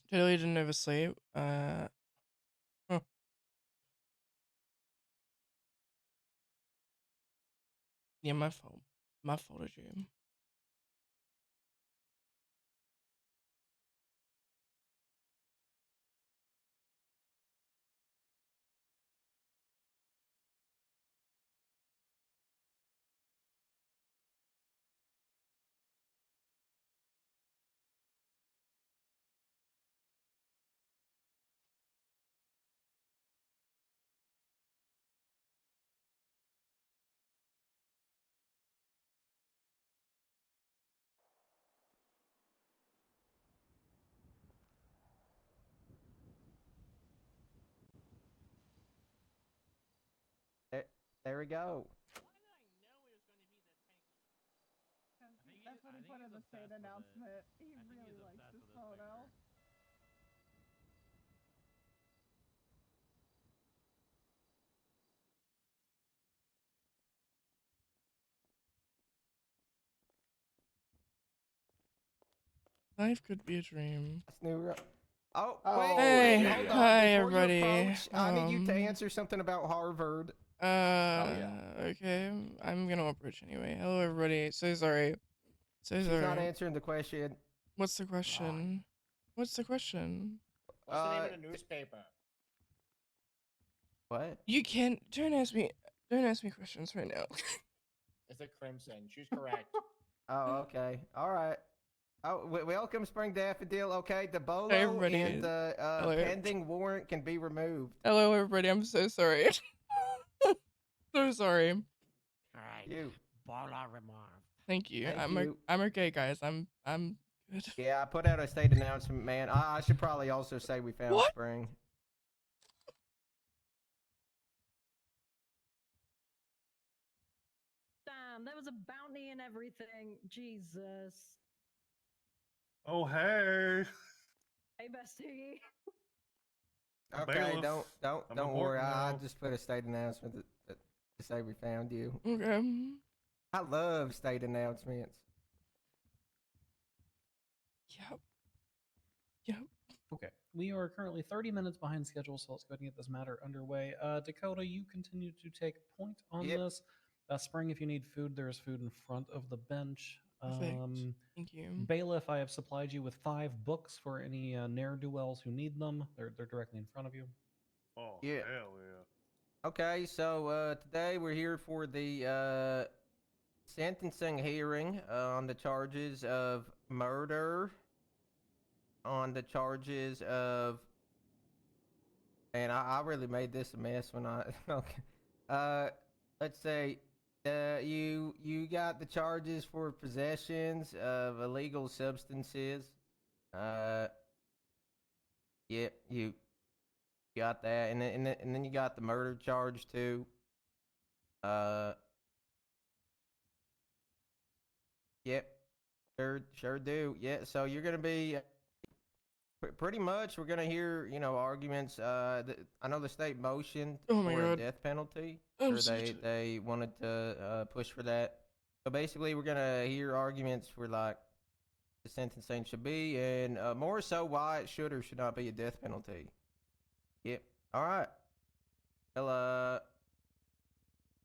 Totally didn't oversleep. Huh. Yeah, my fault. My fault, a dream. There we go. That's what he put in the state announcement. He really likes this photo. Life could be a dream. That's new. Oh, Hey, wait, hold on. hi Before you everybody. approach, I need you to answer something about Harvard. Okay. I'm gonna approach anyway. Hello everybody. So sorry. So She's not sorry. answering the question. What's the question? What's the question? What's the name of the newspaper? What? You can't. Don't ask me questions right now. It's a Crimson. She's correct. Oh, okay. All right. Oh, welcome, Spring Daffodil. Okay, the Hi bolo everybody. and the Hello. pending warrant can be removed. Hello everybody. I'm so sorry. So sorry. All right. You. Bolo removed. Thank you. Thank you. I'm okay, guys. I'm good. Yeah, I put out a state announcement, man. I should probably also say we found What? Spring. Damn, there was a bounty and everything. Jesus. Oh, hey. Hey, bestie. Okay, Bailiff. don't I'm worry. important I now. just put a state announcement to say we found you. Okay. I love state announcements. Yep. Yep. Okay, we are currently 30 minutes behind schedule, so let's go ahead and get this matter underway. Dakota, you continue to take point on Yep. this. Spring, if you need food, there is food in front of the bench. Perfect. Thank you. Bailiff, I have supplied you with 5 books for any ne'er-do-wells who need them. They're directly in front of you. Oh, Yeah. hell yeah. Okay, so today we're here for the sentencing hearing on the charges of murder, on the charges of, and I really made this a mess when I okay. Let's say you got the charges for possessions of illegal substances. Uh, yeah, you got that, and then you got the murder charge too. Uh, yep, sure do. Yeah, so you're gonna be pretty much. We're gonna hear arguments. I know the state motioned Oh my for a God. death penalty, I'm or so they wanted to push for that. So basically, we're gonna hear arguments for like the sentencing should be, and more so why it should or should not be a death penalty. Yep. All right. Well,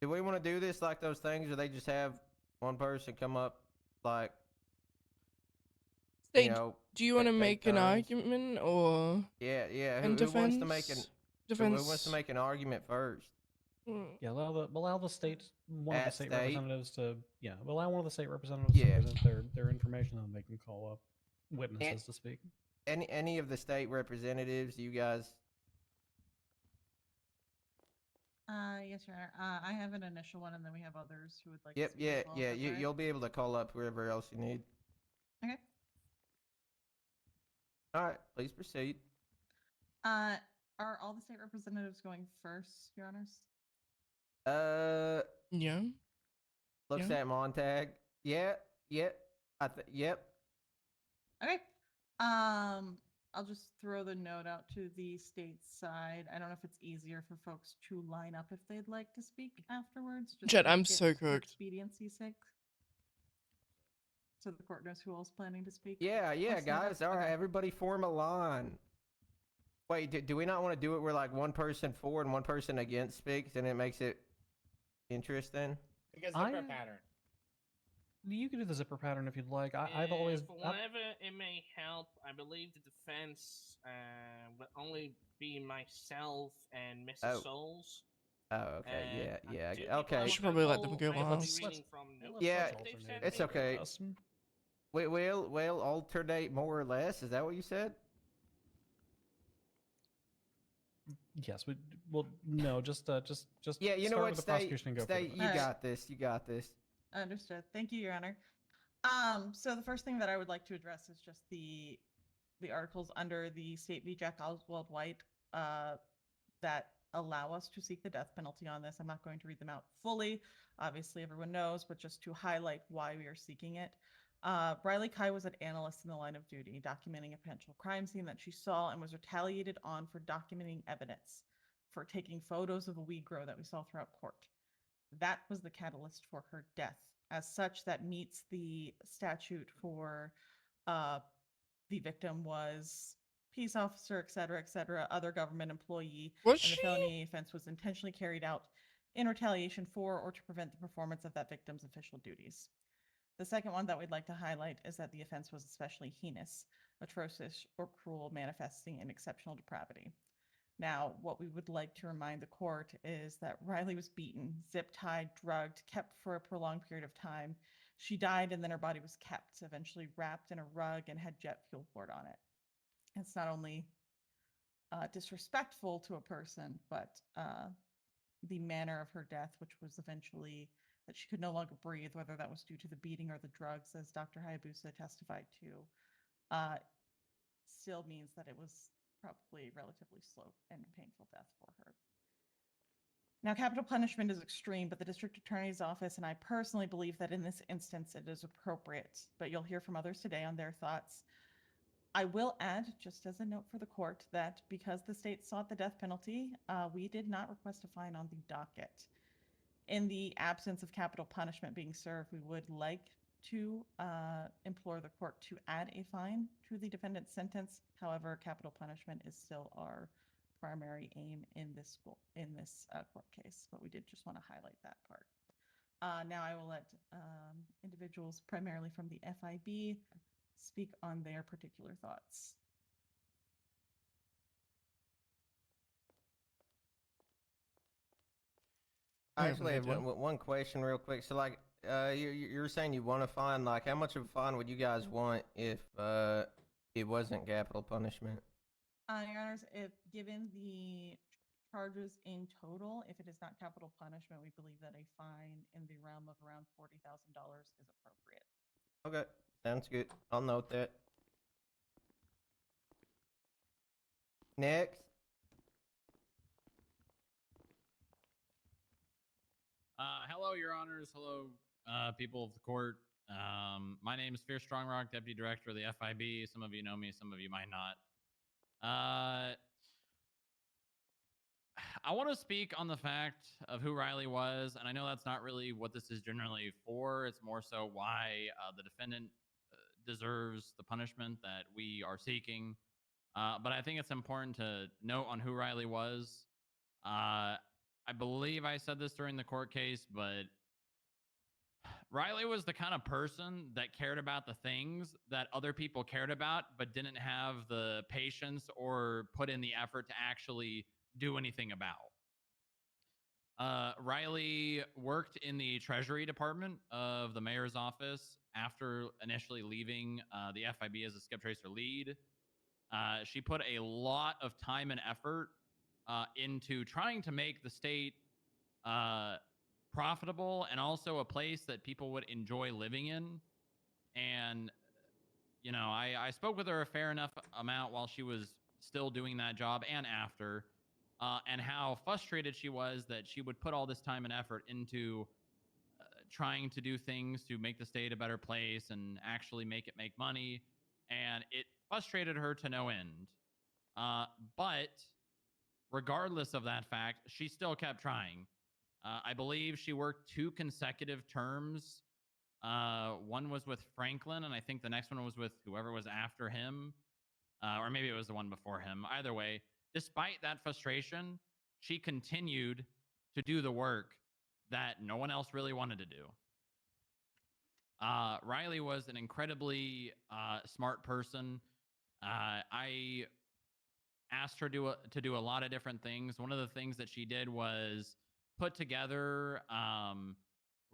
do we want to do this like those things where they just have one person come up, like, Say, do you want to make an argument or? Yeah. In Who wants to make defense? who wants to make an argument first? Yeah, allow the state one of the state State? representatives to allow one of the state representatives to present their information, and they can call up witnesses to speak. Any of the state representatives, you guys? Yes, Your Honor. I have an initial one, and then we have others who would like Yep, to speak as well. yeah. That's all right? You'll be able to call up whoever else you need. Okay. All right, please proceed. Are all the state representatives going first, Your Honors? Yeah. Looks at Montag. Yeah. Yep. Okay. I'll just throw the note out to the state side. I don't know if it's easier for folks to line up if they'd like to speak afterwards. Just Jet, I'm so cooked. Expediency's sake. so the court knows who else planning to speak. Yeah, Once they're done? guys. All right, Okay. everybody form a line. Wait, do we not want to do it where like one person for and one person against speaks, and it makes it interesting? Because I- zipper pattern. You can do the zipper pattern if you'd like. I've always. For whatever it may help, I believe the defense will only be myself and Mrs. Oh. Souls. Oh, okay. Yeah. Two Okay. people You should probably let them go available. I will be last. reading from notes Yeah, that they've sent it's me. okay. We'll alternate more or less. Is that what you said? Yes, we. Well, no, just. Yeah. You know start what? with the Stay. prosecution and go for Stay. the You Alright. got this. You got this. Understood. Thank you, Your Honor. So the first thing that I would like to address is just the articles under the State v. Jack Oswald White that allow us to seek the death penalty on this. I'm not going to read them out fully. Obviously, everyone knows, but just to highlight why we are seeking it. Riley Kai was an analyst in the line of duty, documenting a potential crime scene that she saw and was retaliated on for documenting evidence, for taking photos of a weed grow that we saw throughout court. That was the catalyst for her death. As such, that meets the statute for the victim was peace officer, et cetera, other government employee, Was and she? the felony offense was intentionally carried out in retaliation for or to prevent the performance of that victim's official duties. The second one that we'd like to highlight is that the offense was especially heinous, atrocious, or cruel, manifesting in exceptional depravity. Now, what we would like to remind the court is that Riley was beaten, zip-tied, drugged, kept for a prolonged period of time. She died and then her body was kept, eventually wrapped in a rug and had jet fuel poured on it. It's not only disrespectful to a person, but the manner of her death, which was eventually that she could no longer breathe, whether that was due to the beating or the drugs, as Dr. Hayabusa testified to, still means that it was probably a relatively slow and painful death for her. Now, capital punishment is extreme, but the district attorney's office and I personally believe that in this instance it is appropriate, but you'll hear from others today on their thoughts. I will add, just as a note for the court, that because the state sought the death penalty, we did not request a fine on the docket. In the absence of capital punishment being served, we would like to implore the court to add a fine to the defendant's sentence. However, capital punishment is still our primary aim in this court case, but we did just want to highlight that part. Now I will let individuals primarily from the FIB speak on their particular thoughts. I Yeah, actually have me too. one question real quick. So like, you're saying you want to fine, like, how much of a fine would you guys want if it wasn't capital punishment? Your Honors, if given the charges in total, if it is not capital punishment, we believe that a fine in the realm of around $40,000 is appropriate. Okay, sounds good. I'll note that. Next. Hello, Your Honors. Hello, people of the court. My name is Fierce Strongrock, Deputy Director of the FIB. Some of you know me, some of you might not. I want to speak on the fact of who Riley was, and I know that's not really what this is generally for. It's more so why the defendant deserves the punishment that we are seeking. But I think it's important to note on who Riley was. I believe I said this during the court case, but Riley was the kind of person that cared about the things that other people cared about, but didn't have the patience or put in the effort to actually do anything about. Riley worked in the Treasury Department of the mayor's office after initially leaving the FIB as a skip tracer lead. She put a lot of time and effort into trying to make the state profitable and also a place that people would enjoy living in. And, you know, I spoke with her a fair enough amount while she was still doing that job and after, and how frustrated she was that she would put all this time and effort into trying to do things to make the state a better place and actually make it make money. And it frustrated her to no end. But regardless of that fact, she still kept trying. I believe she worked 2 consecutive terms One was with Franklin, and I think the next one was with whoever was after him, or maybe it was the one before him. Either way, despite that frustration, she continued to do the work that no one else really wanted to do. Riley was an incredibly smart person. I asked her to do a lot of different things. One of the things that she did was put together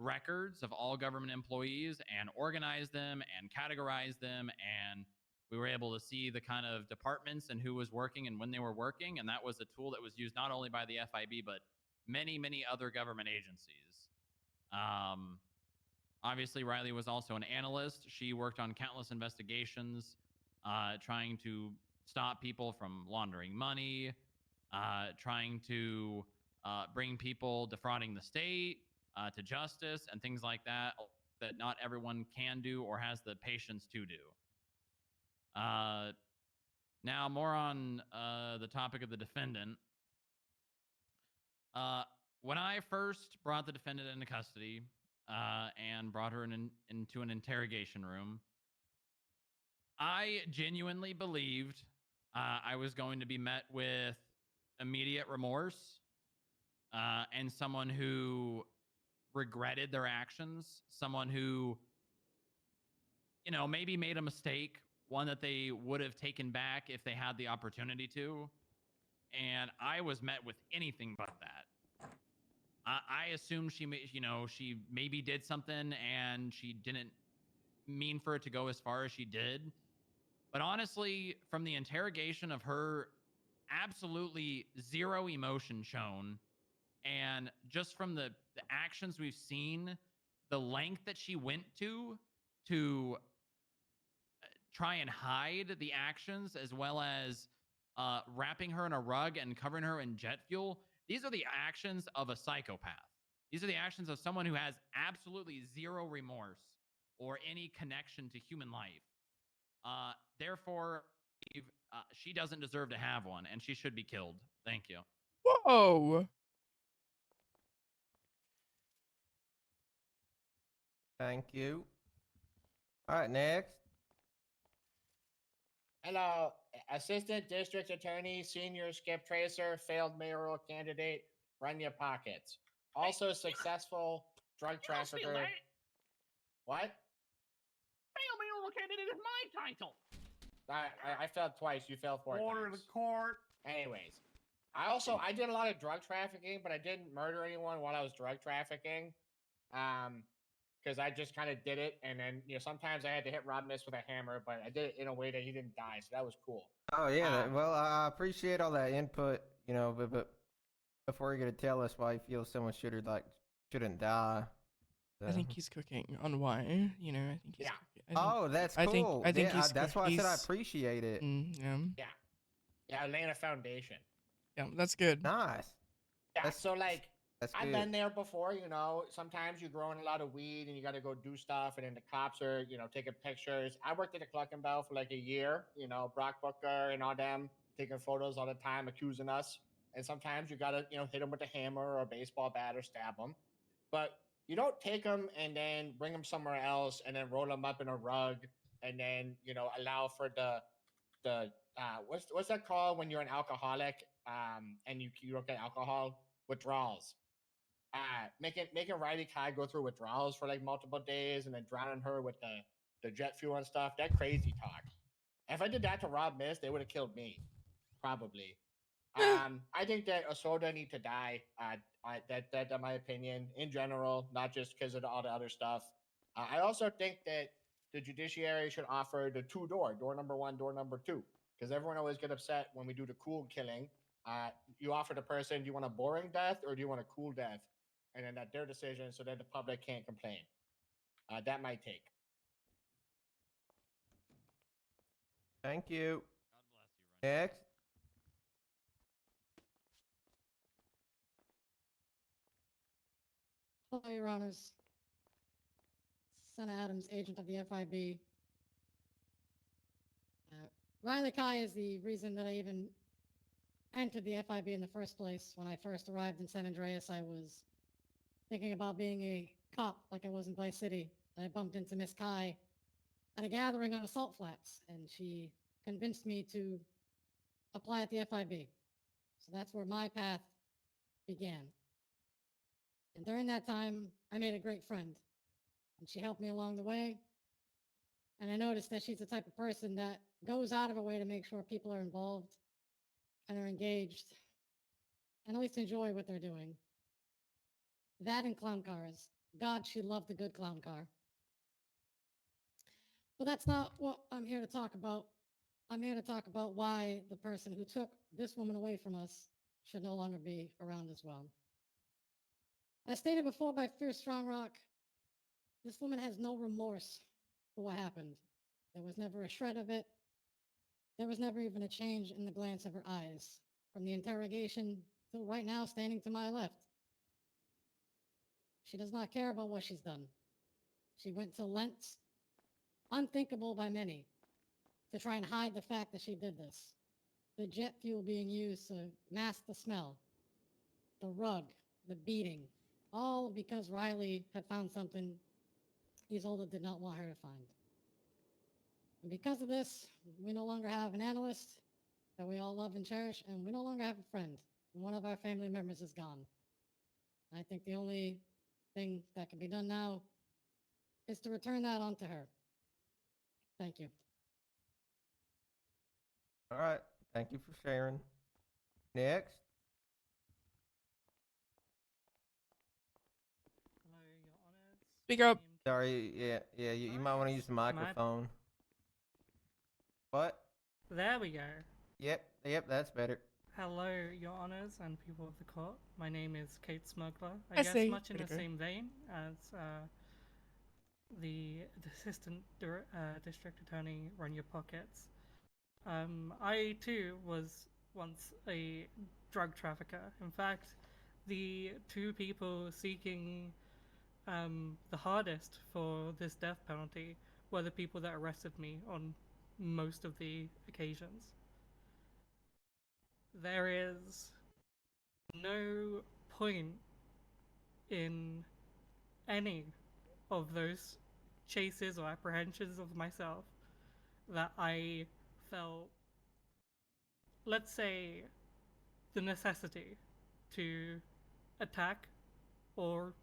records of all government employees and organize them and categorize them. And we were able to see the kind of departments and who was working and when they were working. And that was a tool that was used not only by the FIB, but many, many other government agencies. Obviously, Riley was also an analyst. She worked on countless investigations, trying to stop people from laundering money, trying to bring people defrauding the state to justice, and things like that that not everyone can do or has the patience to do. Now, more on the topic of the defendant. When I first brought the defendant into custody and brought her into an interrogation room, I genuinely believed I was going to be met with immediate remorse and someone who regretted their actions, someone who, you know, maybe made a mistake, one that they would have taken back if they had the opportunity to. And I was met with anything but that. I assumed she maybe did something and she didn't mean for it to go as far as she did. But honestly, from the interrogation of her, absolutely zero emotion shown. And just from the actions we've seen, the length that she went to try and hide the actions, as well as wrapping her in a rug and covering her in jet fuel, these are the actions of a psychopath. These are the actions of someone who has absolutely zero remorse or any connection to human life. Therefore, she doesn't deserve to have one, and she should be killed. Thank you. Whoa. Thank you. All right, next. Hello, Assistant District Attorney, Senior Skip Tracer, failed mayoral candidate, run your pockets. Also successful drug You don't steal trafficker. that. What? Fail mayoral candidate is my title. I failed twice. You failed 4 Order times. the court. Anyways, I did a lot of drug trafficking, but I didn't murder anyone while I was drug trafficking. Because I just kind of did it, and then sometimes I had to hit Rob Miss with a hammer, but I did it in a way that he didn't die, so that was cool. Oh yeah. Well, I appreciate all that input. But before you're gonna tell us why you feel someone shouldn't die. I think he's cooking on why. You know, I think he's Yeah. cooking. Oh, that's I think, cool. I think Yeah, he's. that's why I said I he's- appreciate it. Yeah. Yeah, laying a foundation. Yeah, that's good. Nice. Yeah, That's- so like That's I've good. been there before. Sometimes you're growing a lot of weed and you got to go do stuff, and then the cops are taking pictures. I worked at a Cluckenbell for like a year. Brock Booker and all them taking photos all the time, accusing us. And sometimes you got to hit them with a hammer or a baseball bat or stab them. But you don't take them and then bring them somewhere else and then roll them up in a rug and then allow for the what's that called when you're an alcoholic and you don't get alcohol? Withdrawals. Making Riley Kai go through withdrawals for like multiple days and then drowning her with the jet fuel and stuff. That crazy talk. If I did that to Rob Miss, they would have killed me, probably. I think that Osoda need to die. That's my opinion in general, not just because of all the other stuff. I also think that the judiciary should offer the door number 1, door number 2, because everyone always get upset when we do the cool killing. You offer the person, do you want a boring death or do you want a cool death? And then that's their decision, so that the public can't complain. That might take. Thank you. God bless you. Next. Hello, Your Honors. Senna Adams, agent of the FIB. Riley Kai is the reason that I even entered the FIB in the first place. When I first arrived in San Andreas, I was thinking about being a cop like I was in Vice City. I bumped into Miss Kai at a gathering on Assault Flats, and she convinced me to apply at the FIB. So that's where my path began. And during that time, I made a great friend, and she helped me along the way. And I noticed that she's the type of person that goes out of her way to make sure people are involved and are engaged and at least enjoy what they're doing. That and clown cars. God, she loved a good clown car. But that's not what I'm here to talk about. I'm here to talk about why the person who took this woman away from us should no longer be around as well. As stated before by Fierce Strongrock, this woman has no remorse for what happened. There was never a shred of it. There was never even a change in the glance of her eyes, from the interrogation till right now standing to my left. She does not care about what she's done. She went to lengths unthinkable by many to try and hide the fact that she did this. The jet fuel being used to mask the smell, the rug, the beating, all because Riley had found something Isolde did not want her to find. And because of this, we no longer have an analyst that we all love and cherish, and we no longer have a friend. One of our family members is gone. I think the only thing that can be done now is to return that onto her. Thank you. All right. Thank you for sharing. Next. Hello, Your Honors. Speak up. Sorry, yeah, you might want to use the microphone. What? There we go. Yep, that's better. Hello, Your Honors and people of the court. My name is Kate Smuggler. I I guess see. much in the Pretty good. same vein as the Assistant District Attorney Run Your Pockets. I too was once a drug trafficker. In fact, the two people seeking the hardest for this death penalty were the people that arrested me on most of the occasions. There is no point in any of those chases or apprehensions of myself that I felt, let's say, the necessity to attack or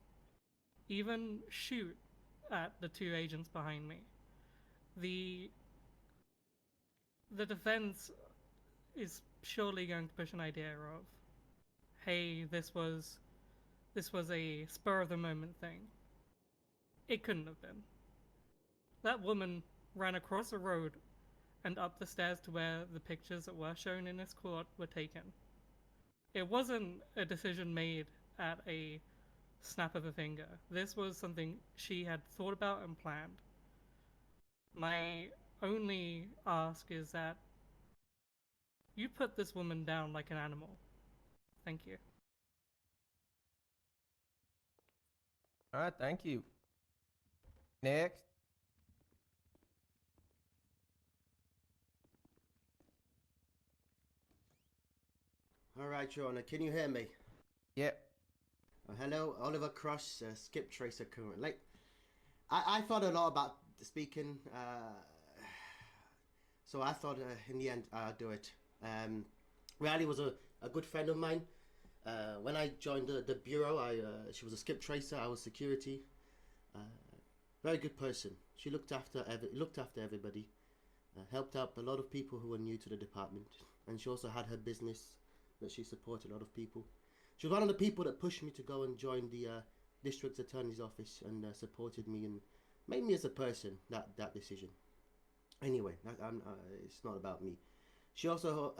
even shoot at the two agents behind me. The defense is surely going to push an idea of, hey, this was a spur of the moment thing. It couldn't have been. That woman ran across a road and up the stairs to where the pictures that were shown in this court were taken. It wasn't a decision made at a snap of a finger. This was something she had thought about and planned. My only ask is that you put this woman down like an animal. Thank you. All right, thank you. Next. All right, Your Honor, can you hear me? Yep. Hello, Oliver Cross, Skip Tracer currently. I thought a lot about speaking, so I thought in the end I'd do it. Riley was a good friend of mine. When I joined the bureau, she was a skip tracer, I was security. Very good person. She looked after everybody. Helped out a lot of people who were new to the department. And she also had her business that she supported a lot of people. She was one of the people that pushed me to go and join the district attorney's office and supported me and made me as a person, that decision. Anyway, it's not about me. She also,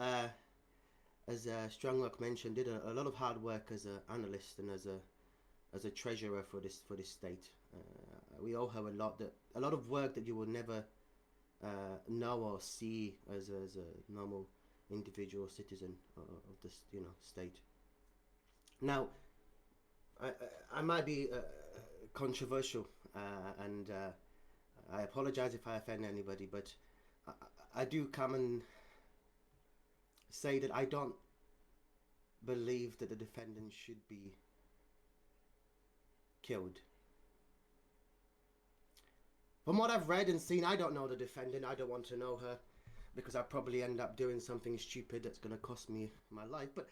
as Strongrock mentioned, did a lot of hard work as an analyst and as a treasurer for this state. We owe her a lot of work that you will never know or see as a normal individual citizen of this state. Now, I might be controversial, and I apologize if I offend anybody, but I do come and say that I don't believe that the defendant should be killed. From what I've read and seen, I don't know the defendant. I don't want to know her because I'll probably end up doing something stupid that's going to cost me my life. But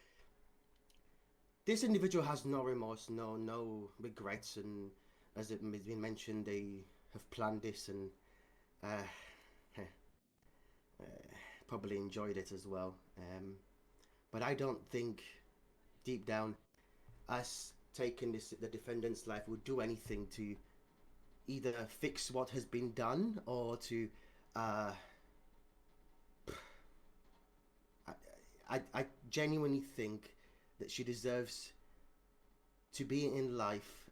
this individual has no remorse, no regrets, and as it has been mentioned, they have planned this and uh, probably enjoyed it as well. But I don't think deep down us taking the defendant's life would do anything to either fix what has been done or to I genuinely think that she deserves to be in life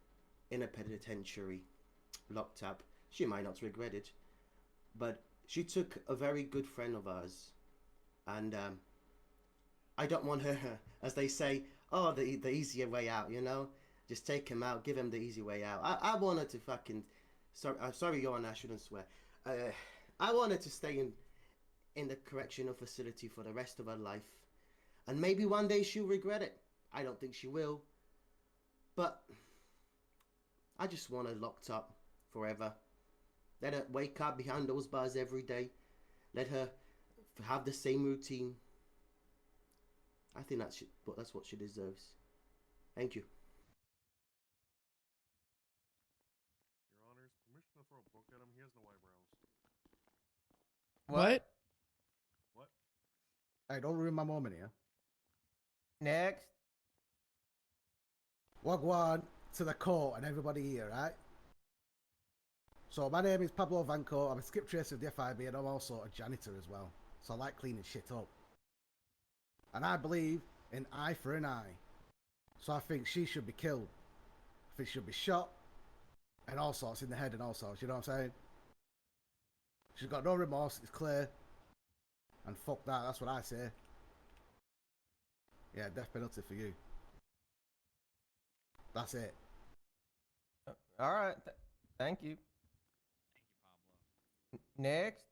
in a penitentiary, locked up. She might not regret it, but she took a very good friend of ours, and I don't want her, as they say, oh, the easier way out, you know? Just take him out, give him the easy way out. I want her to fucking... Sorry, I'm sorry, Your Honor, I shouldn't swear. I want her to stay in the correctional facility for the rest of her life. And maybe one day she'll regret it. I don't think she will. But I just want her locked up forever. Let her wake up behind those bars every day. Let her have the same routine. I think that's what she deserves. Thank you. Your Honors, permission to throw a book at him? He has no eyebrows. What? What? Hey, don't ruin my moment here. Next. Wagwan to the court and everybody here, right? So my name is Pablo Vanco. I'm a skip tracer of the FIB and I'm also a janitor as well. So I like cleaning shit up. And I believe in eye for an eye. So I think she should be killed. I think she should be shot and all sorts in the head and all sorts, you know what I'm saying? She's got no remorse, it's clear. And fuck that, that's what I say. Yeah, death penalty for you. That's it. All right. Thank you. Next.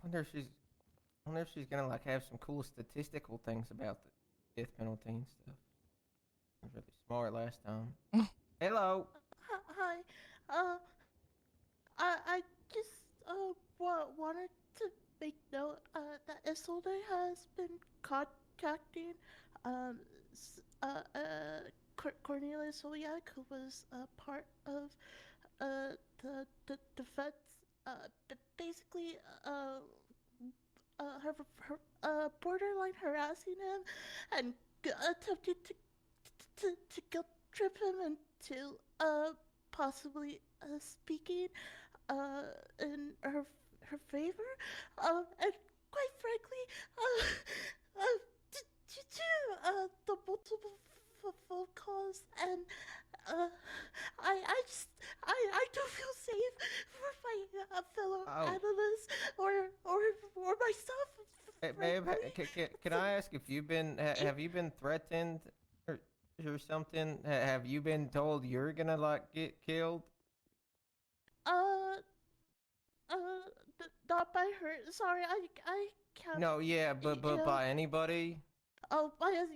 I wonder if she's gonna like have some cool statistical things about the death penalty and stuff. I was really smart last time. Hello. Hi. I just wanted to make note that Isolde has been contacting Cornelius Oliak, who was part of the defense. Basically, her borderline harassing him and attempting to guilt trip him into possibly speaking in her favor, and quite frankly, due to the multiple phone calls and I do feel safe for my fellow analysts or myself. Hey, babe, can I ask if you've been have you been threatened or something? Have you been told you're gonna like get killed? Not by her. Sorry, I can't. No, yeah, but by anybody? Oh,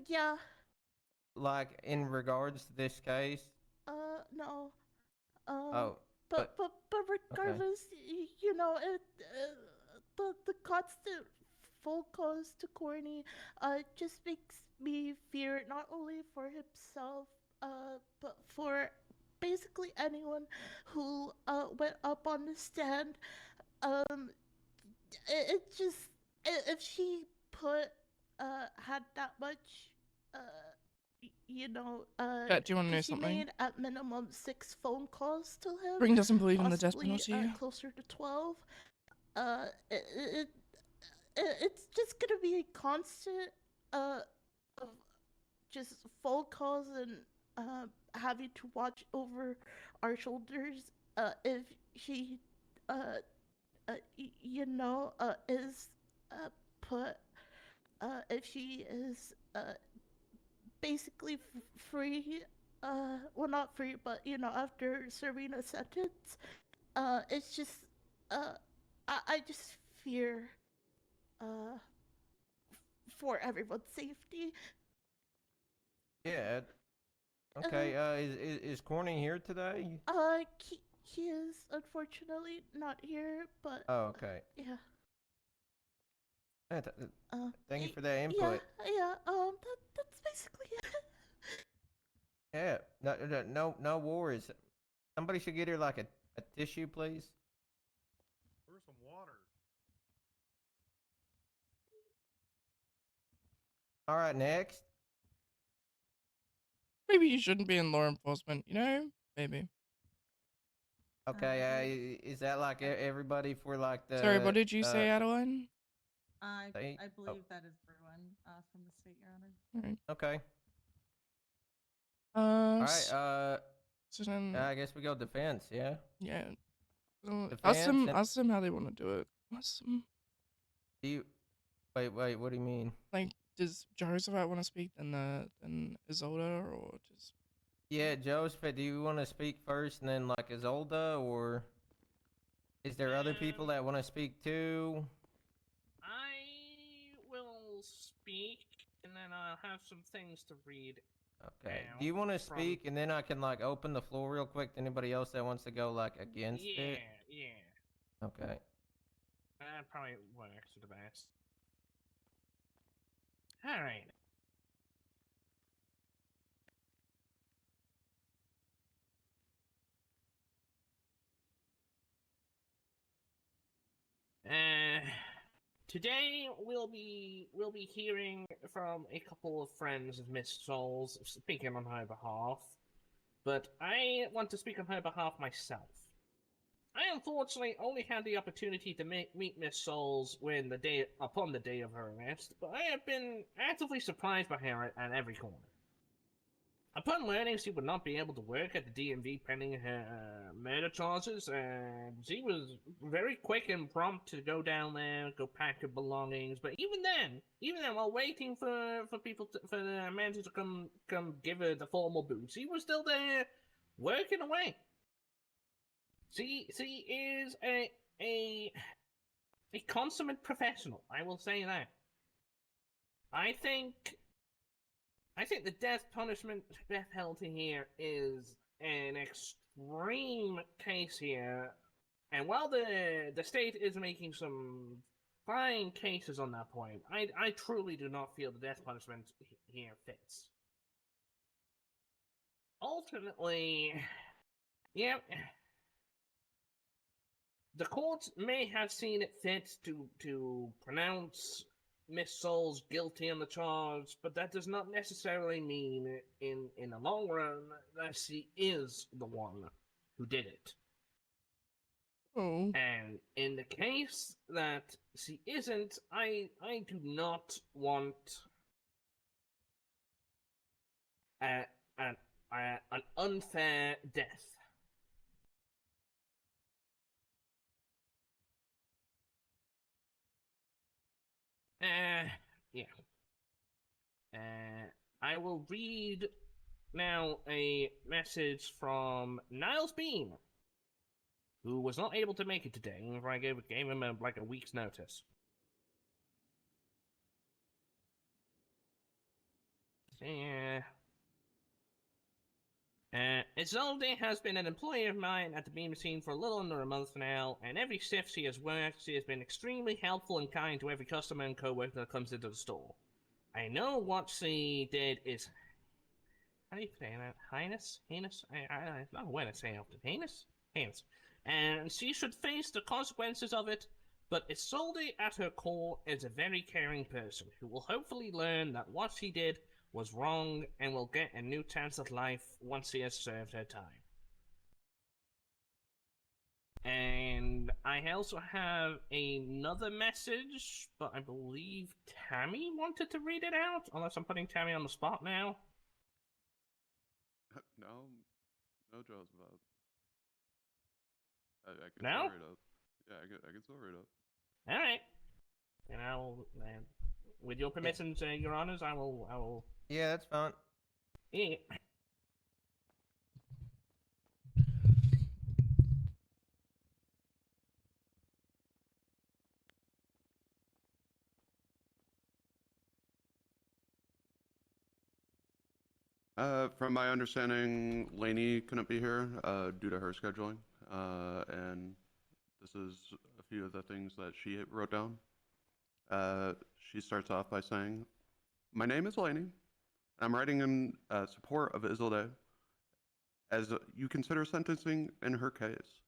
yeah. Like in regards to this case? No. Oh. But regardless, okay. You know, the constant phone calls to Corny, just makes me fear not only for himself, but for basically anyone who went up on the stand. It just if she had that much Kat, do you want to know he something? made at minimum 6 phone calls to him. Spring doesn't believe in the death penalty. Closer to 12. It's just gonna be a constant of just phone calls and having to watch over our shoulders if she is put if she is basically free, well, not free, but after serving a sentence. It's just I just fear for everyone's safety. Yeah, Okay. Is Corny here today? He is unfortunately not here, but Oh, okay. yeah. Thank you for that Yeah, input. yeah. That's basically it. Yeah. No worries. Somebody should get her like a tissue, please. Where's some water? All right, next. Maybe you shouldn't be in law enforcement, you know? Maybe. Okay. Is that like everybody for like Sorry, what the did you say, Adeline? I state? believe that is everyone from the state, Your Honor. Alright. Okay. All right. So then, I guess we go defense. Yeah. yeah. So Defense. ask them how they want to do it. Ask them. Do you wait? What do you mean? Like, does Jehoshaphat want to speak, then Isolde, or just... Yeah, Joseph. Do you want to speak first, and then like Isolda, or is there other people that want to speak too? I will speak, and then I'll have some things to read. Okay. Do you want to from- speak, and then I can like open the floor real quick to anybody else that wants to go like against it? Yeah. Okay. That probably works for the best. All right. Today we'll be hearing from a couple of friends of Miss Souls speaking on her behalf, but I want to speak on her behalf myself. I unfortunately only had the opportunity to meet Miss Souls upon the day of her arrest, but I have been actively surprised by her at every corner. Upon learning she would not be able to work at the DMV pending her murder charges, she was very quick and prompt to go down there, go pack her belongings. But even then, while waiting for the manager to come give her the formal boot, she was still there working away. She is a consummate professional. I will say that. I think the death penalty here is an extreme case here, and while the state is making some fine cases on that point, I truly do not feel the death punishment here fits. Ultimately, yeah, the courts may have seen it fit to pronounce Miss Souls guilty on the charge, but that does not necessarily mean in the long run that she is the one who did it. Oh. And in the case that she isn't, I do not want an unfair death. Yeah. I will read now a message from Niles Bean, who was not able to make it today. I gave him like a week's notice. Yeah. Isolde has been an employee of mine at the beam machine for a little under a month now, and every shift she has worked, she has been extremely helpful and kind to every customer and co-worker that comes into the store. I know what she did is... How do you say that? Heinous? Heinous? I don't know what to say often. Heinous? Heinous. And she should face the consequences of it, but Isolde at her core is a very caring person who will hopefully learn that what she did was wrong and will get a new chance at life once she has served her time. And I also have another message, but I believe Tammy wanted to read it out, unless I'm putting Tammy on the spot now. No, Joseph. I can No? still read up. Yeah, I can still read up. All right. And I'll, with your permissions, Your Honors, I will. Yeah, that's fine. Yeah. From my understanding, Lainey couldn't be here due to her scheduling, and this is a few of the things that she wrote down. She starts off by saying, "My name is Lainey. I'm writing in support of Isilde as you consider sentencing in her case.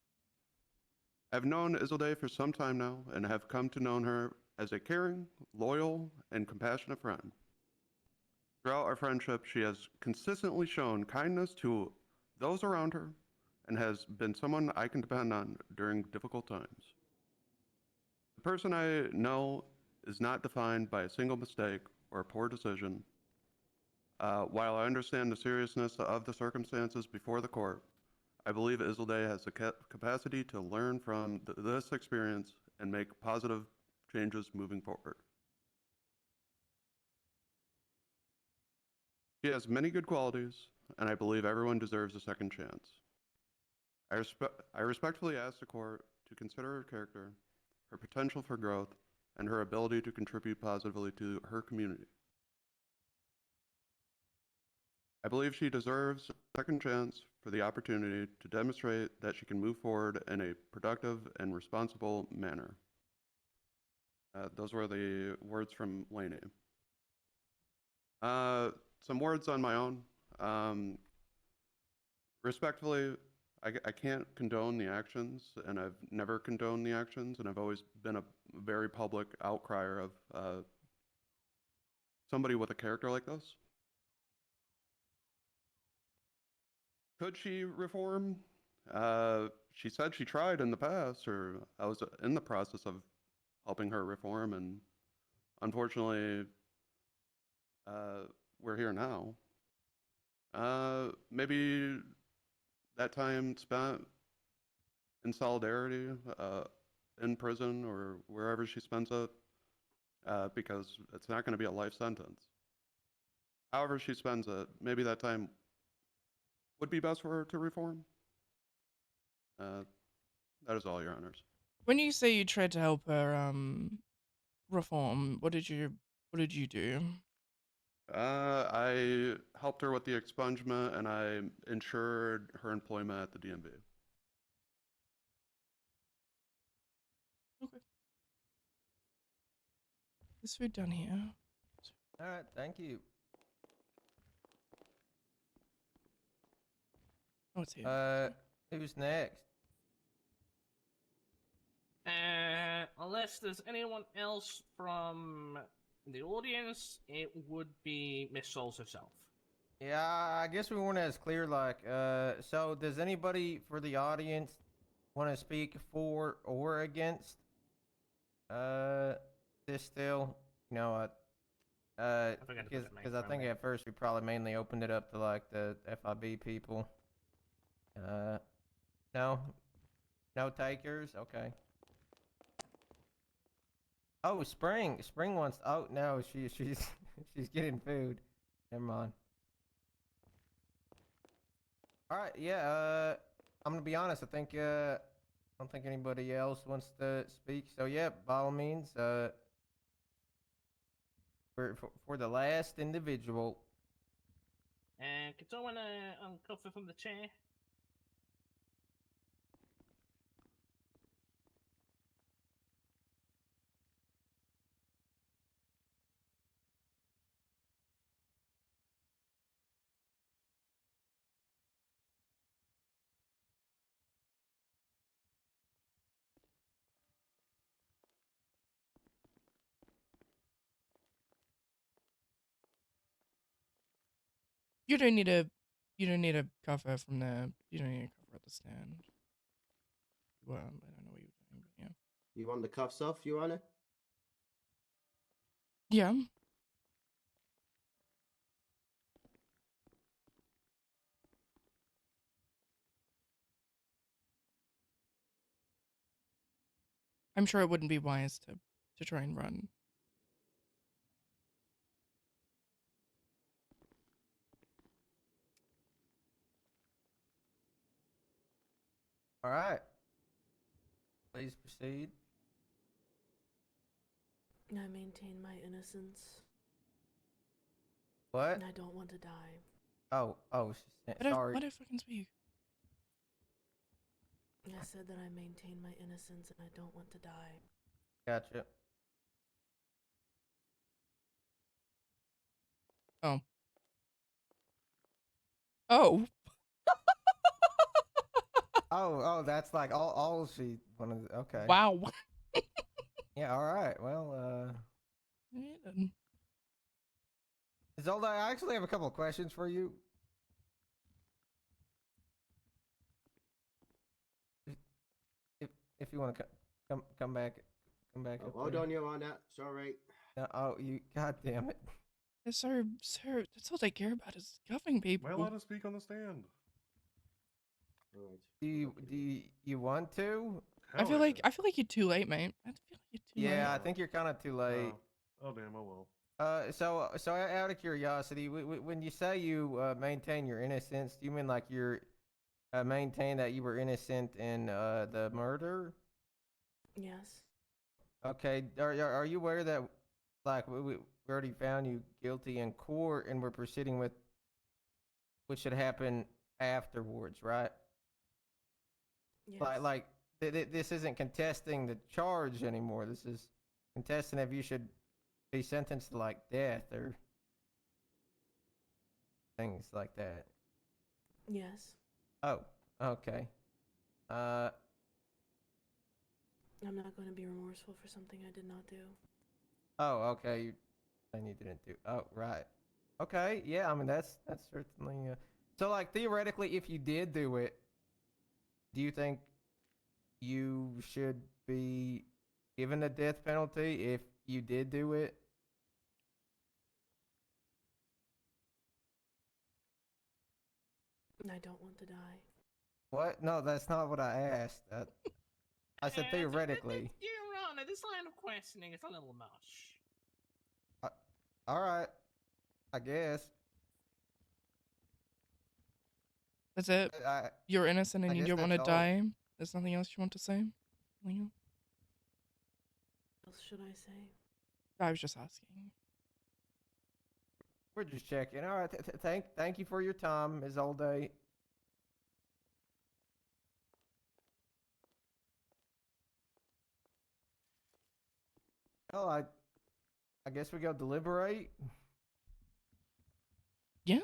I've known Isilde for some time now and have come to know her as a caring, loyal, and compassionate friend. Throughout our friendship, she has consistently shown kindness to those around her and has been someone I can depend on during difficult times. The person I know is not defined by a single mistake or a poor decision. While I understand the seriousness of the circumstances before the court, I believe Isilde has the capacity to learn from this experience and make positive changes moving forward. She has many good qualities, and I believe everyone deserves a second chance. I respectfully ask the court to consider her character, her potential for growth, and her ability to contribute positively to her community. I believe she deserves a second chance for the opportunity to demonstrate that she can move forward in a productive and responsible manner." Those were the words from Lainey. Some words on my own. Respectfully, I can't condone the actions, and I've never condoned the actions, and I've always been a very public outcrier of somebody with a character like this. Could she reform? She said she tried in the past, or I was in the process of helping her reform, and unfortunately, we're here now. Maybe that time spent in solidarity, in prison or wherever she spends it, because it's not going to be a life sentence. However she spends it, maybe that time would be best for her to reform. That is all, Your Honors. When you say you tried to help her reform, what did you do? I helped her with the expungement, and I ensured her employment at the DMV. Okay. This food down here. All right, thank you. Oh, it's here. Who's next? Unless there's anyone else from the audience, it would be Miss Souls herself. Yeah, I guess we weren't as clear. Like, so does anybody for the audience want to speak for or against this still? You know what? Because I think at first we probably mainly opened it up to like the FIB people. No, no takers. Okay. Oh, Spring wants. Oh no, she's she's getting food. Never mind. All right, yeah. I'm gonna be honest. I think I don't think anybody else wants to speak. So yeah, by all means, for the last individual. Can someone uncover from the chair? You don't need a cover from there. You don't need a cover at the stand. Well, I don't know what you're doing, but yeah. You want the cuffs off, Your Honor? Yeah. I'm sure it wouldn't be wise to try and run. All right. Please proceed. I maintain my innocence. What? And I don't want to die. Sorry. What if I can speak? I said that I maintain my innocence and I don't want to die. Gotcha. Oh. Oh. Oh, that's like all she wanted. Okay. Wow. Yeah. All right. Well, Yeah, then. Zelda, I actually have a couple of questions for you. If if you want to come back, Oh, up hold there. on, Your Honor. Sorry. Oh, you. God damn it. Yes, sir, that's all they care about is cuffing people. Am I allowed to speak on the stand? All right. Do you want to? I feel like you're too late, mate. I feel like you're too late. Yeah, I think you're kind of too late. Oh damn! Oh well. So out of curiosity, when you say you maintain your innocence, do you mean like you're maintain that you were innocent in the murder? Yes. Okay. Are you aware that like we already found you guilty in court and we're proceeding with what should happen afterwards, right? Yes. Like this isn't contesting the charge anymore. This is contesting if you should be sentenced to like death or things like that. Yes. Oh, okay. I'm not going to be remorseful for something I did not do. Oh, okay. And you didn't do. Oh, right. Okay. Yeah. I mean, that's certainly. So, like, theoretically, if you did do it, do you think you should be given the death penalty if you did do it? I don't want to die. What? No, that's not what I asked. I said theoretically. Your Honor, this line of questioning is a little much. All right. I guess. That's it. You're innocent and I you guess don't want to that's all. die. There's nothing else you want to say? Nothing else? What else should I say? I was just asking. We're just checking. All right. Thank you for your time, Ms. All Day. Well, I guess we go deliberate. Yeah.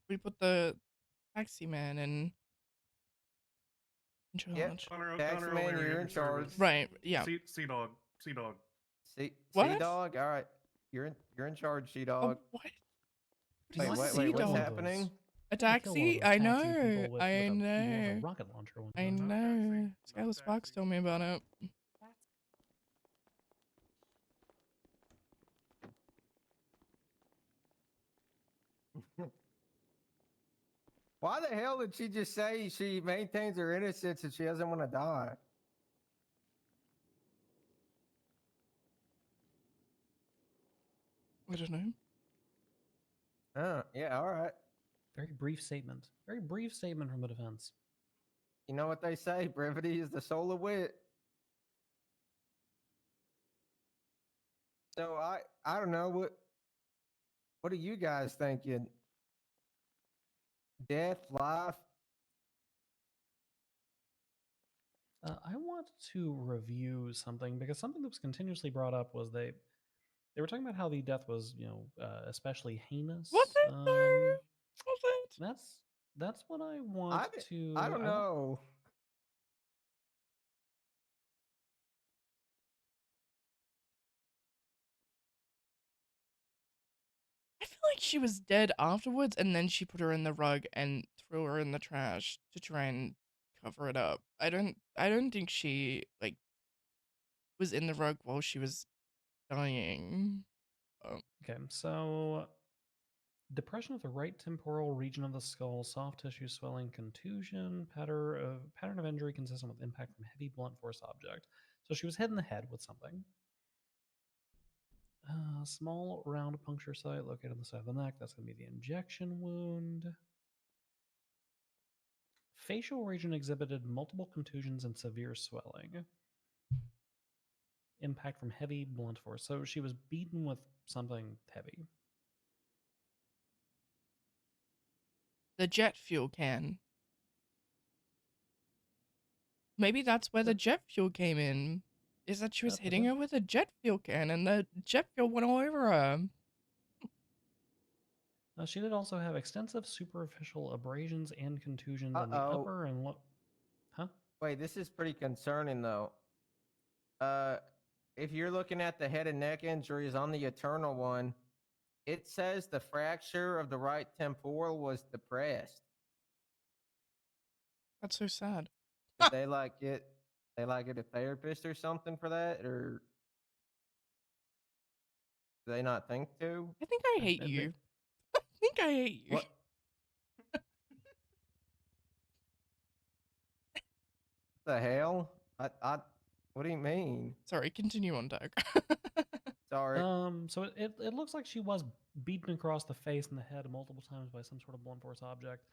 We put the taxi man in charge. Taxi man, you're in charge. Right. Yeah. Sea dog. Sea dog. Sea What? Dog. All right. You're in charge, Sea Dog. What? Wait, what's happening? A Kill one of taxi? those I taxi know. people with I a know. rocket launcher one I time. know. Skylar Sparks told me about it. Why the hell did she just say she maintains her innocence and she doesn't want to die? I don't know. Yeah, all right. Very brief statement. Very brief statement from the defense. You know what they say, brevity is the soul of wit. So I don't know what are you guys thinking? Death, life? I want to review something because something that was continuously brought up was they were talking about how the death was, especially heinous. Was it? Was it? That's what I want to. I don't know. I feel like she was dead afterwards, and then she put her in the rug and threw her in the trash to try and cover it up. I don't think she like was in the rug while she was dying. Okay, so depression of the right temporal region of the skull, soft tissue swelling, contusion, pattern of injury consistent with impact from heavy blunt force object. So she was hit in the head with something. Small round puncture site located on the side of the neck. That's going to be the injection wound. Facial region exhibited multiple contusions and severe swelling. Impact from heavy blunt force. So she was beaten with something heavy. the jet fuel can. Maybe that's where the jet fuel came in. Is that she was hitting her with a jet fuel can and the jet fuel went all over her. She did also have extensive superficial abrasions and contusions on the Uh-oh. upper and Huh? Wait, this is pretty concerning though. If you're looking at the head and neck injuries on the Eternal one, it says the fracture of the right temporal was depressed. That's so sad. Did they get a therapist or something for that, or do they not think to? I think I hate you. I think I hate you. What? The hell? What do you mean? Sorry, continue on, Doug. Sorry. So it looks like she was beaten across the face and the head multiple times by some sort of blunt force object.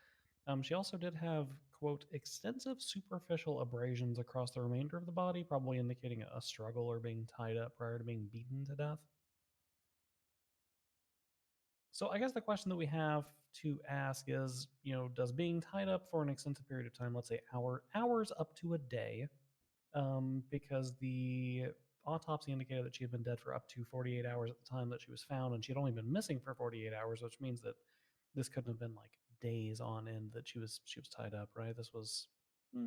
She also did have, quote, extensive superficial abrasions across the remainder of the body, probably indicating a struggle or being tied up prior to being beaten to death. So I guess the question that we have to ask is, does being tied up for an extended period of time, let's say hours up to a day, because the autopsy indicated that she had been dead for up to 48 hours at the time that she was found, and she had only been missing for 48 hours, which means that this couldn't have been like days on end that she was tied up, right? This was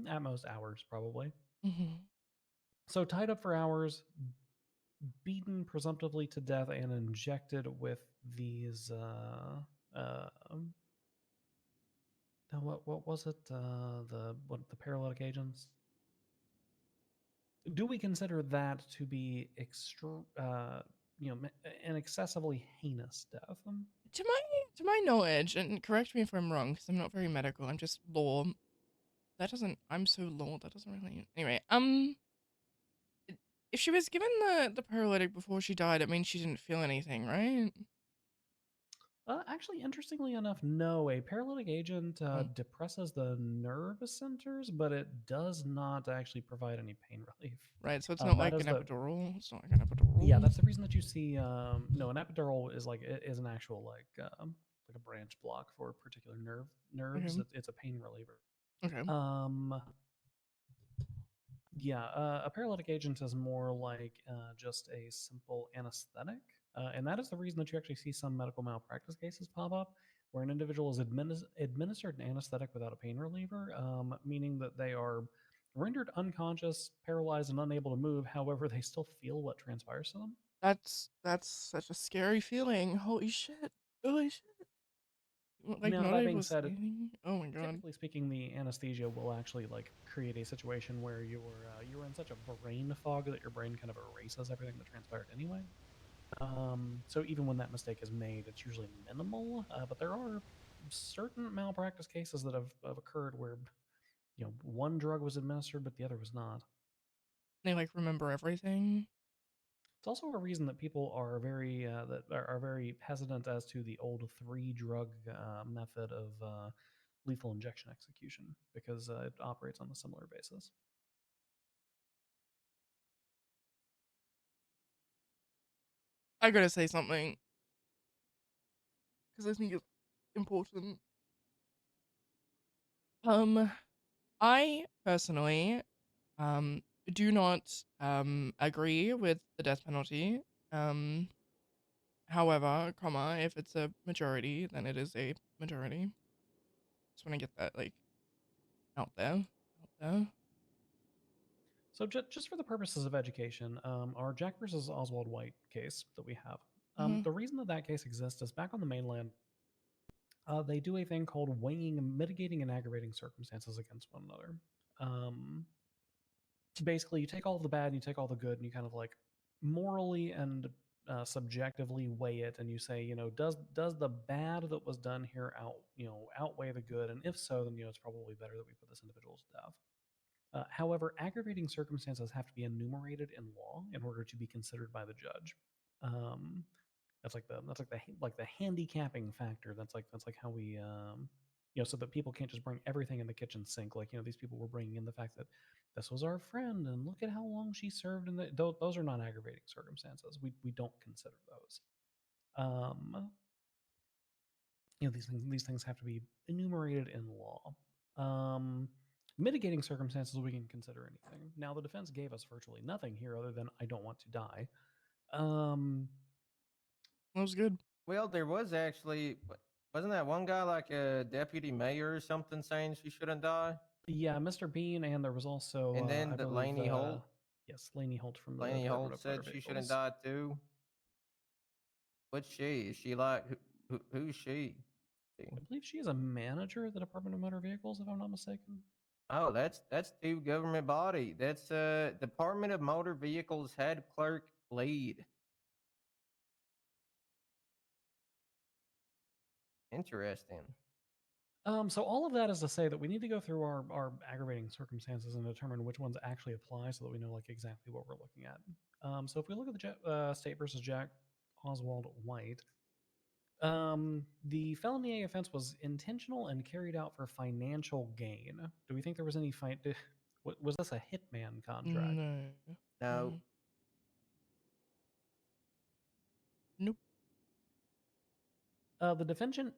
at most hours, probably. Mm-hmm. So tied up for hours, beaten presumptively to death, and injected with these. What was it? The paralytic agents? Do we consider that to be an excessively heinous death? To my knowledge, and correct me if I'm wrong, because I'm not very medical. I'm just law. I'm so law. That doesn't really. Anyway, if she was given the paralytic before she died, it means she didn't feel anything, right? Actually, interestingly enough, no. A paralytic agent Oh. depresses the nerve centers, but it does not actually provide any pain relief. Right, so it's not like an epidural. It's not like an epidural. Yeah, that's the reason that you see. No, an epidural is an actual like a branch block for particular nerves. Okay. It's a pain reliever. Okay. Yeah, a paralytic agent is more like just a simple anesthetic. And that is the reason that you actually see some medical malpractice cases pop up where an individual is administered an anesthetic without a pain reliever, meaning that they are rendered unconscious, paralyzed, and unable to move. However, they still feel what transpires to them. That's such a scary feeling. Holy shit. Holy shit. Like, Now, not that being able to say said, anything. Oh my god. typically speaking, the anesthesia will actually like create a situation where you're in such a brain fog that your brain kind of erases everything that transpired anyway. So even when that mistake is made, it's usually minimal. But there are certain malpractice cases that have occurred where one drug was administered but the other was not. They like remember everything. It's also a reason that people are very hesitant as to the old 3-drug method of lethal injection execution because it operates on a similar basis. I gotta say something. Because I think it's important. I personally, do not, agree with the death penalty. However, if it's a majority, then it is a majority. Just want to get that, like, out there. So just for the purposes of education, our Jack versus Oswald White case that we have, Mhm. the reason that case exists is back on the mainland, they do a thing called weighing mitigating and aggravating circumstances against one another. Basically, you take all the bad and you take all the good, and you kind of like morally and subjectively weigh it, and you say, does the bad that was done here outweigh the good? And if so, then it's probably better that we put this individual to death. However, aggravating circumstances have to be enumerated in law in order to be considered by the judge. That's like the handicapping factor. That's like how we so that people can't just bring everything in the kitchen sink. Like these people were bringing in the fact that this was our friend and look at how long she served. And those are not aggravating circumstances. We don't consider those. these things have to be enumerated in law. Mitigating circumstances, we can consider anything. Now, the defense gave us virtually nothing here other than I don't want to die. That was good. Well, there was actually, wasn't that one guy like a deputy mayor or something saying she shouldn't die? Yeah, Mr. Bean, and there was also, And then I the believe, Laney Holt. yes, Laney Holt from the Laney Department Holt of Motor said she shouldn't Vehicles. die too. What's she? Is she like who's she? I believe she is a manager at the Department of Motor Vehicles, if I'm not mistaken. Oh, that's two government body. That's Department of Motor Vehicles head clerk lead. Interesting. So all of that is to say that we need to go through our aggravating circumstances and determine which ones actually apply so that we know like exactly what we're looking at. So if we look at the State versus Jack Oswald White, the felony A offense was intentional and carried out for financial gain. Do we think there was any was this a hitman contract? No. No. Nope. The defendant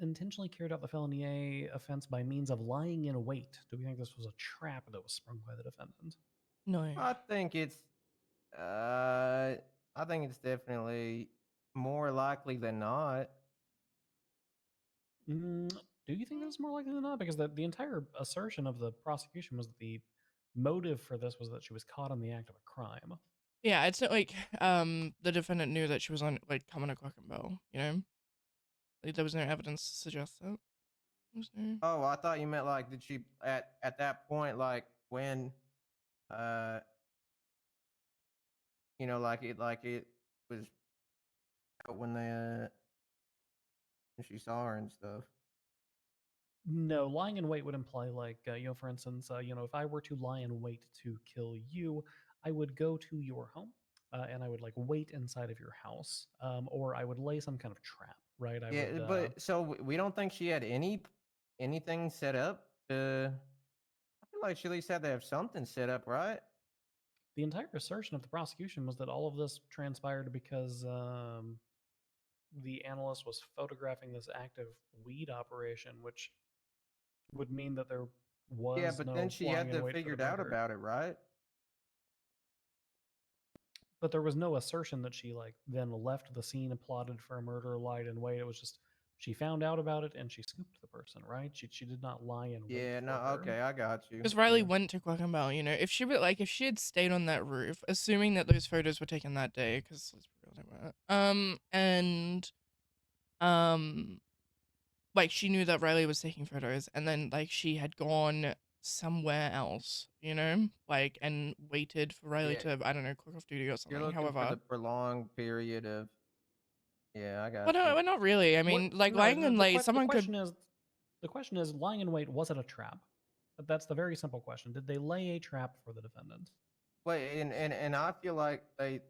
intentionally carried out the felony A offense by means of lying in wait. Do we think this was a trap that was sprung by the defendant? No. I think it's definitely more likely than not. Do you think that's more likely than not? Because the entire assertion of the prosecution was that the motive for this was that she was caught in the act of a crime. Yeah, it's not like the defendant knew that she was on like coming to Clockenbell, you know? Like there was no evidence to suggest that. There was no... Oh, I thought you meant like did she at that point like when you know like it was when they when she saw her and stuff. No, lying in wait would imply like for instance, if I were to lie in wait to kill you, I would go to your home and I would like wait inside of your house, or I would lay some kind of trap, right? I Yeah, would. but so we don't think she had anything set up to. I feel like she at least had to have something set up, right? The entire assertion of the prosecution was that all of this transpired because the analyst was photographing this active weed operation, which would mean that there was Yeah, but then no she lying had in to wait for the figured out murder. about it, right? But there was no assertion that she like then left the scene and plotted for a murder, lied in wait. It was just she found out about it and she scooped the person, right? She did not lie in wait Yeah, no, for her. okay, I got you. Because Riley Yeah. went to Clockenbell, you know, if she had stayed on that roof, assuming that those photos were taken that day, because let's be real, they were, and like she knew that Riley was taking photos, and then like she had gone somewhere else, you know, like and waited for Riley Yeah. to I don't know clock off duty or You're something. looking for However, the prolonged period of. Yeah, I well, got no, you. well, not really. I mean, like No, lying in late, someone could. the question is lying in wait, was it a trap? But that's the very simple question. Did they lay a trap for the defendant? Wait, and I feel like they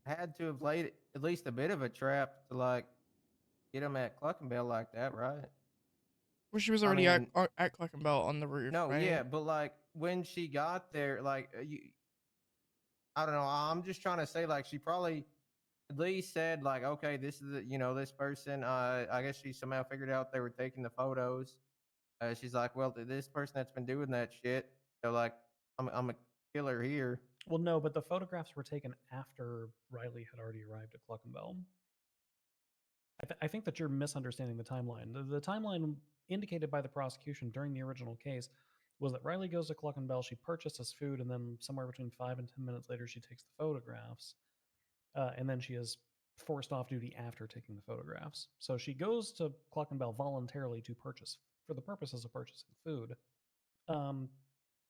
had to have laid at least a bit of a trap to like get him at Cluckenbell like that, right? Well, she was I already mean, at Clockenbell on the roof, no, right? yeah, but like when she got there, like I don't know. I'm just trying to say, like she probably at least said, like, okay, this is this person. I guess she somehow figured out they were taking the photos. She's like, well, this person that's been doing that shit. So like, I'm a killer here. Well, no, but the photographs were taken after Riley had already arrived at Cluckenbell. I think that you're misunderstanding the timeline. The timeline indicated by the prosecution during the original case was that Riley goes to Cluckenbell, she purchases food, and then somewhere between 5 and 10 minutes later, she takes the photographs. And then she is forced off duty after taking the photographs. So she goes to Cluckenbell voluntarily to purchase, for the purposes of purchasing food.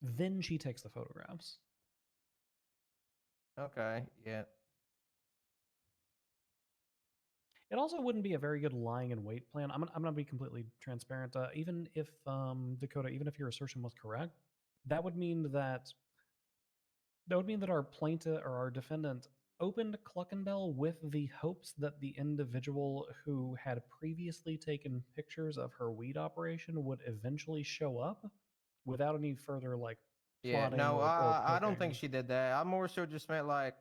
Then she takes the photographs. Okay, yeah. It also wouldn't be a very good lying in wait plan. I'm gonna be completely transparent. Even if Dakota, even if your assertion was correct, that would mean that our plaintiff or our defendant opened Cluckenbell with the hopes that the individual who had previously taken pictures of her weed operation would eventually show up without any further like Yeah, plotting no, or I don't think cooking. she did that. I more so just meant like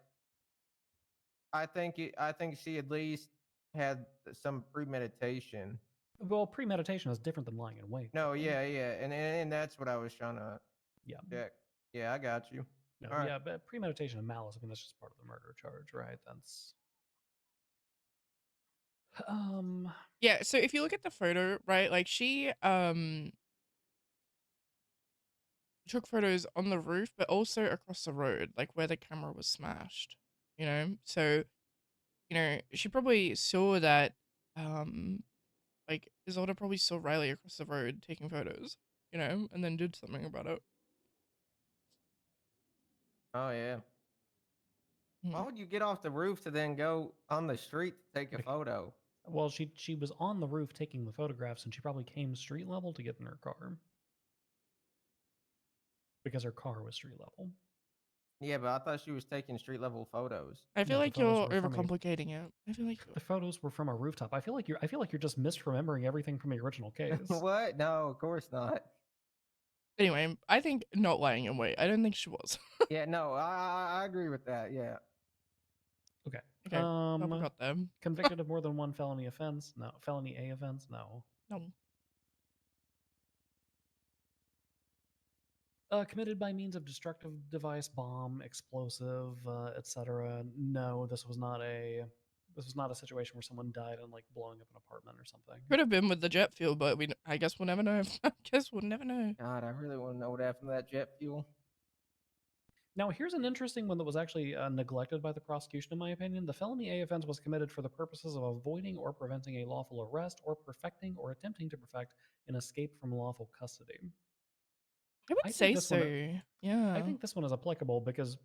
I think she at least had some premeditation. Well, premeditation is different than lying in wait. No, though. yeah, and that's what I was trying to Yeah. check. Yeah, I got you. No, All right. yeah, but premeditation and malice, I mean, that's just part of the murder charge, right? That's. Yeah, so if you look at the photo, right, like she took photos on the roof, but also across the road, like where the camera was smashed, you know? So, you know, she probably saw that, like Isolde probably saw Riley across the road taking photos, you know, and then did something about it. Oh yeah. Why Hmm. would you get off the roof to then go on the street to take a photo? Well, she was on the roof taking the photographs, and she probably came street level to get in her car. Because her car was street level. Yeah, but I thought she was taking street level photos. I feel No, the like photos you're were from a. overcomplicating it. I feel like The photos were from a rooftop. I feel like you're just misremembering everything from the original case. What? No, of course not. Anyway, I think not lying in wait. I don't think she was. Yeah, no, I agree with that. Yeah. Okay. Okay, well, we got them. Convicted of more than one felony offense? No. Felony A offense? No. No. Committed by means of destructive device, bomb, explosive, etc. No, this was not a situation where someone died and like blowing up an apartment or something. Could have been with the jet fuel, but I guess we'll never know. I guess we'll never know. God, I really want to know what happened to that jet fuel. Now, here's an interesting one that was actually neglected by the prosecution, in my opinion. The felony A offense was committed for the purposes of avoiding or preventing a lawful arrest or perfecting or attempting to perfect an escape from lawful custody. I would say so. Yeah. I think this one is applicable because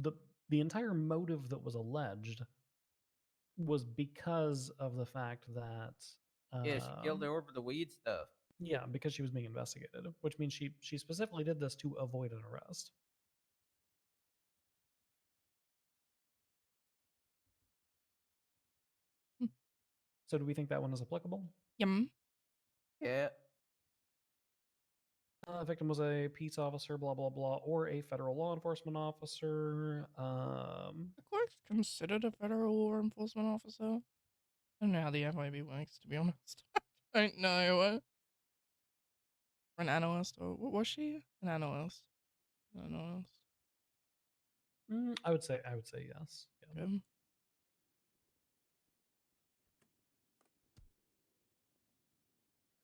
the entire motive that was alleged was because of the fact that Yeah, she killed her over the weed stuff. yeah, because she was being investigated, which means she specifically did this to avoid an arrest. So do we think that one is applicable? Yum. Yeah. Victim was a peace officer, blah blah blah, or a federal law enforcement officer. The court's considered a federal law enforcement officer. I don't know how the FIB works, to be honest. I don't know. Or an analyst, or what was she? An analyst. An analyst. I would say yes. Yeah. Okay.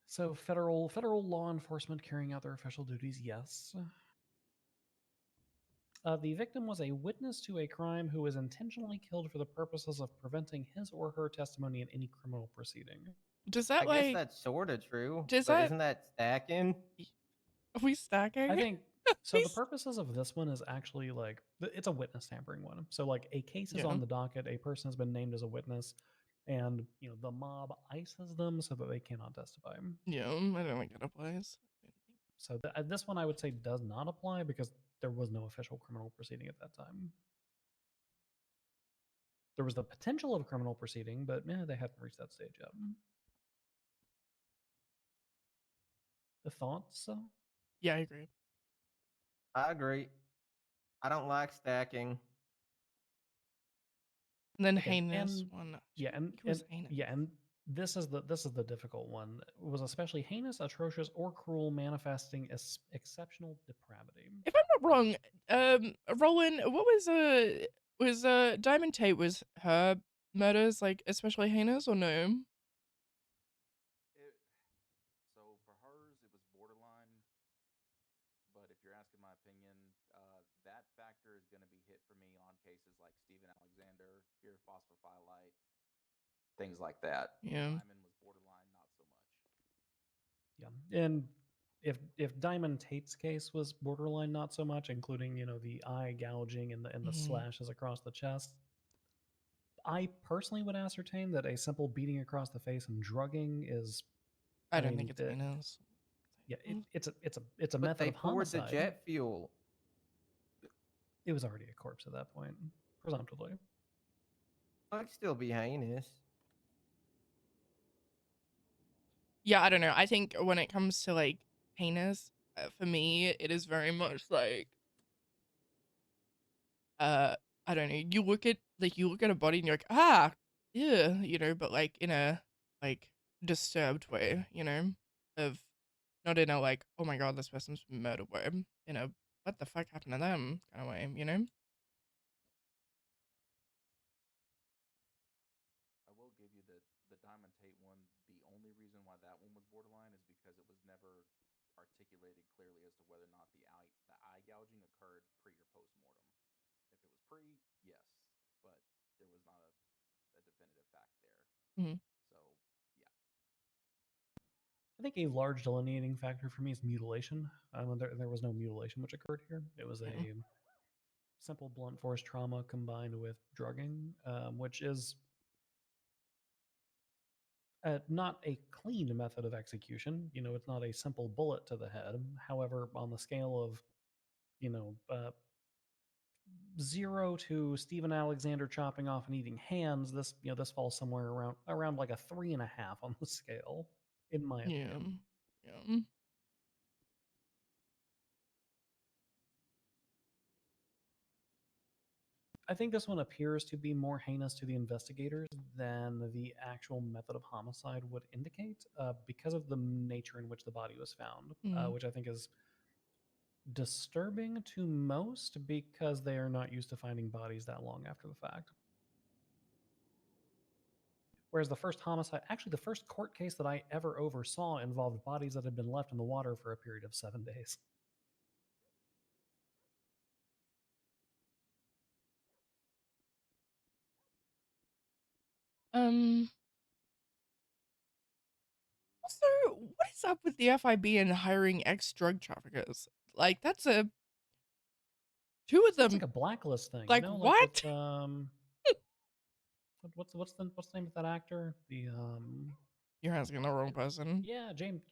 So federal law enforcement carrying out their official duties, yes. The victim was a witness to a crime who was intentionally killed for the purposes of preventing his or her testimony in any criminal proceeding. Does that I guess that's sort of true. Does but that? Isn't that stacking? Are we stacking? I think so. The purposes of this one is actually like it's a witness tampering one. So like a case is Yeah. on the docket, a person has been named as a witness, and the mob ices them so that they cannot testify. Yeah, I don't think that applies. So this one I would say does not apply because there was no official criminal proceeding at that time. There was the potential of a criminal proceeding, but they hadn't reached that stage yet. The thoughts? Yeah, I agree. I agree. I don't like stacking. And then Okay, heinous and- one. Yeah, and heinous. yeah, and this is the difficult one. It was especially heinous, atrocious, or cruel, manifesting exceptional depravity. If I'm not wrong, Roland, what was Diamond Tate, was her murders like especially heinous or no? So for hers, it was borderline. But if you're asking my opinion, that factor is going to be hit for me on cases like Stephen Alexander, pure phosphophylite, things like that. Yeah. Diamond was borderline, not so much. Yeah, and if Diamond Tate's case was borderline, not so much, including the eye gouging and the Mhm. slashes across the chest. I personally would ascertain that a simple beating across the face and drugging is. I don't think it's heinous. Yeah, it's a But method they of poured homicide. the jet fuel. It was already a corpse at that point, presumptively. I'd still be heinous. Yeah, I don't know. I think when it comes to like heinous, for me, it is very much like, I don't know. You look at a body and you're like, yeah, but like in a like disturbed way, of not in a like, oh my god, this person's been murdered way, in a what the fuck happened to them kind of way. I will give you the Diamond Tate one. The only reason why that one was borderline is because it was never articulated clearly as to whether or not the eye gouging occurred pre or post mortem. If it was pre, yes, but there was not a definitive fact there. Hmm. So yeah. I think a large delineating factor for me is mutilation. There was no mutilation which occurred here. It was Yeah. a simple blunt force trauma combined with drugging, which is not a clean method of execution. It's not a simple bullet to the head. However, on the scale of, 0 to Stephen Alexander chopping off and eating hands, this falls somewhere around like a 3.5 on the scale, in my Yeah. opinion. Yeah. I think this one appears to be more heinous to the investigators than the actual method of homicide would indicate, because of the nature in which the body was found, Mm. which I think is disturbing to most because they are not used to finding bodies that long after the fact. Whereas the first homicide, actually, the first court case that I ever oversaw involved bodies that had been left in the water for a period of 7 days. Um. Also, what is up with the FIB and hiring ex-drug traffickers? Like, that's two of It's them. like a blacklist thing, Like, like what? with what's the name of that actor? You're asking the wrong person. James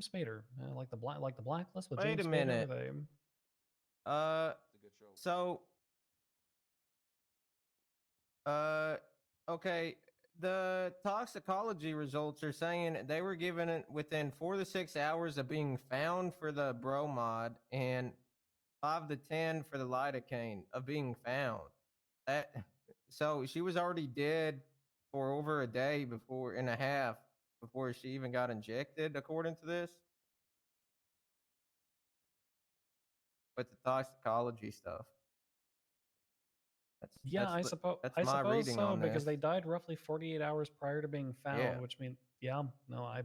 Spader, like the blacklist with Wait James a Spader. minute. It's a good show. So, okay. The toxicology results are saying they were given it within 4 to 6 hours of being found for the bromide and 5 to 10 for the lidocaine of being found. That so she was already dead for over a day before and a half before she even got injected, according to this. With the toxicology stuff. Yeah, I That's I my suppose reading so on because this. they died roughly 48 hours prior to being Yeah. found, which means yeah, no, I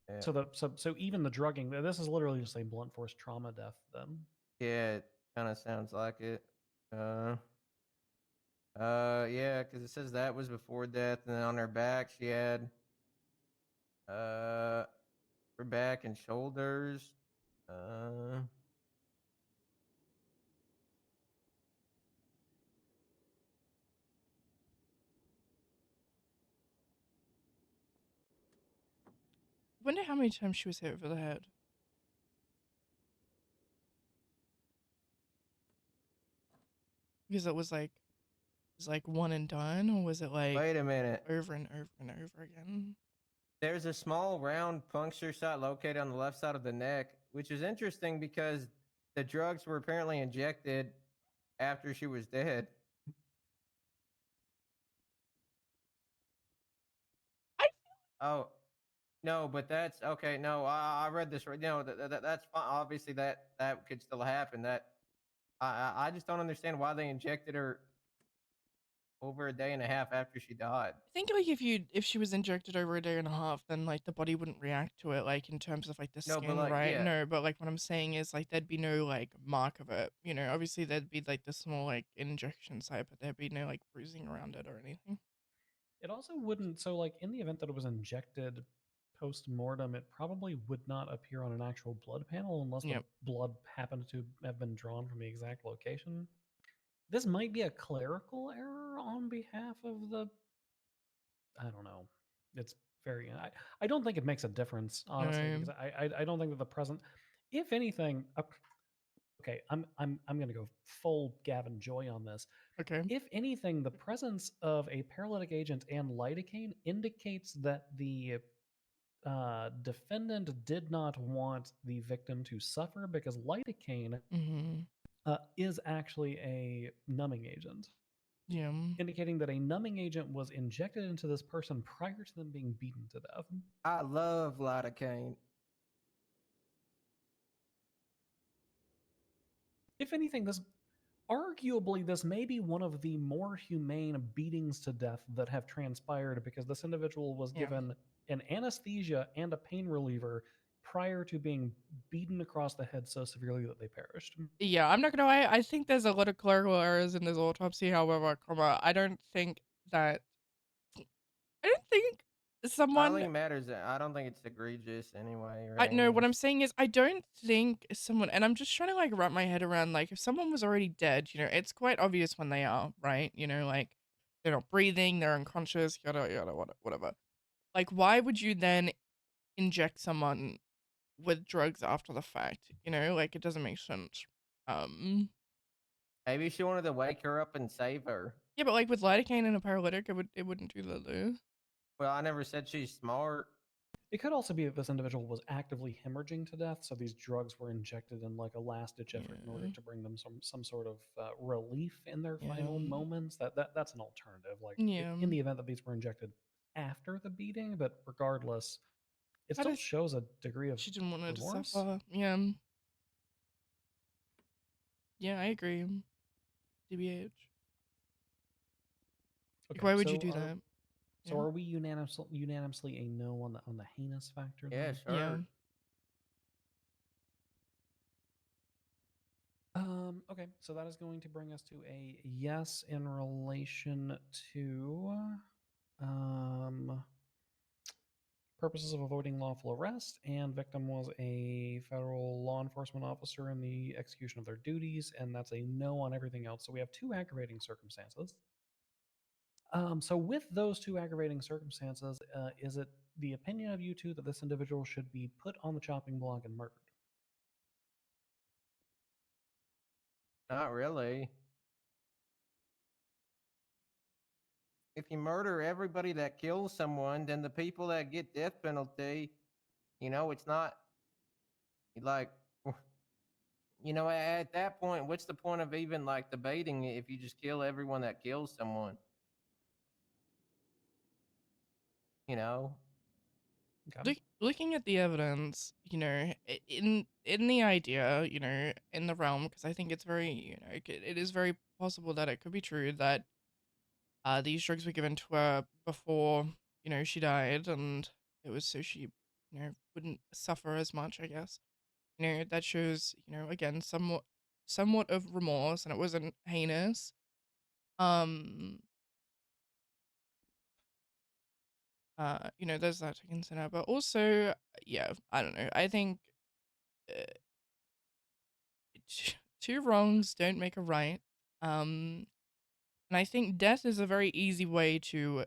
Yeah. so even the drugging, this is literally just a blunt force trauma death then. Yeah, it kind of sounds like it. Yeah, because it says that was before death, and then on her back she had her back and shoulders. Uh, Wonder how many times she was hit over the head. Because it was like one and done, or was it like Wait a minute. over and over and over again? There's a small round puncture site located on the left side of the neck, which is interesting because the drugs were apparently injected after she was dead. Oh, no, but that's okay. No, I read this right. No, that's fine. Obviously, that could still happen. That I just don't understand why they injected her over a day and a half after she died. I think like if she was injected over a day and a half, then like the body wouldn't react to it like in terms of like the No, but skin, like, right? yeah, No, but like what I'm saying is like there'd be no like mark of it. Obviously there'd be like the small like injection site, but there'd be no like bruising around it or anything. It also wouldn't, so like in the event that it was injected post mortem, it probably would not appear on an actual blood panel unless the Yep. blood happened to have been drawn from the exact location. This might be a clerical error on behalf of the, I don't know. It's very, I don't think it makes a difference, honestly, No. because I don't think that the present, if anything, okay, I'm gonna go full Gavin Joy on this. Okay. If anything, the presence of a paralytic agent and lidocaine indicates that the defendant did not want the victim to suffer because lidocaine Mm-hmm. is actually a numbing agent. Yeah. indicating that a numbing agent was injected into this person prior to them being beaten to death. I love lidocaine. If anything, this may be one of the more humane beatings to death that have transpired, because this individual was Yeah. given an anesthesia and a pain reliever prior to being beaten across the head so severely that they perished. Yeah, I'm not gonna lie. I think there's a lot of clerical errors in this autopsy. However, I don't think that. I don't think I don't someone. think it matters. I don't think it's egregious anyway or I no. What I'm heinous. saying is, I don't think someone. And I'm just trying to like wrap my head around like if someone was already dead. It's quite obvious when they are, right? Like they're not breathing, they're unconscious, yada yada whatever. Like, why would you then inject someone with drugs after the fact? Like it doesn't make sense. Um. Maybe she wanted to wake her up and save her. Yeah, but like with lidocaine and a paralytic, it wouldn't do that though. Well, I never said she's smart. It could also be that this individual was actively hemorrhaging to death, so these drugs were injected in like a last-ditch effort in order to bring them some sort of relief in their final Yeah. moments. That's an alternative. Like Yeah. in the event that these were injected after the beating, but regardless, it How still does shows a degree of she didn't want her to remorse. suffer? Yeah. Yeah, I agree. DBH. Like, Okay, why would you do that? so Yeah. are we unanimously a no on the heinous factor? Yeah, Then? Yeah. sure. Okay, so that is going to bring us to a yes in relation to purposes of avoiding lawful arrest, and victim was a federal law enforcement officer in the execution of their duties, and that's a no on everything else. So we have two aggravating circumstances. So with those two aggravating circumstances, is it the opinion of you two that this individual should be put on the chopping block and murdered? Not really. If you murder everybody that kills someone, then the people that get death penalty, it's not like, at that point, what's the point of even like debating it if you just kill everyone that kills someone? You know? Okay. Looking at the evidence, in the idea, in the realm, because I think it's very, it is very possible that it could be true that these drugs were given to her before, she died, and it was so she, wouldn't suffer as much, I guess. That shows, again, somewhat of remorse, and it wasn't heinous. Um, there's that to consider, but also, yeah, I don't know. I think uh, two wrongs don't make a right. And I think death is a very easy way to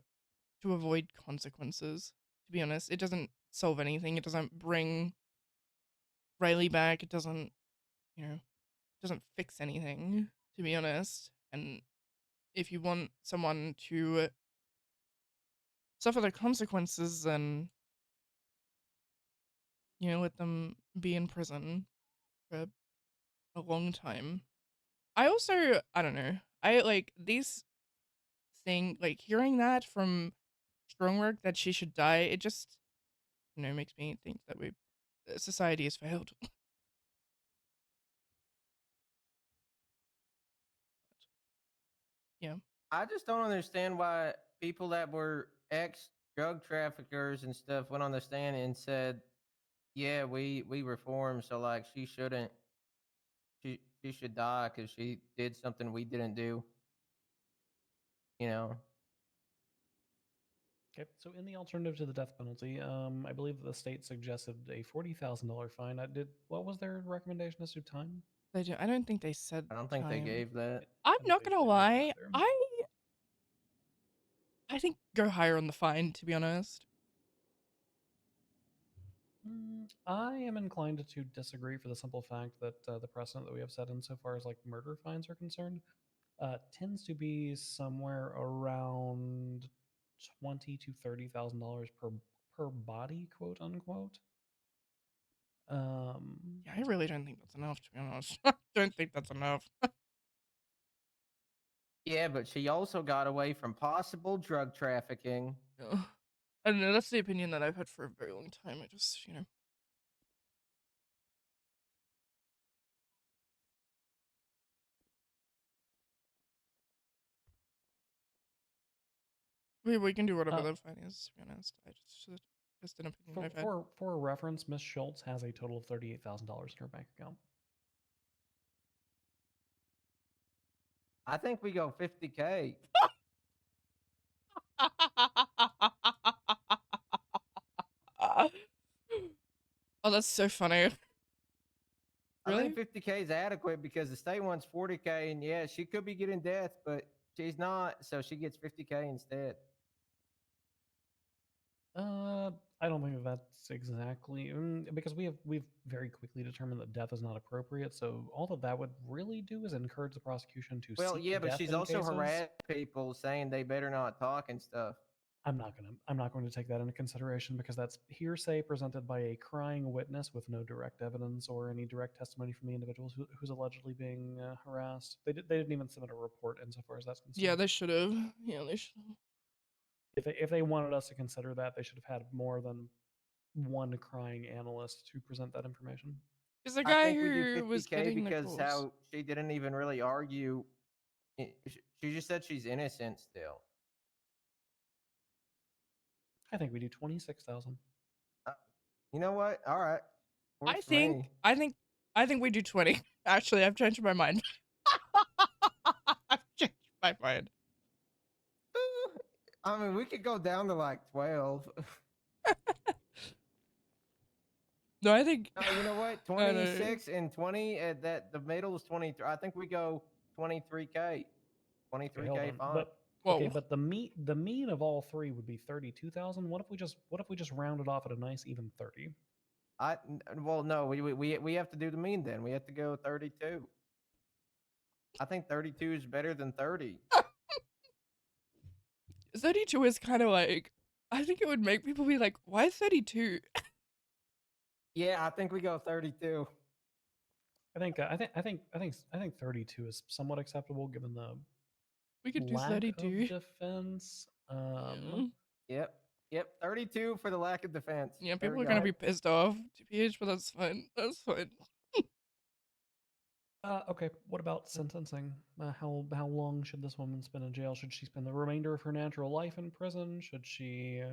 avoid consequences. To be honest, it doesn't solve anything. It doesn't bring Riley back. It doesn't, doesn't fix anything. To be honest, and if you want someone to suffer the consequences, then let them be in prison for a long time. I also, I don't know. I like these thing like hearing that from Strongwork that she should die. It just makes me think that society has failed. Yeah. I just don't understand why people that were ex drug traffickers and stuff went on the stand and said, "Yeah, we reformed, so like she shouldn't, she should die because she did something we didn't do." You know? Okay, so in the alternative to the death penalty, I believe that the state suggested a $40,000 fine. What was their recommendation as to time? I don't think they said I don't think they time. gave that. I'm I don't not think gonna they did lie. either. I think go higher on the fine. To be honest. I am inclined to disagree for the simple fact that the precedent that we have set insofar as like murder fines are concerned tends to be somewhere around $20,000 to $30,000 per body, quote unquote. Yeah, I really don't think that's enough. To be honest, I don't think that's enough. Yeah, but she also got away from possible drug trafficking. Yeah. I don't know. That's the opinion that I've had for a very long time. I just, we can do whatever the fine is. To be honest, just an opinion I've had. For reference, Miss Schultz has a total of $38,000 in her bank account. I think we go 50K. Oh, that's so funny. I Really? think 50K is adequate because the state wants 40K, and yeah, she could be getting death, but she's not, so she gets 50K instead. I don't think that's exactly because we've very quickly determined that death is not appropriate. So all that would really do is encourage the prosecution to Well, seek yeah, but death she's in also cases. harassed people saying they better not talk and stuff. I'm not going to take that into consideration because that's hearsay presented by a crying witness with no direct evidence or any direct testimony from the individuals who's allegedly being harassed. They didn't even submit a report insofar as that's concerned. Yeah, they should have. Yeah, they should have. If they wanted us to consider that, they should have had more than one crying analyst to present that information. Is the I guy think we do who was 50K getting the because calls? how she didn't even really argue. She just said she's innocent still. I think we do 26,000. You know what? All right. I Works for think me. I think we do 20. Actually, I've changed my mind. I've changed my mind. I mean, we could go down to like 12. No, I think. You know what? I don't know. 26 and 20. That the middle is 23. I think we go 23K. 23K Okay, hold on. fine. But the mean of all three would be 32,000. What if we just rounded off at a nice even 30? Well, no, we have to do the mean then. We have to go 32. I think 32 is better than 30. 32 is kind of like, I think it would make people be like, why 32? Yeah, I think we go 32. I think 32 is somewhat acceptable given the We could do lack 32. of defense. Yep. Yep. 32 for the lack of defense. Yeah, There people we are gonna go. be pissed off, TPH, but that's fine. That's fine. Okay, what about sentencing? How long should this woman spend in jail? Should she spend the remainder of her natural life in prison? Should she?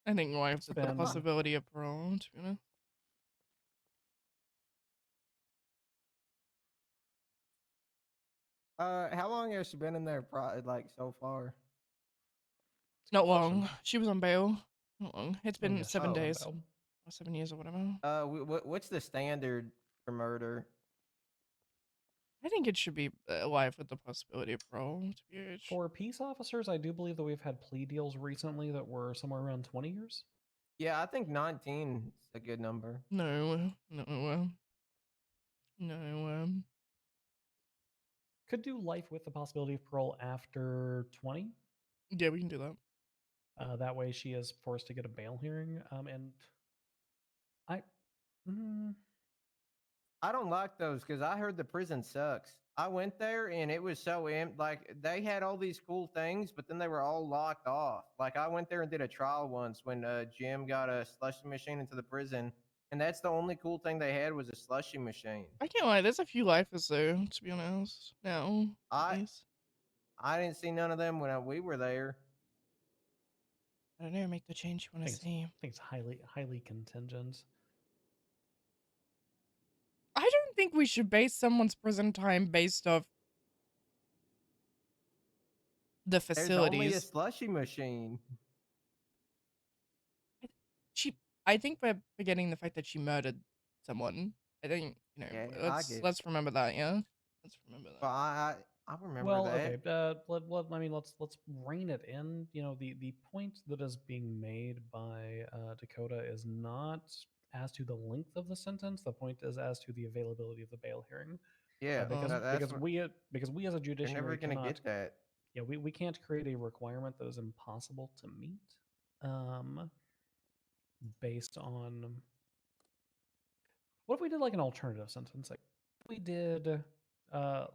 I think life with the spend possibility of parole, to be honest. How long has she been in there? Like so far? Not long. She was on bail. Not long. It's been yes, 7 Oh. days. Or 7 years or whatever. What's the standard for murder? I think it should be life with the possibility of parole, TPH. For peace officers, I do believe that we've had plea deals recently that were somewhere around 20 years. Yeah, I think 19 is a good number. No. Could do life with the possibility of parole after 20. Yeah, we can do that. That way she is forced to get a bail hearing. And I don't like those because I heard the prison sucks. I went there and it was so like they had all these cool things, but then they were all locked off. Like I went there and did a trial once when Jim got a slushy machine into the prison, and that's the only cool thing they had was a slushy machine. I can't lie, there's a few lifers though, to be honest. Now, at least. I didn't see none of them when we were there. I don't know, make the change you want to see. I think it's highly contingent. I don't think we should base someone's prison time based off the facilities. There's only a slushy machine. I think we're forgetting the fact that she murdered someone. I think, Yeah, let's remember that, yeah? Let's remember that. Well, I remember well, that. okay. Let's rein it in. You know, the point that is being made by Dakota is not as to the length of the sentence. The point is as to the availability of the bail hearing. Yeah, because we as a judiciary you're never gonna cannot get that. Yeah, we can't create a requirement that is impossible to meet. Based on what if we did like an alternative sentence? Like we did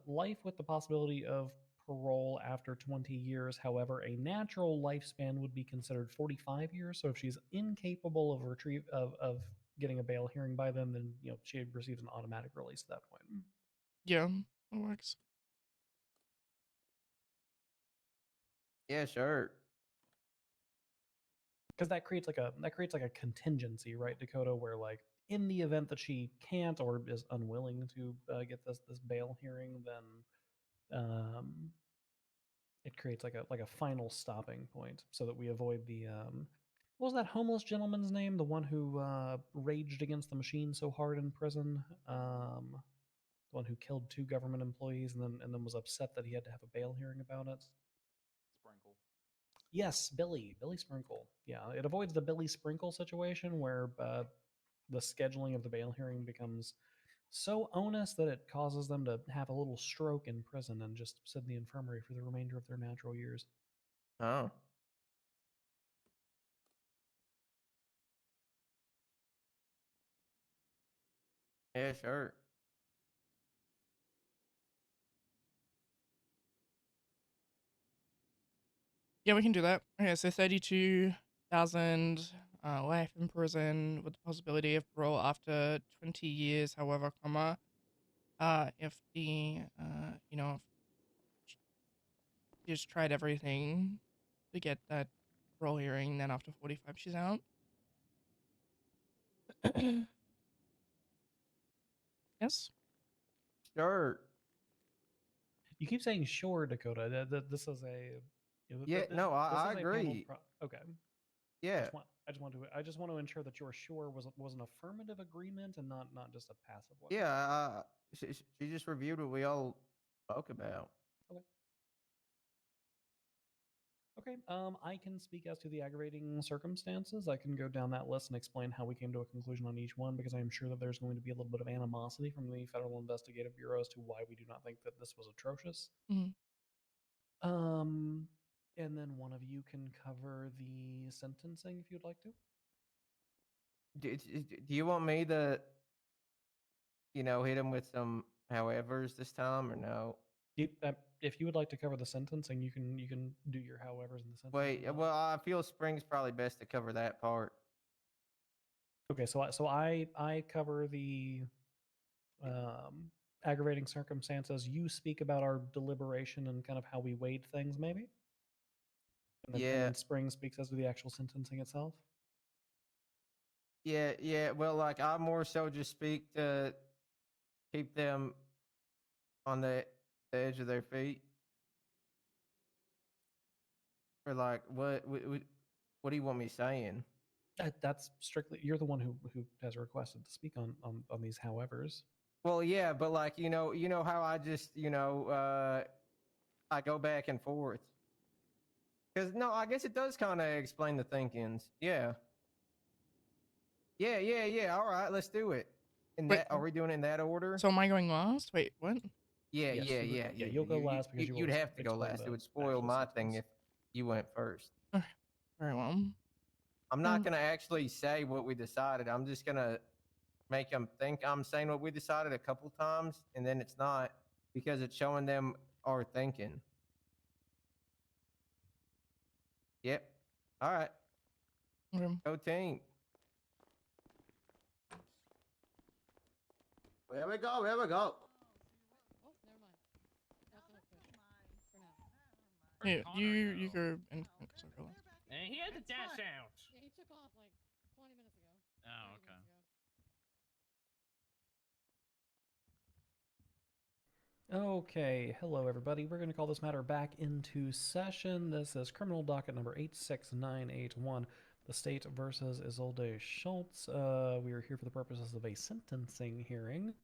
life with the possibility of parole after 20 years. However, a natural lifespan would be considered 45 years. So if she's incapable of getting a bail hearing by then she receives an automatic release at that point. Yeah, that works. Yeah, sure. Because that creates like a contingency, right, Dakota, where like in the event that she can't or is unwilling to get this bail hearing, then it creates like a final stopping point so that we avoid the what was that homeless gentleman's name, the one who raged against the machine so hard in prison, the one who killed 2 government employees and then was upset that he had to have a bail hearing about it. Sprinkle. Yes, Billy Sprinkle. Yeah, it avoids the Billy Sprinkle situation where the scheduling of the bail hearing becomes so onerous that it causes them to have a little stroke in prison and just sit in the infirmary for the remainder of their natural years. Oh. Yeah, sure. Yeah, we can do that. Okay, so 32,000 life in prison with the possibility of parole after 20 years. However, if the if she just tried everything to get that parole hearing, then after 45 she's out. Yes. Sure. You keep saying sure, Dakota. This is a Yeah, no, this I is a panel. agree. Okay. Yeah. I just want to ensure that your sure was an affirmative agreement and not just a passive one. Yeah, she just reviewed what we all spoke about. Okay. Okay. I can speak as to the aggravating circumstances. I can go down that list and explain how we came to a conclusion on each one, because I am sure that there's going to be a little bit of animosity from the Federal Investigative Bureau as to why we do not think that this was atrocious. Mhm. And then one of you can cover the sentencing if you'd like to. Do you want me to, hit him with some howevers this time or no? If you would like to cover the sentencing, you can do your howevers in the sentencing. Wait, well, I feel Spring's probably best to cover that part. Okay, so I cover the aggravating circumstances. You speak about our deliberation and kind of how we weighed things, maybe. And Yeah. then Spring speaks as to the actual sentencing itself. Yeah. Well, like I more so just speak to keep them on the edge of their feet. Or like, what do you want me saying? That's strictly, you're the one who has requested to speak on these howevers. Well, yeah, but like you know how I just I go back and forth. Because no, I guess it does kind of explain the thinkings. Yeah. All right, let's do it. Are we doing it in that order? So am I going last? Wait, what? Yeah. You'll go last because you'd have to go last. It would spoil my thing if you went first. Very well. I'm not gonna actually say what we decided. I'm just gonna make them think I'm saying what we decided a couple times, and then it's not because it's showing them our thinking. Yep. All right. Okay. Go team. Here we go. Here we go. Oh, never mind. That's enough fish for now. Yeah, you go and so go last. And he had to dash out. Yeah, he took off like 20 minutes ago. Oh, 30 okay. minutes ago. Okay, hello everybody. We're going to call this matter back into session. This is criminal docket number 86981, the state versus Isolde Schultz. We are here for the purposes of a sentencing hearing.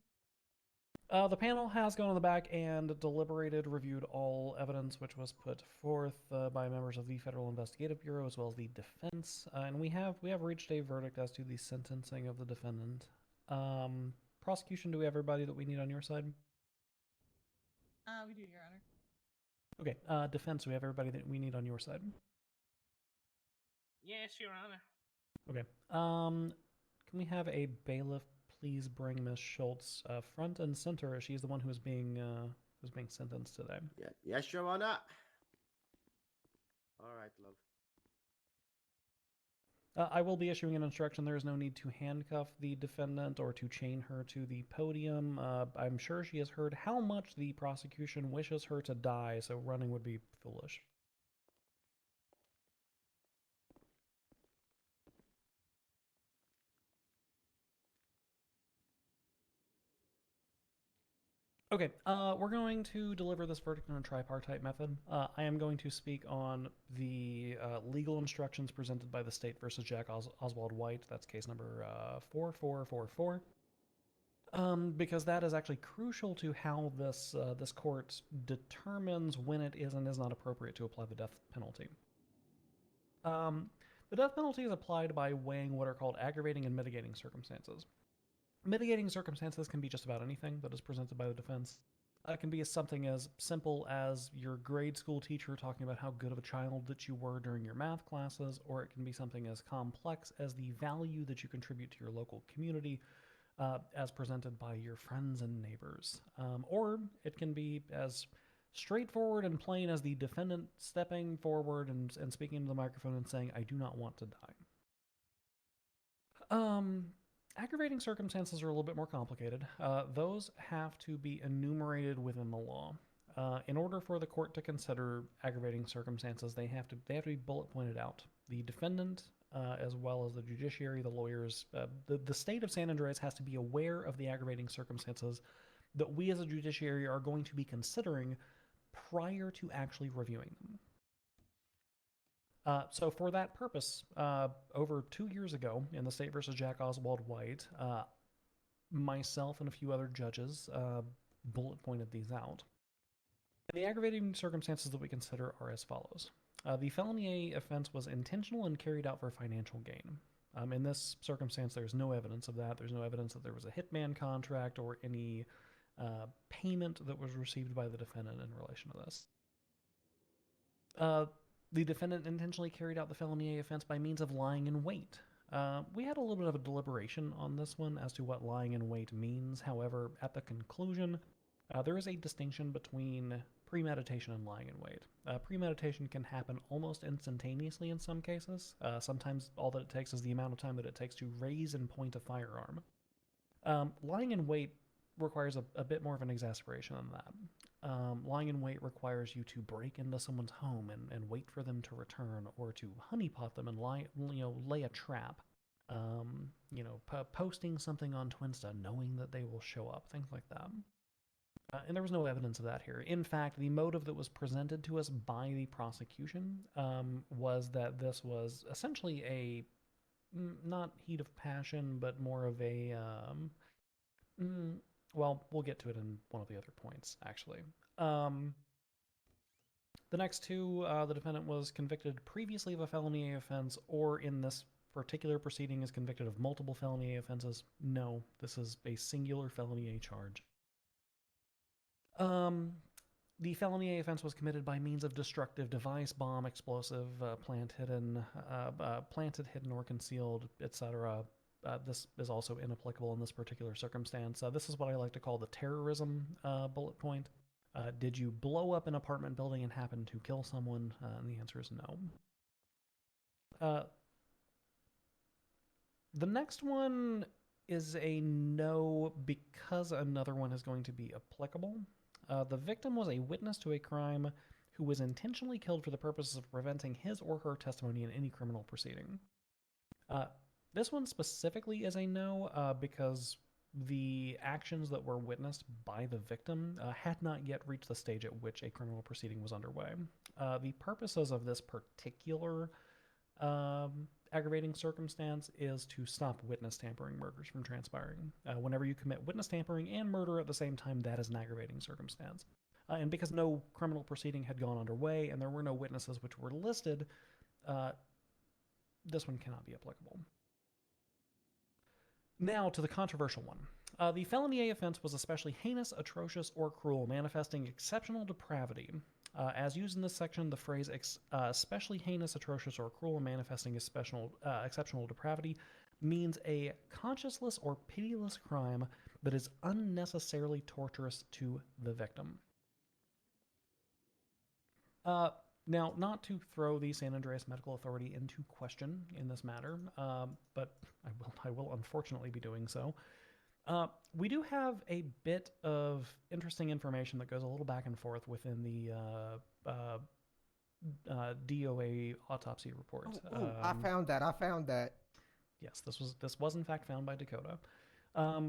The panel has gone on the back and deliberated, reviewed all evidence which was put forth by members of the Federal Investigative Bureau as well as the defense, and we have reached a verdict as to the sentencing of the defendant. Prosecution, do we have everybody that we need on your side? We do, Your Honor. Okay, defense, we have everybody that we need on your side. Yes, Your Honor. Okay. Can we have a bailiff please bring Miss Schultz front and center? She's the one who is being who's being sentenced today. Yeah. Yes, Your Honor. All right, love. I will be issuing an instruction. There is no need to handcuff the defendant or to chain her to the podium. I'm sure she has heard how much the prosecution wishes her to die, so running would be foolish. Okay, we're going to deliver this verdict in a tripartite method. I am going to speak on the legal instructions presented by the state versus Jack Oswald White. That's case number 4444. Because that is actually crucial to how this court determines when it is and is not appropriate to apply the death penalty. The death penalty is applied by weighing what are called aggravating and mitigating circumstances. Mitigating circumstances can be just about anything that is presented by the defense. It can be something as simple as your grade school teacher talking about how good of a child that you were during your math classes, or it can be something as complex as the value that you contribute to your local community as presented by your friends and neighbors. Or it can be as straightforward and plain as the defendant stepping forward and speaking into the microphone and saying, "I do not want to die." Aggravating circumstances are a little bit more complicated. Those have to be enumerated within the law. In order for the court to consider aggravating circumstances, they have to be bullet pointed out. The defendant, as well as the judiciary, the lawyers, the state of San Andreas has to be aware of the aggravating circumstances that we as a judiciary are going to be considering prior to actually reviewing them. So for that purpose, over 2 years ago in the state versus Jack Oswald White, myself and a few other judges bullet pointed these out. The aggravating circumstances that we consider are as follows. The felony A offense was intentional and carried out for financial gain. In this circumstance, there's no evidence of that. There's no evidence that there was a hitman contract or any payment that was received by the defendant in relation to this. The defendant intentionally carried out the felony A offense by means of lying in wait. We had a little bit of a deliberation on this one as to what lying in wait means. However, at the conclusion, there is a distinction between premeditation and lying in wait. Premeditation can happen almost instantaneously in some cases. Sometimes all that it takes is the amount of time that it takes to raise and point a firearm. Lying in wait requires a bit more of an exasperation than that. Lying in wait requires you to break into someone's home and wait for them to return, or to honeypot them and lay a trap. Posting something on Twinsta knowing that they will show up, things like that. And there was no evidence of that here. In fact, the motive that was presented to us by the prosecution was that this was essentially a, not heat of passion, but more of a, well, we'll get to it in one of the other points, actually. The next two, the defendant was convicted previously of a felony A offense, or in this particular proceeding is convicted of multiple felony A offenses. No, this is a singular felony A charge. The felony A offense was committed by means of destructive device, bomb, explosive, planted, hidden, or concealed, etc. This is also inapplicable in this particular circumstance. This is what I like to call the terrorism bullet point. Did you blow up an apartment building and happen to kill someone? And the answer is no. The next one is a no because another one is going to be applicable. The victim was a witness to a crime who was intentionally killed for the purposes of preventing his or her testimony in any criminal proceeding. This one specifically is a no because the actions that were witnessed by the victim had not yet reached the stage at which a criminal proceeding was underway. The purposes of this particular aggravating circumstance is to stop witness tampering murders from transpiring. Whenever you commit witness tampering and murder at the same time, that is an aggravating circumstance. And because no criminal proceeding had gone underway and there were no witnesses which were listed, this one cannot be applicable. Now to the controversial one. The felony A offense was especially heinous, atrocious, or cruel, manifesting exceptional depravity. As used in this section, the phrase especially heinous, atrocious, or cruel, manifesting exceptional depravity means a conscienceless or pitiless crime that is unnecessarily torturous to the victim. Now, not to throw the San Andreas Medical Authority into question in this matter, but I will unfortunately be doing so. We do have a bit of interesting information that goes a little back and forth within the DOA autopsy report. I found that. Yes, this was in fact found by Dakota.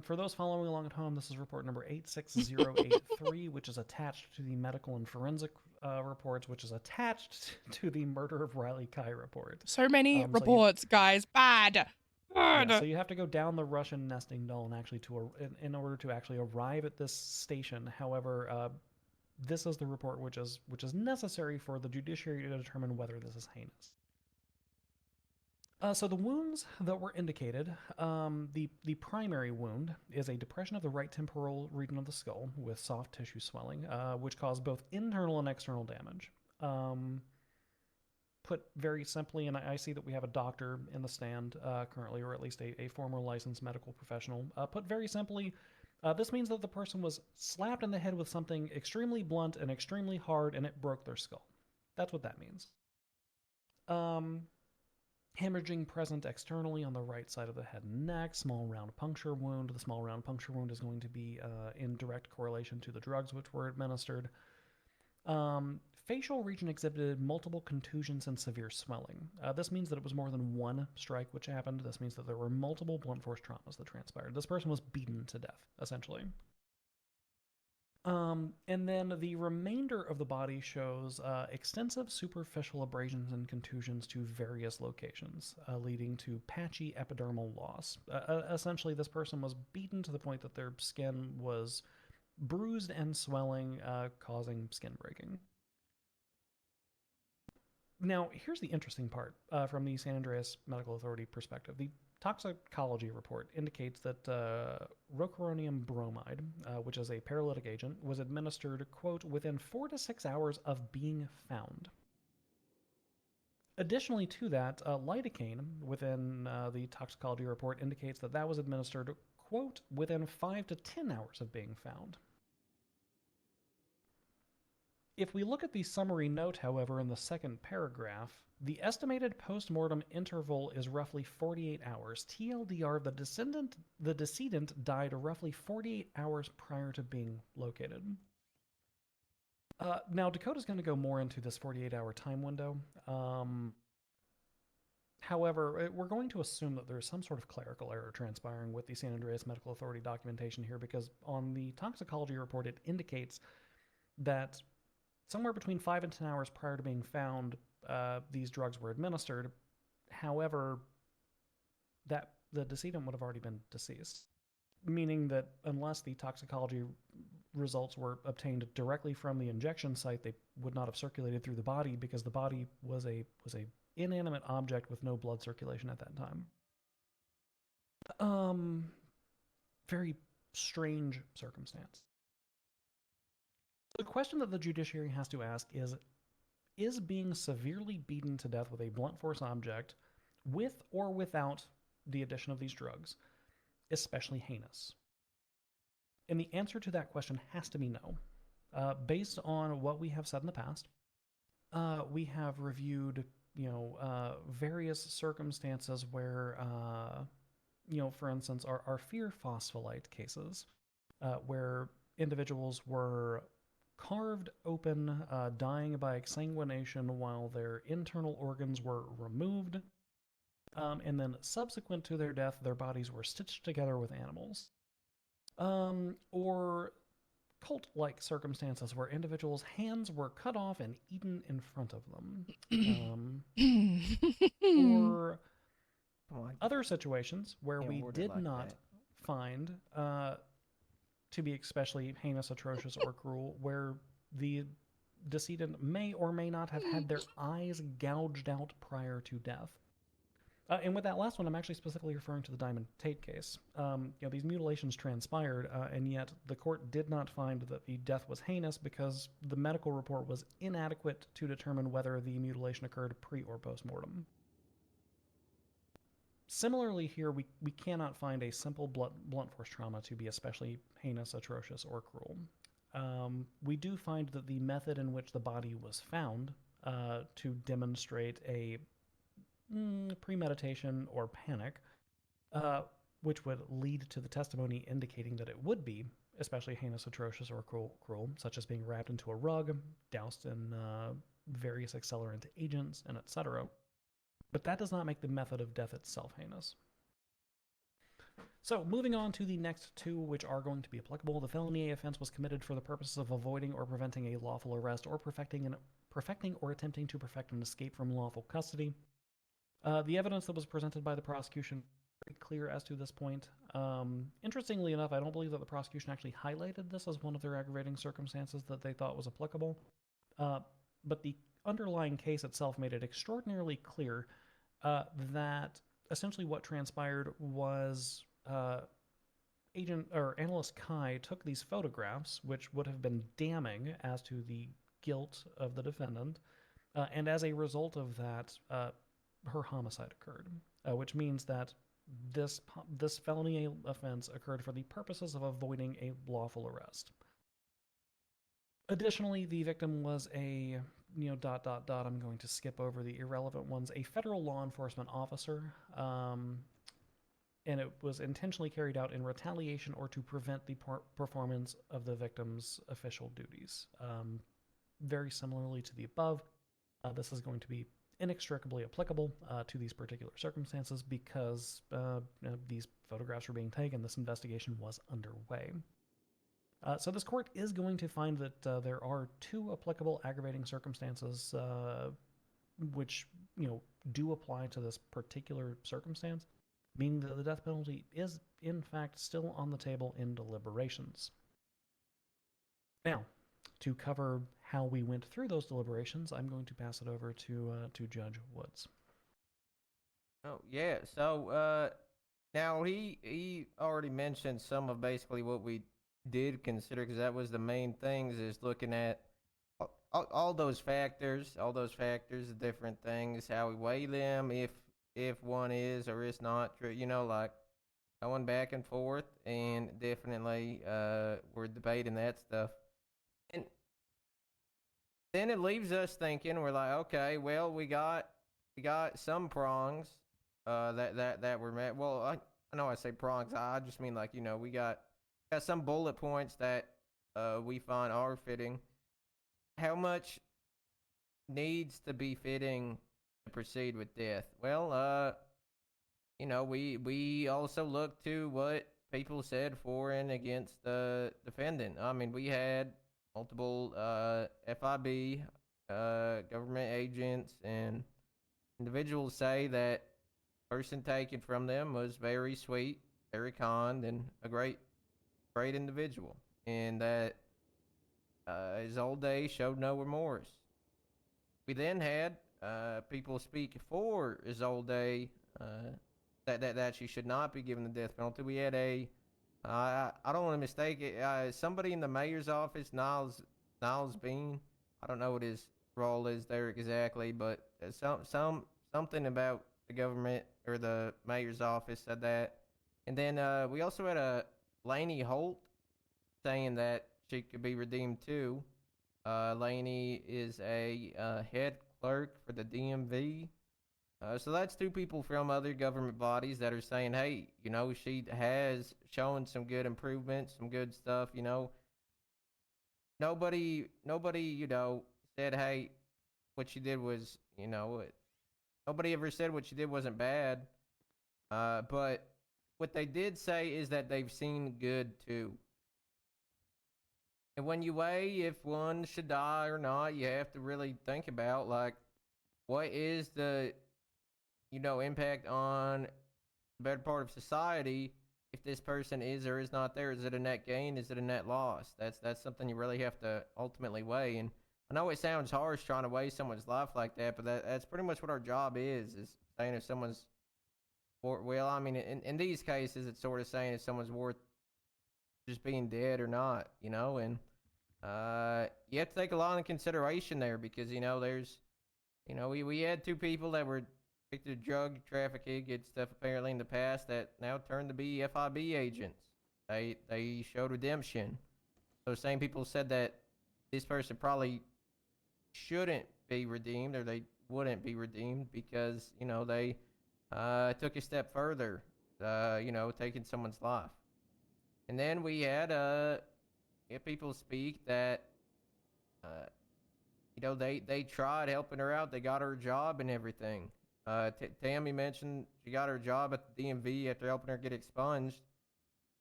For those following along at home, this is report number 86083, which is attached to the medical and forensic reports, which is attached to the murder of Riley Kai report. So many reports, guys. Bad. Yeah, so you have to go down the Russian nesting doll and actually in order to actually arrive at this station. However, this is the report which is necessary for the judiciary to determine whether this is heinous. So the wounds that were indicated, the primary wound is a depression of the right temporal region of the skull with soft tissue swelling, which caused both internal and external damage. Put very simply, and I see that we have a doctor in the stand currently, or at least a former licensed medical professional. Put very simply, this means that the person was slapped in the head with something extremely blunt and extremely hard, and it broke their skull. That's what that means. Hemorrhaging present externally on the right side of the head and neck, small round puncture wound. The small round puncture wound is going to be in direct correlation to the drugs which were administered. Facial region exhibited multiple contusions and severe swelling. This means that it was more than one strike which happened. This means that there were multiple blunt force traumas that transpired. This person was beaten to death, essentially. And then the remainder of the body shows extensive superficial abrasions and contusions to various locations, leading to patchy epidermal loss. Essentially, this person was beaten to the point that their skin was bruised and swelling, causing skin breaking. Now, here's the interesting part from the San Andreas Medical Authority perspective. The toxicology report indicates that rocuronium bromide, which is a paralytic agent, was administered, quote, within 4 to 6 hours of being found. Additionally to that, lidocaine within the toxicology report indicates that that was administered, quote, within 5 to 10 hours of being found. If we look at the summary note, however, in the second paragraph, the estimated post-mortem interval is roughly 48 hours. TLDR, the decedent died roughly 48 hours prior to being located. Now, Dakota's going to go more into this 48-hour time window. However, we're going to assume that there's some sort of clerical error transpiring with the San Andreas Medical Authority documentation here, because on the toxicology report, it indicates that somewhere between 5 and 10 hours prior to being found, these drugs were administered. However, that the decedent would have already been deceased, meaning that unless the toxicology results were obtained directly from the injection site, they would not have circulated through the body, because the body was a inanimate object with no blood circulation at that time. Very strange circumstance. The question that the judiciary has to ask is being severely beaten to death with a blunt force object, with or without the addition of these drugs, especially heinous? And the answer to that question has to be no. Based on what we have said in the past, we have reviewed, various circumstances where, for instance, our fear phospholite cases, where individuals were carved open, dying by exsanguination while their internal organs were removed, and then subsequent to their death, their bodies were stitched together with animals. Or cult-like circumstances where individuals' hands were cut off and eaten in front of them. Or other situations where we did not find to be especially heinous, atrocious, or cruel, where the decedent may or may not have had their eyes gouged out prior to death. And with that last one, I'm actually specifically referring to the Diamond Tate case. These mutilations transpired, and yet the court did not find that the death was heinous because the medical report was inadequate to determine whether the mutilation occurred pre or post-mortem. Similarly here, we cannot find a simple blunt force trauma to be especially heinous, atrocious, or cruel. we do find that the method in which the body was found to demonstrate a premeditation or panic, which would lead to the testimony indicating that it would be especially heinous, atrocious, or cruel, such as being wrapped into a rug, doused in various accelerant agents, and etc. But that does not make the method of death itself heinous. So, moving on to the next two, which are going to be applicable. The felony offense was committed for the purposes of avoiding or preventing a lawful arrest or perfecting or attempting to perfect an escape from lawful custody. The evidence that was presented by the prosecution very clear as to this point. Interestingly enough, I don't believe that the prosecution actually highlighted this as one of their aggravating circumstances that they thought was applicable. But the underlying case itself made it extraordinarily clear that essentially what transpired was agent or analyst Kai took these photographs, which would have been damning as to the guilt of the defendant, and as a result of that, her homicide occurred, which means that this felony offense occurred for the purposes of avoiding a lawful arrest. Additionally, the victim was a, I'm going to skip over the irrelevant ones, a federal law enforcement officer, and it was intentionally carried out in retaliation or to prevent the performance of the victim's official duties. Very similarly to the above, this is going to be inextricably applicable to these particular circumstances because these photographs were being taken, this investigation was underway. So this court is going to find that there are two applicable aggravating circumstances which do apply to this particular circumstance, meaning that the death penalty is in fact still on the table in deliberations. Now, to cover how we went through those deliberations, I'm going to pass it over to Judge Woods. Oh yeah, so now he already mentioned some of basically what we did consider, because that was the main things, is looking at all those factors, the different things, how we weigh them, if one is or is not true, like going back and forth, and definitely we're debating that stuff. And then it leaves us thinking, we're like, okay, well, we got some prongs that were met. Well, I know I say prongs, I just mean like, we got some bullet points that we find are fitting. How much needs to be fitting to proceed with death? Well, we also look to what people said for and against the defendant. I mean, we had multiple FIB government agents and individuals say that person taken from them was very sweet, very kind, and a great individual, and that his old days showed no remorse. We then had people speak for his old day, that she should not be given the death penalty. We had I don't want to mistake it, somebody in the mayor's office, Niles Bean. I don't know what his role is there exactly, but something about the government or the mayor's office said that. And then we also had a Lainey Holt saying that she could be redeemed too. Lainey is a head clerk for the DMV. So that's two people from other government bodies that are saying, hey, she has shown some good improvements, some good stuff, Nobody, said, hey, what she did was, nobody ever said what she did wasn't bad. But what they did say is that they've seen good too. And when you weigh if one should die or not, you have to really think about, like, what is the, impact on the better part of society if this person is or is not there? Is it a net gain? Is it a net loss? That's something you really have to ultimately weigh. And I know it sounds harsh trying to weigh someone's life like that, but that's pretty much what our job is saying if someone's, well, I mean, in these cases, it's sort of saying if someone's worth just being dead or not, and you have to take a lot into consideration there because, there's, we had two people that were convicted of drug trafficking and stuff apparently in the past that now turned to be FIB agents. They showed redemption. Those same people said that this person probably shouldn't be redeemed, or they wouldn't be redeemed because they took a step further, taking someone's life. And then we had people speak that uh, they tried helping her out. They got her a job and everything. Tammy mentioned she got her job at the DMV after helping her get expunged,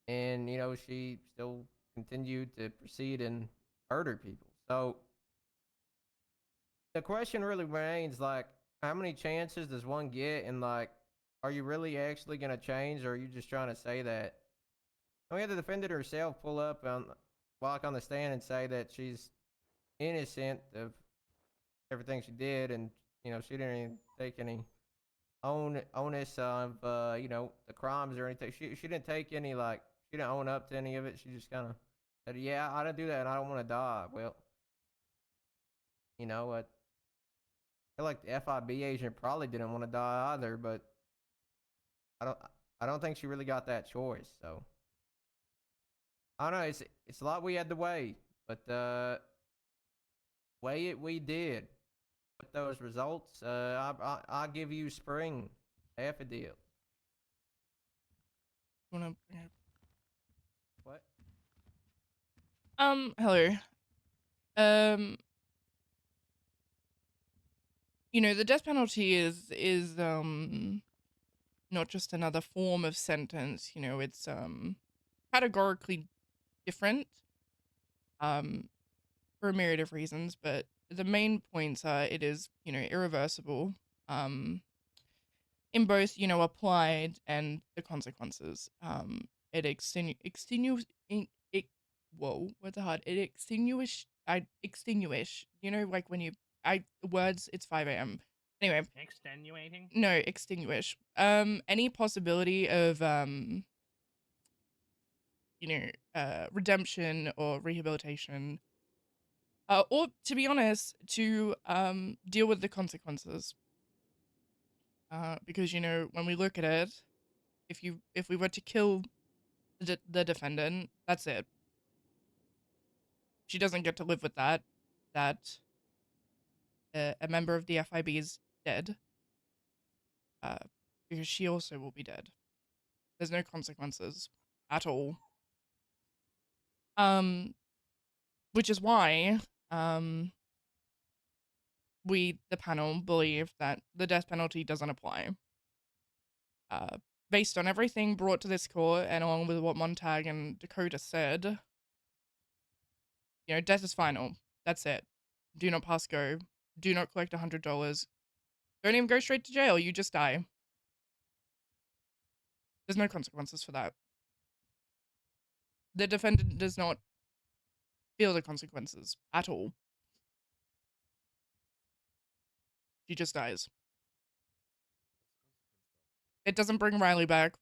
and she still continued to proceed and murder people. So the question really remains, like, how many chances does one get, and like, are you really actually gonna change, or are you just trying to say that? And we had the defendant herself pull up walk on the stand and say that she's innocent of everything she did, and she didn't even take any onus of the crimes or anything. She didn't take any, like, she didn't own up to any of it. She just kind of said, "Yeah, I didn't do that, and I don't want to die." Well, I feel like the FIB agent probably didn't want to die either, but I don't I don't think she really got that choice. So I don't know. It's a lot we had to weigh, but weigh it we did. With those results, I'll give you spring half a deal. Wanna What? Hello. Um, the death penalty is not just another form of sentence. It's categorically different for a myriad of reasons, but the main points are it is irreversible in both applied and the consequences. It whoa, what's hard? It extinguish. Like when you words. It's 5 a.m. Anyway, Extenuating? no, extinguish. Any possibility of redemption or rehabilitation, or to be honest, to deal with the consequences. Because when we look at it, if we were to kill the defendant, that's it. She doesn't get to live with that. That a member of the FIB is dead. Uh, because she also will be dead. There's no consequences at all. Which is why we, the panel, believe that the death penalty doesn't apply. Based on everything brought to this court and along with what Montag and Dakota said, death is final. That's it. Do not pass go. Do not collect $100. Don't even go straight to jail. You just die. There's no consequences for that. The defendant does not feel the consequences at all. She just dies. It doesn't bring Riley back.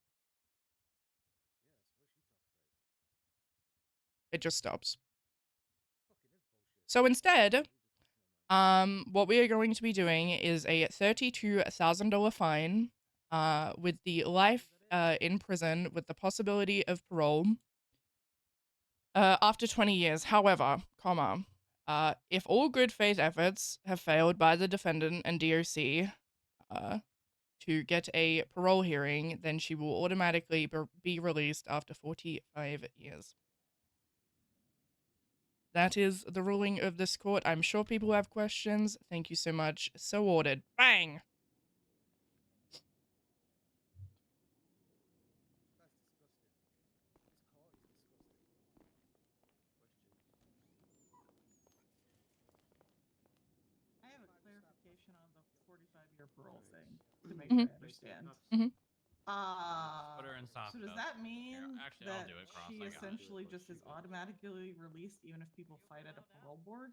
It just stops. So instead, what we are going to be doing is a $32,000 fine, with the life in prison with the possibility of parole after 20 years. However, if all good faith efforts have failed by the defendant and DOC to get a parole hearing, then she will automatically be released after 45 years. That is the ruling of this court. I'm sure people have questions. Thank you so much. So ordered. Bang! I have a clarification on the 45-year parole thing to make Mhm. sure I understand. Mhm. Put her in soft So does cuffs. that mean Actually, I'll that do it. Cross. she I got it. essentially just is automatically released even if people fight at a parole board?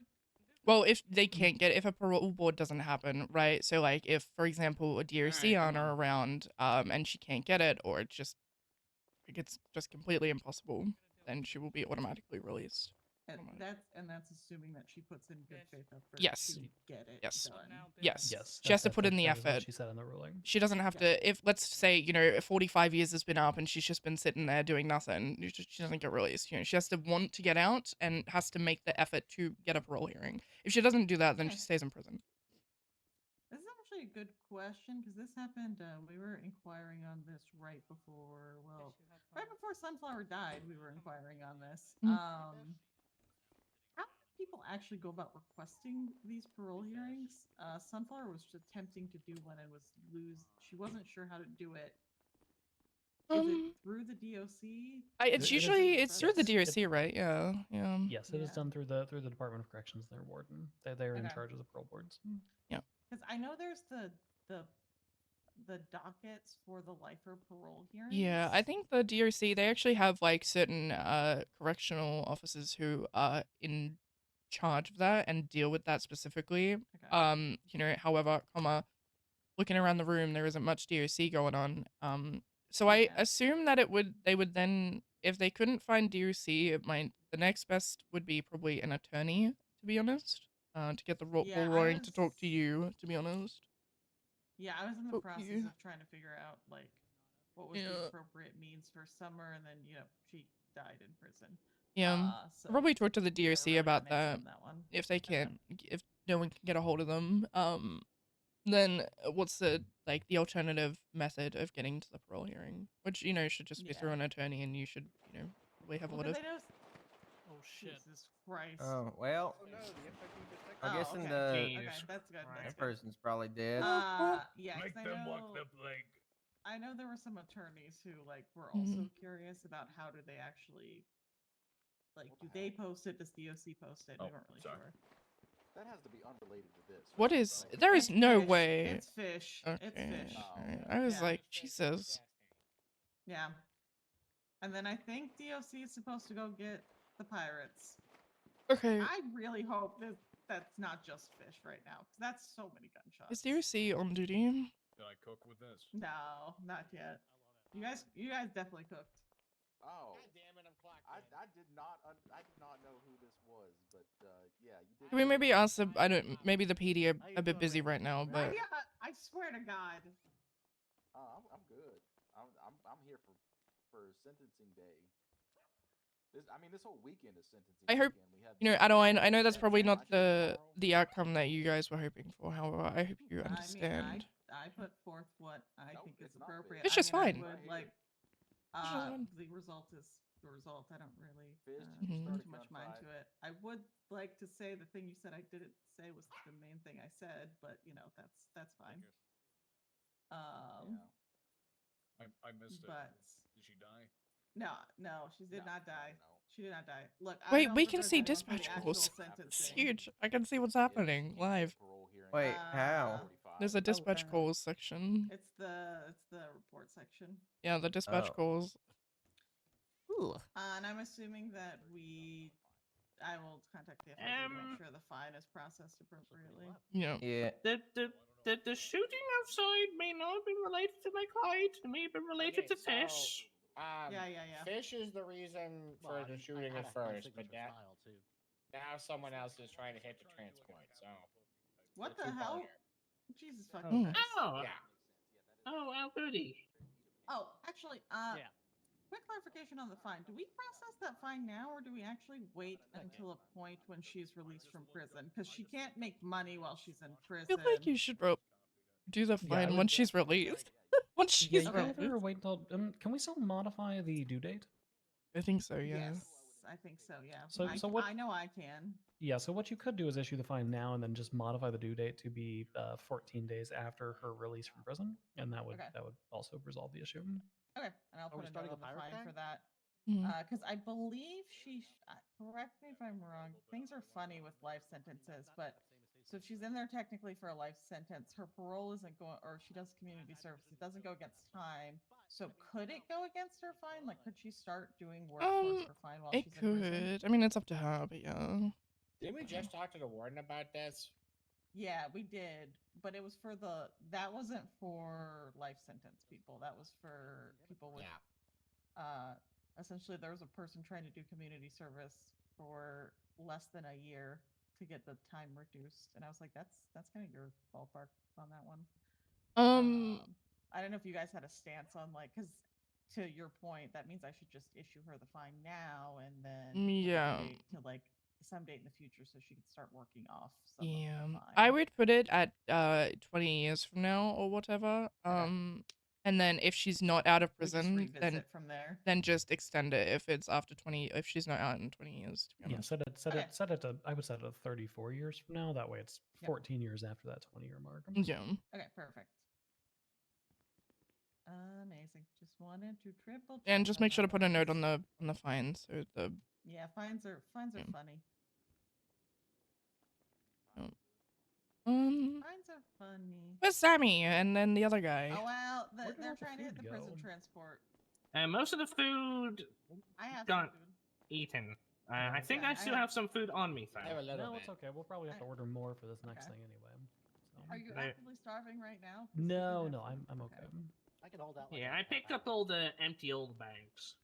Well, if they can't get, if a parole board doesn't happen, right? So, like, if, for example, a DOC Alright, come aren't on. around, and she can't get it, or it's just completely impossible, then she will be automatically released. That's assuming that she puts in good faith effort Yes. to get it Yes. done. Yes. Yes, She has to that put in the technically is what effort. she said in the ruling. She doesn't have to. If let's say 45 years has been up and she's just been sitting there doing nothing, she doesn't get released. She has to want to get out and has to make the effort to get a parole hearing. If she doesn't do that, then she stays in prison. This is actually a good question because this happened. We were inquiring on this right before Sunflower died. We were inquiring on this. How do people actually go about requesting these parole hearings? Sunflower was attempting to do one and she wasn't sure how to do it. Is it through the DOC? It's through the DOC, right? Yeah. Yes, it is done through the Department of Corrections, their warden. They're in Okay. charge of the parole boards. Yeah. Because I know there's the dockets for the lifer parole hearings. Yeah, I think the DOC, they actually have certain correctional officers who are in charge of that and deal with that specifically. However, looking around the room, there isn't much DOC going on. So I assume that they would then, if they couldn't find DOC, the next best would be probably an attorney, to be honest, to get the ball rolling, to talk to you, to be honest. Yeah, I was in the Talk to process you. of trying to figure out what was the appropriate means for Summer, and then she died in prison. Yeah, So I'll probably talk to the we were DOC really about on that. that one. If they can't, if no one can get a hold of them, then what's the alternative method of getting to the parole hearing, which should just be through an attorney, and you should probably have a lot of. Oh shit! Jesus Christ. Oh well. Oh no, I'm guessing okay. the Okay, that's good. That's that good. person's probably dead. Yeah, 'cause I know there were some attorneys who were Mm-hmm. also curious about how do they actually do they post it? Does DOC post it? We weren't really sure. That has to be unrelated to this. What right? is? Like, There is no fish. way. It's fish. Okay. It's fish. Alright. I was like, Jesus. Yeah. And then I think DOC is supposed to go get the pirates. Okay. I really hope that's not just fish right now, because that's so many gunshots. Is DOC on duty? Did I cook with this? No, not yet. You guys definitely cooked. Oh. God damn it, I'm clocked. I did not know who this was, but yeah, you did. Can we maybe ask the? Maybe the PD are a bit busy right now, but. I swear to God. I'm good. I'm here for sentencing day. This whole weekend is sentencing. I hope I know that's probably not the outcome that you guys were hoping for. However, I hope you understand. I put forth what I think is appropriate. It's just fine. The result is the result. I don't really put too much mind to it. I would like to say the thing you said I didn't say was the main thing I said, but that's fine. I missed it. But Did she die? No, she did not die. She did not die. Look, Wait, we can see dispatch calls. It's huge. I can see what's happening live. Wait, how? There's a dispatch calls section. It's the report section. Yeah, the dispatch calls. And I'm assuming that I will contact the FIB to make sure the fine is processed appropriately. Yeah. Yeah. The shooting outside may not have been related to my client. It may have been related to Fish. Yeah. Fish is the reason for the shooting at first, but now someone else is trying to hit the transport. So what it's the a hell? two-parter. Jesus fucking Christ. Oh, Yeah. Oh, how goody. Oh, actually, quick clarification on the fine. Do we process that fine now, or do we actually wait until a point when she's released from prison? Because she can't make money while she's in I prison. feel like you should do the fine once she's released. Once she's Yeah, you can released. either wait until. Can we still modify the due date? I think so. Yeah. Yes, I think so. Yeah. So what? I know I can. Yeah. So what you could do is issue the fine now and then just modify the due date to be 14 days after her release from prison, and that would also resolve the issue. Okay, and I'll put a note on the fine for that. Mhm. Because I believe correct me if I'm wrong, things are funny with life sentences, but so she's in there technically for a life sentence. Her parole isn't going, or she does community service. It doesn't go against time. So could it go against her fine? Like, could she start doing work towards her fine while It she's in prison? could. I mean, it's up to her, but yeah. Didn't we just talk to the warden about this? Yeah, we did, but it was for that wasn't for life sentence people. That was for people with essentially there was a person trying to do community service for less than a year to get the time reduced, and I was like, that's kind of your ballpark on that one. I don't know if you guys had a stance on like, because to your point, that means I should just issue her the fine now and then put the Yeah. date to like some date in the future so she can start working off some of Yeah. the fine. I would put it at 20 years from now or whatever. Okay. And then if she's not out of We just prison, revisit from there. then just extend it if it's after 20, if she's not out in 20 years, to be Yeah, honest. set it to, I would set it to 34 years from now. That way it's 14 years after that 20-year mark. Yeah. Okay, perfect. Amazing. Just wanted to triple check. And just on make sure that to put one, a note 'cause- on the fine, so the Yeah, fines are Yeah. funny. oh. Fines are funny. Where's Sammy and then the other guy? Oh well, Where did they're all the trying to hit food the prison go? transport. And most of the food I have got some food. eaten. I think Yeah, I I still have- have some food on me, I have a though. little No, bit. it's okay. We'll probably have to order more for this next Okay. thing anyway. So. Are you There- actively starving right now? 'Cause No, we do no, have I'm food. okay. I can hold out. Like Yeah, I picked up all the empty old bags.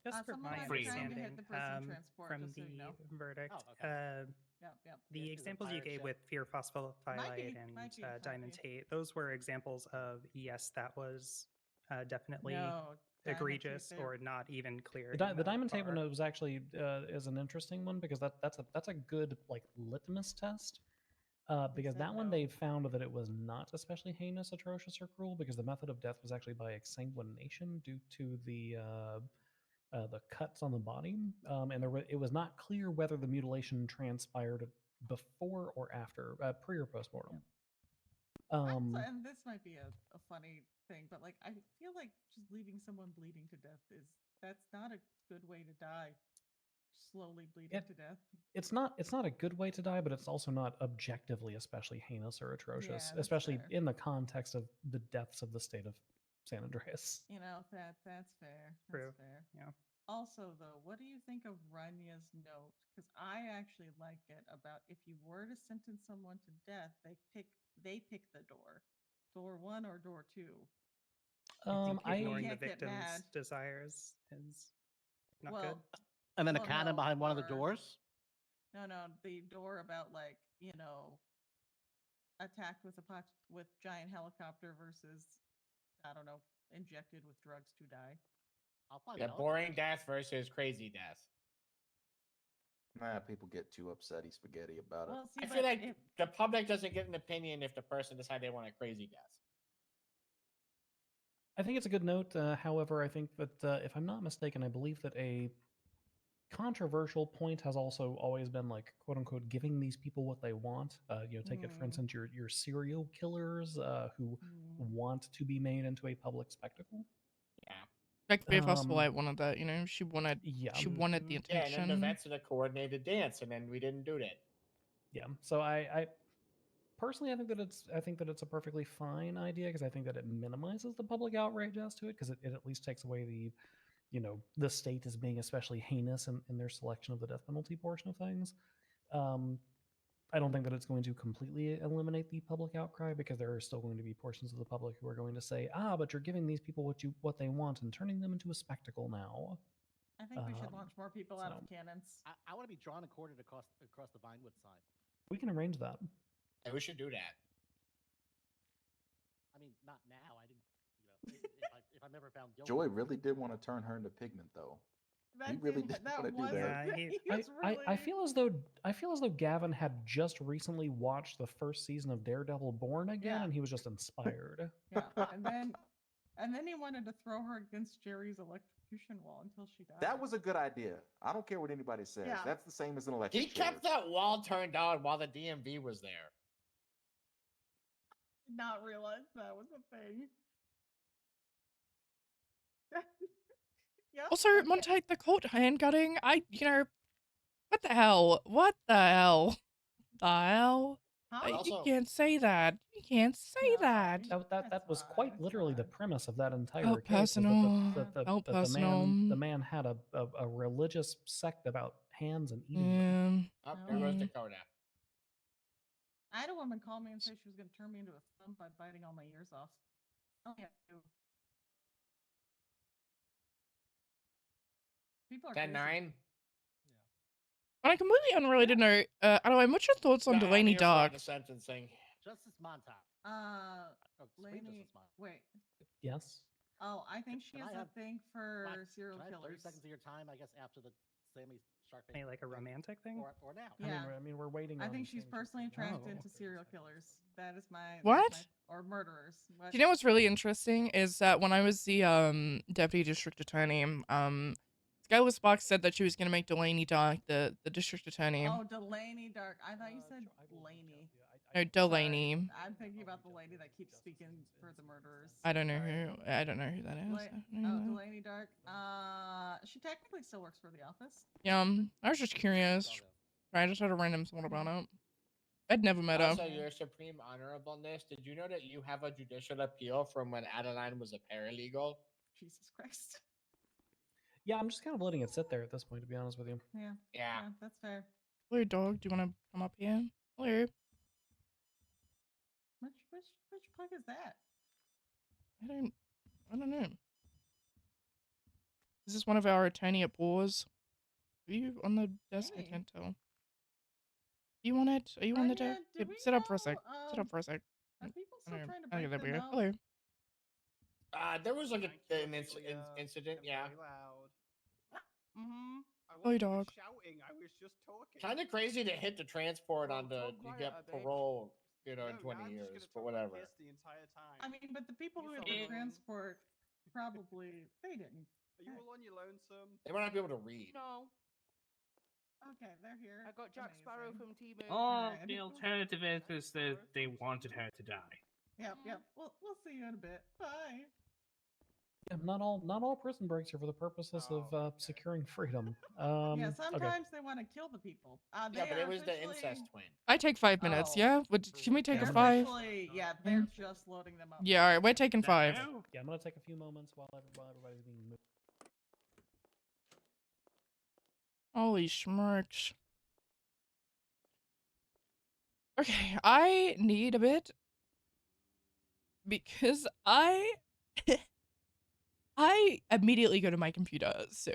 Just for Some of my them are Free. trying to hit understanding the prison transport, from just so the you know. verdict, Yep. the the examples you pirate gave ship. with Fear Phospholipide might be, and Diamond Tate, those were examples of yes, that was definitely No, Diamond egregious Tate, or not even clear. The Diamond Tate one was actually is an interesting one because that's a good like litmus test. Because said that one no. they found that it was not especially heinous, atrocious, or cruel because the method of death was actually by exsanguination due to the cuts on the body, and it was not clear whether the mutilation transpired before or after, pre or post mortem. And this might be a funny thing, but like I feel like just leaving someone bleeding to death that's not a good way to die. Slowly bleeding to death. It's not a good way to die, but it's also not objectively especially heinous or atrocious, that's especially fair. in the context of the deaths of the state of San Andreas. You know, that's fair. True. That's fair. Yeah. Also, though, what do you think of Runya's note? Because I actually like it about if you were to sentence someone to death, they pick the door 1 or door 2. I think I ignoring the can't get mad. victim's desires is not Well, good. And then a well, cannon no, behind one of the or- doors. No, the door about like attacked with with giant helicopter versus I don't know injected with drugs to die. I'll find Yeah, boring death versus crazy death. Nah, people get too upsetty spaghetti about it. Well, see, I feel but like the public doesn't get an opinion if the person decides they want a crazy death. I think it's a good note. However, I think that if I'm not mistaken, I believe that a controversial point has also always been like quote unquote giving these people what they want. Take it for instance, your serial killers who want to be made into a public spectacle. Yeah. Like Fear Phospholipide wanted that, she wanted the Yeah, attention. and then the vets did a coordinated dance, and then we didn't do that. Yeah. So I personally I think that it's a perfectly fine idea because I think that it minimizes the public outrage as to it because it at least takes away the state as being especially heinous in their selection of the death penalty portion of things. I don't think that it's going to completely eliminate the public outcry because there are still going to be portions of the public who are going to say, but you're giving these people what they want and turning them into a spectacle now. I think we should launch more people out of cannons. I want to be drawn and quartered across the Vinewood side. We can arrange that. Yeah, we should do that. I mean, not now. I didn't. If I'm ever found guilty. Joy really did want to turn her into pigment, though. He really did want to do that. I feel as though Gavin had just recently watched the first season of Daredevil Born again, and he was just inspired. Yeah, and then he wanted to throw her against Jerry's electrocution wall until she died. That was a good idea. I don't care what anybody says. Yeah. That's the same as an electric He kept that wall turned on while the DMV was there. Did not realize that was a thing. Yep, Also, Monte, the coat hand cutting, what the hell? What the hell? The hell? Huh? You can't say that. You can't say that. That was quite literally the premise of that entire Felt case. personal. Felt The personal. man had a religious sect about hands and eating them. Oh, there goes Dakota. I had a woman call me and say she was going to turn me into a thumb by biting all my ears off. Oh yeah. People are 10-9. On a completely unrelated note, Adeline, what's your thoughts on No, I'm Delaney here for Dark? the sentencing. Justice Montauk. Supreme Laney, Justice Montauk. wait. Yes. Oh, I think she Can has I a have- thing for serial Can I have 30 killers. seconds of your time, I guess, after the Sammy Sharkbait? Any, like, a romantic thing? Or now? Yeah. I mean, we're waiting. I on think she's Sammy personally Sharkbait now. attracted Oh. to serial killers. That is my What? or murderers. What? Do you know what's really interesting is that when I was the deputy district attorney, Skylar Sparks said that she was gonna make Delaney Dark the district attorney. Oh, Delaney Dark. I thought you said Laney. No, Delaney. Sorry, I'm thinking about the lady that keeps speaking for the murderers. I don't know Sorry. who. I don't know who that is. La- I don't know who that is. Delaney Dark. She technically still works for the office. Yeah, I was just curious. I just had a random thought about it. I'd never met her. Also, your supreme honorableness, did you know that you have a judicial appeal from when Adeline was a paralegal? Jesus Christ. Yeah, I'm just kind of letting it sit there at this point, to be honest with you. Yeah. Yeah. That's fair. Hello, dog. Do you want to come up here? Hello. Which plug is that? I don't know. Is this one of our attorney at Paws? Are you on the desk? I Hey. can't tell. You on it? Are you on the Anya, desk? do Yeah, we sit up for a know, sec. Sit up for a sec. Are people I still know. trying to Okay, break there we them go. out? Hello. There was like an incident, yeah. Mm-hmm. Hello, dog. Shouting, I was just talking. Kind of crazy to hit the transport Bro, on the talk you quieter, get bitch. parole, in No, 20 I'm just years, gonna but talk whatever. like this the entire time. I mean, but the people You who had sound the annoying. transport probably they didn't. Are you all on your lonesome? They might not be able to read. No, Okay, they're here. I got Jack Sparrow from T-Moon. Or Alright. the alternative is that they wanted her to die. Yep. We'll see you in a bit. Bye. Yeah, not all prison breaks are for the purposes of securing freedom. Yeah, Okay. sometimes they want to kill the people. Yeah, but it was the incest twin. I take 5 minutes. Oh. Yeah. Can we take They're a 5? officially, they're just loading them up. Yeah. All right. We're taking 5. Yeah, I'm gonna take a few moments while everybody's being moved. Holy schmirks. Okay, I need a bit because I immediately go to my computer, so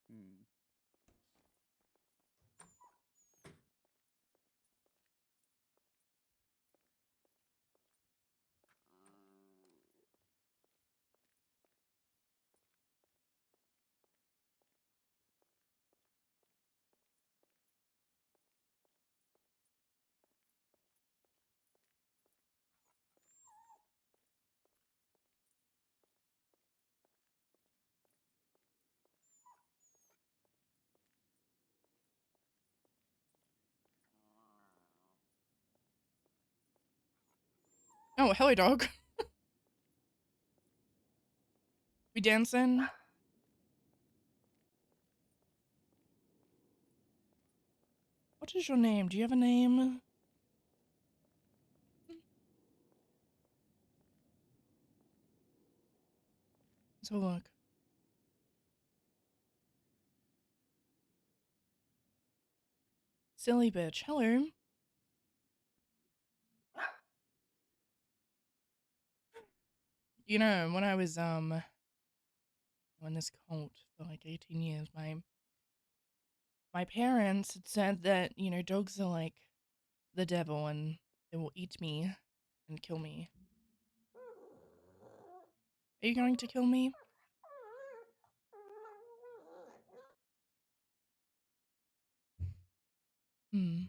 Hmm. oh, hello, dog. We dancing? What is your name? Do you have a name? have a look. Silly bitch. Hello. You know, when I was in this cult for like 18 years, my parents had said that, you know, dogs are like the devil and they will eat me and kill me. Are you going to kill me? Hmm.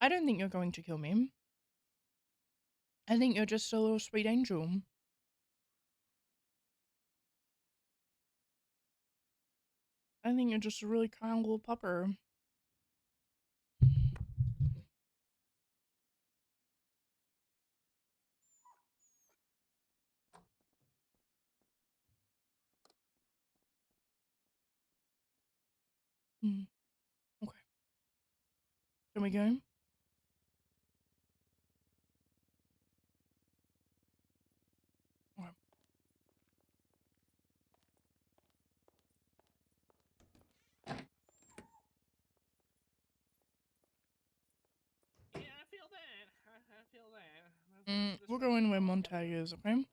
I don't think you're going to kill me. I think you're just a little sweet angel. I think you're just a really kind little pupper. Hmm. Okay. Can we go? Okay. Yeah, I feel that. I feel that. We'll go in where Montag is, okay?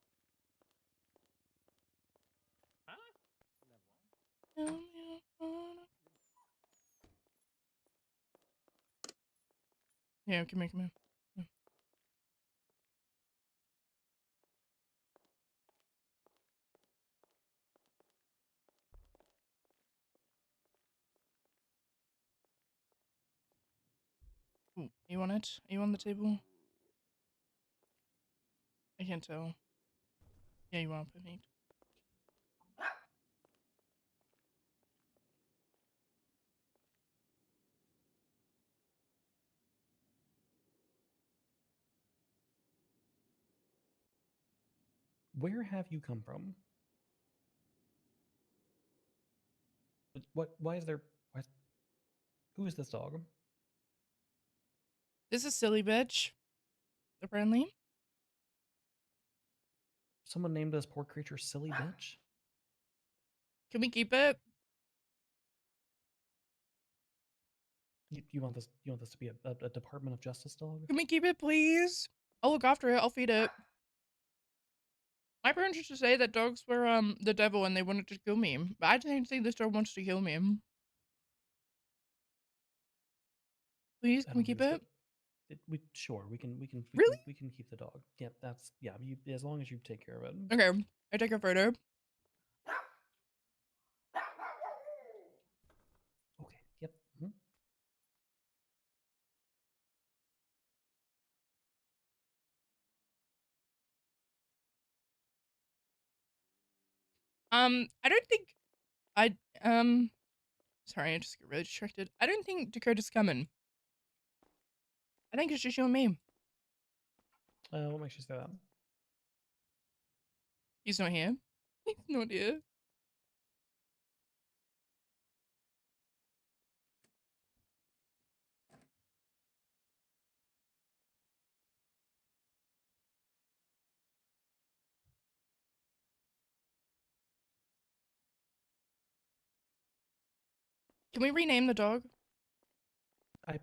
Huh? Yeah, come here, come here. Yeah. Ooh, you want it? Are you on the table? I can't tell. Yeah, you are perfect. Where have you come from? What? Why is there? Why, who is this dog? This is silly bitch. Apparently. Someone named this poor creature silly bitch? Can we keep it? You want this? You want this to be a Department of Justice dog? Can we keep it, please? I'll look after it. I'll feed it. My parents used to say that dogs were the devil and they wanted to kill me. But I don't think this dog wants to kill me. Please, I can we don't keep think it? we sure we can Really? we can keep the dog. Yep, that's yeah. You, as long as you take care of it. Okay, I take a photo. Okay. Yep. Mhm. I don't think I sorry, I just get really distracted. I don't think Dakota's coming. I think it's just you and me. What makes you say that? He's not here. He's not here. Can we rename the dog?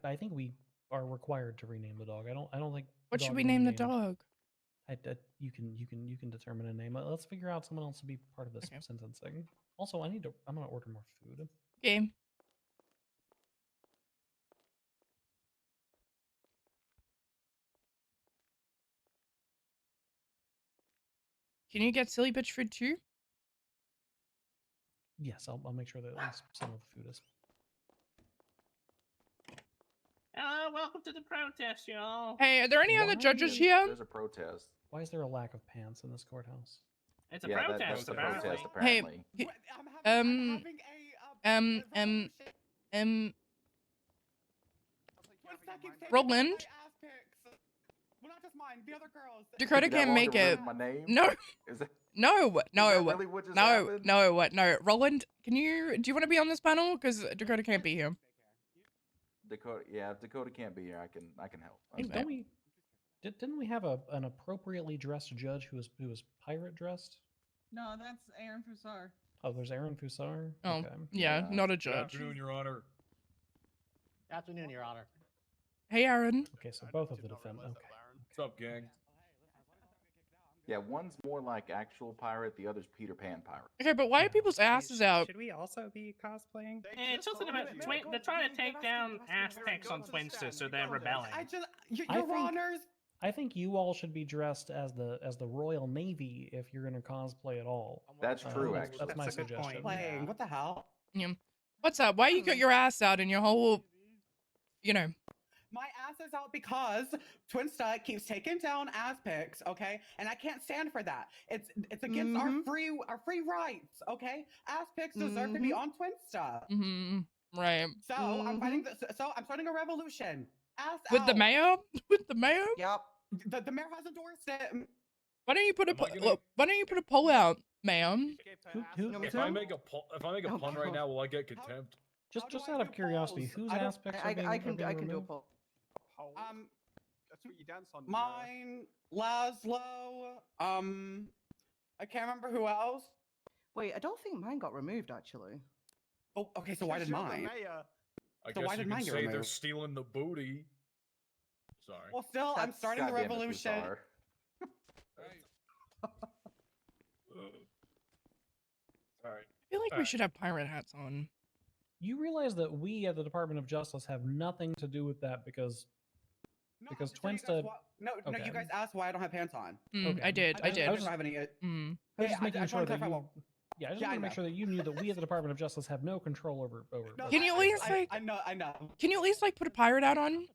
I think we are required to rename the dog. I don't think. What the should dog we can be name the named. dog? You can determine a name. Let's figure out someone else to be part of this Okay. sentencing. Also, I'm gonna order more food. Okay. Can you get silly bitch food too? Yes, I'll make sure that at least some of the food is. Hello, welcome to the protest, y'all. Hey, are there any other judges here? There's a protest. Why is there a lack of pants in this courthouse? It's a Yeah, protest, that's the apparently. protest, apparently. Hey, I'm having one second, say Roland? my ass pics. Well, not just mine, the other girls. Dakota Is that can't wrong make to it. remove my name? No. Is that No, that really what just happened? no. Roland, do you want to be on this panel? Because Dakota can't be here. Dakota? Yeah, if Dakota can't be here, I can help. Hey, That's don't fine. we? Didn't we have an appropriately dressed judge who was pirate dressed? No, that's Aaron Fusar. Oh, there's Aaron Fusar. Oh, Okay. yeah, not a Good judge. afternoon, Your Honor. Afternoon, Your Honor. Hey, Aaron. Okay, so both of the defendants. Okay. What's up, gang? Yeah, one's more like actual pirate, the other's Peter Pan pirate. Okay, but why are people's asses out? Should we also be cosplaying? It's something about they're trying to take down Aztecs on Twinster, so they're rebelling. Your Honors. I think you all should be dressed as the Royal Navy if you're going to cosplay at all. That's true, actually. That's my suggestion. Playing. What the hell? Yeah. What's up? Why you got your ass out in your whole, you know? My ass is out because Twinsta keeps taking down Aztecs, okay? And I can't stand for that. It's against our free rights, okay? Aztecs deserve to be on Twinsta. Right. So I'm fighting. So I'm starting a revolution. Ass With out. the mayor? With the mayor? Yep. The mayor has endorsed it. Why don't you put a poll out, ma'am? If I make a pun right now, will I get contempt? Just out of curiosity, whose aspects are being I can do a removed? poll. That's what you dance on. Mine, Laszlo. I can't remember who else. Wait, I don't think mine got removed actually. Oh, okay. So why did mine? I So guess why you did can mine get say they're removed? stealing the booty. Sorry. Well, still, I'm starting the goddamn it, revolution. Fusar. Sorry. I feel like we should have pirate hats on. You realize that we at the Department of Justice have nothing to do with that because Twinsta. No, you guys asked why I don't have pants on. I did. I did. I was just, have any. I was just making sure that you. Yeah, I just Yeah, want I to make know. sure that you knew that we at the Department of Justice have no control over. Can you at least like? I know. Can you at least like put a pirate hat on?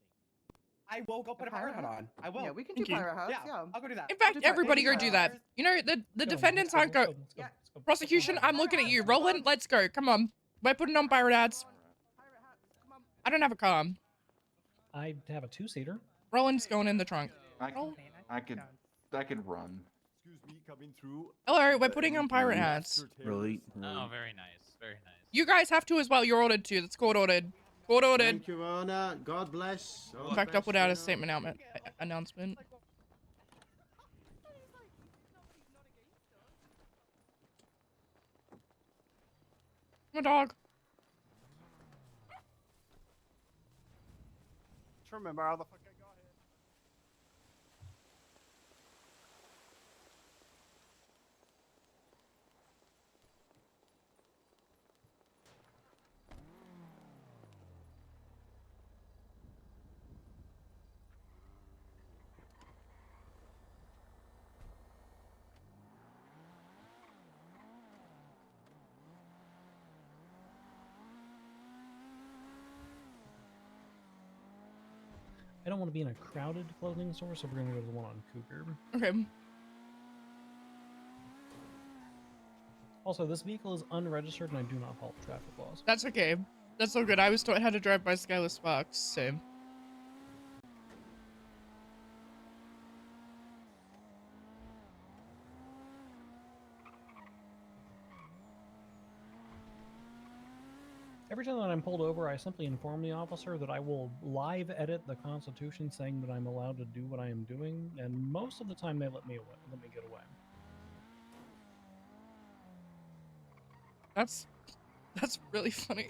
I will go put a pirate hat on. I will. Yeah, we can Thank do you. pirate hats. Yeah. I'll go do that. In fact, everybody go do that. You know, the defendants aren't go. Prosecution, I'm looking at you. Roland, let's go. Come on. We're putting on pirate hats. I don't have a car. I have a two-seater. Roland's going in the trunk. I could run. Excuse me, coming through. Hello, we're putting on pirate hats. Really? Oh, very nice. Very nice. You guys have to as well. You're ordered to. That's court ordered. Court ordered. Thank you, Honor. God bless. In fact, I'll put out a statement announcement. My dog. Just remember how the fuck I got here. I don't want to be in a crowded clothing store, so we're gonna go to the one on Cougar. Okay. Also, this vehicle is unregistered and I do not follow traffic laws. That's okay. That's all good. I was taught how to drive by Skylar Sparks, so. Every time that I'm pulled over, I simply inform the officer that I will live edit the Constitution saying that I'm allowed to do what I am doing, and most of the time they let me get away. That's really funny.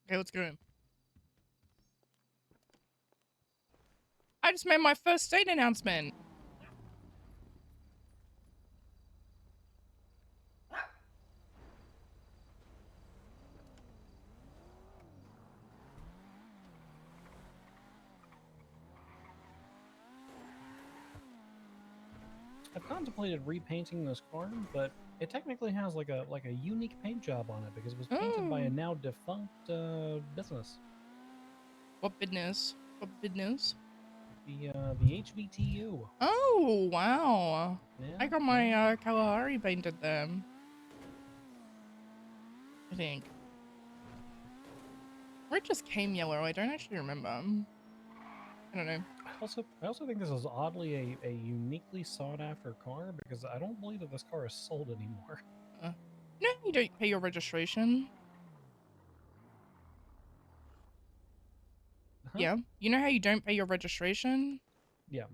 Okay, let's go. I just made my first state announcement. I've contemplated repainting this car, but it technically has like a unique paint job on it because it was painted by a now defunct business. What business? What business? The HVTU. Oh wow! Yeah, I got my Kalahari painted them. I think. Or it just came yellow. I don't actually remember. I don't know. I also think this is oddly a uniquely sought after car because I don't believe that this car is sold anymore. No, you don't pay your registration. Huh? Yeah, you know how you don't pay your registration? Yeah.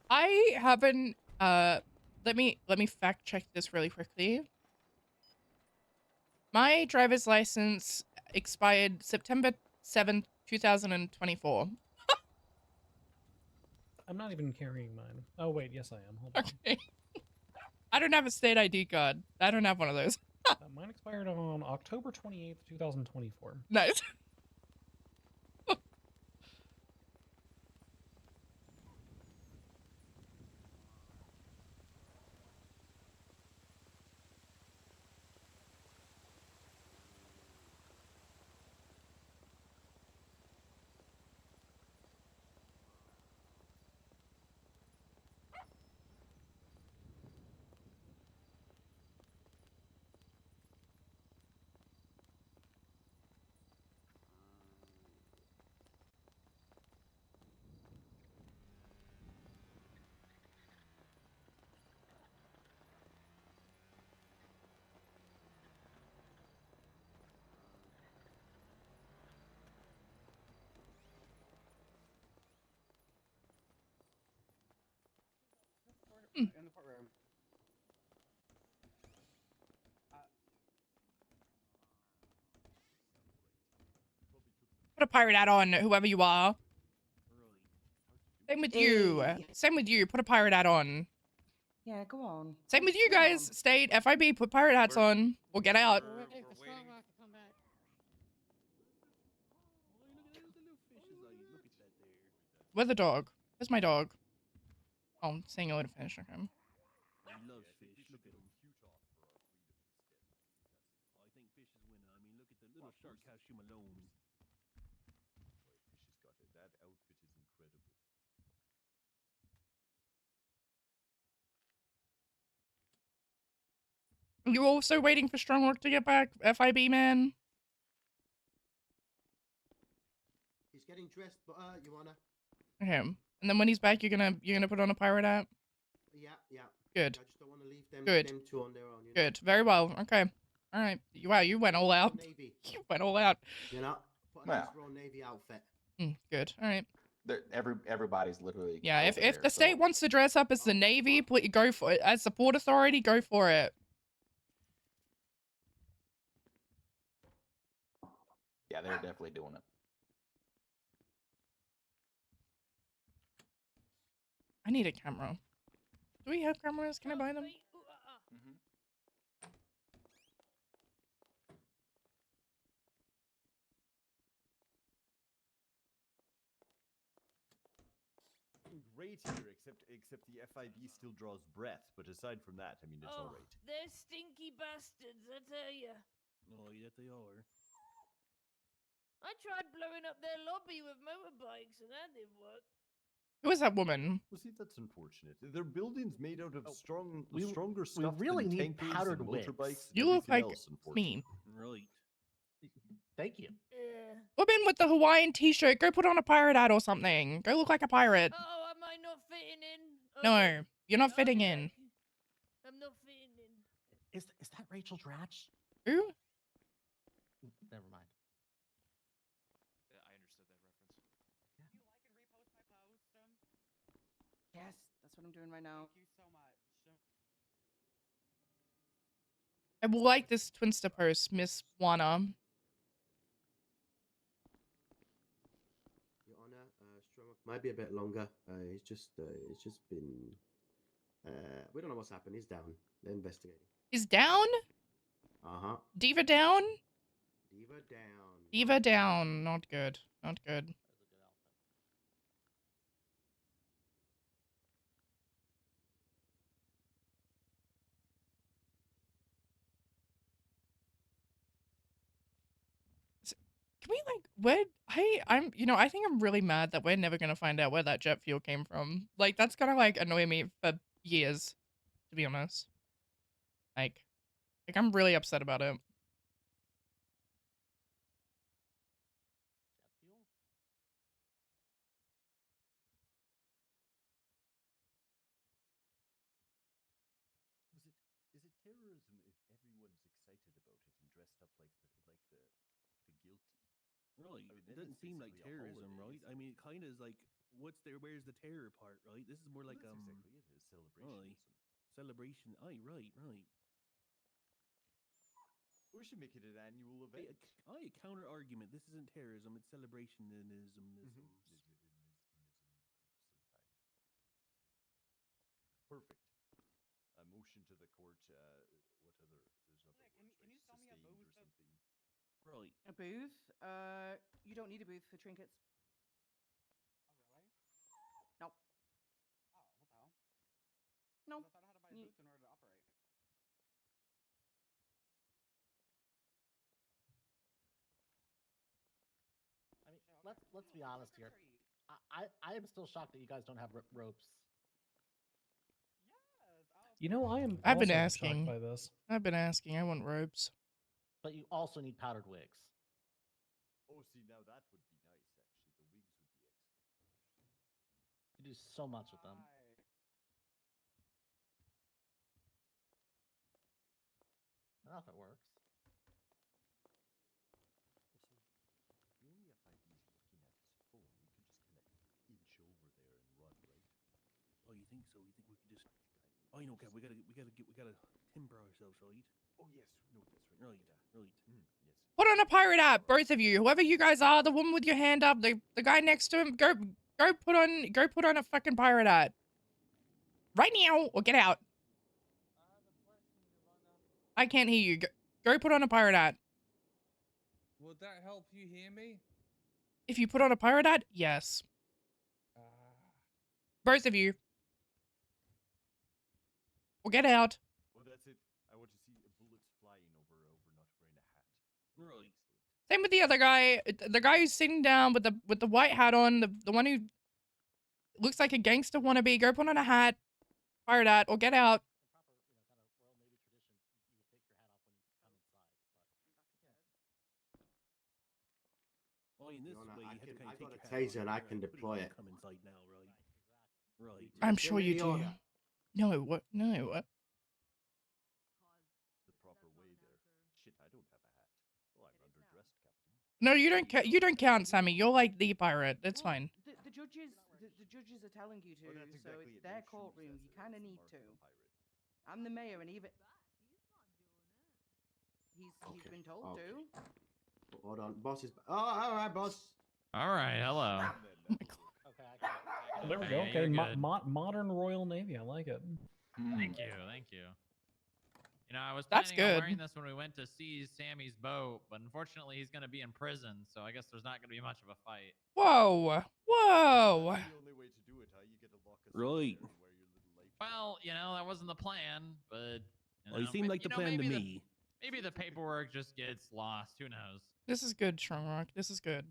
I haven't. Let me fact check this really quickly. My driver's license expired September 7th, 2024. I'm not even carrying mine. Oh wait, yes I am. Hold on. Okay. I don't have a state ID card. I don't have one of those. Mine expired on October 28th, 2024. Nice. In the courtroom. Put a pirate hat on, whoever you are. Same with you. Hey. Same with you. Put a pirate hat on. Yeah, go on. Same with you Go on. guys. State, FIB, put pirate hats on. Or get out. We're waiting for Strong Rock to come back. Where's the dog? Where's my dog? Oh, I'm saying hello to finish. Okay. He loves fish. Look at him. I think fish is winner. I mean, look at the little shark calcium alone. Fish has got it. That outfit is incredible. You also waiting for Strong Rock to get back, FIB man? He's getting dressed, but you wanna? Okay. And then when he's back, you're gonna put on a pirate hat. Yeah, yeah. Good. I just don't want to leave them, Good. them two on their own. You know? Good. Very well. Okay. All right. Wow, you went all out. Navy. You went all out. You know, put a Well. nice Royal Navy outfit. Good. All right. Everybody's literally. Yeah. If over the there, state wants to dress up as the Navy, go for it. As the Port Authority, go for it. Yeah, they're definitely doing it. I need a camera. Do we have cameras? Can I buy them? Great here, except the FIB still draws breath. But aside from that, I mean, it's all right. They're stinky bastards, I tell ya. Oh, yeah, they are. I tried blowing up their lobby with motorbikes and that didn't work. Who is that woman? Well, see, that's unfortunate. They're buildings made out of stronger we stuff really than need tankers powdered and wigs. motorbikes. And You look everything like else, unfortunately. me. Right. Thank you. Woman with the Hawaiian t-shirt, go put on a pirate hat or something. Go look like a pirate. Oh, am I not fitting in? No, you're not fitting in. I'm not fitting in. Is that Rachel Dratch? Who? Never mind. I understood that reference. Yes, that's what I'm doing right now. Thank you so much. I will like this Twinster post, Miss Juana. Might be a bit longer. It's just been. We don't know what's happened. He's down. They're investigating. He's down? Uh-huh. Diva down? Diva down. Diva down. Not good. Not good. Can we I'm I think I'm really mad that we're never gonna find out where that jet fuel came from. Like that's gonna annoy me for years, to be honest. Like I'm really upset about it. Is it terrorism if everyone's excited about it and dressed up like the guilty? Right. I mean, It then doesn't it's seem like basically a terrorism, holiday, right? I mean, it kind of is like, where's the terror part, right? This is more like, That's exactly it. It's celebrationism. Celebration. Aye, right. We should make it an annual event. Aye, counter argument. This isn't terrorism, it's celebrationism. Perfect. A motion to the court. What other? There's other words, Can you sell me a Sustained booth? or something. Right. A booth? You don't need a booth for trinkets. Oh, really? Nope. Oh, what the hell? No. I thought I had to buy a booth in order to operate. I mean, let's be honest here. I am still shocked that you guys don't have ropes. I am I've been also asking. shocked by this. I've been asking. I want ropes. But you also need powdered wigs. Oh, see, now that would be nice, actually. The wigs would be excellent. You do so much with them. I don't know if it works. The only FIB is looking at his phone. We can just kind of inch over there and run, right? Oh, you think so? You think we could just? Oh, okay. We gotta timber ourselves, right? Oh yes, no, that's right. Right. Yes. Put on a pirate hat, both of you. Whoever you guys are, the woman with your hand up, the guy next to him, go put on a fucking pirate hat. Right now, or get out. I can't hear you. Go put on a pirate hat. Would that help you hear me? If you put on a pirate hat, yes. Both of you. Or get out. Well, that's it. I want to see bullets flying over not wearing a hat. Right. Same with the other guy. The guy who's sitting down with the white hat on, the one who looks like a gangster wannabe. Go put on a hat, pirate hat, or get out. Oh, in this way, you have to kind of I've got take a your hat taser off. and I Right. can Put deploy it. Come inside now, right? Right. I'm sure you the do. order. No, what? No, what? The proper way there. Shit, I don't have a hat. Oh, I'm underdressed, Captain. No, you don't. You don't count, Sammy. You're like the pirate. That's fine. The judges are telling you to, that's so exactly it's it. their No shoes, courtroom. that's You it, kind of that's the need mark to. of a pirate. I'm the mayor, and even he's been told to. Hold on, boss is. Oh, all right, boss. All right, hello. Oh, there we go. Yeah, Okay, you're good. modern Royal Navy. I like it. Thank you. I was That's planning on good. wearing this when we went to seize Sammy's boat, but unfortunately he's going to be in prison, so I guess there's not going to be much of a fight. Whoa, whoa. That's the only way to do it, huh? You get to lock us Right. in there and wear your little life. Well, that wasn't the plan, but Well, it seemed like the plan to me. Maybe the paperwork just gets lost. Who knows? This is good, Strungrock. This is good.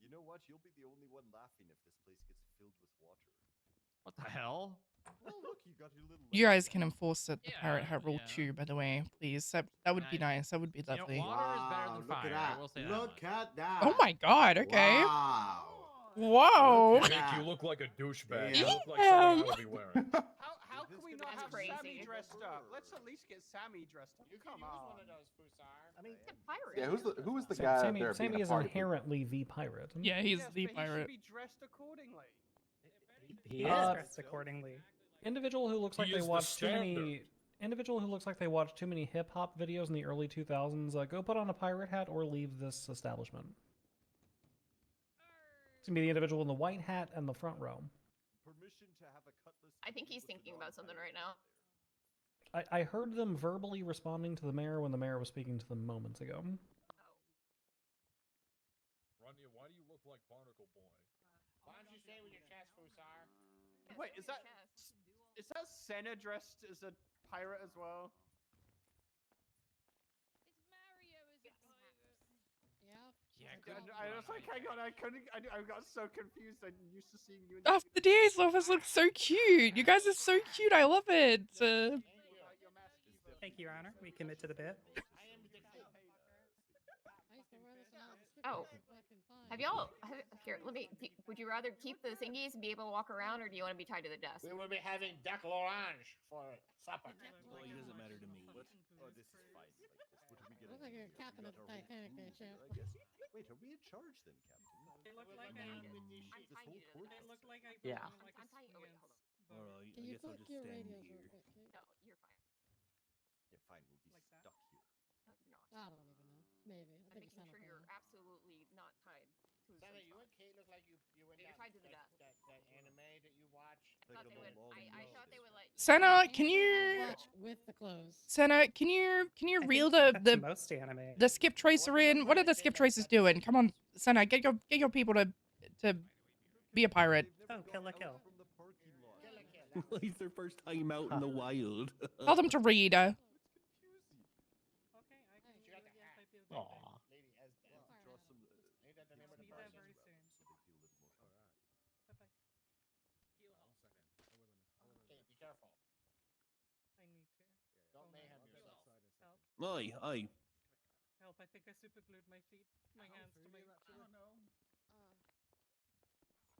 You know what? You'll be the only one laughing if this place gets filled with water. What the hell? Well, look, you got your little. You guys can enforce the Yeah, pirate hat rule yeah. too, by the way, please. That would be nice. That would be lovely. Water is better than Look fire. at that. I will say that. Look at that. Oh my god, okay. Wow. Whoa. Look at Make that. you look like a douchebag. Yeah. You look like someone I would be wearing. How can we not have Sammy dressed up? Let's at least get Sammy dressed up. Come on. One of those, Fusar. I mean, pirate. Yeah, who was the guy Sammy, there Sammy being a is party pooper? inherently the pirate. Yeah, he's Yes, the but pirate. He should be dressed accordingly. He is Uh, dressed accordingly. Individual who looks like He they is the watched too many. standard. Individual who looks like they watched too many hip hop videos in the early 2000s. Go put on a pirate hat or leave this establishment. It's gonna be the individual in the white hat and the front row. Permission to have a cutlass. I think he's thinking about something right now. I heard them verbally responding to the mayor when the mayor was speaking to them moments ago. Rania, why do you look like Barnacle Boy? Why don't you say with your chest, Fusar? Wait, is that Senna dressed as a pirate as well? It's Mario as a pirate. Yeah. I was like, hang on, I couldn't. I got so confused. I'm used to seeing you. Oh, the DA's office looks so cute. You guys are so cute. I love it. Thank you, Your Honor. We commit to the bit. Oh, have y'all? Here, let me. Would you rather keep the thingies and be able to walk around, or do you want to be tied to the desk? We will be having Duck L'Orange for supper. Well, it doesn't matter to me. What? Oh, this is fine. Like this. What are we gonna Looks like do you're here? captain We of got the our whole Titanic there, crew champ. here, I guess. Wait, are we in charge then, Captain? They look like I'm This tying you to whole the desk. They look like I Yeah. like I'm tying. Oh wait, hold on. All right, Can I you guess I'll click just your stand radios here. real quick, Kate? No, you're fine. Yeah, fine. We'll be Like that? stuck here. No, you're not. I don't even know. Maybe. I I'm think making sure you're absolutely not tied to Senna, some you spot. and Kate look like you in You're that, tied to the desk. that anime that you watch. I thought they would. I thought they would let you. Senna, can you? Watch with the clothes. Senna, can you reel the most anime. the skip tracer in? What are the skip tracers doing? Come on, Senna, get your people to be a pirate. Oh, kill a kill. From the parking lot. Well, it's their first time out in the wild. Tell them to read. Okay, I can She got the hat. Aw. Lady as that. Draw some. Ain't that the name of the Be there person? very soon. So they feel a little more comfortable. Bye-bye. Kate, be careful. I need to. Don't Oh, mayhem no. yourself. Help. Aye, aye. Help. I think I super glued my feet, my hands to my... Oh, no.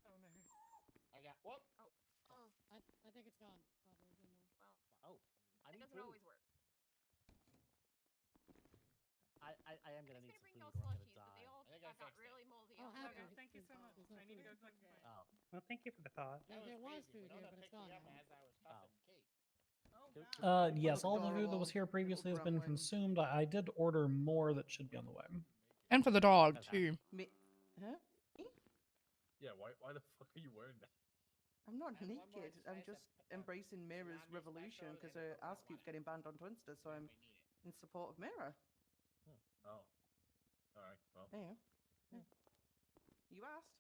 Oh, no. I got. Whoop. Oh, I think it's gone. Probably no more. well, Oh, I that need doesn't food. always work. I am gonna It's need gonna some bring food y'all or I'm gonna slushies, but they die. all I think I got fixed it. really moldy. Oh, on happy. there. Thank you so much. There's no I need to go food. collect my... Oh. Well, thank you for the thought. That There was was crazy. food here, Winona but it's picked me gone up now. as I was cuffing Kate. Yes, all the food that was here previously has been consumed. I did order more that should be on the way. And for the dog too. Me? Huh? Yeah, why the fuck are you wearing that? I'm not And one more naked. I'm slice of just embracing Mira's salami revolution special because and her coconut ass keeps water. getting banned on Twinster, so I'm We need it. in support of Mira. Oh. All right. Well. There you go. Yeah. You asked.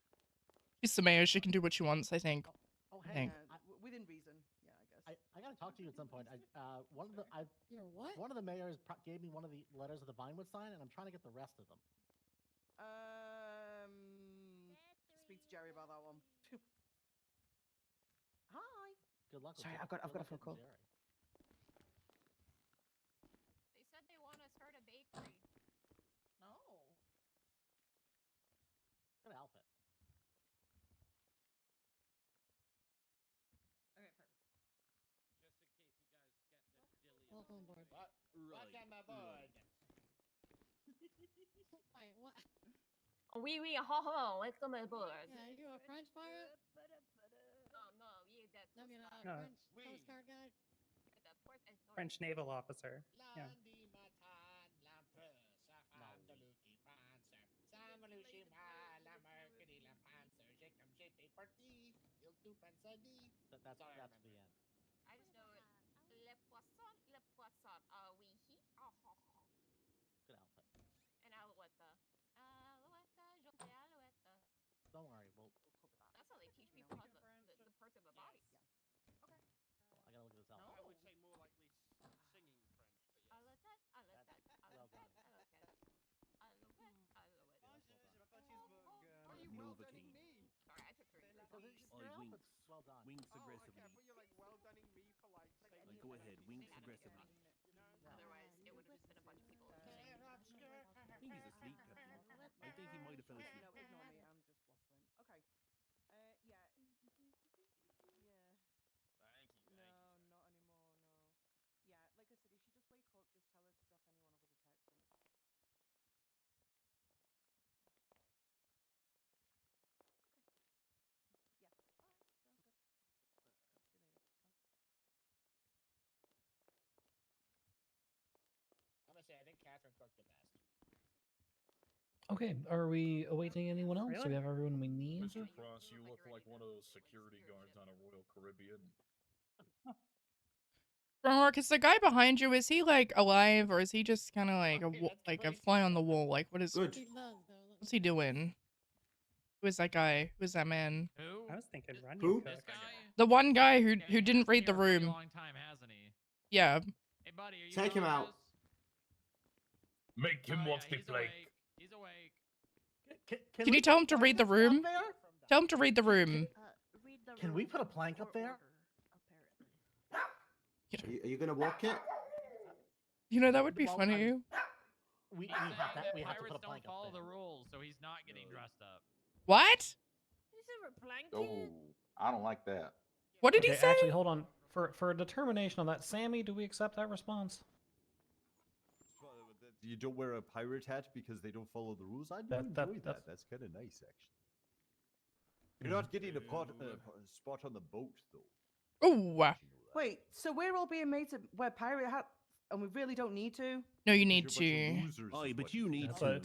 She's the mayor. She can do what she wants. I think. Oh, I hey, think. Within reason. Yeah, I guess. I gotta talk to you at some point. One of the You're what? one of the mayors gave me one of the letters of the Vinewood sign, and I'm trying to get the rest of them. Speak to Jerry about that one. Hi. Good luck. Sorry, with I've got a good luck phone getting call. Jerry. They said they want to start a bakery. No. Good outfit. Okay, perfect. Welcome aboard. What? Right. Welcome aboard. Wait, what? Oui, oui, ha ha, welcome aboard. Yeah, are you a French pirate? Oh no, you that. I mean, a No. French Coast Guard guy? French naval officer. Yeah. Lundi matin, l'empereur, sa femme de Lucky Prancer. Samalushi ma, la mercredi, la panzer. J'ai comme j'étais parti, il tout pensadie. That's Sorry, the remember. end. I just know it. Le poisson, le poisson. Ah oui, hi, ah ha ha. Good outfit. And alouette. Alouette, jonte alouette. Don't worry, we'll cook it up. That's how they teach people how the parts of the body. Okay. I gotta look at this outfit. I would say more likely singing French, but yes. Alouette, alouette, well done. alouette, alouette, alouette. Are you well dunning me? Sorry, I took 3 years. Because I your winks. outfit's well done. Winks Oh, okay. aggressively. I thought you're like well dunning me for like saying. Like, go ahead. Winks aggressively. Otherwise, it would have just been a bunch of people singing. I think he's asleep, Captain. I think he might have fell asleep. No, ignore me. I'm just waffling. Okay. Yeah. Yeah. Thank you. No, not anymore. No. Yeah, like I said, if she does wake up, just tell her to drop any one of us a text and it's. Okay. Yeah. All right. Sounds good. See you later. I'm gonna say I think Catherine cooked the best. Okay, are we awaiting anyone else? Do we have everyone we need? Mr. Cross, you look like one of those security guards on a Royal Caribbean. Mark, is the guy behind you, is he like alive or is he just kind of like a fly on the wall? Like what is Good. what's he doing? Who is that guy? Who is that man? Who? I was thinking Run Who? This guy? The one guy who He didn't has read been the here a pretty room. long time, hasn't he? Yeah. Hey, buddy, are you Take him out. Make him Oh, watch yeah, the he's Blake. awake. He's awake. Can you tell him to read the room? Tell him to read the room. Can we put a plank up there? Are you gonna walk it? You know, that would be Well, funny. We He's saying have that to pirates put a don't plank up follow there. the rules, so he's not getting dressed up. What? Is there a blanket? Oh, I don't like that. What did he Okay, say? actually, hold on. For a determination on that, Sammy, do we accept that response? You don't wear a pirate hat because they don't follow the rules. I do That- enjoy that. that's- That's kind of nice, actually. You're not getting a spot on the boat, though. Oh. Wait, so we're all being made to wear pirate hats, and we really don't need to? No, you need to. Oh, yeah, but you need It's to.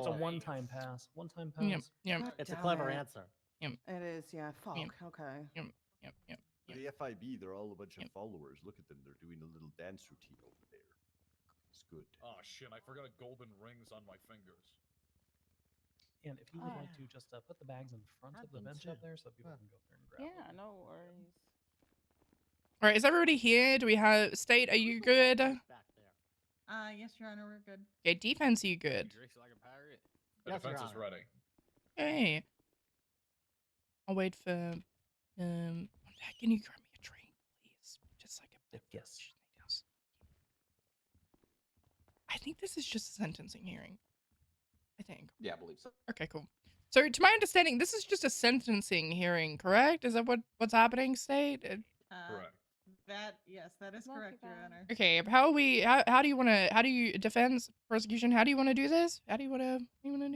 a one-time pass. One-time pass. Yep. Yep. It's a damn clever it. answer. Yep. It is, yeah. Fuck. Yep. Okay. Yep. Yep. Yep. The FIB, they're all a bunch of followers. Look at them. They're doing a little dance routine over there. It's good. Oh shit, I forgot golden rings on my fingers. And if you would like to just put the bags in front of the bench up there so that people can go there and grab Yeah, them. no worries. All right, is everybody here? Do we have State? Are you good? Yes, Your Honor, we're good. Okay, defense, are you good? Dressed like a pirate. The defense is ready. Hey. I'll wait for can you grab me a drink, please? Just like a yes. I think this is just a sentencing hearing. I think. Yeah, I believe so. Okay, cool. So, to my understanding, this is just a sentencing hearing, correct? Is that what's happening, State? Correct. Yes, that is correct, Your Honor. Okay, how do you defense prosecution? How do you want to do this? How do you want to do this?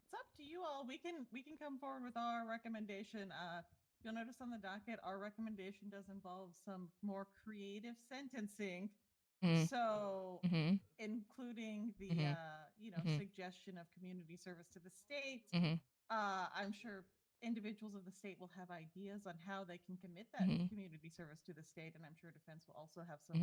It's up to you all. We can come forward with our recommendation. You'll notice on the docket, our recommendation does involve some more creative sentencing. Mhm. So, Mhm. including the Mhm. Mhm. suggestion of community service to the state. Mhm. I'm sure individuals of the state will have ideas on how they can commit that Mhm. community service to the state, and I'm sure defense will also have some,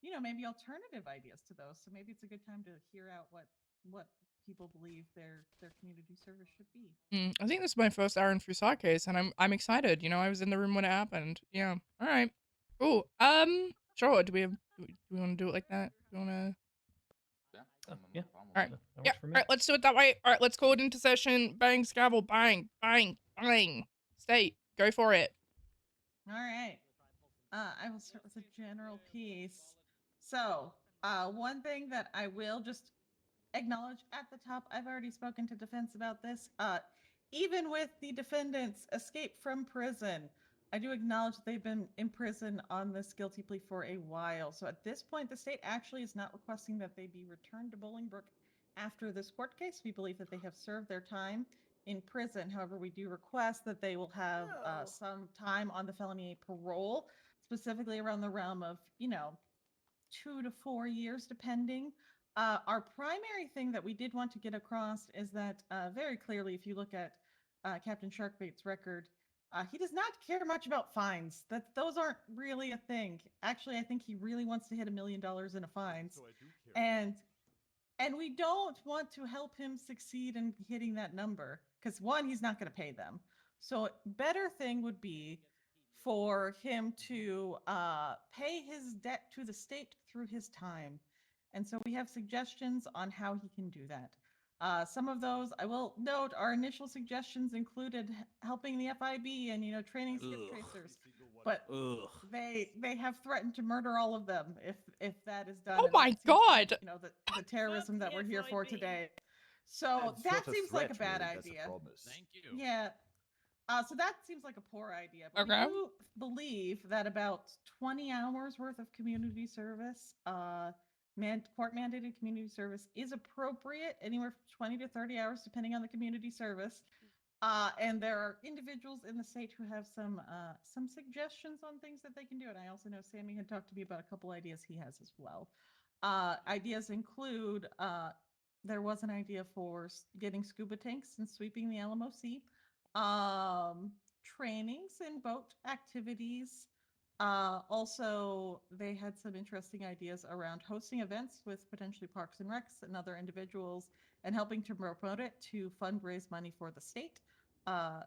Mhm. maybe alternative ideas to those. So maybe it's a good time to hear out what people believe their community service should be. I think this is my first Aaron Fusar case, and I'm excited. You know, I was in the room when it happened. Yeah. All right. Cool. Sure. Do we want to do it like that? Do you want to? Yeah. All right. That Yeah. works for All me. right. Let's do it that way. All right. Let's call it into session. Bang, scrabble, bang, bang, bang. State. Go for it. All right. I will start with a general piece. So, one thing that I will just acknowledge at the top, I've already spoken to defense about this. Even with the defendant's escape from prison, I do acknowledge that they've been in prison on this guilty plea for a while. So at this point, the state actually is not requesting that they be returned to Bolingbrook after this court case. We believe that they have served their time in prison. However, we do request that they will have some time on the felony parole, specifically around the realm of, 2 to 4 years, depending. Our primary thing that we did want to get across is that very clearly, if you look at Captain Sharkbait's record, he does not care much about fines. Those aren't really a thing. Actually, I think he really wants to hit $1 million in a fines. So I do care. And we don't want to help him succeed in hitting that number because one, he's not going to pay them. So better thing would be for him to pay his debt to the state through his time. And so we have suggestions on how he can do that. Some of those, I will note, our initial suggestions included helping the FIB and, training skip tracers. But they have threatened to murder all of them if that is done. Oh and my that seems God. like, the terrorism that we're here for today. So That's that not a seems like a threat, bad really, that's a idea. promise. Thank you. Yeah. So that seems like a poor idea. But Okay. we do believe that about 20 hours worth of community service, court mandated community service is appropriate, anywhere from 20 to 30 hours, depending on the community service. And there are individuals in the state who have some suggestions on things that they can do. And I also know Sammy had talked to me about a couple ideas he has as well. Ideas include there was an idea for getting scuba tanks and sweeping the Alamo Sea, trainings and boat activities. Also, they had some interesting ideas around hosting events with potentially Parks and Recs and other individuals and helping to promote it to fundraise money for the state.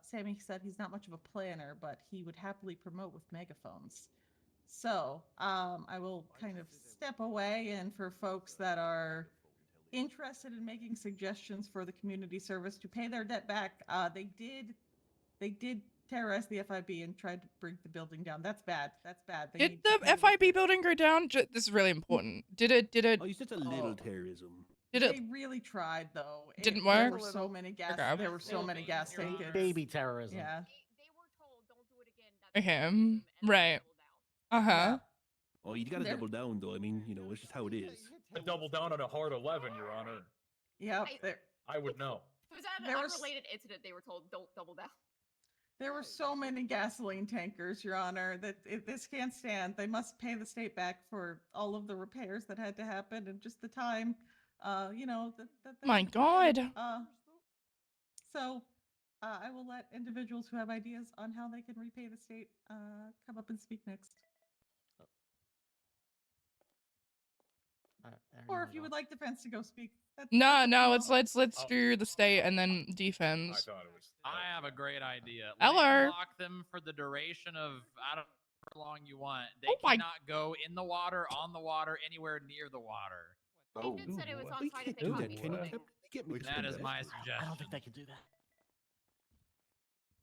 Sammy said he's not much of a planner, but he would happily promote with megaphones. So I will kind of step away, and for folks that are interested in making suggestions for the community service to pay their debt back, they did terrorize the FIB and tried to bring the building down. That's bad. That's bad. They Did need to the pay FIB building go down? This is really important. Did it? Oh, it's just a little terrorism. They really tried though. Didn't There work? were so many gas. Okay. There were so many gas tankers. Baby terrorism. Yeah. Okay. Right. Uh-huh. Oh, you gotta There- double down, though. I mean, you know, it's just how it is. I double down on a hard 11, Your Honor. Yep. I would know. Was that an There was- unrelated incident? They were told don't double down. There were so many gasoline tankers, Your Honor, that this can't stand. They must pay the state back for all of the repairs that had to happen and just the time, that My God. So I will let individuals who have ideas on how they can repay the state come up and speak next. Or if you would like defense to go speak. No, let's do the state and then defense. I have a great idea. Hello. Landlock them for the duration of I don't know how long you want. They cannot go in the water, on the water, anywhere near the water. They did said it was on site if they caught me swimming. That is my suggestion. I don't think they can do that.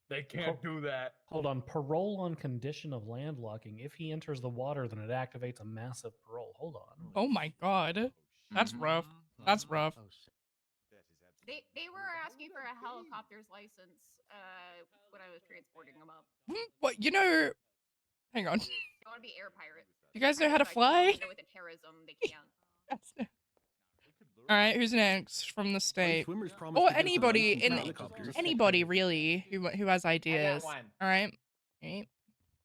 They can't do that. Hold on. Parole on condition of landlocking. If he enters the water, then it activates a massive parole. Hold on. Oh my God. That's rough. That's rough. They were asking for a helicopter's license when I was transporting them up. What, hang on. They want to be air pirates. You guys know how to But I fly? told them, with the terrorism, they can't. All right, who's next from the state? swimmers promised Or to give us a anybody license in for helicopters. anybody really who has ideas. one. All right. Okay.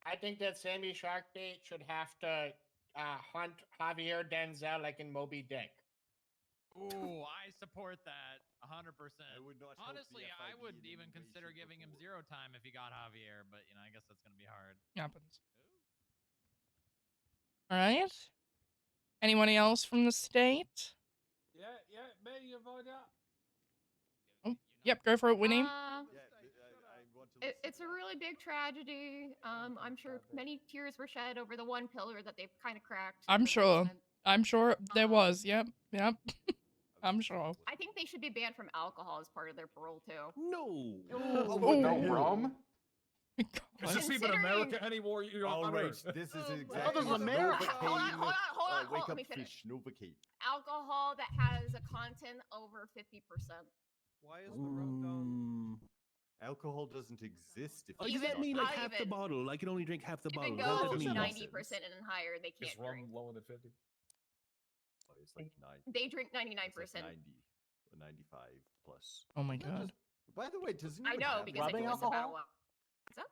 I think that Sammy Shark Bait should have to hunt Javier Denzel like in Moby Dick. Ooh, I support that 100%. I would not help the Honestly, I FIB would in even any way, consider shape, or giving him form. 0 time if he got Javier, but I guess that's gonna be hard. Happens. All right. Anyone else from the state? Yeah, me, you find out. Oh, yep, go for it, Winnie. It's a really big tragedy. I'm sure many tears were shed over the one pillar that they've kind of cracked. in I'm the sure. basement. I'm sure there was. Yep. I'm sure. I think they should be banned from alcohol as part of their parole too. No. Ooh. No rum? Is this even America anymore? You All Honor? right, this is Oh, exactly this is America. Hold on, hold on, wake let up me finish. fish, Novocaine. Alcohol that has a content over 50%. Why is the rum gone? Alcohol doesn't exist if Oh, it's does that not mean like I'll half the even- bottle? I can only drink half the You can bottle. What does go that mean? 90% and higher. They Is can't rum drink. lower than 50? Oh, it's like 9. They drink It's 99%. like 90 or 95 plus. Oh my Not God. just- By the way, doesn't I it know have because I rubbing do this about alcohol? what? What's up?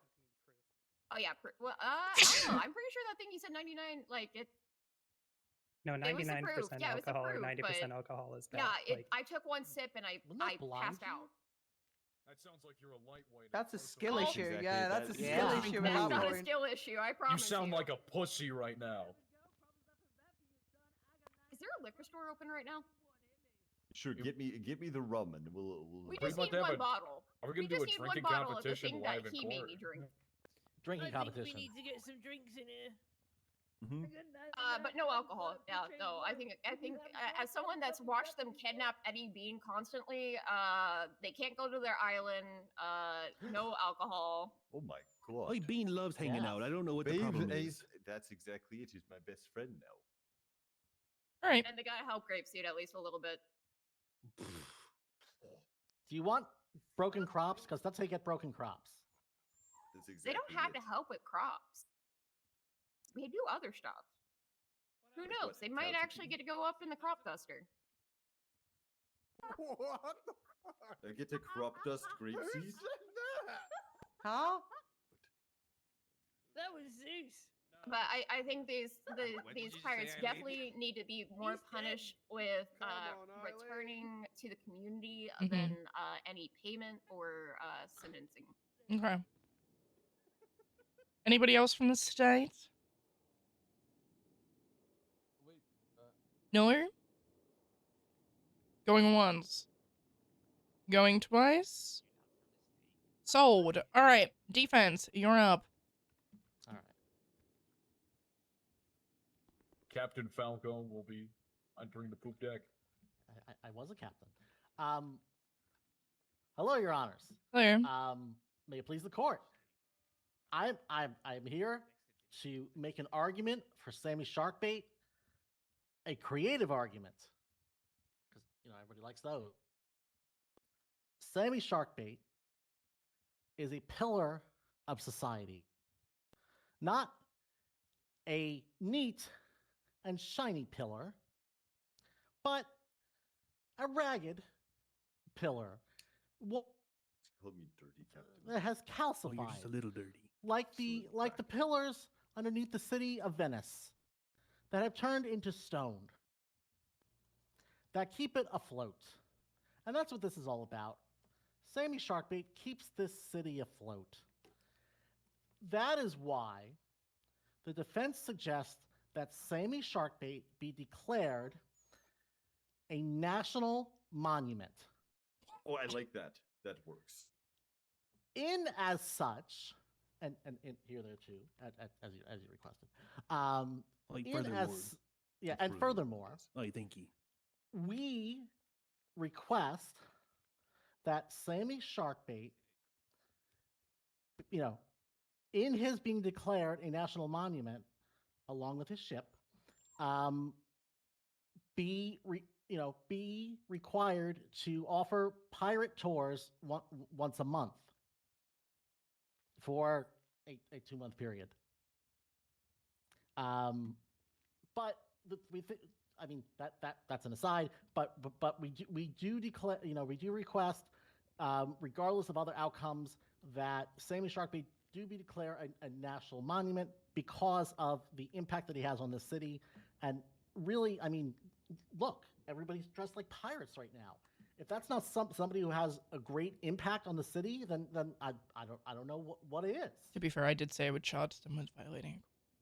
Oh yeah. Well, I don't know. I'm pretty sure that thing you said 99. Like it. No, It was 99% approved. Yeah, it was alcohol or approved, 90% but- alcohol is bad. Yeah. Like, I took one sip and I blind passed you? out. That sounds like you're a lightweight. That's a skill Oh, issue. exactly. Yeah, that's a That's- skill yeah. issue That's at that not a point. skill issue. I You promise sound like a pussy right now. Is there a liquor store open right now? Sure, get me the rum and we'll We Pretty just much need have one a- bottle. Are we gonna We do a just need one drinking bottle of the competition thing live that in he made court? me drink. Drinking I think competition. we need to get some drinks in here. But no alcohol. Yeah, no. I think as someone that's watched them kidnap Eddie Bean constantly, they can't go to their island. No alcohol. Oh my god. Oh, Bean loves hanging out. I don't know what the Bean problem is. That's exactly it. He's my best friend now. All right. And they gotta help Grapeseed at least a little bit. Do you want broken crops? Because that's how you get broken crops. That's exactly They don't have it. to help with crops. They do other stuff. Who Like knows? what? They might Tell actually get to go up in the crop duster. What the fuck? I get a crop dust grapeseed. Huh? That was Zeus. No, But I think these What did these you say, pirates Eileen? definitely need to be more He's dead. punished with Come on, returning to the community Mhm. than any payment or sentencing. Okay. Anybody else from the state? Wait. No? Going once. Going twice? Sold. All right. Defense, you're up. All right. Captain Falco will be entering the poop deck. I was a captain. Hello, Your Honors. Hello. May it please the court. I'm here to make an argument for Sammy Sharkbait, a creative argument, because everybody likes those. Sammy Sharkbait is a pillar of society, not a neat and shiny pillar, but a ragged pillar. Well, Call me dirty, Captain. that has Oh, calcified, you're just a little dirty. like the pillars underneath the city of Venice, that have turned into stone, that keep it afloat. And that's what this is all about. Sammy Sharkbait keeps this city afloat. That is why the defense suggests that Sammy Sharkbait be declared a national monument. Oh, I like that. That works. In as such, and here there too, as you requested. Like in furthermore. as yeah, and furthermore, Oh, thank you. we request that Sammy Sharkbait, in his being declared a national monument, along with his ship, be required to offer pirate tours once a month for a 2-month period. But that's an aside. But we do declare, we do request, regardless of other outcomes, that Sammy Sharkbait do be declared a national monument because of the impact that he has on the city. And really, look, everybody's dressed like pirates right now. If that's not somebody who has a great impact on the city, then I don't know what it is. To be fair, I did say I would charge them with violating.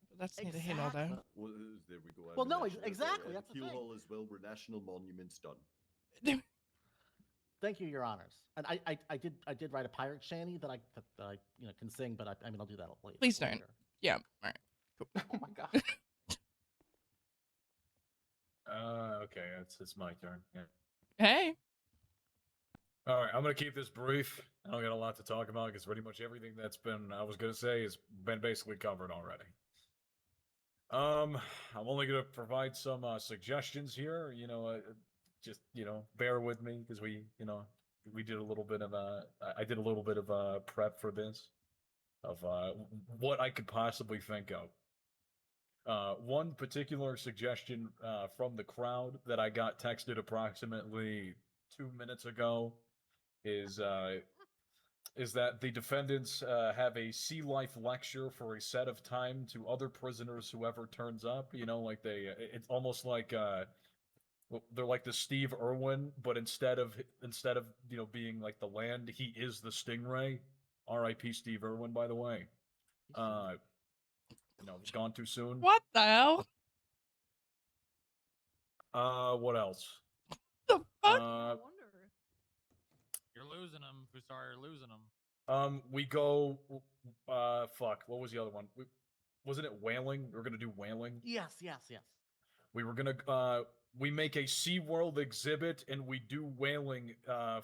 But that's neither here nor there. Well, there we go. Well, no, exactly. That's the Keel thing. Hall as well. We're national monuments done. Thank you, Your Honors. And I did write a pirate shanty that I can sing, but I'll do that later. Please don't. Yeah. All right. Cool. Oh my god. Okay, it's my turn. Yeah. Hey. All right, I'm gonna keep this brief. I don't got a lot to talk about because pretty much everything I was gonna say has been basically covered already. I'm only gonna provide some suggestions here. Just bear with me because we did a little bit of I did a little bit of prep for this of what I could possibly think of. One particular suggestion from the crowd that I got texted approximately 2 minutes ago is that the defendants have a sea life lecture for a set of time to other prisoners whoever turns up. Like it's almost like they're like the Steve Irwin, but instead of being like the land, he is the stingray. R.I.P. Steve Irwin, by the way. Gone too soon. What the hell? What else? The fuck? You're losing them, Fusar. You're losing them. We go. Fuck. What was the other one? Wasn't it whaling? We were gonna do whaling. Yes. We were gonna. We make a SeaWorld exhibit and we do whaling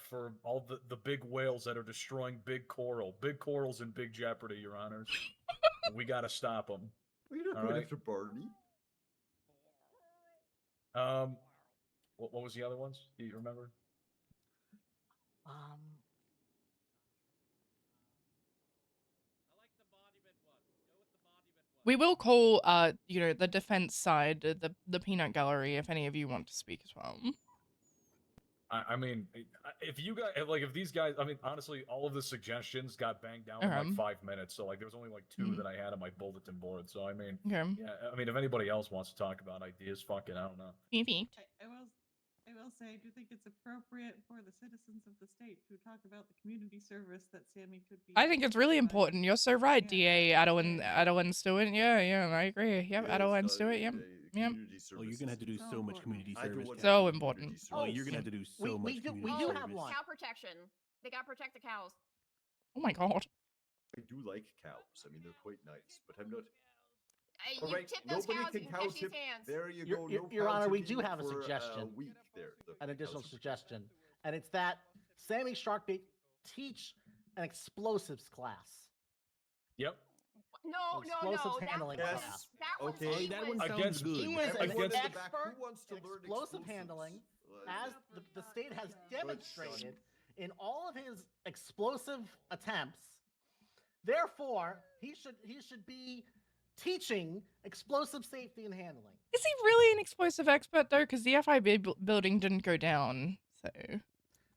for all the big whales that are destroying big coral. Big coral's in big jeopardy, Your Honors. We gotta stop them. We're not going after Barney. What was the other ones? Do you remember? We will call, the defense side, the peanut gallery, if any of you want to speak as well. I mean, if you guys like, if these guys, I mean, honestly, all of the suggestions got banged down in like 5 minutes. So like, there was only like 2 that I had on my bulletin board. So I mean, yeah, I mean, if anybody else wants to talk about ideas, fucking, I don't know. I will say, I do think it's appropriate for the citizens of the state to talk about the community service that Sammy could be. I think it's really important. You're so right, DA Adeline Stewart. Yeah, I agree. Yep, Adeline Stewart. Yep. Community service. Oh, you're gonna have to do so much community service. So important. Oh, you're gonna have to do so much community We service. have one. Cow protection. They gotta protect the cows. Oh my god. I do like cows. I mean, they're quite nice, but I'm not. You tip those cows, you can catch these hands. There you go. Your Honor, we do tipping have a for suggestion. week there. An additional suggestion, and it's that Sammy Sharkbait teach an explosives class. Yep. No. Explosives handling That class. one's that one Against- sounds good. He is an Against- expert Who wants to in learn explosive explosives? handling, Well, as the state has demonstrated in all of his explosive attempts. Therefore, he should be teaching explosive safety and handling. Is he really an explosive expert though? Because the FIB building didn't go down, so.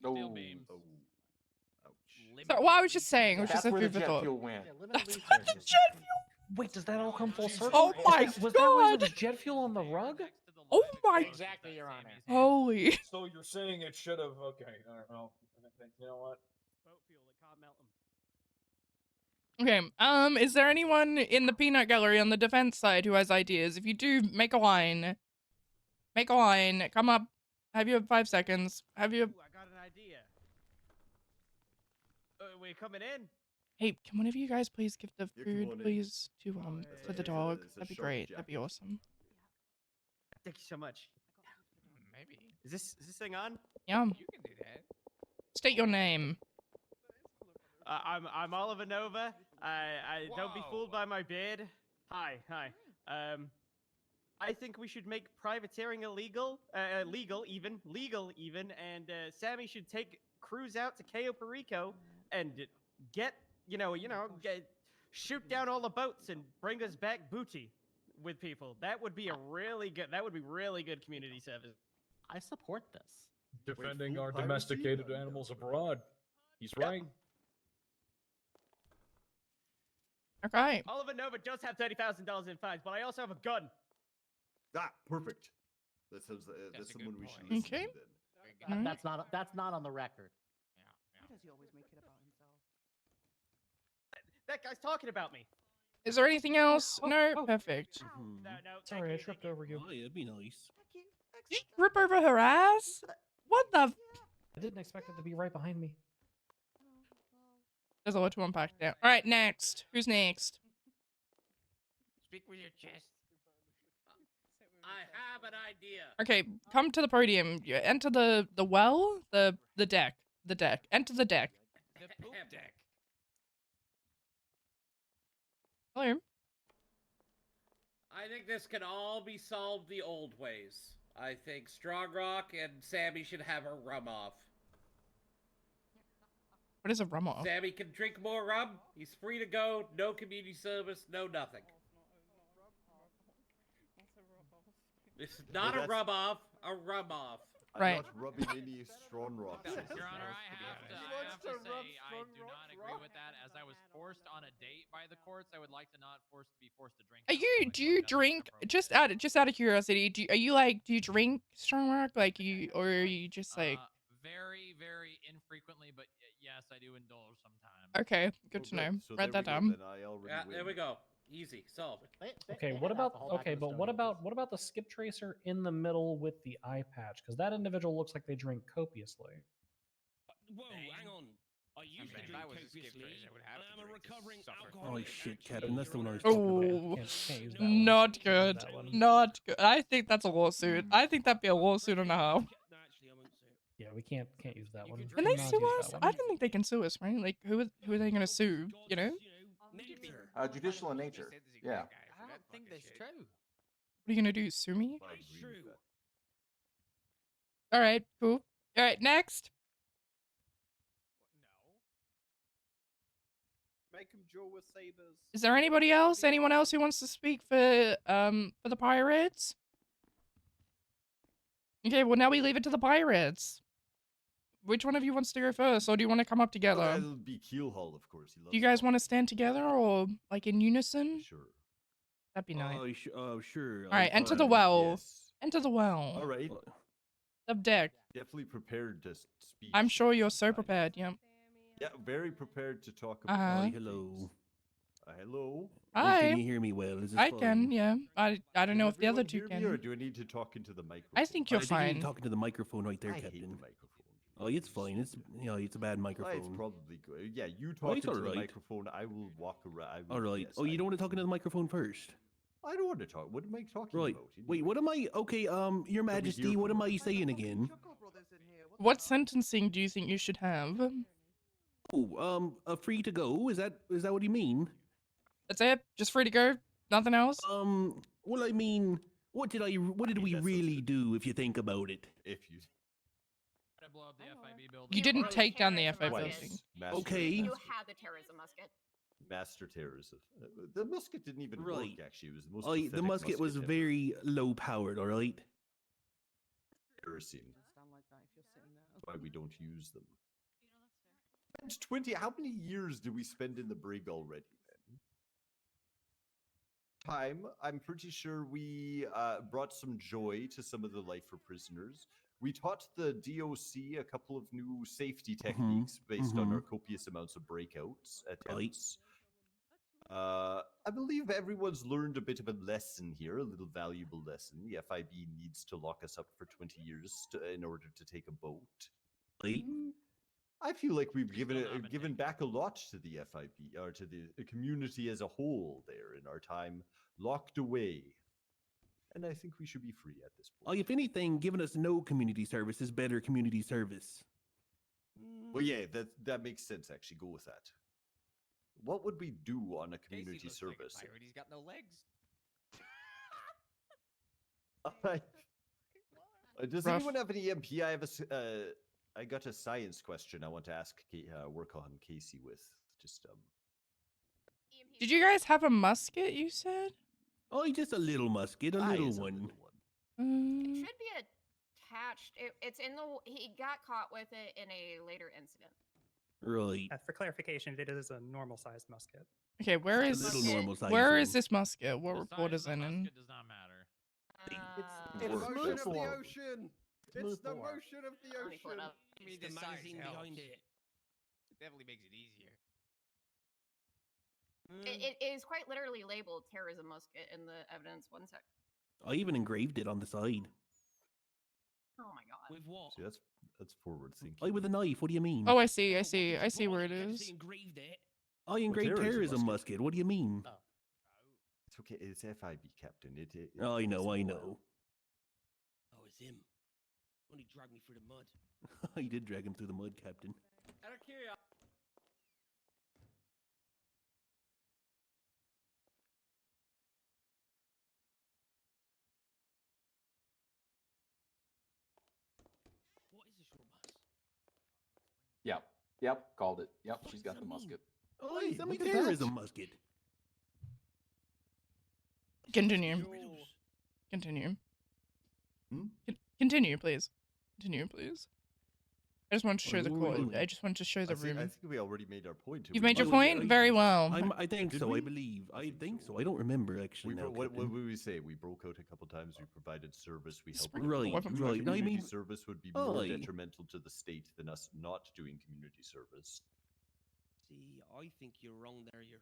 No. ouch. So, well, I was just saying, it was That's just a where the food for jet thought. fuel went. That's where the jet fuel. Wait, does that all come full circle? Oh my was that why there god! was jet fuel on the rug? Oh my! Exactly, Your Honor. Holy! So you're saying it should have? Okay. All right. Well, you know what? Boat fuel, it can't melt them. Okay. Is there anyone in the peanut gallery on the defense side who has ideas? If you do, make a line. Make a line. Come up. Have you 5 seconds? Have you? Ooh, I got an idea. We're coming in. Hey, can one of you guys please give the Yeah, come food, on in. please, to the it's a- dog? it's a That'd be shark great. That'd be jacket. awesome. Thank you so much. Maybe. Is this thing on? Yeah. You can do that. State your name. I'm Oliver Nova. I don't be fooled by my beard. Hi. I think we should make privateering illegal, legal even, and Sammy should take crews out to Cayo Perico and get, shoot down all the boats and bring us back booty with people. That would be really good community service. I support this. Defending full our piracy? domesticated animals abroad. He's right. Okay. Oliver Nova does have $30,000 in fines, but I also have a gun. Ah, perfect. That sounds. That's That's a someone good we should point. listen Okay. to then. That's not on the record. Why does he always make it about himself? That guy's talking about me. Is there anything else? No? Perfect. No, Sorry, I tripped over you. Oh, yeah, it'd be nice. Did you rip over her ass? What the? I didn't expect it to be right behind me. There's a lot to unpack there. All right, next. Who's next? Speak with your chest. I have an idea. Okay, come to the podium. You enter the well, the deck, the deck. Enter the deck. The poop deck. Hello. I think this can all be solved the old ways. I think Strong Rock and Sammy should have a rum off. What is a rum off? Sammy can drink more rum. He's free to go. No community service. No nothing. This is not Well, a rub off. A rum off. I'm Right. not rubbing any strong rocks. Your in. Honor, I have to say I do not agree with that. As I was forced on a date by the courts, I would like to not be forced to drink. Are you? Do you drink? Just out of curiosity, do you drink Strong Rock? Like or are you just like? Very, very infrequently, but yes, I do indulge sometimes. Okay, good to know. So Write there that we go, down. then I already Yeah, win. there we go. Easy. Solved. Okay, what about what about the skip tracer in the middle with the eye patch? Because that individual looks like they drink copiously. Whoa, hang on. I used to if drink I was a skip copiously, tracer, I would have and to I'm a drink to recovering suffer from alcoholic. Oh shit, Captain, that's the one I was talking Oh, about. Can't use that one. not Can't use good. that one. Not good. I think that's a lawsuit. I think that'd be a lawsuit and a half. No, actually, I won't say it. Yeah, we can't use that one. Can they Not sue use us? that I one. don't think they can sue us, right? Like, who are they gonna sue? You know? Nature. Judicial in nature. Yeah. I don't think that's true. What are you gonna do? Sue me? I It's agree with true. that. All right, cool. All right, next. Make them duel with sabers. Is there anybody else? Anyone else who wants to speak for the pirates? Okay, well now we leave it to the pirates. which one of you wants to go first, or do you want to come up together? Oh, that'll be Keelhaul, of course. He loves Do you guys want to stand together or like in unison? Sure. That'd be nice. Sure. All right, enter the well. Yes. Enter the well. All right. Of deck. Definitely prepared to speak. I'm sure you're so prepared. Yep. Yeah, very prepared to talk about. Hello. Hello. Hi. Can you hear me well? Is this I fine? can. Yeah. I don't know if the other two hear me, or can. do I need to talk into the microphone? I think you're I think you need fine. to talk to the microphone right there, I hate Captain. the microphone. Oh, it's fine. It's it's a bad microphone. It's probably good. Yeah, you Oh, talk it's into the alright. microphone. I will walk around. All right. Yes, Oh, you don't want to talk into the microphone first? I don't want to talk. What am I talking Right. about? Wait, what am I? Okay, Your Majesty, what am I saying again? What sentencing do you think you should have? Oh, free to go? Is that what you mean? That's it? Just free to go? Nothing else? Well, I mean, what did we really do if you think about it? If you blow up the FIB building. You didn't take down the FIB Twice. building. Okay. You had the terrorism musket. Master terrorism. The musket didn't even work. Actually, it was the most. The pathetic musket was ever. very low powered. All right. Kerosene. That's why we don't use them. And 20. How many years did we spend in the brig already? Then time. I'm pretty sure we brought some joy to some of the lifer prisoners. We taught the DOC a couple of new safety techniques based on our copious amounts of breakouts attempts. I believe everyone's learned a bit of a lesson here, a little valuable lesson. The FIB needs to lock us up for 20 years in order to take a boat. I feel like we've given back a lot to the FIB, or to the community as a whole there in our time locked away. And I think we should be free at this point. If anything, giving us no community service is better community service. Well, yeah, that makes sense, actually. Go with that. What would we do on a community service? Like a pirate. He's got no legs. Does anyone have any EMP? I got a science question I want to ask, work on Casey with. Just Did you guys have a musket, you said? Oh, just a little musket, a little one. It should be attached. It's in the. He got caught with it in a later incident. Right. For clarification, it is a normal sized musket. Okay, where is this musket? What report is it in? It does not matter. It's the motion of the ocean. It's the motion of the ocean. I mean, the magazine behind it. It definitely makes it easier. It is quite literally labeled terrorism musket in the evidence. One sec. I even engraved it on the side. Oh my god. With what? See, that's forward thinking. With a knife. What do you mean? Oh, I see where it is. Engraved it. I engraved terrorism musket. What do you mean? Oh. It's okay. It's FIB, Captain. I know. Oh, it's him. Only dragged me through the mud. You did drag him through the mud, Captain. Out of curiosity. What is a short bus? Yep, called it. Yep, she's got the musket. Oh, it's a terrorism musket. Continue. Continue. Continue, please. Continue, please. I just want to show the court. I just want to show the room. I think we already made our point. You've made your point? Very well. I think so. I believe. I think so. I don't remember actually. What would we say? We broke out a couple times. We provided service. We helped. Right. Community service would be more detrimental to the state than us not doing community service. See, I think you're wrong there. You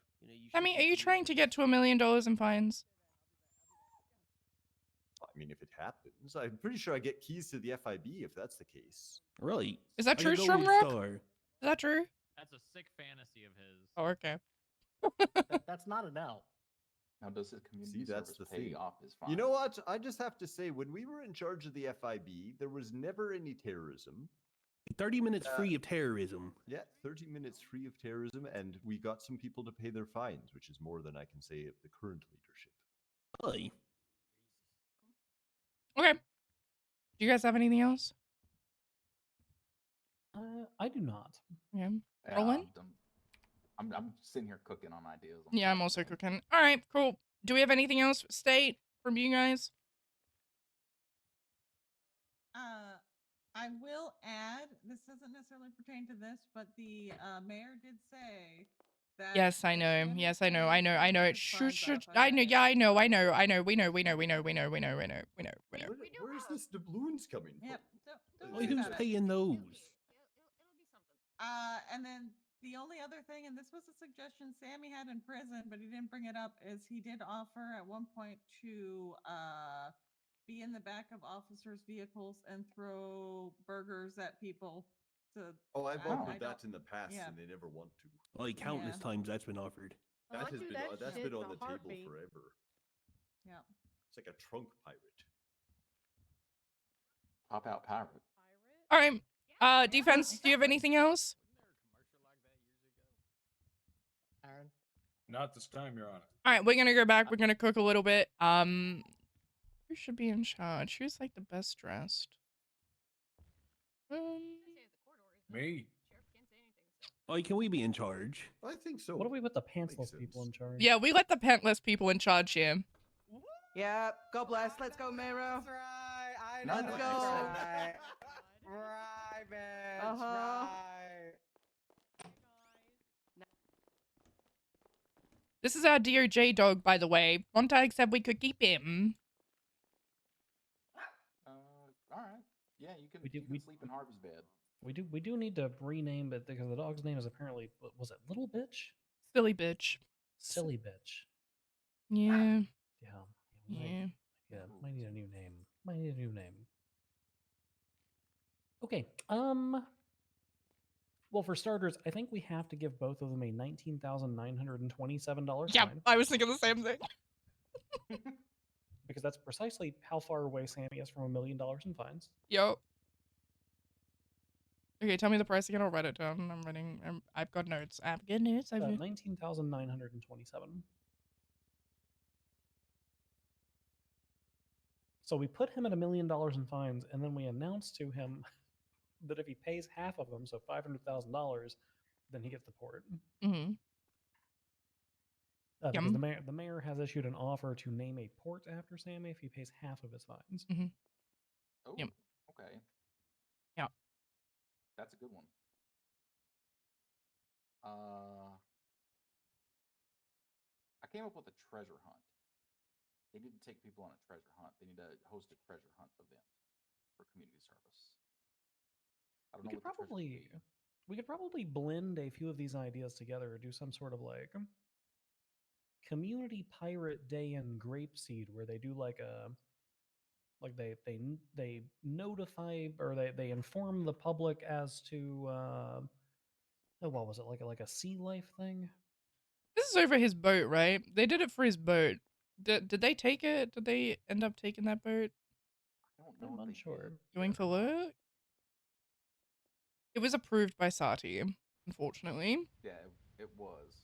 I mean, are you trying to get to $1 million in fines? I mean, if it happens, I'm pretty sure I get keys to the FIB if that's the case. Right. Is that true, Stromrock? Is that true? That's a sick fantasy of his. Oh, okay. That's not a no. Now, does the community that's service the pay thing. off his fine? You know what? I just have to say, when we were in charge of the FIB, there was never any terrorism. 30 minutes free of terrorism. Yeah, 30 minutes free of terrorism, and we got some people to pay their fines, which is more than I can say of the current leadership. Really? Okay. Do you guys have anything else? I do not. Yeah. Yeah, Roland? I'm sitting here cooking on ideas. Yeah, I'm also cooking. All right, cool. Do we have anything else, State, from you guys? I will add, this doesn't necessarily pertain to this, but the mayor did say that. Yes, I if know. Shannon Yes, I know. pays, I know. he'll I know. put It his sure, funds sure. up, I know. okay? Yeah, I know. I know. I know. We know. We know. We know. We know. We know. We know. We know. We know. We know. Where's this doubloons coming Yep. Don't Oh, worry who's about it. paying those? And then the only other thing, and this was a suggestion Sammy had in prison, but he didn't bring it up, is he did offer at one point to be in the back of officers' vehicles and throw burgers at people. To Oh, I've I offered don't- that in the past, yeah. and they never want to. Like countless Yeah. times that's been offered. That I'd has do been that that's shit been in on a the table heartbeat. forever. Yeah. It's like a trunk pirate. Pop out pirate. All right. Defense. Do you have anything else? Aaron? Not this time, Your Honor. All right, we're gonna go back. We're gonna cook a little bit. Who should be in charge? Who's like the best dressed? Me. Oh, can we be in charge? I think so. What do we put the pantsless people in charge? Yeah, we let the pantless people in charge here. Yeah, God bless. Let's go, Mero. That's right. I know Let's that's go. right. Right, bitch. Uh-huh. Right. This is our DOJ dog, by the way. Montag said we could keep him. All right. Yeah, you can. We do- You can sleep in Harvey's bed. We do need to rename it because the dog's name is apparently, was it Little Bitch? Silly bitch. Silly Bitch. Yeah. Yeah. Yeah. Might need a new name. Might need a new name. Okay. Well, for starters, I think we have to give both of them a $19,927 Yeah, fine. I was thinking the same thing. Because that's precisely how far away Sammy is from $1 million in fines. Yo. Okay, tell me the price again. I'll write it down. I'm writing. I've got notes. I've got notes. 19,927. So we put him at $1 million in fines, and then we announced to him that if he pays half of them, so $500,000, then he gets the port. Mm-hmm. Because the mayor has issued an offer to name a port after Sammy if he pays half of his fines. Mm-hmm. Oh, Yep. okay. Yeah. That's a good one. I came up with a treasure hunt. They need to take people on a treasure hunt. They need to host a treasure hunt event for community service. I don't know what the treasure would be. We could probably blend a few of these ideas together or do some sort of like community pirate day in Grapeseed where they do like a they notify or they inform the public as to what was it, like a sea life thing? This is over his boat, right? They did it for his boat. Did they take it? Did they end up taking that boat? I don't know. I'm unsure. Going for look? It was approved by Sati, unfortunately. Yeah, it was.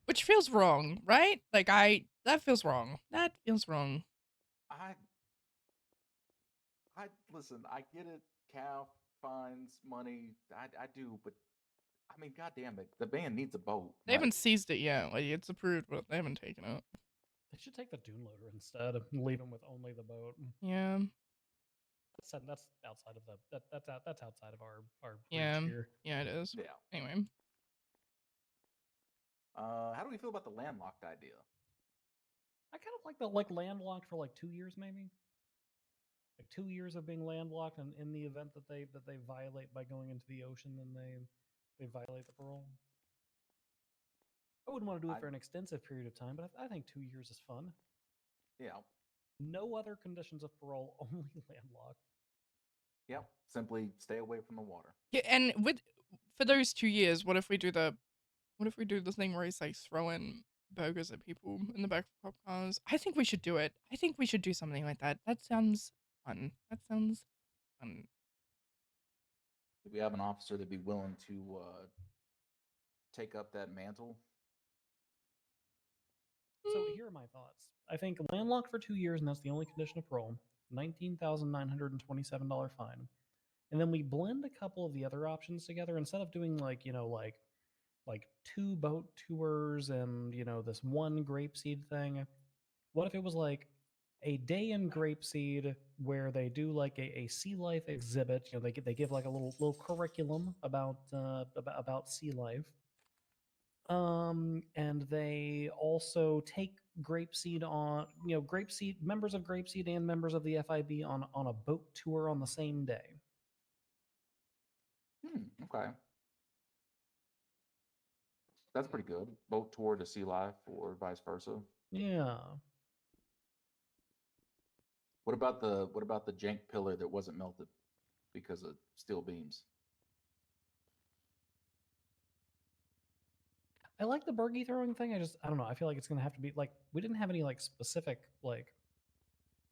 Which feels wrong, right? Like that feels wrong. That feels wrong. I listen. I get it. Calf fines, money. I do, but I mean, goddamn it, the band needs a boat. They haven't seized it yet. Like it's approved, but they haven't taken it. They should take the dune loader instead and leave him with only the boat. Yeah. That's outside of that's outside of our Yeah. reach here. Yeah, it is. Yeah. Anyway. How do we feel about the landlocked idea? I kind of like the landlocked for like 2 years maybe. Like 2 years of being landlocked, and in the event that they violate by going into the ocean, then they violate the parole. I wouldn't want to do it for an extensive period of time, but I think 2 years is fun. Yeah. No other conditions of parole, only landlocked. Yep. Simply stay away from the water. Yeah, and for those 2 years, what if we do the thing where he's like throwing burgers at people in the back of cop cars? I think we should do it. I think we should do something like that. That sounds fun. That sounds fun. Do we have an officer that'd be willing to take up that mantle? So here are my thoughts. I think landlocked for 2 years, and that's the only condition of parole. $19,927 fine, and then we blend a couple of the other options together instead of doing like 2 boat tours and this one grapeseed thing. What if it was like a day in Grapeseed where they do like a sea life exhibit. You know, they give like a little curriculum about sea life. And they also take Grapeseed on, you know, Grapeseed members of Grapeseed and members of the FIB on a boat tour on the same day. Okay. That's pretty good. Boat tour to sea life or vice versa. Yeah. What about the jank pillar that wasn't melted because of steel beams? I like the burgie throwing thing. I don't know. I feel like it's gonna have to be like, we didn't have any like specific like,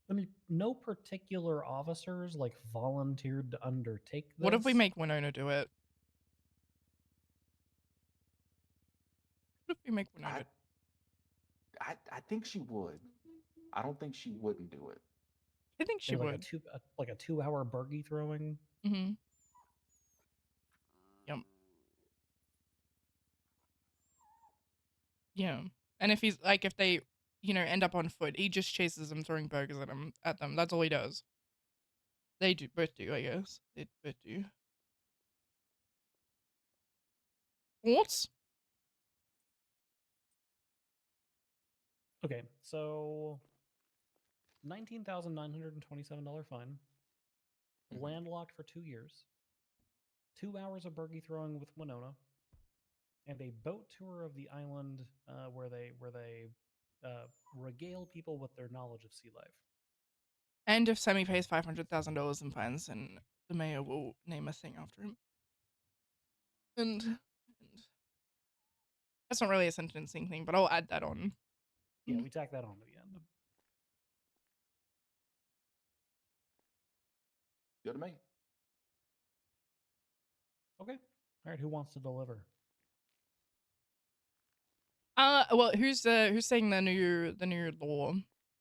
I mean, no particular officers like volunteered to undertake this. What if we make Winona do it? What if we make Winona? I think she would. I don't think she wouldn't do it. I think she like would. Like a 2-hour burgie throwing. Mm-hmm. Yep. Yeah. And if he's like, if they, you know, end up on foot, he just chases them, throwing burgers at them. That's all he does. They both do, I guess. They both do. What? Okay, so $19,927 fine. Landlocked for 2 years. 2 hours of burgie throwing with Winona, and a boat tour of the island where they regale people with their knowledge of sea life. And if Sammy pays $500,000 in fines, then the mayor will name a thing after him. And that's not really a sentencing thing, but I'll add that on. Yeah, we tack that on to the end. Good to me. Okay. All right. Who wants to deliver? Well, who's saying the new law?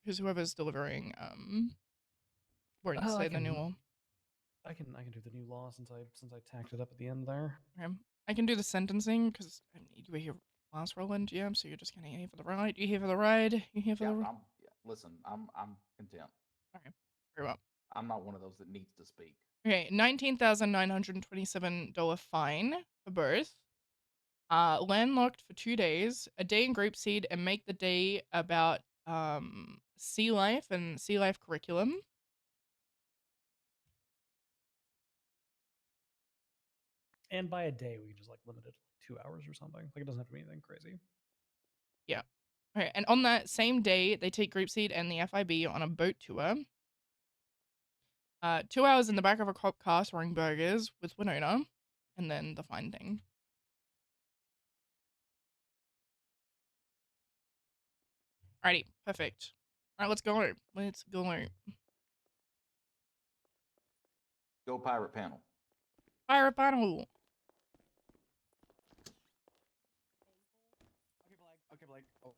Who's whoever's delivering? Won't say the new law. I can do the new law since I tacked it up at the end there. Okay. I can do the sentencing because you were here last, Roland. Yeah, so you're just kind of here for the ride. You here for the ride? You here for the? Listen, I'm content. Okay. Very well. I'm not one of those that needs to speak. Okay, $19,927 fine for both. Landlocked for 2 days, a day in Grapeseed, and make the day about sea life and sea life curriculum. And by a day, we can just like limit it to like 2 hours or something. Like it doesn't have to be anything crazy. Yeah. Okay, and on that same day, they take Grapeseed and the FIB on a boat tour. 2 hours in the back of a cop car throwing burgers with Winona, and then the fine thing. Alrighty, perfect. Alright, let's go. Let's go. Go pirate panel. Pirate panel. Okay, Blake. Oh.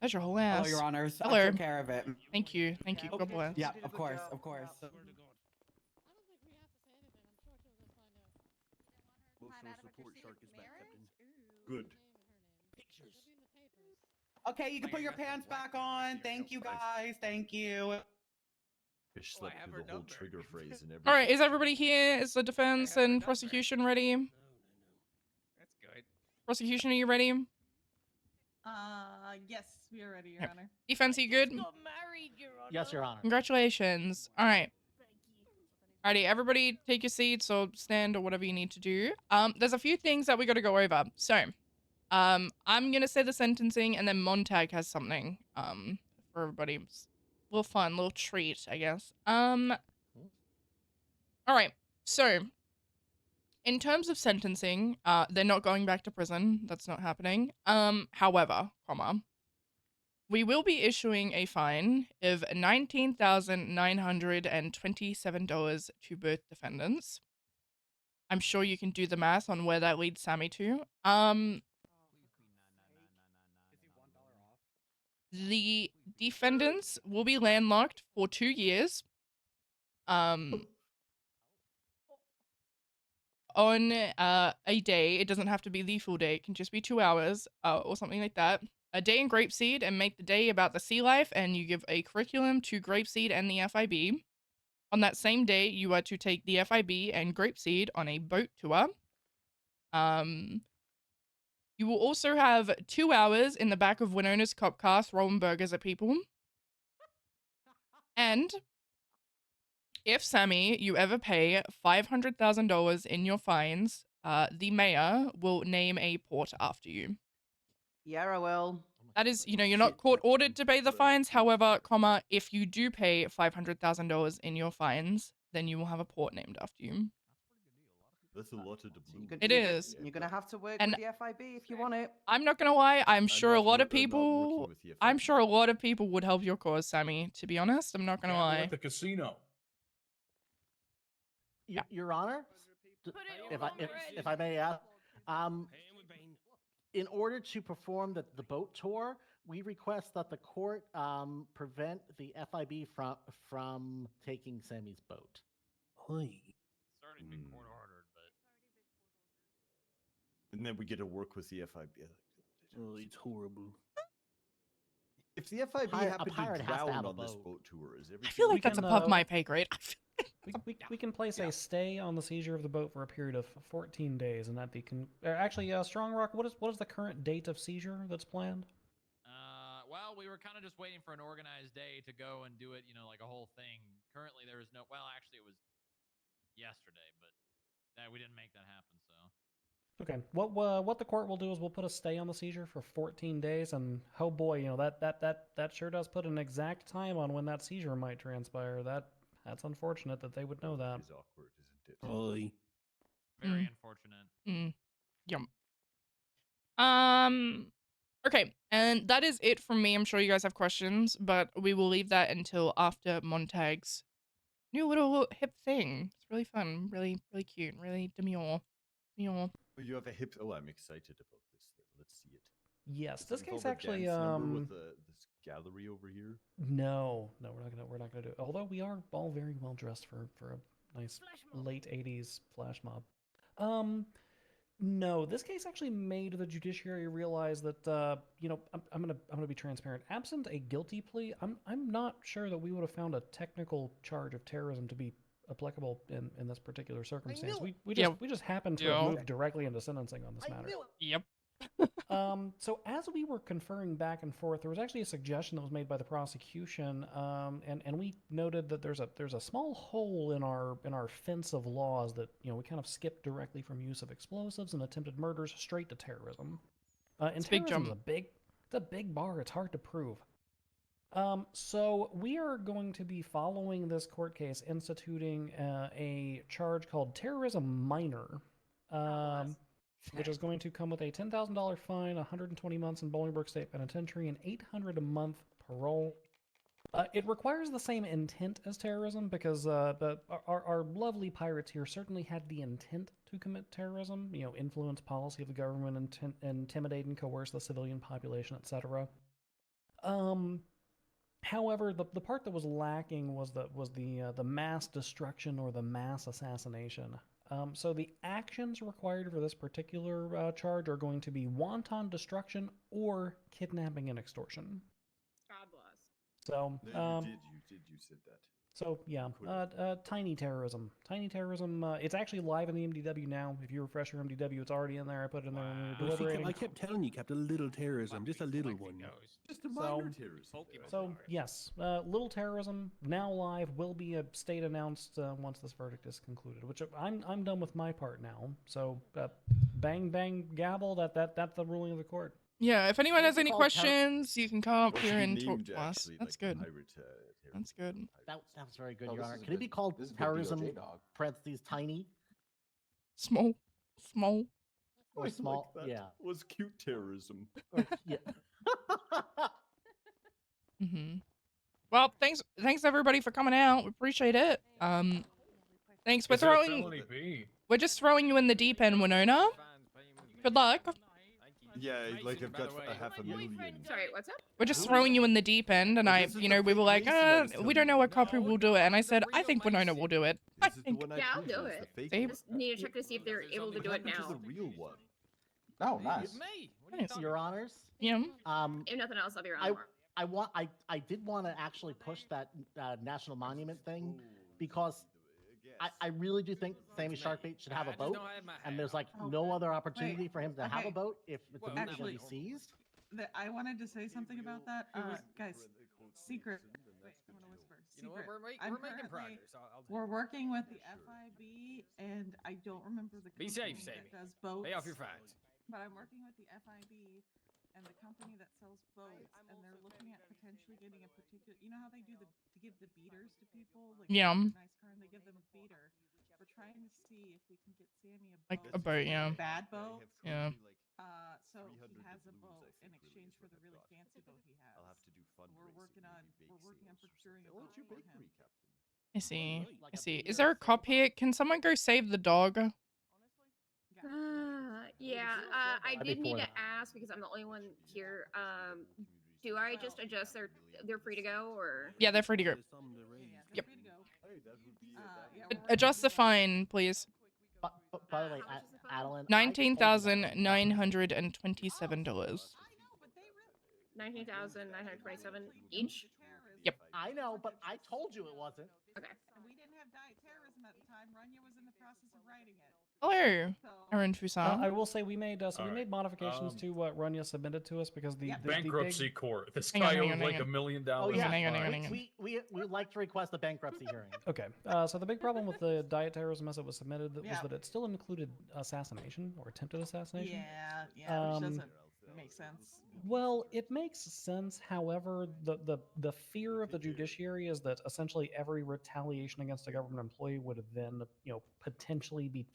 That's your whole ass. Hello, Your Honors. Hello. I took care of it. Thank you. Thank you. God bless. Yeah, of course, of course. Emotional support shark is back, Captain. Good. Pictures. Okay, you can put your pants back on. Thank you, guys. Thank you. Fish slept through the whole trigger phrase and everything. Alright, is everybody here? Is the defense and prosecution ready? That's good. Prosecution, are you ready? Yes, we are ready, Your Honor. Defense, are you good? Got married, Your Honor. Yes, Your Honor. Congratulations. Alright. Alrighty, everybody take your seats or stand or whatever you need to do. There's a few things that we gotta go over. So, I'm gonna say the sentencing and then Montag has something, for everybody. It's a little fun, little treat, I guess. Alright, so, in terms of sentencing, they're not going back to prison. That's not happening. However, we will be issuing a fine of $19,927 to both defendants. I'm sure you can do the math on where that leads Sammy to. The defendants will be landlocked for 2 years. On a day, it doesn't have to be the full day. It can just be 2 hours or something like that. a day in Grapeseed and make the day about the sea life, and you give a curriculum to Grapeseed and the FIB. On that same day, you are to take the FIB and Grapeseed on a boat tour. You will also have 2 hours in the back of Winona's cop car throwing burgers at people. And if, Sammy, you ever pay $500,000 in your fines, the mayor will name a port after you. Yeah, I will. That is, you know, you're not court ordered to pay the fines. However, comma, if you do pay $500,000 in your fines, then you will have a port named after you. That's a lot of doubloons. It is. You're gonna have to work And with the FIB if you want it. I'm not gonna lie, I'm sure a lot of I'm not working people with the FIB. I'm sure a lot of people would help your cause, Sammy, to be honest. I'm not gonna Can't be lie. like the casino. Your Honor, if I may ask, in order to perform the boat tour, we request that the court prevent the FIB from taking Sammy's boat. It's already been court ordered, but And then we get to work with the FIB. Oh, it's horrible. If the FIB happen to drown on this boat tour, is everything? I feel like that's above my pay grade. We can place a stay on the seizure of the boat for a period of 14 days, and that be actually, Strong Rock. What is the current date of seizure that's planned? Well, we were kind of just waiting for an organized day to go and do it, you know, like a whole thing. Currently, there is no. Well, actually, it was yesterday, but we didn't make that happen. So. Okay. What the court will do is we'll put a stay on the seizure for 14 days, and oh boy, you know that sure does put an exact time on when that seizure might transpire. That's unfortunate that they would know that. It's awkward, isn't it? Very unfortunate. Yum. Okay, and that is it from me. I'm sure you guys have questions, but we will leave that until after Montag's new little hip thing. It's really fun, really cute, really demure. Oh, you have a hip. Oh, I'm excited about this. Let's see it. Yes, Does this it involve case a actually dance number with this gallery over here. No, we're not gonna do it. Although we are all very well dressed for a nice late 80s flash mob. No, this case actually made the judiciary realize that you know, I'm gonna be transparent. Absent a guilty plea, I'm not sure that we would have found a technical charge of terrorism to be applicable in this particular circumstance. We just happened to have moved directly into sentencing on this matter. Yep. So as we were conferring back and forth, there was actually a suggestion that was made by the prosecution, and we noted that there's a small hole in our fence of laws that, you know, we kind of skipped directly from use of explosives and attempted murders straight to terrorism. And terrorism is a big bar. It's hard to prove. So we are going to be following this court case, instituting a charge called terrorism minor. Which is going to come with a $10,000 fine, 120 months in Bolingbroke State Penitentiary, and $800 a month parole. It requires the same intent as terrorism because our lovely pirates here certainly had the intent to commit terrorism, you know, influence policy of the government, intimidate and coerce the civilian population, etc. However, the part that was lacking was the mass destruction or the mass assassination. So the actions required for this particular charge are going to be wanton destruction or kidnapping and extortion. God bless. So you said that. So yeah, tiny terrorism. Tiny terrorism. It's actually live in the MDW now. If you refresh your MDW, it's already in there. I put it in there when we were deliberating. I kept telling you, Captain, a little terrorism, just a little one. Just a minor terrorism. So yes, little terrorism now live will be a state announced once this verdict is concluded. Which I'm done with my part now. So bang bang gavel. That's the ruling of the court. Yeah, if anyone has any questions, you can come up here and talk to us. That's good. That's good. That was very good, Your Honor. Can it be called terrorism, parentheses, tiny? Small. Or small, like that. yeah. Was cute terrorism. Yeah. Well, thanks everybody for coming out. We appreciate it. Thanks. We're just throwing you in the deep end, Winona. Good luck. Yeah, like I've got a $500,000. Sorry, what's up? We're just throwing you in the deep end, and we were like, we don't know what cop who will do it, and I said, I think Winona will do it. Yeah, I'll do it. See? Just need to check to see if they're able to do it now. The real one. Oh, nice. Me? What are you Nice. talking Your about? honors. Yeah. If nothing else, I'll be around I tomorrow. I want I did want to actually push that national monument thing because I really do think Sammy Sharkbait should have I a just boat, don't have my and hat there's on. like no other opportunity for him to have a okay. boat if it's Well, immediately going to actually, be seized. I wanted to say something about that. Guys, secret. Wait, I'm gonna whisper. You know what? Secret. We're making progress. We're working with the FIB, and I don't remember the Be company safe, Sammy. that does boats. Pay off your fines. But I'm working with the FIB and the company that sells boats, and they're looking at potentially getting a particular. You know how they do to give the beaters to people, like Yeah. a nice car, and they give them a beater. We're trying to see if we can get Sammy a boat. Like a boat, yeah. Bad boat. Yeah. So he has a boat in exchange for the really fancy boat he has. I'll have to do fundraising. We're working on procuring a boat What's your for bakery, him. Captain? I see. Like I a see. beater Is there a of cop sailboat. here? Can someone go save the dog? Yeah, I I'd be did need for to that. ask because I'm the only one here. Do I just adjust they're free to go or? Yeah, they're free to go. Yep. Free to go. Hey, that would be Adjust the fine, please. By the way, How much is the fine? Adeline, $19,927. $19,927 each. Yep. I know, but I told you it wasn't. Okay. And we didn't have diet terrorism at the time. Runya was in the process of writing it. Hello, Aaron Fusam. I will say we made we Alright, made modifications to what Runya submitted to us because the bankruptcy big... court. This Hang on, guy hang owed on, like hang $1 on. million. Oh yeah, hang on. we would like to request a bankruptcy hearing. Okay, so the big problem with the diet terrorism as it was submitted was that it still included assassination or attempted assassination. Yeah, which doesn't make sense. Well, it makes sense. However, the fear of the judiciary is that essentially every retaliation against a government employee would then, potentially be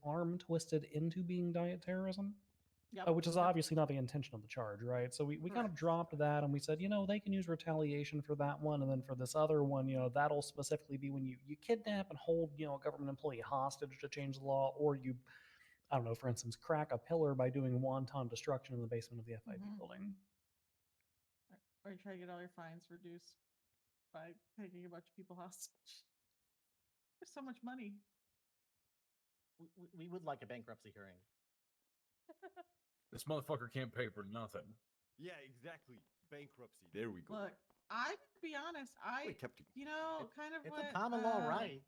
arm twisted into being diet terrorism. Yep. Which is obviously not the intention of the charge, right? So we kind of dropped that and we said, they can use retaliation for that one, and then for this other one, that'll specifically be when you kidnap and hold, a government employee hostage to change the law, or you, I don't know, for instance, crack a pillar by doing wanton destruction in the basement of the FIB building. Or you try to get all your fines reduced by taking a bunch of people hostage. There's so much money. We would like a bankruptcy hearing. This motherfucker can't pay for nothing. Yeah, exactly. Bankruptcy. There we go. Look, I to be honest, Wait, Captain. It's a common law right.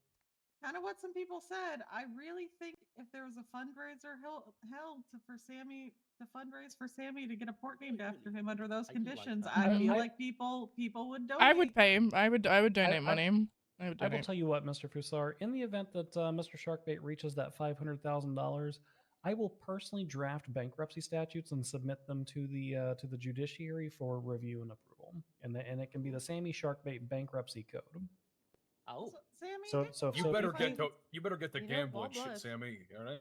Kind of what some people said. I really think if there was a fundraiser held for Sammy, to fundraise for Sammy to get a port named after him under those conditions, I feel like people would donate. I would pay. I would donate money. I would I will donate. tell you what, Mr. Fusar, in the event that Mr. Sharkbait reaches that $500,000, I will personally draft bankruptcy statutes and submit them to the judiciary for review and approval, and it can be the Sammy Sharkbait bankruptcy code. Oh, Sammy, you better get the gambling shit, Sammy. All right.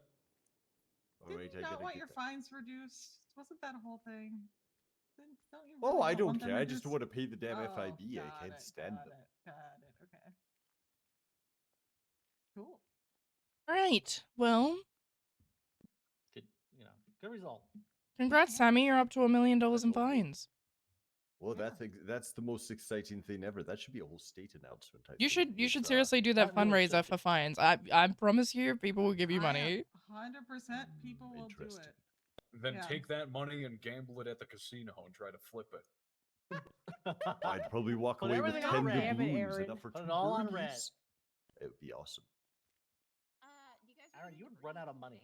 Didn't you not want your fines reduced? Wasn't that a whole thing? Don't you Oh, I really don't want them care. I reduced? just want to pay the damn Oh, FIB. I got can't it, stand got them. it, got it. Okay. Cool. All right. Well, Good result. congrats, Sammy. You're up to $1 million in fines. Well, that's the most exciting thing ever. That should be a whole state announcement. You should seriously do that fundraiser for fines. I promise you, people will give you money. 100% people will do it. Then take that money and gamble it at the casino and try to flip it. I'd probably walk Put away with everything on 10 red. Damn it, doubloons Aaron. enough for Put 2 it all on red. birdies. It would be awesome. Aaron, you would run out of money.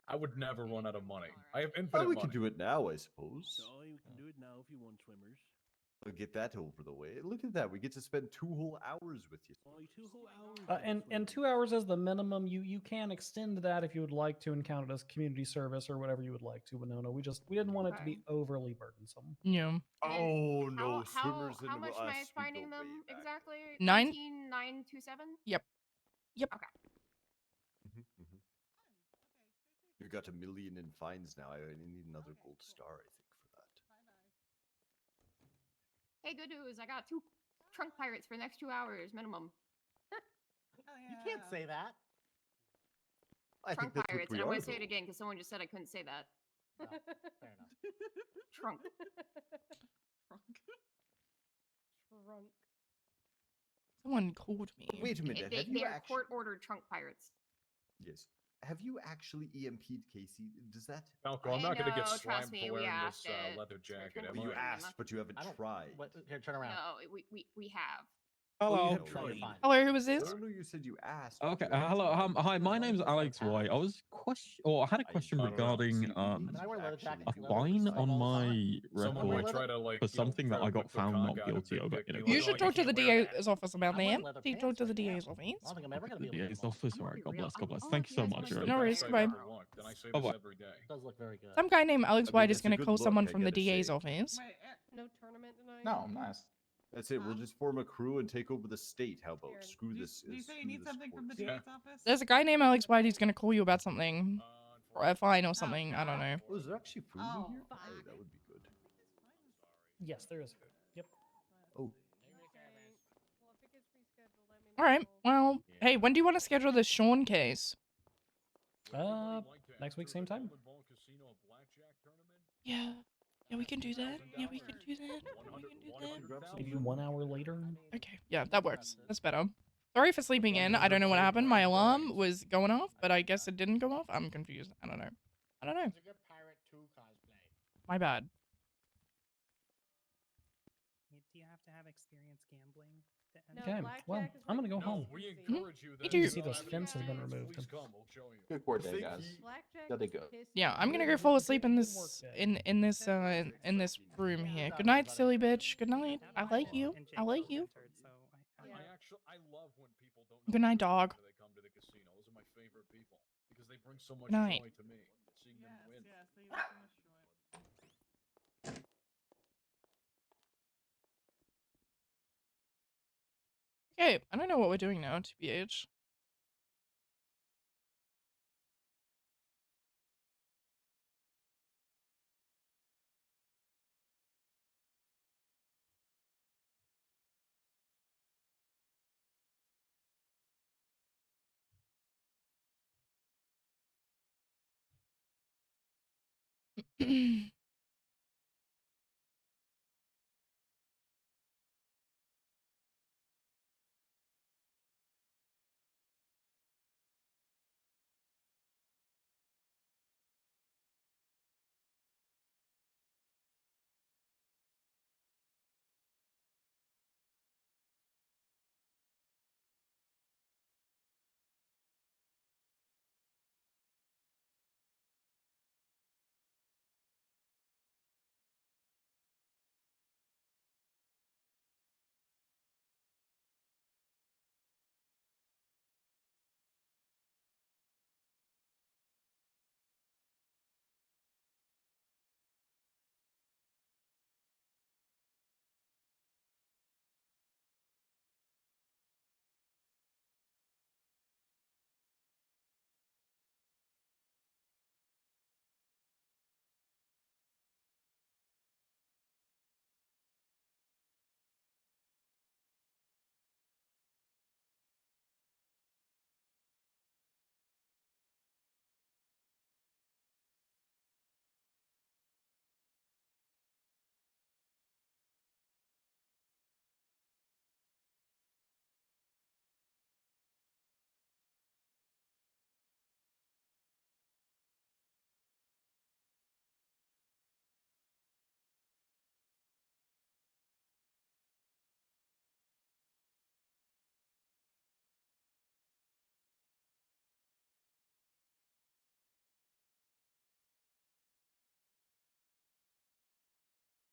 I would never run out of money. I have infinite Well, we money. can do it now, I suppose. Oh, you can do it now if you want, swimmers. We'll get that over the way. Look at that. We get to spend 2 whole hours with you. Oh, 2 whole hours. And 2 hours is the minimum. You can extend that if you would like to and count it as community service or whatever you would like to. But no, we didn't want it to be overly burdensome. Yeah. Oh no, How swimmers how in much am I us, we go finding them way back. exactly? 9,927. Yep. Okay. You got 1 million in fines now. I need another gold star, I think, for that. Hey, good news! I got 2 trunk pirates for the next 2 hours minimum. You can't say that. I Trunk think that's pirates. what we I'm are. going to say it again because someone just said I couldn't say that. No, fair enough. Trunk. Trunk. Someone called me. Wait a minute. They Have you are actually? court-ordered trunk pirates. Yes. have you actually EMP'd Casey? Does that? Falco, I'm not going to get No, trust slammed me, for we wearing asked this it. leather It's for jacket, am But you I? asked, but you haven't tried. Here, turn around. No, we have. Hello. have tried. Fine. Hello, who is this? No, you said you asked. but Okay, you haven't hello. tried. Hi, my name's Alex White. I was I had a question regarding I wear leather jackets. a fine on my Someone record might try to, like, for you know, something that throw a I got quick little found not cock out of guilty Big over. Dick, be You know, like, You "Oh, should you talk to can't the wear that." DA's office about I'm wearing that. leather Talk pants to the right now. DA's office. I don't think I'm ever gonna be the able to DA's get them office. off. All right, God bless. God bless. Oh, Thank you so yes, much. yes, Really. No worries, Say goodbye. that for luck, then I say Bye this bye. every day. It does look very good. Some guy named Alex White is it's a going to good call look, someone I from the gotta DA's say. office. Wait, No tournament tonight. No, I'm nice. That's it. We'll just form a crew and take over the state. How about? Screw do you, this. do you say screw you need this something from the court. DA's office? There's a guy named Alex White. He's going to call you about something. Or a fine or something. I don't know. Oh, is there actually food Oh, in here? Hey, that would be good. Yes, there is food. Yep. Oh. All right. Well, hey, when do you want to schedule this Sean case? Next week, same time. Yeah. Yeah, we can do that. Yeah, we can do that. We can do that. Maybe 1 hour later. Okay. Yeah, that works. That's better. Sorry for sleeping in. I don't know what happened. My alarm was going off, but I guess it didn't go off. I'm confused. I don't know. I don't know. It's a good Pirate 2 cosplay. My bad. Do you have to have experience gambling? Okay, well, I'm gonna go home. We encourage you Me that. too. You see, this fence has been removed. Please come, we'll show you. Good court day, guys. Yeah, they go. Yeah, I'm gonna go fall asleep in this in this room here. Good night, silly bitch. Good night. I like you. I like you. I love when people don't know Good night, dog. when they come to the casino. Those are my favorite people because they bring so much Good night. joy to me. Seeing them win. Yes, they give so much joy. Okay, I don't know what we're doing now, TBH.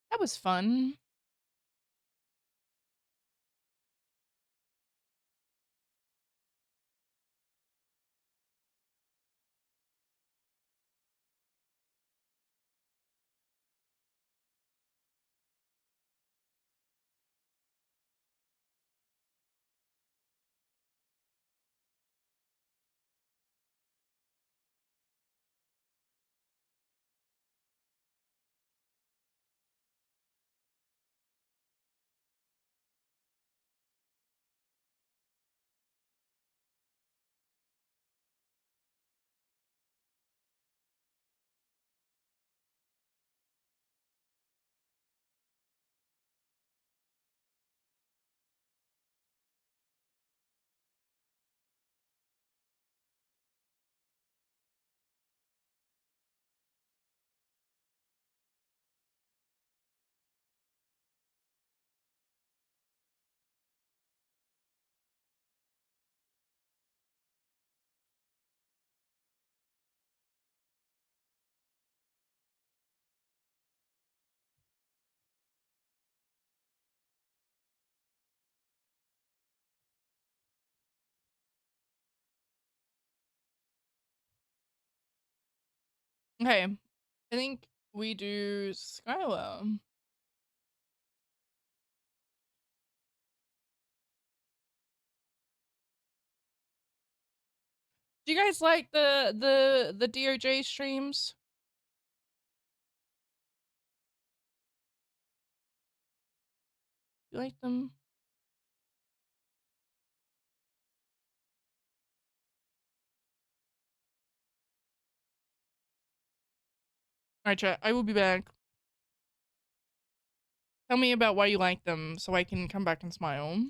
That was fun. Okay, I think we do Skylar. Do you guys like the DOJ streams? You like them? Alright, chat. I will be back. Tell me about why you like them so I can come back and smile.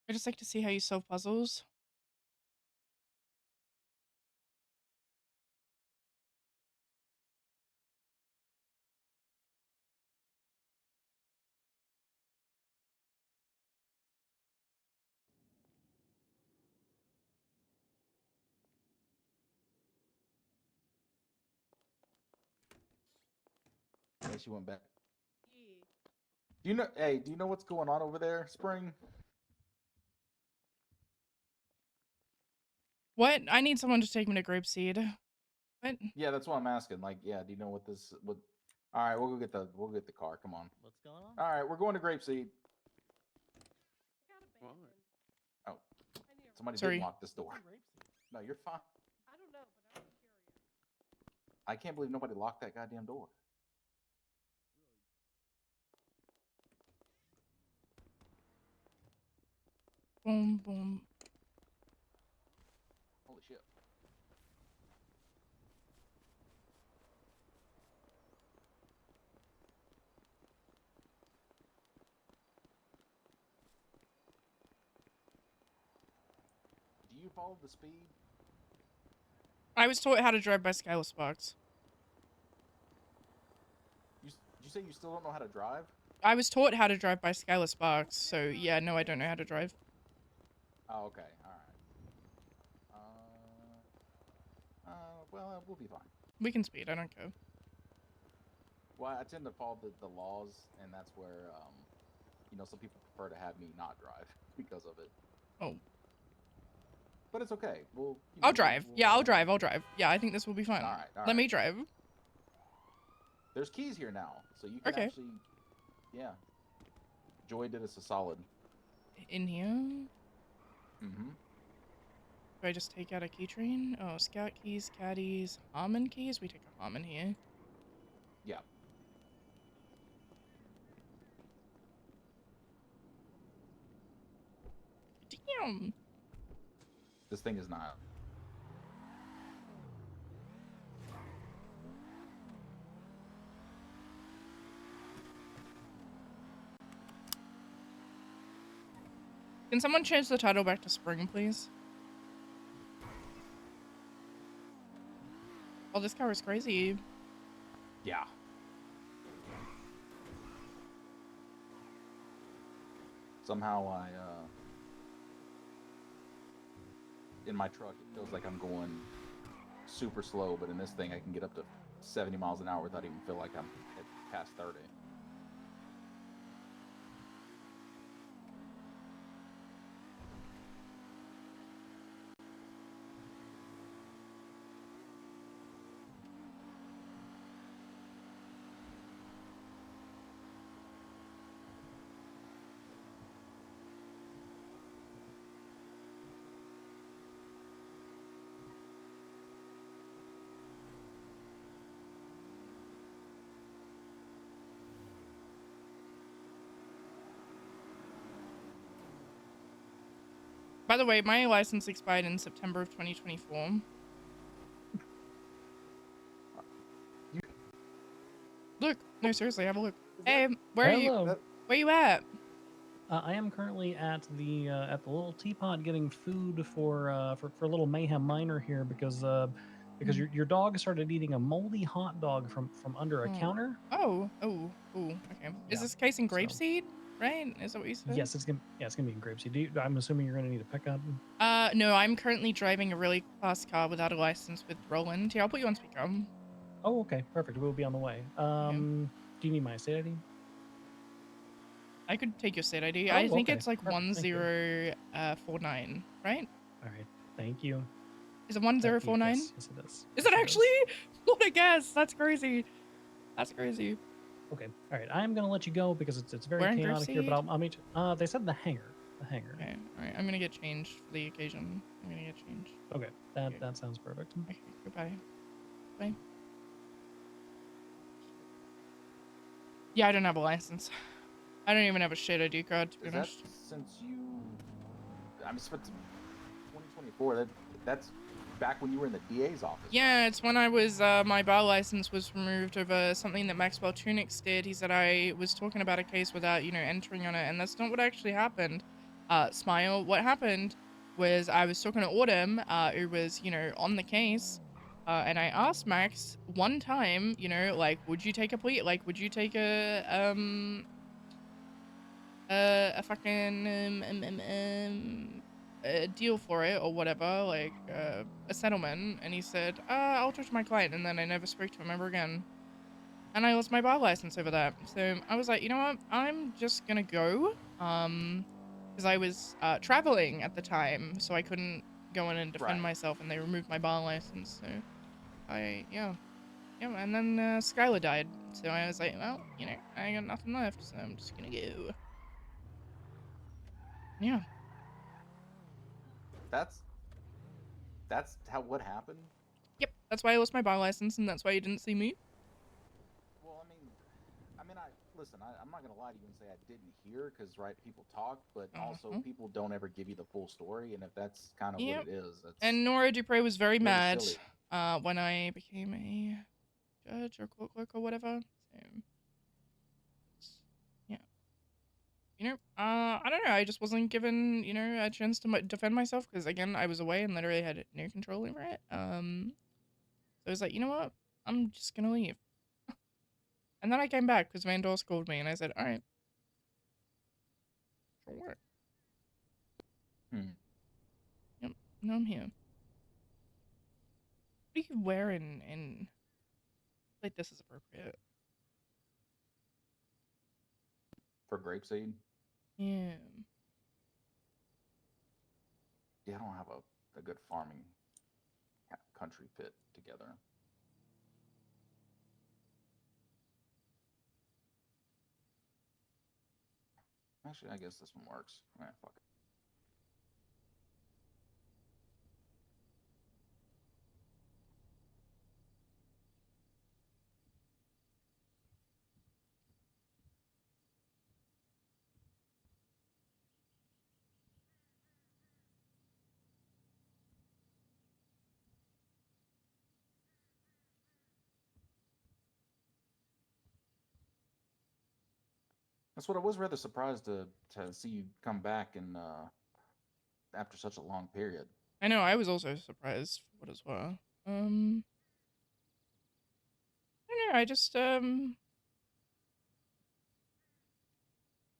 I just like to see how you solve puzzles. she went back. Do you know? Hey, do you know what's going on over there, Spring? What? I need someone to take me to Grapeseed. What? Yeah, that's what I'm asking. Like, yeah, do you know what this? What? All right, we'll get the car. Come on. What's going on? All right, we're going to Grapeseed. Oh, somebody Sorry. did lock this door. No, you're fine. I don't know, but I'm curious. I can't believe nobody locked that goddamn door. Boom, boom. Holy shit. Do you follow the speed? I was taught how to drive by Skylar Sparks. Did you say you still don't know how to drive? I was taught how to drive by Skylar Sparks, so yeah, no, I don't know how to drive. Oh, okay. All right. Well, we'll be fine. We can speed, I don't care. Well, I tend to follow the laws, and that's where, some people prefer to have me not drive because of it. Oh. But it's okay. I'll drive. Yeah, I'll drive. Yeah, I think this will be fun. All right. Let me drive. There's keys here now, so you can actually, yeah. Joy did us a solid. In here? Mm-hmm. Do I just take out a keytrain? Oh, scout keys, caddies, Harmon keys? We take a Harmon here. Yeah. Damn. This thing is not. Can someone change the title back to Spring, please? Oh, this car is crazy. Yeah. Somehow in my truck, it feels like I'm going super slow, but in this thing, I can get up to 70 miles an hour without even feel like I'm at past 30. By the way, my license expired in September of 2024. Look, no, seriously, have a look. Hey, where are you? Where you at? I am currently at the little teapot getting food for little Mayhem Miner here because your dog started eating a moldy hot dog from under a counter. Oh, okay. Is this case in Grapeseed? Right? Is that what you said? Yes, it's gonna be in Grapeseed. I'm assuming you're gonna need a pickup. No, I'm currently driving a really fast car without a license with Roland. Here, I'll put you on speaker. Oh, okay, perfect. We'll be on the way. Do you need my state ID? I could take your state ID. Oh, I think okay. it's like Perfect. Thank you. 1049, right? All right, thank you. Is it 1049? Yes, it is. Is it actually? What a guess! That's crazy. That's crazy. Okay, all right. I am gonna let you go because it's very Where in chaotic here. But Grapeseed? I'll meet you. They said the hangar. The hangar. Okay, all right. I'm gonna get changed for the occasion. I'm gonna get changed. Okay, that sounds perfect. Okay, goodbye. Bye. Yeah, I don't have a license. I don't even have a shit ID card, to be Is honest. that since you? I'm supposed to 2024. That's back when you were in the DA's office. Yeah, it's when I was, my bar license was removed over something that Maxwell Tunix did. He said I was talking about a case without, entering on it, and that's not what actually happened. Smile. What happened was I was talking to Autumn, who was, on the case, and I asked Max one time, would you take a plea? Like, would you take a fucking, a deal for it or whatever, like a settlement, and he said, I'll talk to my client, and then I never spoke to him ever again. and I lost my bar license over that. So I was like, you know what? I'm just gonna go. Because I was traveling at the time, so I couldn't go in and defend Right. myself, and they removed my bar license. So yeah. And then Skylar died, so I was like, well, you know, I got nothing left, so I'm just gonna go. Yeah. That's how what happened. Yep. That's why I lost my bar license, and that's why you didn't see me. Well, listen. I'm not gonna lie to you and say I didn't hear, because right, people talk, but also people don't ever give you the full story, and if that's kind of what it is, that's And Nora Dupre was very really mad silly. when I became a judge or court clerk or whatever. So yeah. You know, I don't know. I just wasn't given, you know, a chance to defend myself because, again, I was away and literally had no control over it. So I was like, you know what? I'm just gonna leave. And then I came back because Vandor called me and I said, all right. Sure. Yep. Now I'm here. What are you wearing in... Like, this is appropriate. For grapeseed. Yeah. Yeah, I don't have a good farming country fit together. Actually, I guess this one works. Fuck it. That's what I was rather surprised to see you come back and after such a long period. I know, I was also surprised for what it's worth. I don't know, I just, I don't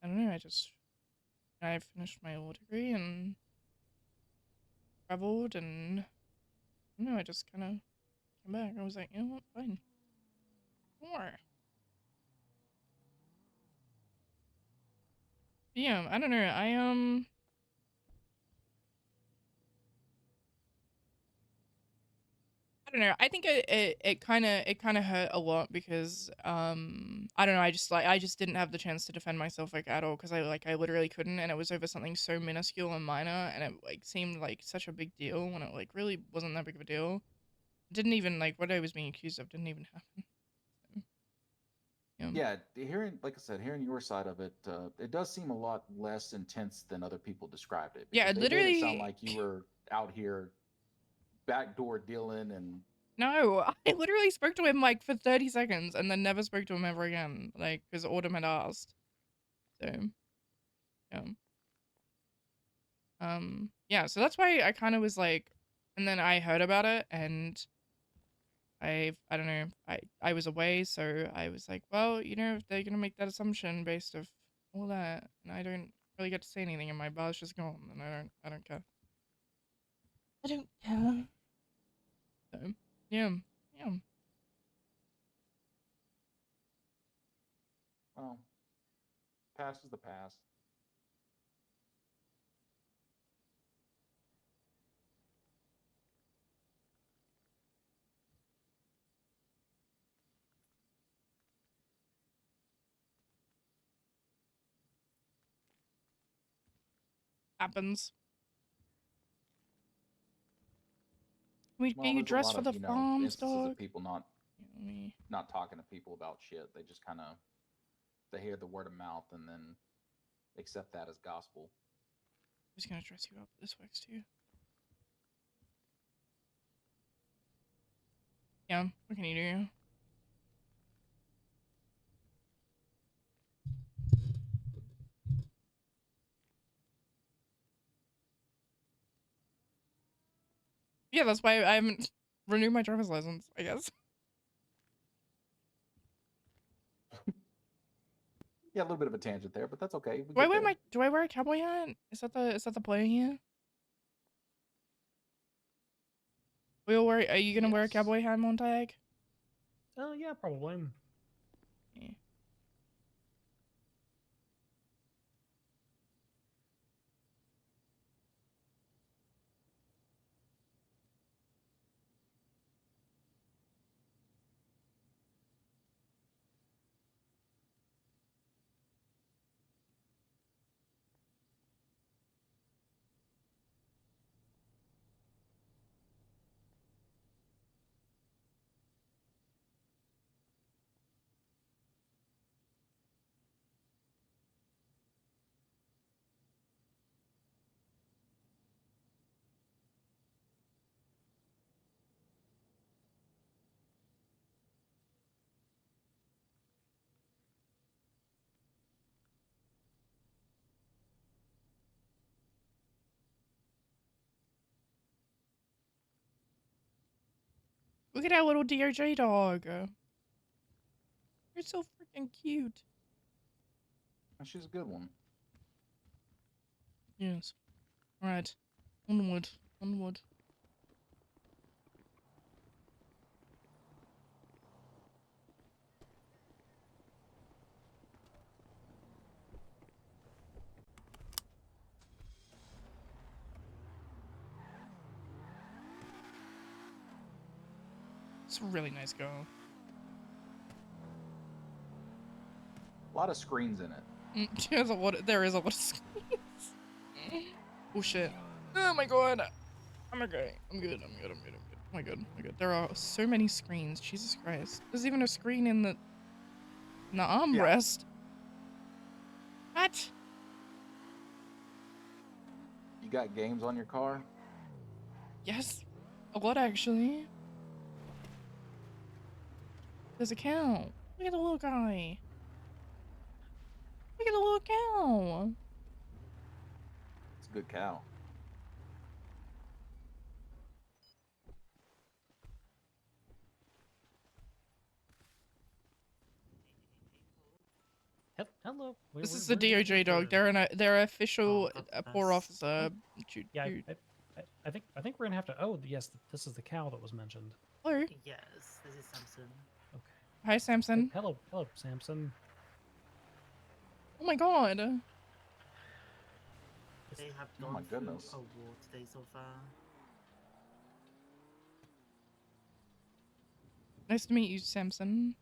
know, I finished my law degree and traveled and, I don't know, I just kind of came back. I was like, you know what, fine. More. Yeah, I don't know, I don't know. I think it kind of hurt a lot because I don't know. I just didn't have the chance to defend myself like at all because I literally couldn't, and it was over something so minuscule and minor, and it like seemed like such a big deal when it like really wasn't that big of a deal. It didn't even like what I was being accused of didn't even happen. So, yeah, like I said, hearing your side of it, it does seem a lot less intense than other people described it. Yeah, Because they made it sound like you were out here backdoor dealing and. No, I literally spoke to him like for 30 seconds and then never spoke to him ever again, like because Autumn had asked. So, yeah. Yeah, so that's why I kind of was like, and then I heard about it and I don't know, I was away, so I was like, well, you know, if they're gonna make that assumption based of all that, and I don't really get to say anything, and my bar's just gone, and I don't care. I don't care. So, yeah. Well, past is the past. Happens. Can we Well, get you there's a dressed lot for of, the farms, instances dog? of people not talking to people about shit. They just kind of they hear the word of mouth and then accept that as gospel. Who's gonna dress you up? This works too. Yeah, what can you do? Yeah, that's why I haven't renewed my driver's license, I guess. Yeah, a little bit of a tangent there, but that's okay. Do I wear a cowboy hat? Is that the play here? Are you gonna wear a cowboy hat, Montag? Oh yeah, probably. Okay. Look at that little DOJ dog. You're so freaking cute. She's a good one. Yes. Alright. Onward. Onward. It's a really nice girl. A lot of screens in it. There is a lot of screens. Oh shit. Oh my god. I'm okay. I'm good. I'm good. I'm good. I'm good. Oh my god. Oh my god. There are so many screens. Jesus Christ. There's even a screen in the armrest. What? You got games on your car? Yes. A lot actually. There's a cow. Look at the little guy. Look at the little cow. It's a good cow. Hello. This is the DOJ dog. They're official poor officer. Yeah, I think we're gonna have to. Oh, yes, this is the cow that was mentioned. Hello. Yes, this is Samson. Okay. Hi, Samson. Hello, Samson. Oh my god. They have Oh gone my through goodness. a war today so far. Nice to meet you, Samson.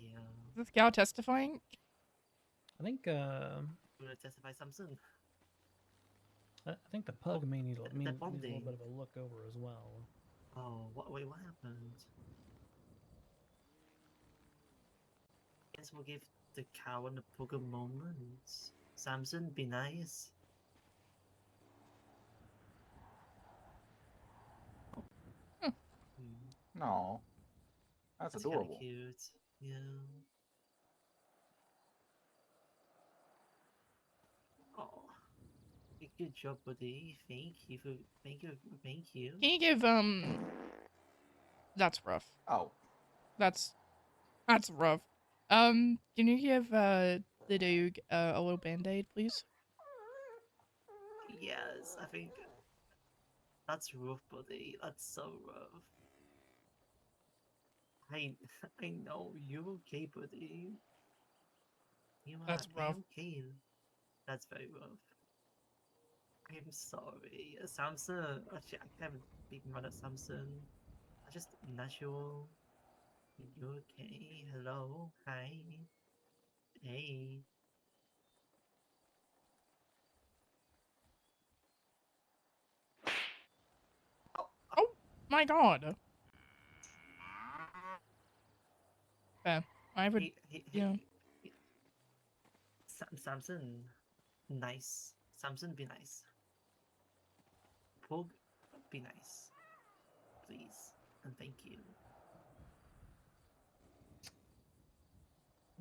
Yeah. Is this cow testifying? I think You wanna testify, Samson? I think the pug may need a little bonding. bit of a look over as well. Oh, wait, what happened? Guess we'll give the cow and the pug a moment. Samson, be nice. No. That's adorable. Kinda cute. Yeah. Oh. Good job, buddy. Thank you. Thank you. Can you give That's rough. Oh. That's rough. Can you give the dog a little band-aid, please? Yes, I think that's rough, buddy. That's so rough. I know you're okay, buddy. That's rough. Okay. That's very rough. I'm sorry, Samson. Actually, I haven't been mad at Samson. I just natural. You okay? Hello? Hi? Hey? Oh my god. I would. Yeah. Samson, nice. Samson, be nice. Pug, be nice. Please. And thank you.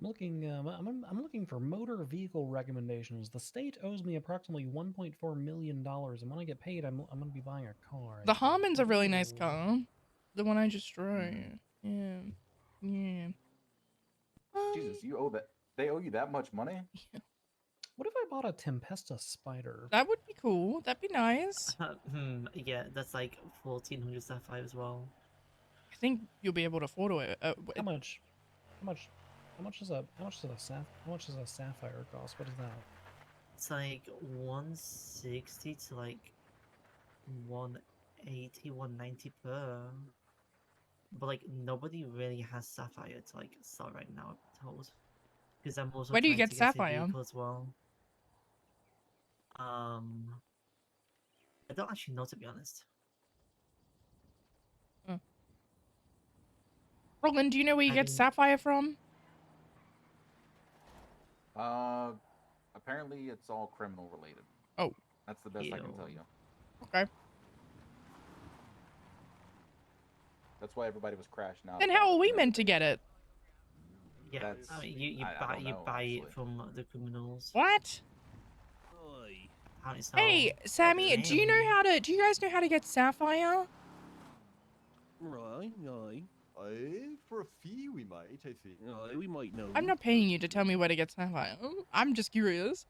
I'm looking for motor vehicle recommendations. The state owes me approximately $1.4 million, and when I get paid, I'm going to be buying a car. The Harmon's a really nice car. The one I just drove. Yeah. Yeah. Jesus, you owe that. They owe you that much money? Yeah. What if I bought a Tempesta Spider? That would be cool. That'd be nice. Yeah, that's like 1400 Sapphire as well. I think you'll be able to afford it. How much? How much does a sapphire cost? What is that? It's like 160 to like 180, 190 per. But like nobody really has sapphire to like sell right now, I'm told. Because I'm also Where do you trying get to get a sapphire? vehicle as well. I don't actually know, to be honest. Roland, do you know where you get sapphire from? Apparently it's all criminal related. Oh. That's the best I can tell you. Okay. That's why everybody was crashing out. Then how are we meant to get it? Yeah, you buy it from the criminals. What? Hey, Sammy, do you guys know how to get sapphire? Right. For a fee, we might, I think. We might know. I'm not paying you to tell me where to get sapphire. I'm just curious.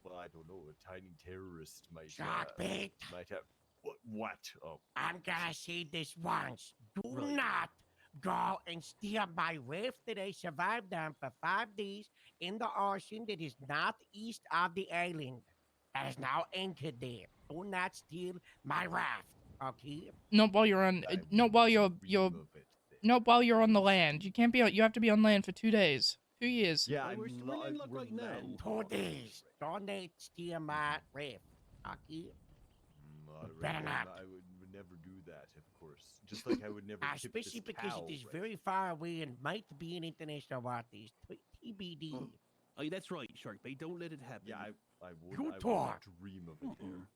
Well, I don't know. A tiny terrorist might Sharkbait. might have. What? Oh. I'm gonna say this once. Do not go and steal my rift that I survived on for 5 days in the ocean that is not east of the island. That is now anchored there. Do not steal my raft, okay? Not while you're on. Not while you're. Not while you're on the land. You can't be. You have to be on land for 2 days. 2 years. Yeah, we're in luck right now. 2 days. Don't steal my rift, okay? Better not. I would never do that, of course. Just like I would never tip this Especially because cow, it is right? very far away and might be in international waters. TBD. Oh, that's right, Sharkbait. Don't let it happen. Yeah, I would. Good I talk. would dream of it there.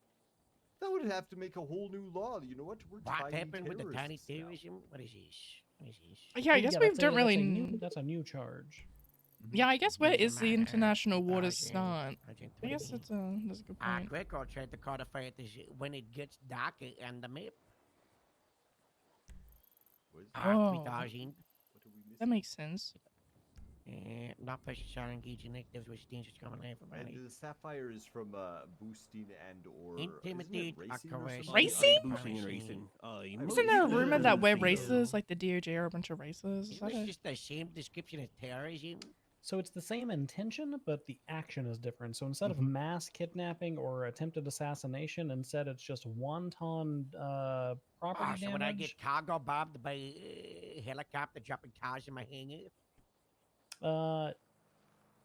That would have to make a whole new law. You know what? We're What happened with the tiny terrorists now. terrorism? What is this? Yeah, I guess we don't really. That's a new charge. Yeah, I guess where is the international waters start? I guess that's a good point. Greco tried to codify it as when it gets darker on the map. Oh, 3000. that makes sense. Not precious are engaging actives which dangerous coming in from And the sapphire is from boosting and or Intimidate, racing. Boosting and racing. Isn't there a rumor that we're racist? Like the DOJ are a bunch of racists? Is that It's it? just the same description as terrorism. So it's the same intention, but the action is different. So instead of mass kidnapping or attempted assassination, instead it's just wanton property damage. So when I get cargo bombed by a helicopter dropping cars in my hangar?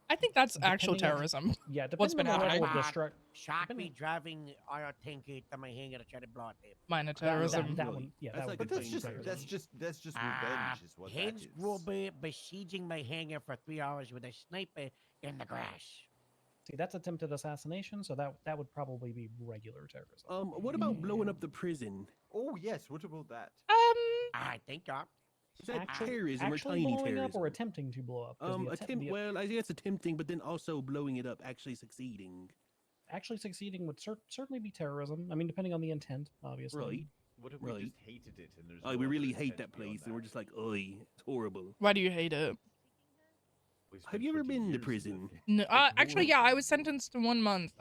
I think that's actual Depending on- terrorism. Yeah, What's depending been on the level happening. of destruction. Shark me driving oil tanker to my hangar to try to blow it up. Minor terrorism. That one, yeah, that would But be that's just revenge, is what that Heads is. Gruber besieging my hangar for 3 hours with a sniper in the grass. See, that's attempted assassination, so that would probably be regular terrorism. What about blowing up the prison? Oh yes, what about that? I think Is that terrorism or actually tiny blowing terrorism? up or attempting to blow up? 'Cause Well, I think it's attempting, but then also blowing it up, actually succeeding. Actually succeeding would certainly be terrorism. I mean, depending on the intent, obviously. Right. What if we just hated it and there's Oh, no we other really hate intent that beyond place, and we're just like, oi, it's horrible. Why do you hate it? Have you ever been to prison? No, actually, yeah, I was sentenced to 1 month.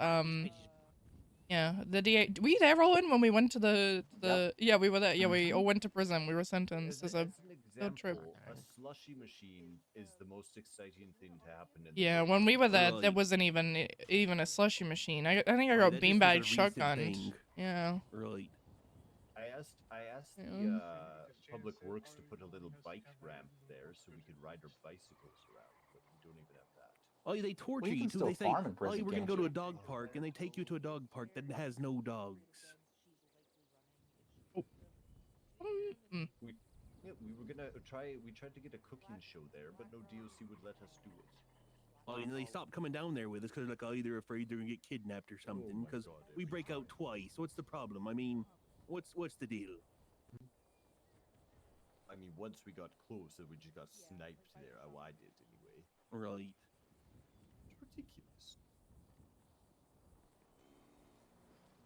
Yeah, the DA. Were you there, Roland, when we went to the? Yeah, we were there. Yeah, we all went to prison. We were sentenced as a field trip. A slushy machine is the most exciting thing to happen. Yeah, when we were there, there wasn't even a slushy machine. I think I got that just was a beanbag recent shotgunned. thing. Yeah. Right. I asked Yeah. the Public Works to put a little bike ramp there so we could ride our bicycles around, but we don't even have that. Oh, they torture you you can too. still They say, farm in "Oh, prison, we're gonna can't go to you?" a dog park," and they take you to a dog park that has no dogs. We were gonna try. We tried to get a cooking show there, but no DOC would let us do it. Oh, and they stopped coming down there with us because like, oh, they're afraid they're gonna get kidnapped or something. Because we break out twice. What's the problem? I mean, what's the deal? I mean, once we got close, we just got sniped there. Oh, I did anyway. Right. It's ridiculous.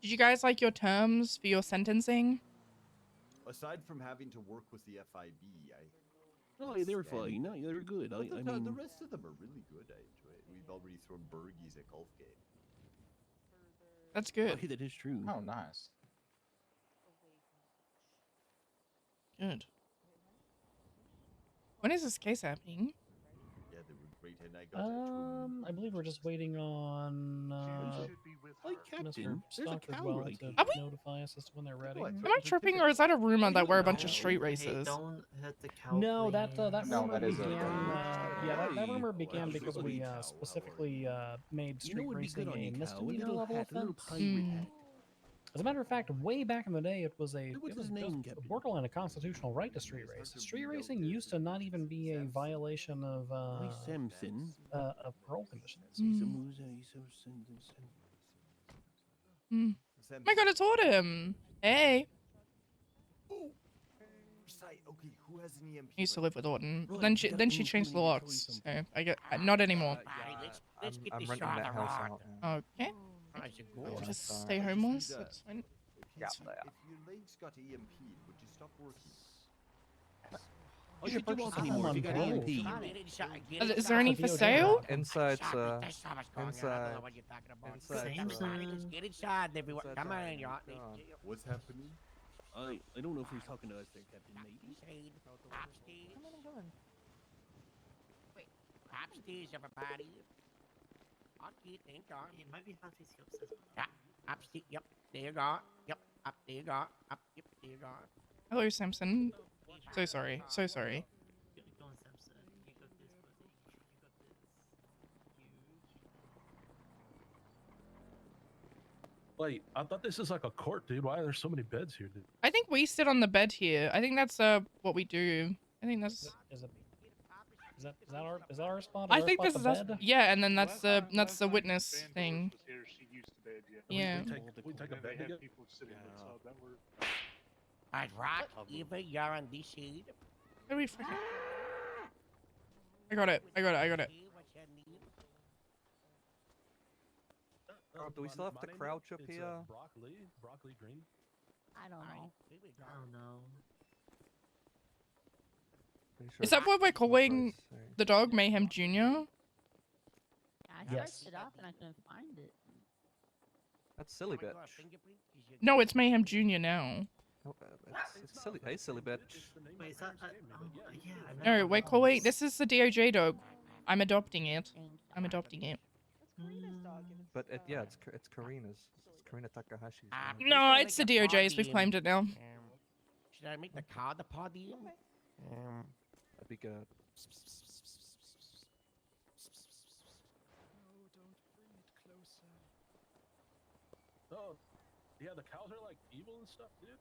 Did you guys like your terms for your sentencing? Aside from having to work with the FIB, Oh, they were fine. No, they were good. But I the mean, rest of them are really good. I enjoy it. We've already thrown burgies at golf game. That's good. oh, that is true. Oh, nice. Good. When is this case happening? Yeah, they were great, and I got it. I believe we're just waiting on Mr. Captain, there's a cow Stockwell right to here. notify us as to when they're ready. Am I tripping, or is that a rumor that we're a bunch of street Hey, racers? don't hit the cow. No, that No, rumor that is a began. That rumor. rumor began because we specifically made street what'd be good racing on a you, cow? A misdemeanor little level hat, a little offense. pirate hat. As a matter of fact, way back in the day, it was a What's his name, Captain? borderline a constitutional right to street race. Street racing used to not even be a violation of Samson. Of parole conditions. Oh my god, it's Autumn. Hey. Okay, who has an EMP? I used to live with Autumn. Then she changed the locks. So I get not anymore. I'm renting that house out now. Okay. I'll just stay homeless. That's fine. If your legs got EMP'd, would you stop working? You should walk anymore if you got EMP. Is there any for sale? Inside's Get inside, everyone. Come on, y'all. What's happening? I don't know if he's talking to us there, Captain. Maybe. Upstairs. Wait. Upstairs, everybody. Okay, thank God. It might be hard to see upstairs. Yeah, upstairs. Yep. There you go. Yep. Up there you go. Up. Yep. There you go. Hello, Samson. So sorry. So sorry. Go on, Samson. You got this, buddy. You got this. Wait, I thought this is like a court, dude. Why are there so many beds here, dude? I think we sit on the bed here. I think that's what we do. I think that's. Is that our spot? I think this is us. Yeah, and then that's the witness thing. Yeah. We take a bed together? Alright, Rock, Eva, you're on this side. How do we freaking... I got it. Oh, do we still have to crouch up here? Broccoli green. I don't know. I don't know. Is that what we're calling the dog Mayhem Jr.? Yeah, I Yes. searched it up and I couldn't find it. That's silly bitch. No, it's Mayhem Jr. now. Oh, it's silly. Hey, silly bitch. Wait, is that? Yeah. I No, remember we're that. calling. This is the DOJ dog. I'm adopting it. I'm adopting it. But yeah, it's Karina's. It's Karina Takahashi's. No, it's the DOJ's. We've claimed it now. Should I make the car the party? That'd be good. Oh, yeah, the cows are like evil and stuff, dude.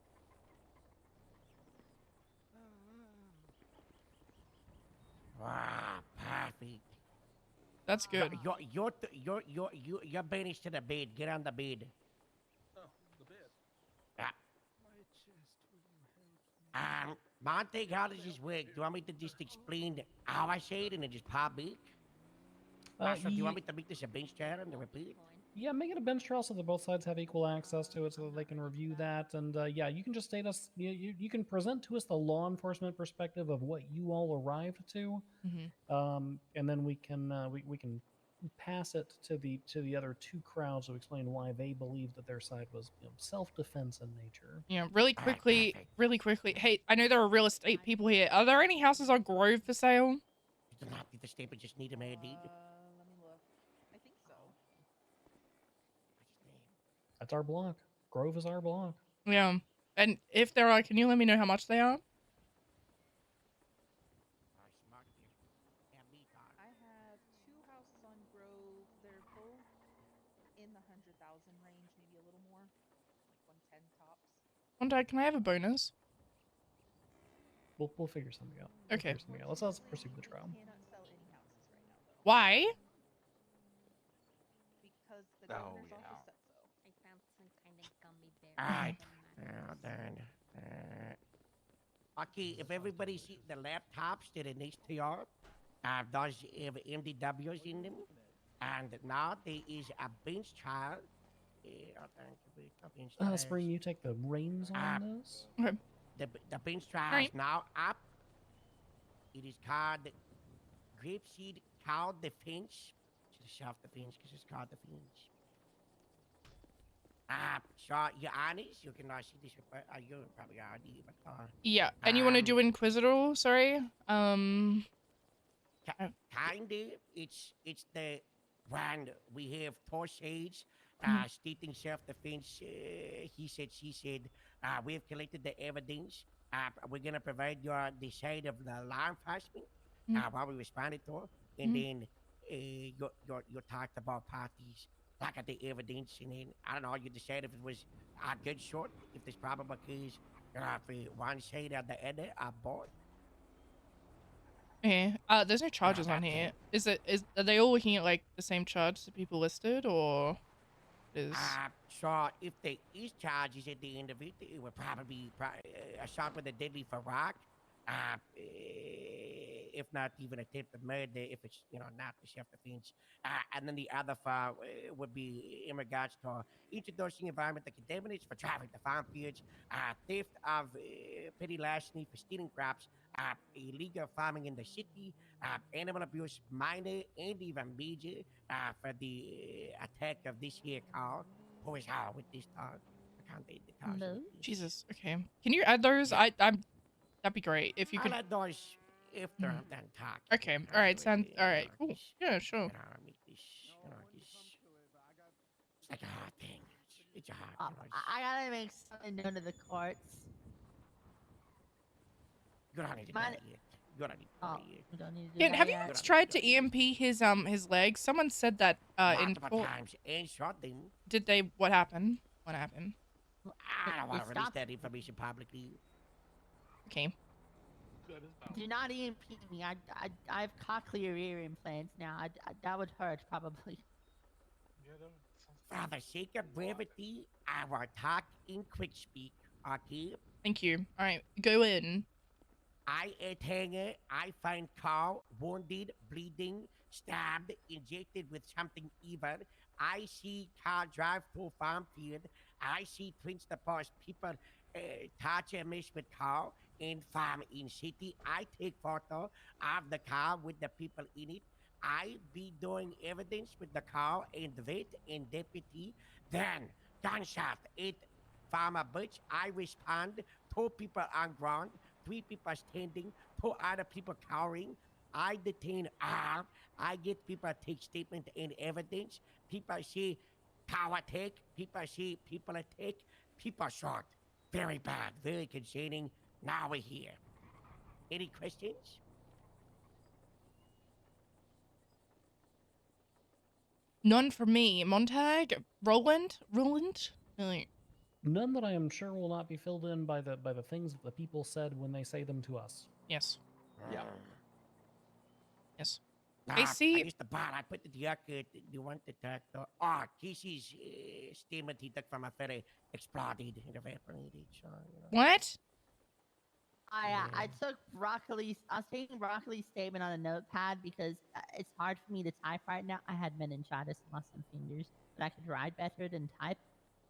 Ah, perfect. That's good. You're banished to the bed. Get on the bed. Oh, the bed. Yeah. Monte, how does this work? Do you want me to just explain how I say it and then just pop it? Do you want me to make this a bench chair and repeat? Yeah, make it a bench trial so that both sides have equal access to it, so that they can review that. And yeah, you can just state us. You can present to us the law enforcement perspective of what you all arrived to, and then we can pass it to the other two crowds to explain why they believe that their side was self-defense in nature. Yeah, really quickly. Hey, I know there are real estate people here. Are there any houses on Grove for sale? You don't have to state, but just need a man deed. Let me look. I think so. That's our block. Grove is our block. Yeah. And if there are, can you let me know how much they are? I have 2 houses on Grove. They're both in the 100,000 range, maybe a little more, like 110 tops. One day, can I have a bonus? We'll figure something out. Okay. Let's pursue the trial. Cannot sell any houses right now, though. Why? Because the governor's office said so. I found some kind of gummy bear. Alright. Okay, if everybody sees the laptops that are next to you, those have MDWs in them, and now there is a bench trial. Spring, you take the reins on this. Okay. The bench trial Right. is now up. It is called Grapeseed Cow Defense. Should have self-defense because it's called defense. So, Your Honors, you can see this report. You probably already, but Yeah, and you want to do Inquisitor? Sorry. kind of. It's the one we have Torsage, stating self-defense. He said, she said. We have collected the evidence. We're gonna provide your the side of the law enforcement while we responded to her, and then you talked about parties. Look at the evidence, and then I don't know. You decide if it was a good shot, if there's probable cause for one side or the other, or both. Okay. There's no charges on here. Are they all looking at like the same charge the people listed, or is? So if there is charges at the end of it, it would probably be assault with a deadly for rock. If not even attempted murder, if it's not the self-defense, and then the other file would be in regards to introducing environmental contaminants for traffic to farm fields, theft of petty larceny for stealing crops, illegal farming in the city, animal abuse, minor and even major, for the attack of this here car. Who is out with this dog? I can't read the cars. No. Jesus. Okay. Can you add those? Yeah. That'd be great if you could. I'll add those if they're done talking. Okay. All right. All right. Cool. Yeah. Sure. Make this, it's like a hard thing. It's a hard. I gotta make something known to the courts. You don't need to do that yet. You don't need to do that yet. We don't need to do Yeah, that have you yet. guys tried to EMP his legs? Someone said that in Multiple court. times and shot them. Did they? What happened? What happened? I don't want to release that information publicly. Okay. Do not EMP me. I have cochlear ear implants now. That would hurt probably. For the sake of brevity, I will talk in quick speak. Okay. Thank you. All right. Go in. I at hangar. I find Carl wounded, bleeding, stabbed, injected with something evil. I see car drive through farm field. I see twins the boss people touch and mess with car in farm in city. I take photo of the car with the people in it. I be doing evidence with the car and vet and deputy. Then gunshot at farmer butch. I respond. 2 people on ground. 3 people standing, 2 other people cowering. I detain all. I get people take statement and evidence. People say cow attack. People say people attack. People shot. Very bad. Very concerning. Now we're here. Any questions? None for me. Montag, Roland. None that I am sure will not be filled in by the things that the people said when they say them to us. Yes. Yeah. Yes. I see. I used the bar. I put the jacket. You want the talk? Oh, Casey's statement he took from a ferry exploded and evaporated. So, What? I took Broccoli's. I was taking Broccoli's statement on a notepad because it's hard for me to type right now. I had meningitis and lost some fingers, but I could write better than type.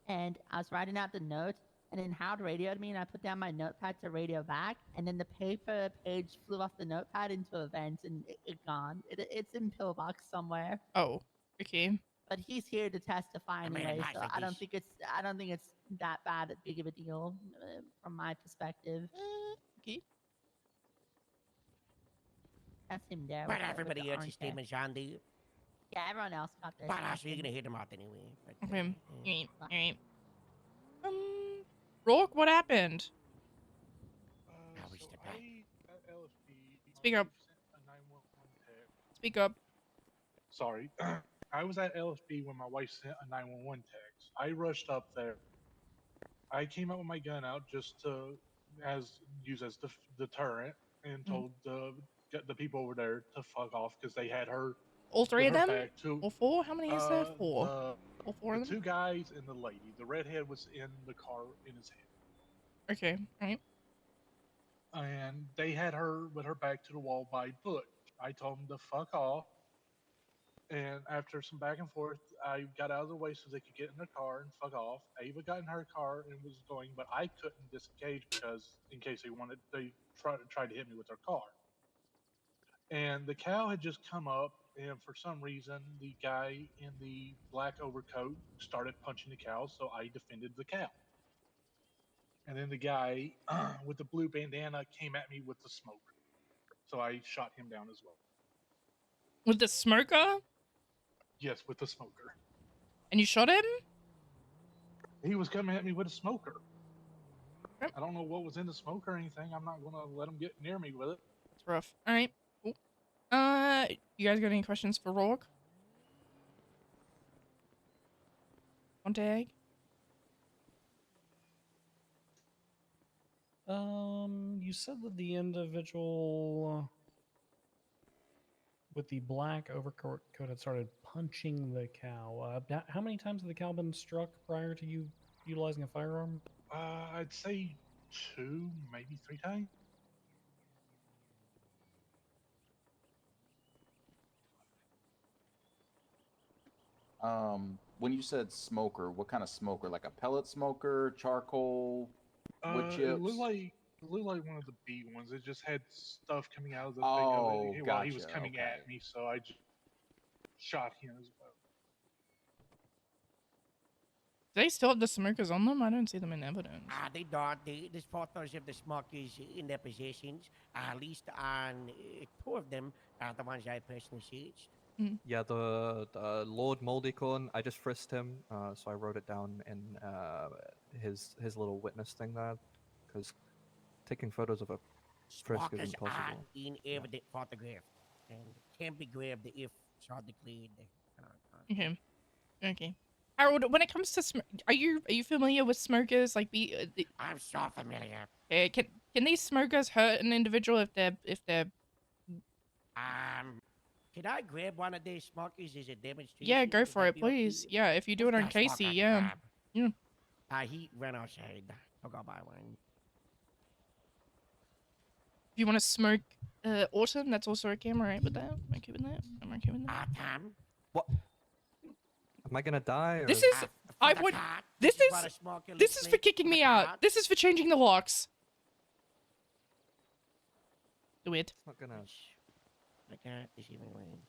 And I was writing out the notes, and then Howard radioed me, and I put down my notepad to radio back, and then the paper page flew off the notepad into a vent, and it gone. It's in pillbox somewhere. Oh. Okay. But he's here to testify I mean, anyway, nice so like I don't this. think it's that big of a deal from my perspective. Okay. That's him there. But with the everybody else's orange hair. statements on the. Yeah, everyone else got this. But also, you're gonna hear them out anyway. But, Okay. Alright. Rourke, what happened? Speak up. Speak up. Sorry. I was at LSP when my wife sent a 911 text. I rushed up there. I came out with my gun out just to use as deterrent and told the people over there to fuck off because they had her. All 3 of them? Too. All 4? How many is there? 4. All 4 of The them? 2 guys and the lady. The redhead was in the car in his hand. Okay. Alright. And they had her with her back to the wall by Butch. I told them to fuck off. And after some back and forth, I got out of the way so they could get in their car and fuck off. Ava got in her car and was going, but I couldn't disengage because in case they tried to hit me with their car. And the cow had just come up and for some reason, the guy in the black overcoat started punching the cow, so I defended the cow. And then the guy with the blue bandana came at me with the smoke, so I shot him down as well. With the smoker? Yes, with the smoker. And you shot him? He was coming at me with a smoker. I don't know what was in the smoke or anything. I'm not gonna let him get near me with it. It's rough. All right. Cool. You guys got any questions for Rourke? On tag? You said that the individual with the black overcoat had started punching the cow. How many times had the cow been struck prior to you utilizing a firearm? I'd say 2, maybe 3 times. When you said smoker, what kind of smoker? Like a pellet smoker, charcoal, wood chips? It looked like one of the B ones. It just had stuff coming out of the thing Oh, of it while he was gotcha, coming okay. at me, so I just shot him as well. Do they still have the smokers on them? I don't see them in evidence. They don't. There's photos of the smokers in their possessions. At least on 2 of them are the ones I personally searched. Yeah, the Lord Moldycorn, I just frisked him, so I wrote it down in his little witness thing there, because taking photos of a frisk Smokers isn't are possible. in evident photograph and can be grabbed if shot declared. Okay. Okay. Harold, when it comes to are you familiar with smokers? Like, I'm so familiar. Can these smokers hurt an individual if they're Can I grab one of these smokers as a demonstration? Yeah, go Would for that it, be okay? please. Yeah, if you do it What's on that Casey, smoker yeah. grab? Yeah. He ran outside. I'll go buy one. If you want to smoke Autumn, that's also okay. I'm alright with that. I'm okay with that. I'm okay with that. Tom? What? Am I gonna die? Or... This is I would this is for kicking me out. This is for changing the locks. Do it. It's not gonna. The cat is even winning.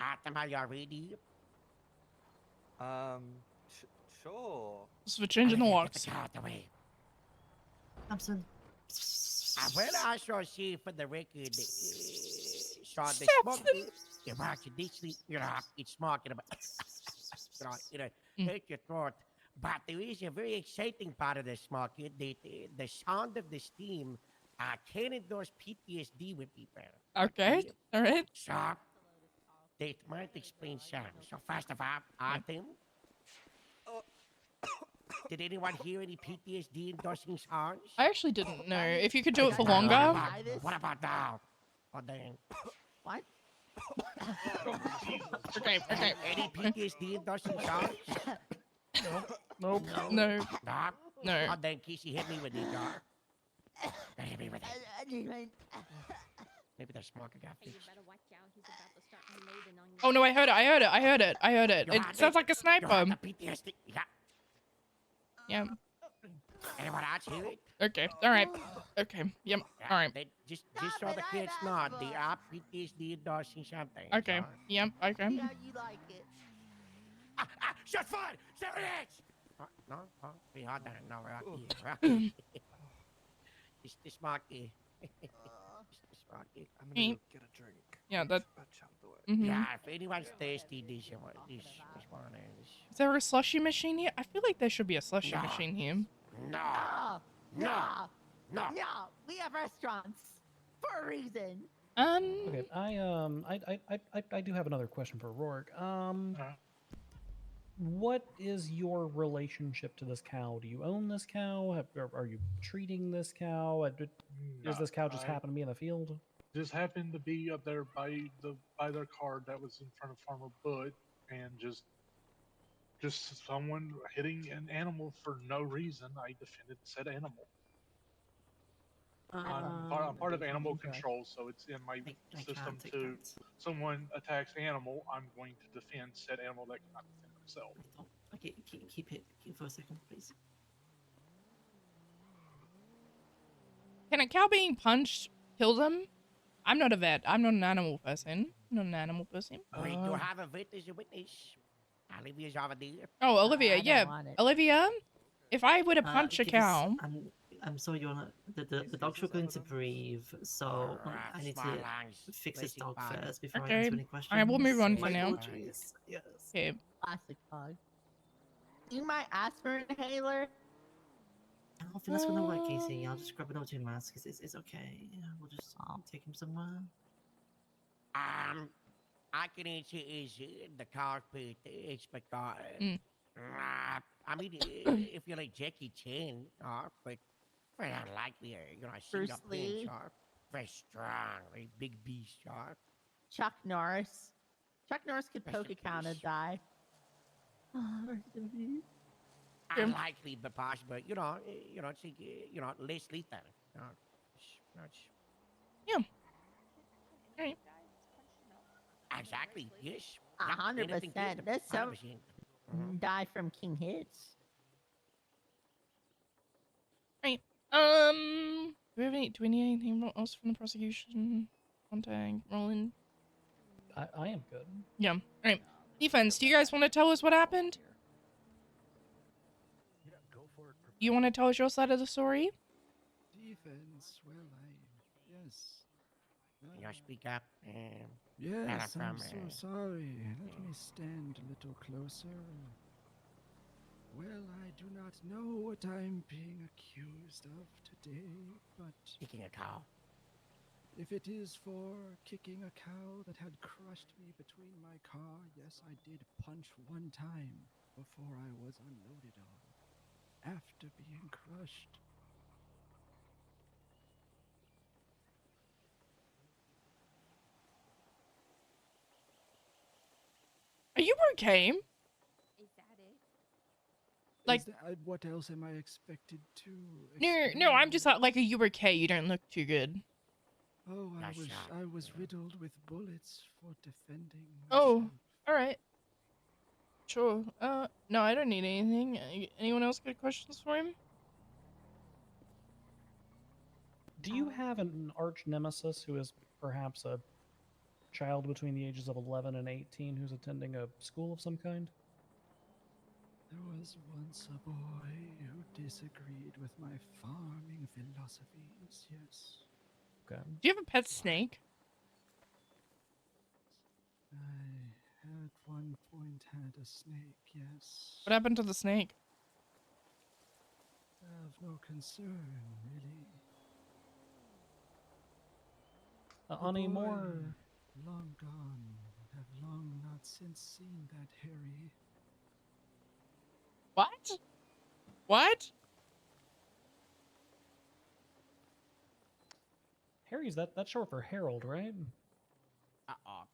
Atom, are you ready? Sure. This is for changing the locks. Get the cat away. Thompson. Well, I shall see for the record. So the smoke you accidentally, it's smoking about, hurt your throat. But there is a very exciting part of the smoke. The sound of the steam can endorse PTSD with people. Okay. All right. So, that might explain some. So first of all, Artem, did anyone hear any PTSD endorsing sounds? I actually didn't know. If you could do it for longer. What about now? Oh, dang. What? Okay. Any PTSD endorsing sounds? Nope. No. No. Oh, then Casey hit me with it, dog. Hit me with it. Maybe the smoker got fixed. Oh no, I heard it. It sounds like a sniper. PTSD. Yeah. Yeah. Anyone else hear it? Okay. All right. Okay. Yep. All right. Just so the kids know, the PTSD endorsing something. Okay. So. Yep. Okay. You like it. Shot fired! Serious! No, we had that. No, we're here. It's the smoky. It's smoky. I'm gonna go get a drink. Yeah, that. Yeah, if anyone's thirsty, this one is. Is there a slushy machine here? I feel like there should be a slushy machine here. No. We have restaurants for a reason. Okay, I do have another question for Rourke. What is your relationship to this cow? Do you own this cow? Are you treating this cow? Does this cow just happen to be in the field? Just happened to be up there by their car that was in front of Farmer Bud, and just someone hitting an animal for no reason. I defended said animal. I'm part of animal control, so it's in my I system can't take to that. someone attacks animal, I'm going to defend said animal that cannot defend themselves. Okay, keep it for a second, please. Can a cow being punched kill them? I'm not a vet. I'm not an animal person. I'm not an animal person. We do have a witness. Olivia's over there. Oh, Olivia, I don't yeah. want it. Olivia, if I were to punch a cow. I'm sorry, Your Honor. The dog's not going to breathe, so I need to fix this dog first before I Okay. answer any questions. Alright, we'll move on for My now. apologies. Yes. Okay. Classic dog. You might ask for an inhaler. I think that's gonna work, Casey. I'll just grab an O2 mask. It's okay. We'll just take him somewhere. I can answer is the carpet is because I mean, if you're like Jackie Chan, but very unlikely, sitting Bruce up there, Lee. sharp, very strong, very big beast, sharp. Chuck Norris. Chuck Norris could Rest poke in a cow and die. Rest in peace. Unlikely, but possible. It's less lethal. Yeah. Right. Exactly. Yes. 100%. There's some die from King Hits. Right. Do we need anything else from the prosecution? Contact Roland. I am good. Yeah. Alright. Defense, do you guys want to tell us what happened? You want to tell us your side of the story? Defense, well, yes. Speak up. Yes, I'm so sorry. Let me stand a little closer. Well, I do not know what I'm being accused of today, but... Kicking a cow. If it is for kicking a cow that had crushed me between my car, yes, I did punch one time before I was unloaded on, after being crushed. Are you okay? Is that it? Like, what else am I expected to? No, I'm just like, are you okay? You don't look too good. Oh, I was riddled with bullets for defending myself. Oh, all right. Sure. No, I don't need anything. Anyone else got questions for him? Do you have an arch nemesis who is perhaps a child between the ages of 11 and 18 who's attending a school of some kind? There was once a boy who disagreed with my farming philosophies, yes. Okay. Do you have a pet snake? I at one point had a snake, yes. What happened to the snake? Have no concern, really. On a more... Long gone, have long not since seen that Harry. What? What? Harry's that's short for Harold, right? Uh-oh.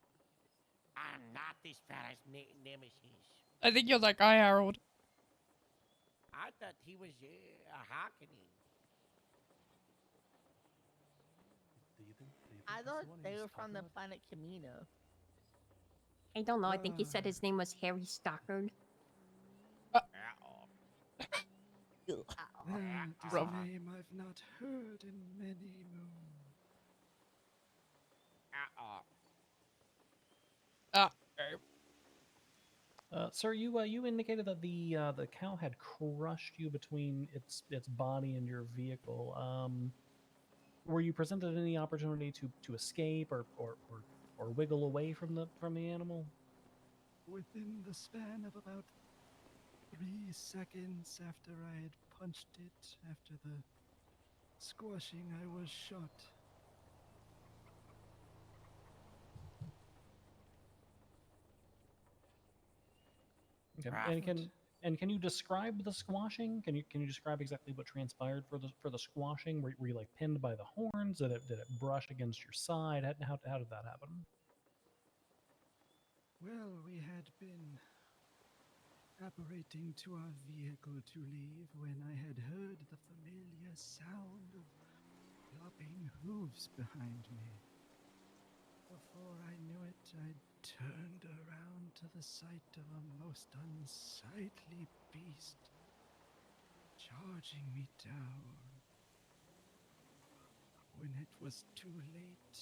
I'm not this fella's nemesis. I think you're that guy, Harold. I thought he was a Harkonnen. I thought they were from the planet Camino. I don't know. I think he said his name was Harry Stockard. That is a name I've not heard in many moons. Sir, you indicated that the cow had crushed you between its body and your vehicle. Were you presented any opportunity to escape or wiggle away from the animal? Within the span of about 3 seconds after I had punched it, after the squashing, I was shot. Okay. And can you describe the squashing? Can you describe exactly what transpired for the squashing? Were you like pinned by the horns? Did it brush against your side? How did that happen? Well, we had been apparating to our vehicle to leave when I had heard the familiar sound of flopping hooves behind me. Before I knew it, I'd turned around to the sight of a most unsightly beast charging me down. When it was too late,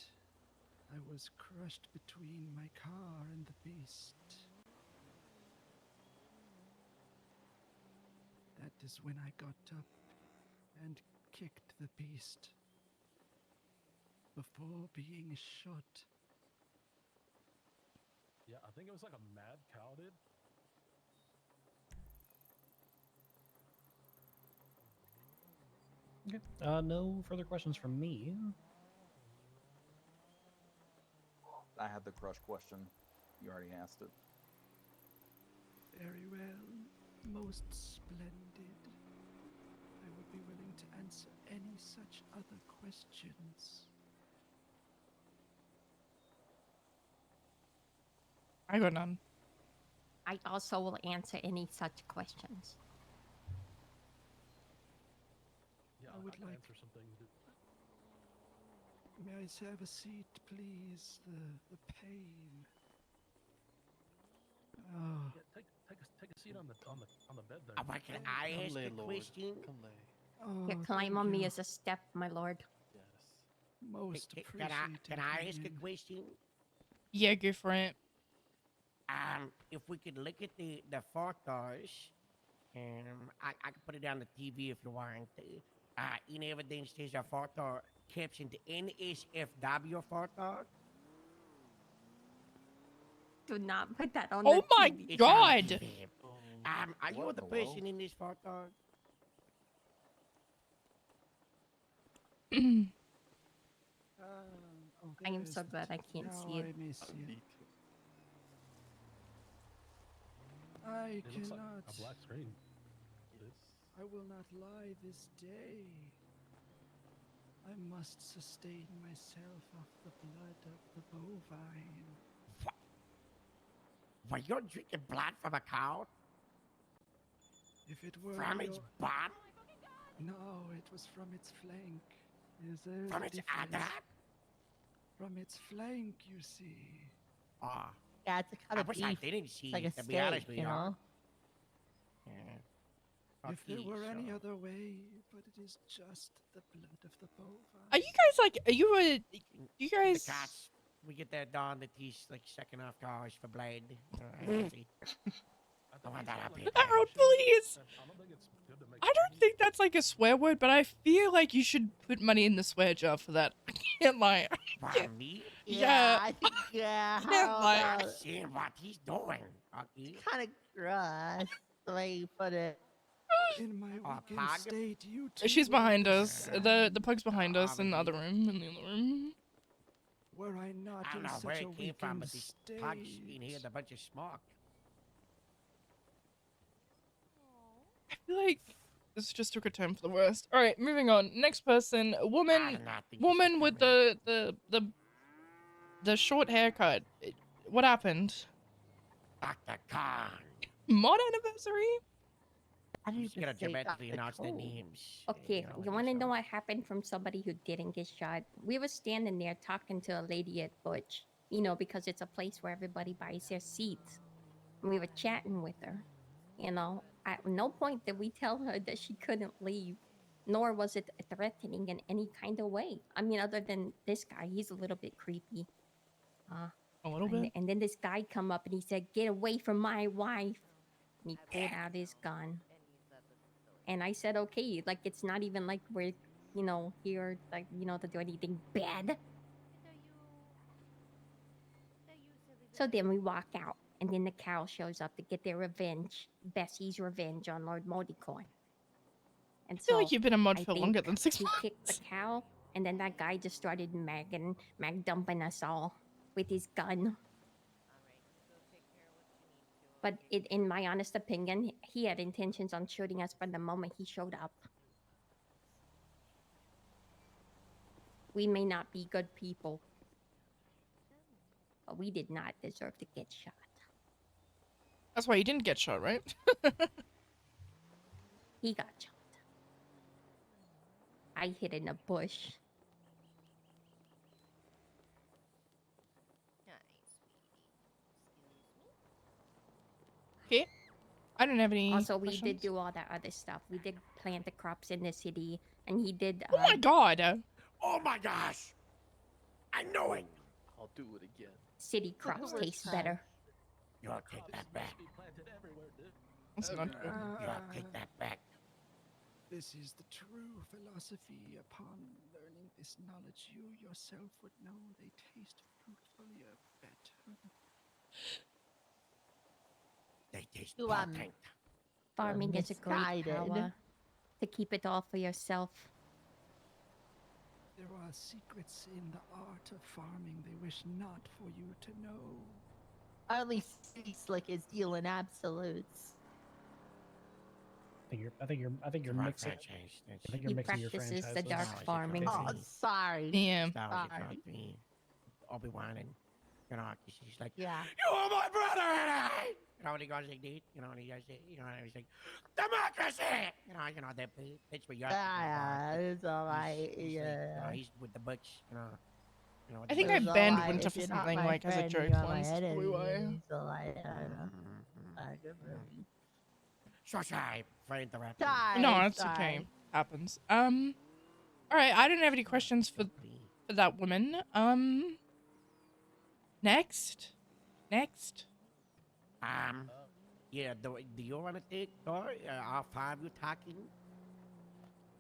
I was crushed between my car and the beast. That is when I got up and kicked the beast before being shot. Yeah, I think it was like a mad cow, dude. Okay. No further questions from me. I had the crush question. You already asked it. Very well, most splendid. I would be willing to answer any such other questions. I got none. I also will answer any such questions. Yeah, I would can like- answer some things. Dude. May I have a seat, please? The pain. Oh. Yeah, take a seat on the bed there. But can I Come ask lay, a Lord. question? Come lay. Oh, Here, climb on thank me you. as a step, my lord. Yes. Most Can appreciated. I ask a minion. question? Yeah, go for it. If we could look at the photos, I can put it on the TV if you want. In evidence, there's a photo captioned NSFW photo. Do not put that on Oh the my TV. It's on the god! TV. Are you What the in the world? person in this photo? I am there's so the glad I t- can't now see it. I may see it. I It looks like cannot. a black screen. I will not lie this day. I must sustain myself off the blood of the bovine. Were you drinking blood from a cow? If it were From its your- butt? No, it was from its flank. Is there From a its difference? udder? From its flank, you see. Oh, Yeah, it's a cut I of wish beef. I didn't see It's like it, a to be honest steak, with you you. know? If there Okay, were any so- other way, but it is just the blood of the bovine. Are you guys like? Are you a? You The guys? cats, we get that done that he's like second off cars for blade. I want that up here. Harold, please! I don't think it's good to make. I don't think that's like a swear word, but I feel like you should put money in the swear jar for that. I can't lie. Why, me? Yeah. I think, yeah, Can't Harold, lie. I see what he's doing. Okay. kind of gross the way you put it. In my weakened Pog? state, you She's too behind us. understand. The pug's behind us in the other room. In the other room. Were I not I don't in know such where a it came from, weakened but these state. pugs in here had a bunch of smoke. I feel like this just took a turn for the worst. All right, moving on. Next person, a woman. I did not think this Woman was with coming. the short haircut. What happened? Dr. Khan. Mod anniversary? I didn't Just even gotta say dramatically Dr. announce their Cole. names. Okay, you want to know what happened from somebody who didn't get shot? We were standing there talking to a lady at Butch, you know, because it's a place where everybody buys their seats. And we were chatting with her, you know. At no point did we tell her that she couldn't leave, nor was it threatening in any kind of way. I mean, other than this guy, he's a little bit creepy. A little bit. And then this guy come up and he said, "Get away from my wife." And he pulled out his gun. And I said, okay, like, it's not even like we're, you know, here, like, you know, to do anything bad. So then we walk out, and then the cow shows up to get their revenge, Bessie's revenge on Lord Moldycorn. And I feel so like you've been a mod I for think longer than 6 he months. kicked the cow, and then that guy just started mag dumping us all with his gun. But in my honest opinion, he had intentions on shooting us from the moment he showed up. We may not be good people, but we did not deserve to get shot. That's why you didn't get shot, right? He got shot. I hid in a bush. I don't have any Also, we questions. did do all that other stuff. We did plant the crops in the city, and he did. Oh my god! Oh my gosh! I know it. I'll do it again. City crops taste better. You'll take that back. That's not good. You'll take that back. This is the true philosophy. Upon learning this knowledge, you yourself would know they taste fruitfulier better. They taste You, potent. Farming is a great misguided. power. To keep it all for yourself. There are secrets in the art of farming they wish not for you to know. Only City Slick is dealing absolutes. I think you're mixing. I think you're He mixing your practices franchises. the dark farming. Oh, sorry. Damn. Sorry. Obi-Wan and, you know, she's like, Yeah. you are my brother, and I. You know what he goes like, dude? You know what he goes, you know, he's like, democracy! You know, that bitch where you Yeah, it's alright. Yeah. he's with the butch, you know. I think I It's banned alright. Winter If for you're not something my like as a friend, joke you're my once. That's probably why. enemy. So like, I don't know. Good movie. So sorry for interrupting. No, it's okay. Happens. All right. I don't have any questions for that woman. Next. Yeah, do you want to take or all five you talking?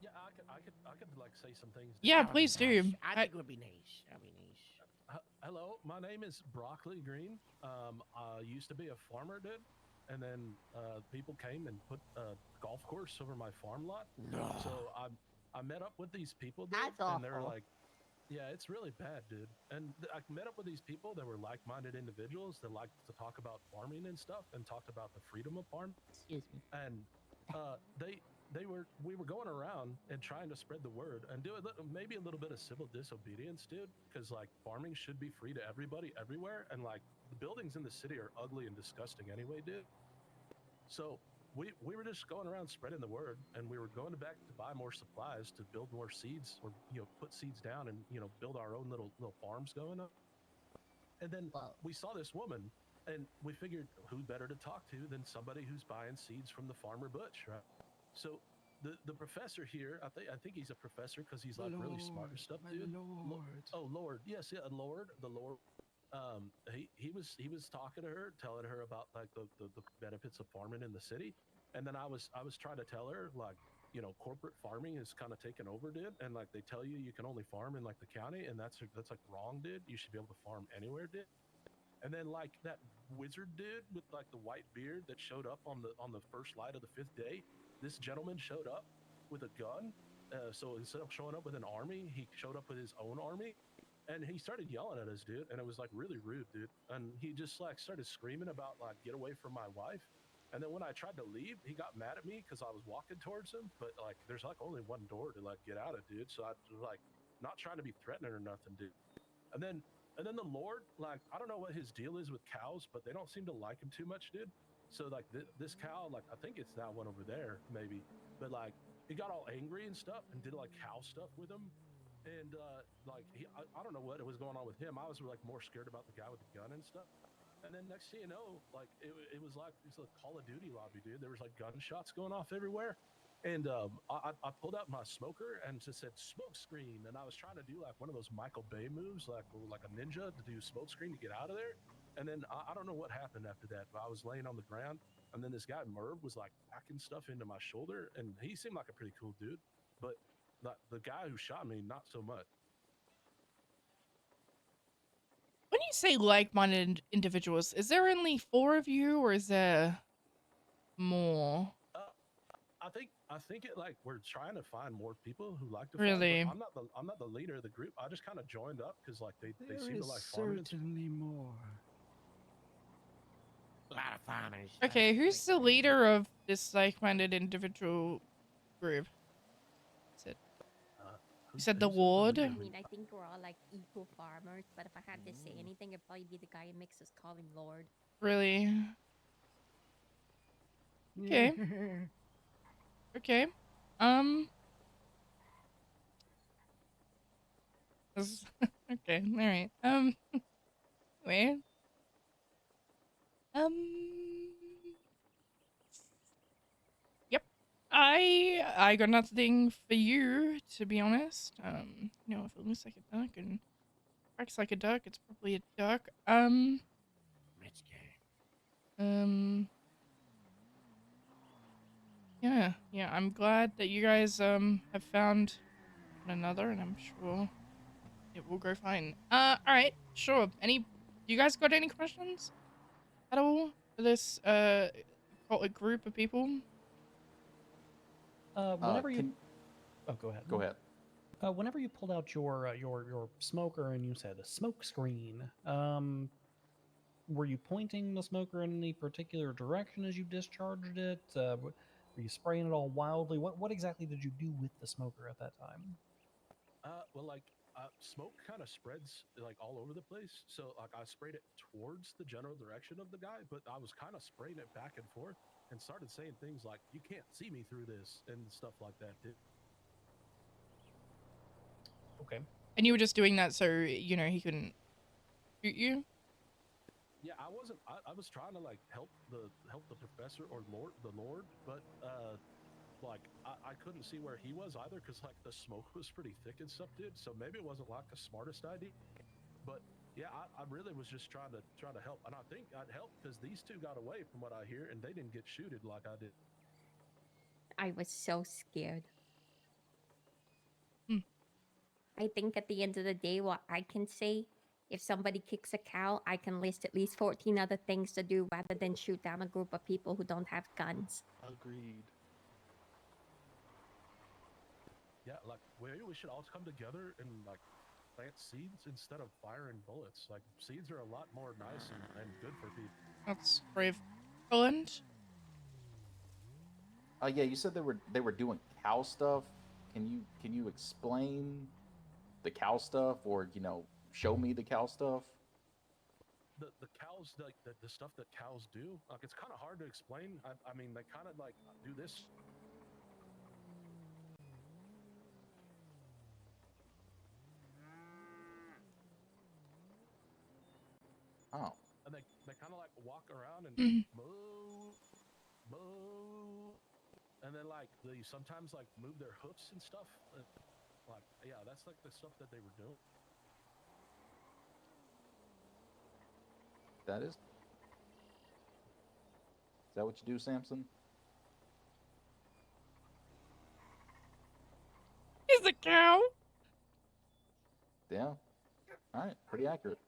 Yeah, I could like say some things. Yeah, That would be please do. nice. I think it would be nice. That'd be nice. Hello, my name is Broccoli Green. I used to be a farmer, dude, and then people came and put a golf course over my farm lot. No. So I met up with these people, dude, That's and they're awful. like, yeah, it's really bad, dude. And I met up with these people that were like-minded individuals that liked to talk about farming and stuff, and talked about the freedom of farm. Excuse me. And we were going around and trying to spread the word and do maybe a little bit of civil disobedience, dude, because like farming should be free to everybody everywhere, and like the buildings in the city are ugly and disgusting anyway, dude. So we were just going around spreading the word, and we were going back to buy more supplies to build more seeds, or put seeds down and build our own little farms going up. And then we saw this woman, and we figured who better to talk to than somebody who's buying seeds from the farmer Butch, right? So the professor here, I think he's a professor because he's like really smart and stuff, dude. Oh Lord, yes, yeah, Lord, the Lord. He was talking to her, telling her about like the benefits of farming in the city, and then I was trying to tell her like, corporate farming is kind of taken over, dude, and like they tell you can only farm in like the county, and that's like wrong, dude. You should be able to farm anywhere, dude. And then like that wizard dude with like the white beard that showed up on the first light of the 5th day, this gentleman showed up with a gun. So instead of showing up with an army, he showed up with his own army. And he started yelling at us, dude, and it was like really rude, dude. And he just like started screaming about like, get away from my wife. And then when I tried to leave, he got mad at me because I was walking towards him. But like, there's like only one door to like get out of, dude. So I was like, not trying to be threatening or nothing, dude. And then the Lord, like, I don't know what his deal is with cows, but they don't seem to like him too much, dude. So like this cow, like I think it's that one over there, maybe. But like he got all angry and stuff and did like cow stuff with him. And like I don't know what was going on with him. I was like more scared about the guy with the gun and stuff. And then next thing you know, like it was like it's a Call of Duty lobby, dude. There was like gunshots going off everywhere. And I pulled out my smoker and just said smoke screen, and I was trying to do like one of those Michael Bay moves, like a ninja, to do smoke screen to get out of there. And then I don't know what happened after that, but I was laying on the ground, and then this guy Merv was like packing stuff into my shoulder, and he seemed like a pretty cool dude, but the guy who shot me, not so much. When you say like-minded individuals, is there only 4 of you, or is there more? I think it like we're trying to find more people who like to Really? farm. But I'm not the leader of the group. I just kind of joined up because like they seem to like farming. Certainly more. A lot of farmers. Okay, who's the leader of this like-minded individual group? Is it? You said the Lord? I mean, I think we're all like equal farmers, but if I had to say anything, it'd probably be the guy who makes us call him Lord. Really? Okay. Okay. Okay, alright. Anyway. I got nothing for you, to be honest. You know, if it looks like a duck and quacks like a duck, it's probably a duck. Yeah, I'm glad that you guys have found one another, and I'm sure it will go fine. Alright, sure. You guys got any questions at all for this group of people? Whenever you, Can oh, go ahead. go ahead. Whenever you pulled out your smoker and you said a smoke screen, were you pointing the smoker in any particular direction as you discharged it? Were you spraying it all wildly? What exactly did you do with the smoker at that time? Well, like, smoke kind of spreads like all over the place. So, like, I sprayed it towards the general direction of the guy, but I was kind of spraying it back and forth and started saying things like, "You can't see me through this" and stuff like that, dude. Okay. And you were just doing that so, you know, he couldn't shoot you? Yeah, I wasn't. I was trying to like help the professor or the Lord, but like I couldn't see where he was either because like the smoke was pretty thick and stuff, dude. So maybe it wasn't like the smartest idea, but yeah, I really was just trying to help, and I think I'd help because these two got away from what I hear, and they didn't get shooted like I did. I was so scared. Hmm. I think at the end of the day, what I can say, if somebody kicks a cow, I can list at least 14 other things to do rather than shoot down a group of people who don't have guns. Agreed. Yeah, like maybe we should all come together and like plant seeds instead of firing bullets. Like seeds are a lot more nice and good for people. That's brave. Roland? Yeah, you said they were doing cow stuff. Can you explain the cow stuff, or show me the cow stuff? The cows, like the stuff that cows do, like it's kind of hard to explain. I mean, they kind of like do this. Oh. And they kind of like walk around and moo, moo, and then like they sometimes like move their hoofs and stuff. Like yeah, that's like the stuff that they were doing. That is that what you do, Samson? He's a cow. Yeah. All right. Pretty accurate.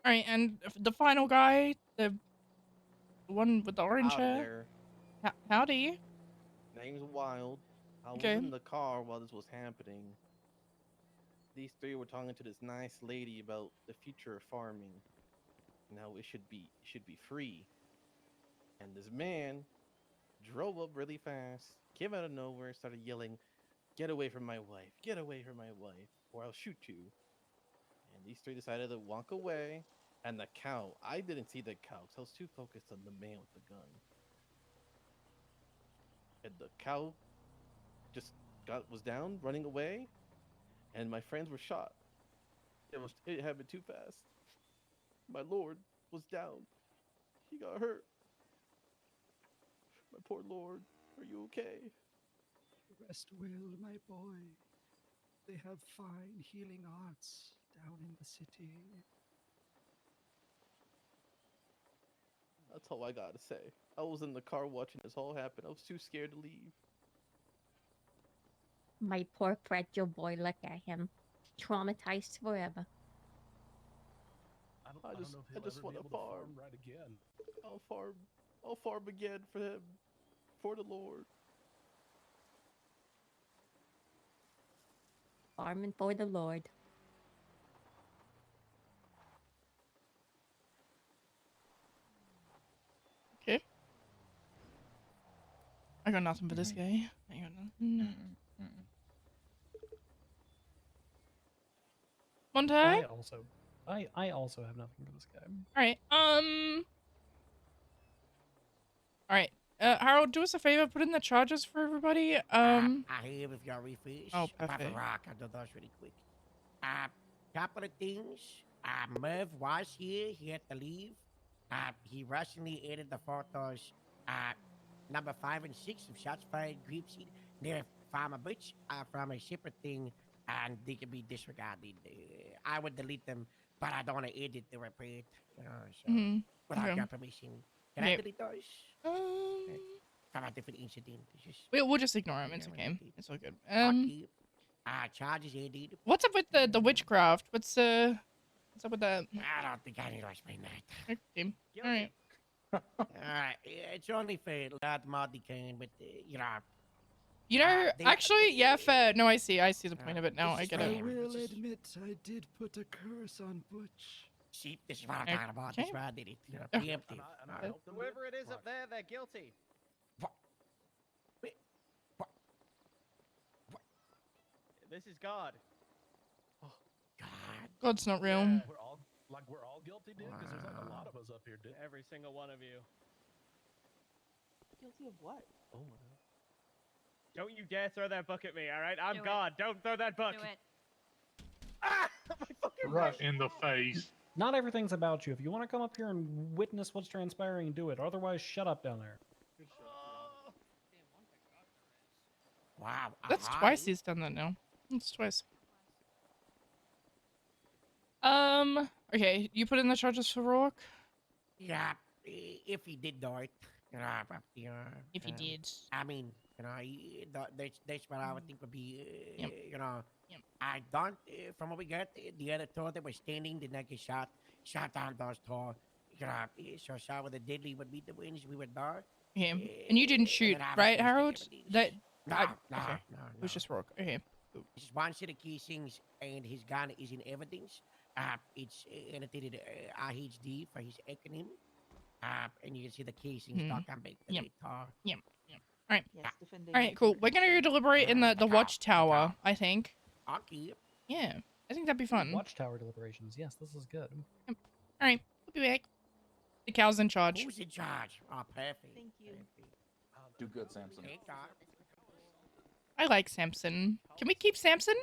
All right, and the final guy, the one with the orange Howdy hair. there. Howdy. Name's Wild. I Okay. was in the car while this was happening. These three were talking to this nice lady about the future of farming and how it should be free. And this man drove up really fast, came out of nowhere, started yelling, "Get away from my wife! Get away from my wife, or I'll shoot you!" And these three decided to walk away. And the cow, I didn't see the cow because I was too focused on the man with the gun. And the cow just was down, running away, and my friends were shot. It happened too fast. My lord was down. He got hurt. My poor lord. Are you okay? Rest well, my boy. They have fine healing arts down in the city. That's all I gotta say. I was in the car watching this all happen. I was too scared to leave. My poor fragile boy, look at him. Traumatized forever. I don't know if he'll ever be able to farm right again. I'll farm again for him. For the Lord. Farming for the Lord. Okay. I got nothing for this guy. I got nothing. Monte? I also have nothing for this guy. Alright, Alright. Harold, do us a favor, put in the charges for everybody. I hear with your refresh. Oh, About the perfect. rock, I'll do those really quick. Couple of things. Merv was here. He had to leave. He rushingly added the photos. Number 5 and 6 of shots fired Grapeseed near Farmer Butch from a separate thing, and they can be disregarded. I would delete them, but I don't want to edit the report, so without Okay. your permission. Can I Yep. delete those? From a different incident. It's just, We'll just ignore him. It's okay. It's all good. okay. Charges added. What's up with the witchcraft? What's up with that? I don't think I need to explain that. Okay. All right. Alright, it's only fair that Marty can, but You know, actually, yeah, fair. No, I see the point of it now. I get I it. will admit I did put a curse on Butch. See, this is what I'm talking about. This is why I did it. Preemptive. Whoever it is up there, they're guilty. This is God. God's not real. Yeah, we're all guilty, dude. Because there's like a lot of us up here, dude. Every single one of you. Guilty of what? Oh. Don't you dare throw that book at me, all right? I'm Do it. God. Don't throw that book. Do it. Ah! My fucking Right in the face. Not everything's about you. If you want to come up here and witness what's transpiring, do it. Otherwise, shut up down there. Wow. That's twice he's done that now. That's twice. Okay, you put in the charges for Rourke? Yeah, if he did do it. If he did. I mean, that's what I would think would be, I don't, from what we got, the other two that were standing did not get shot down those two. So shot with a deadly would beat the wins, we would die. Okay. And you didn't shoot, right, Harold? No. It was just Rourke. Okay. It's one set of casings, and his gun is in evidence. It's annotated IHD for his acronym. And you can see the casings stuck on back the car. Yep. All right. Yes, defend All right, cool. We're gonna go deliberate in the watchtower, I think. Okay. Yeah, I think that'd be fun. Watchtower deliberations. Yes, this is good. All right, we'll be back. The cow's in charge. Who's in charge? Oh, perfect. Thank you. Do good, Samson. Thank God. I like Samson. Can we keep Samson?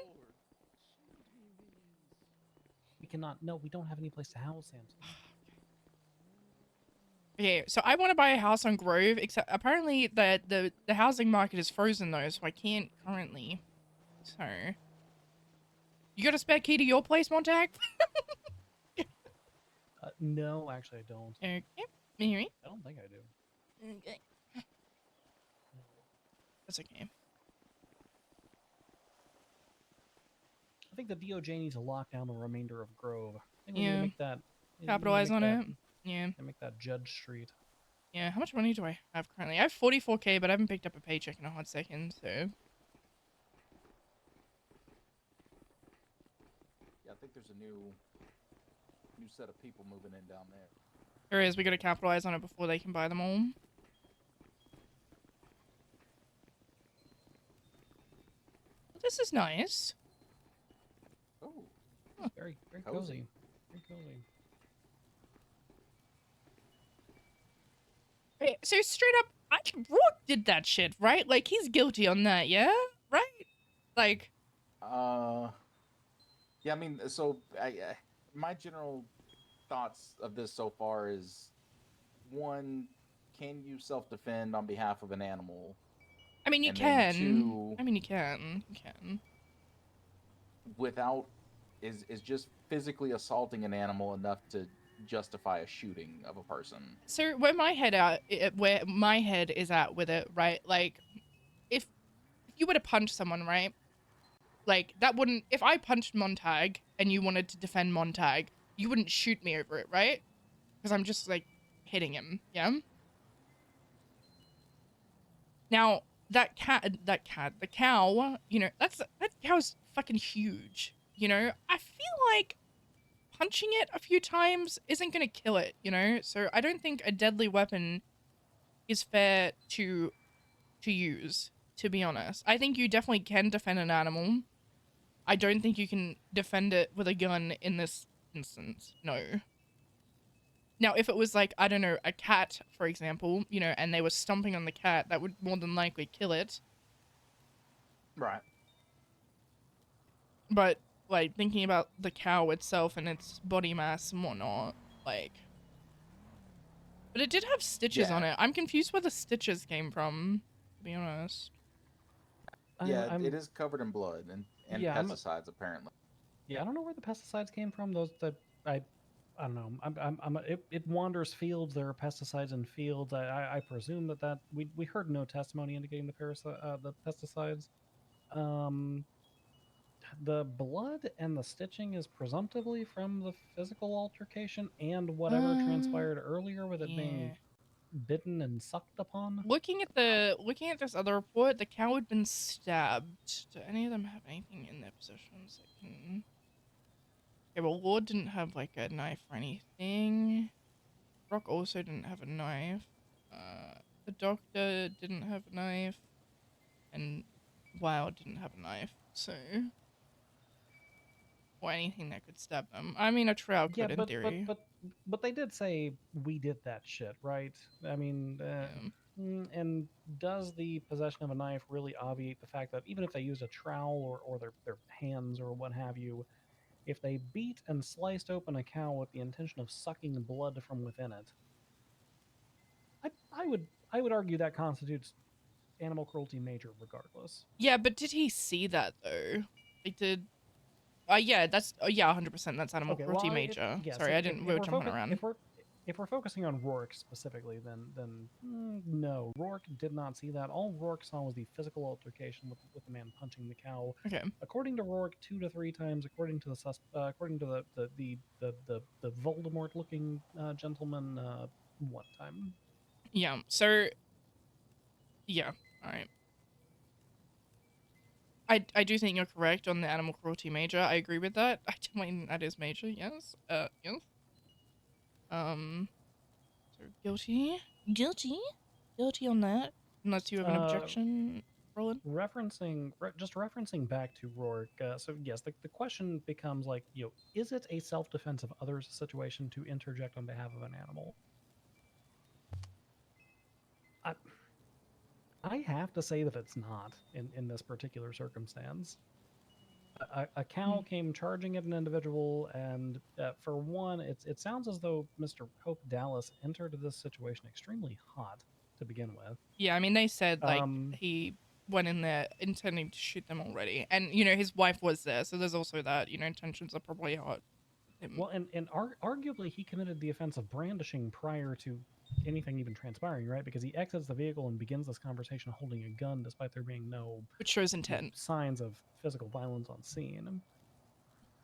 We cannot. No, we don't have any place to house Samson. Okay, so I want to buy a house on Grove, except apparently the housing market is frozen though, so I can't currently. So, you got a spare key to your place, Montag? No, actually, I don't. Okay, Mary. I don't think I do. Okay. That's okay. I think the DOJ needs to lock down the remainder of Grove. I think we need Yeah. to make that. Capitalize on it. Yeah. And make that Judge Street. Yeah, how much money do I have currently? I have 44k, but I haven't picked up a paycheck in a hot second, so. Yeah, I think there's a new set of people moving in down there. There is, we gotta capitalize on it before they can buy them all. This is nice. Oh. Very Cozy. cozy. Very cozy. Okay, so straight up, Rourke did that shit, right? Like, he's guilty on that, yeah? Right? Like... Yeah, I mean, so my general thoughts of this so far is, one, can you self-defend on behalf of an animal? I mean, you And can. then two, I mean, you can. You can. without, is just physically assaulting an animal enough to justify a shooting of a person? So where my head is at with it, right? Like, if you were to punch someone, right? Like, that wouldn't... If I punched Montag and you wanted to defend Montag, you wouldn't shoot me over it, right? Because I'm just, like, hitting him, yeah? Now, the cow, you know, that cow's fucking huge, you know? I feel like punching it a few times isn't gonna kill it, you know? So I don't think a deadly weapon is fair to use, to be honest. I think you definitely can defend an animal. I don't think you can defend it with a gun in this instance, no. Now, if it was like, I don't know, a cat, for example, you know, and they were stomping on the cat, that would more than likely kill it. Right. But like thinking about the cow itself and its body mass and whatnot, like. But it did have stitches on Yeah. it. I'm confused where the stitches came from, to be honest. Yeah, it is covered in blood and Yeah, pesticides apparently. Yeah, I don't know where the pesticides came from. Those that I don't know. It wanders fields. There are pesticides in fields. I presume that we heard no testimony indicating the pesticides. The blood and the stitching is presumptively from the physical altercation and whatever transpired earlier with it being Yeah. bitten and sucked upon. Looking at this other report, the cow had been stabbed. Do any of them have anything in their possessions that can? Okay, well, Lord didn't have like a knife or anything. Brock also didn't have a knife. The doctor didn't have a knife, and Wild didn't have a knife. So, or anything that could stab them. I mean, a trail Yeah, could in theory. but they did say we did that shit, right? I mean, and does the possession of a knife really obviate the fact that even if they used a trowel or their hands or what have you, if they beat and sliced open a cow with the intention of sucking blood from within it, I would argue that constitutes animal cruelty major regardless. Yeah, but did he see that though? Like, did? Yeah, that's yeah, 100%. That's animal Okay, well, cruelty major. yeah. Sorry, So I didn't. We were jumping around. if we're focusing on Rourke specifically, then no, Rourke did not see that. All Rourke saw was the physical altercation with the man punching the cow. Okay. According to Rourke, 2 to 3 times. According to according to the Voldemort looking gentleman, 1 time. Yeah. So. Yeah. All right. I do think you're correct on the animal cruelty major. I agree with that. I mean that is major. Yes. Yes. So guilty on that. Unless you have an objection, Roland. Just referencing back to Rourke. So yes, the question becomes like, is it a self-defense of others situation to interject on behalf of an animal? I have to say that it's not in this particular circumstance. A cow came charging at an individual, and for one, it sounds as though Mr. Hope Dallas entered this situation extremely hot to begin with. Yeah, I mean they said like he went in there intending to shoot them already, and his wife was there, so there's also that intentions are probably hot. Well, and arguably he committed the offense of brandishing prior to anything even transpiring, right? Because he exits the vehicle and begins this conversation holding a gun, despite there being no which shows intent signs of physical violence on scene.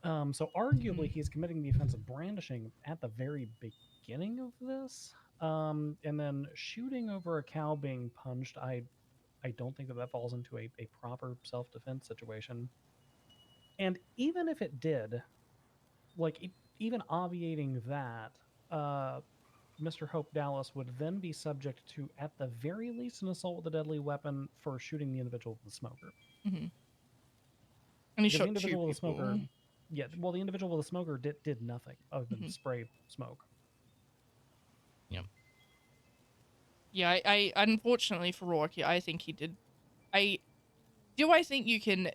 So arguably he's committing the offense of brandishing at the very beginning of this, and then shooting over a cow being punched. I don't think that falls into a proper self-defense situation. And even if it did, like even obviating that, Mr. Hope Dallas would then be subject to, at the very least, an assault with a deadly weapon for shooting the individual with the smoker. Mm-hmm. And he shot the individual two with the smoker. people. Yeah, well, the individual with the smoker did nothing other than spray smoke. Yeah. Yeah, I unfortunately for Rourke, I think he did. Do I think you can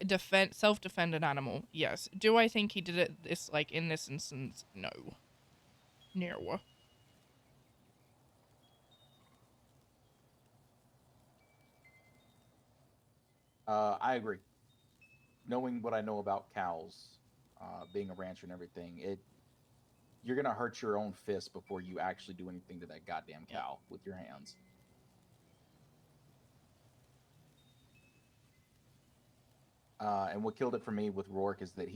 self-defend an animal? Yes. Do I think he did it in this instance? No. No. I agree. Knowing what I know about cows, being a rancher and everything, you're gonna hurt your own fist before you actually do anything to that goddamn cow with your hands. And what killed it for me with Rourke is that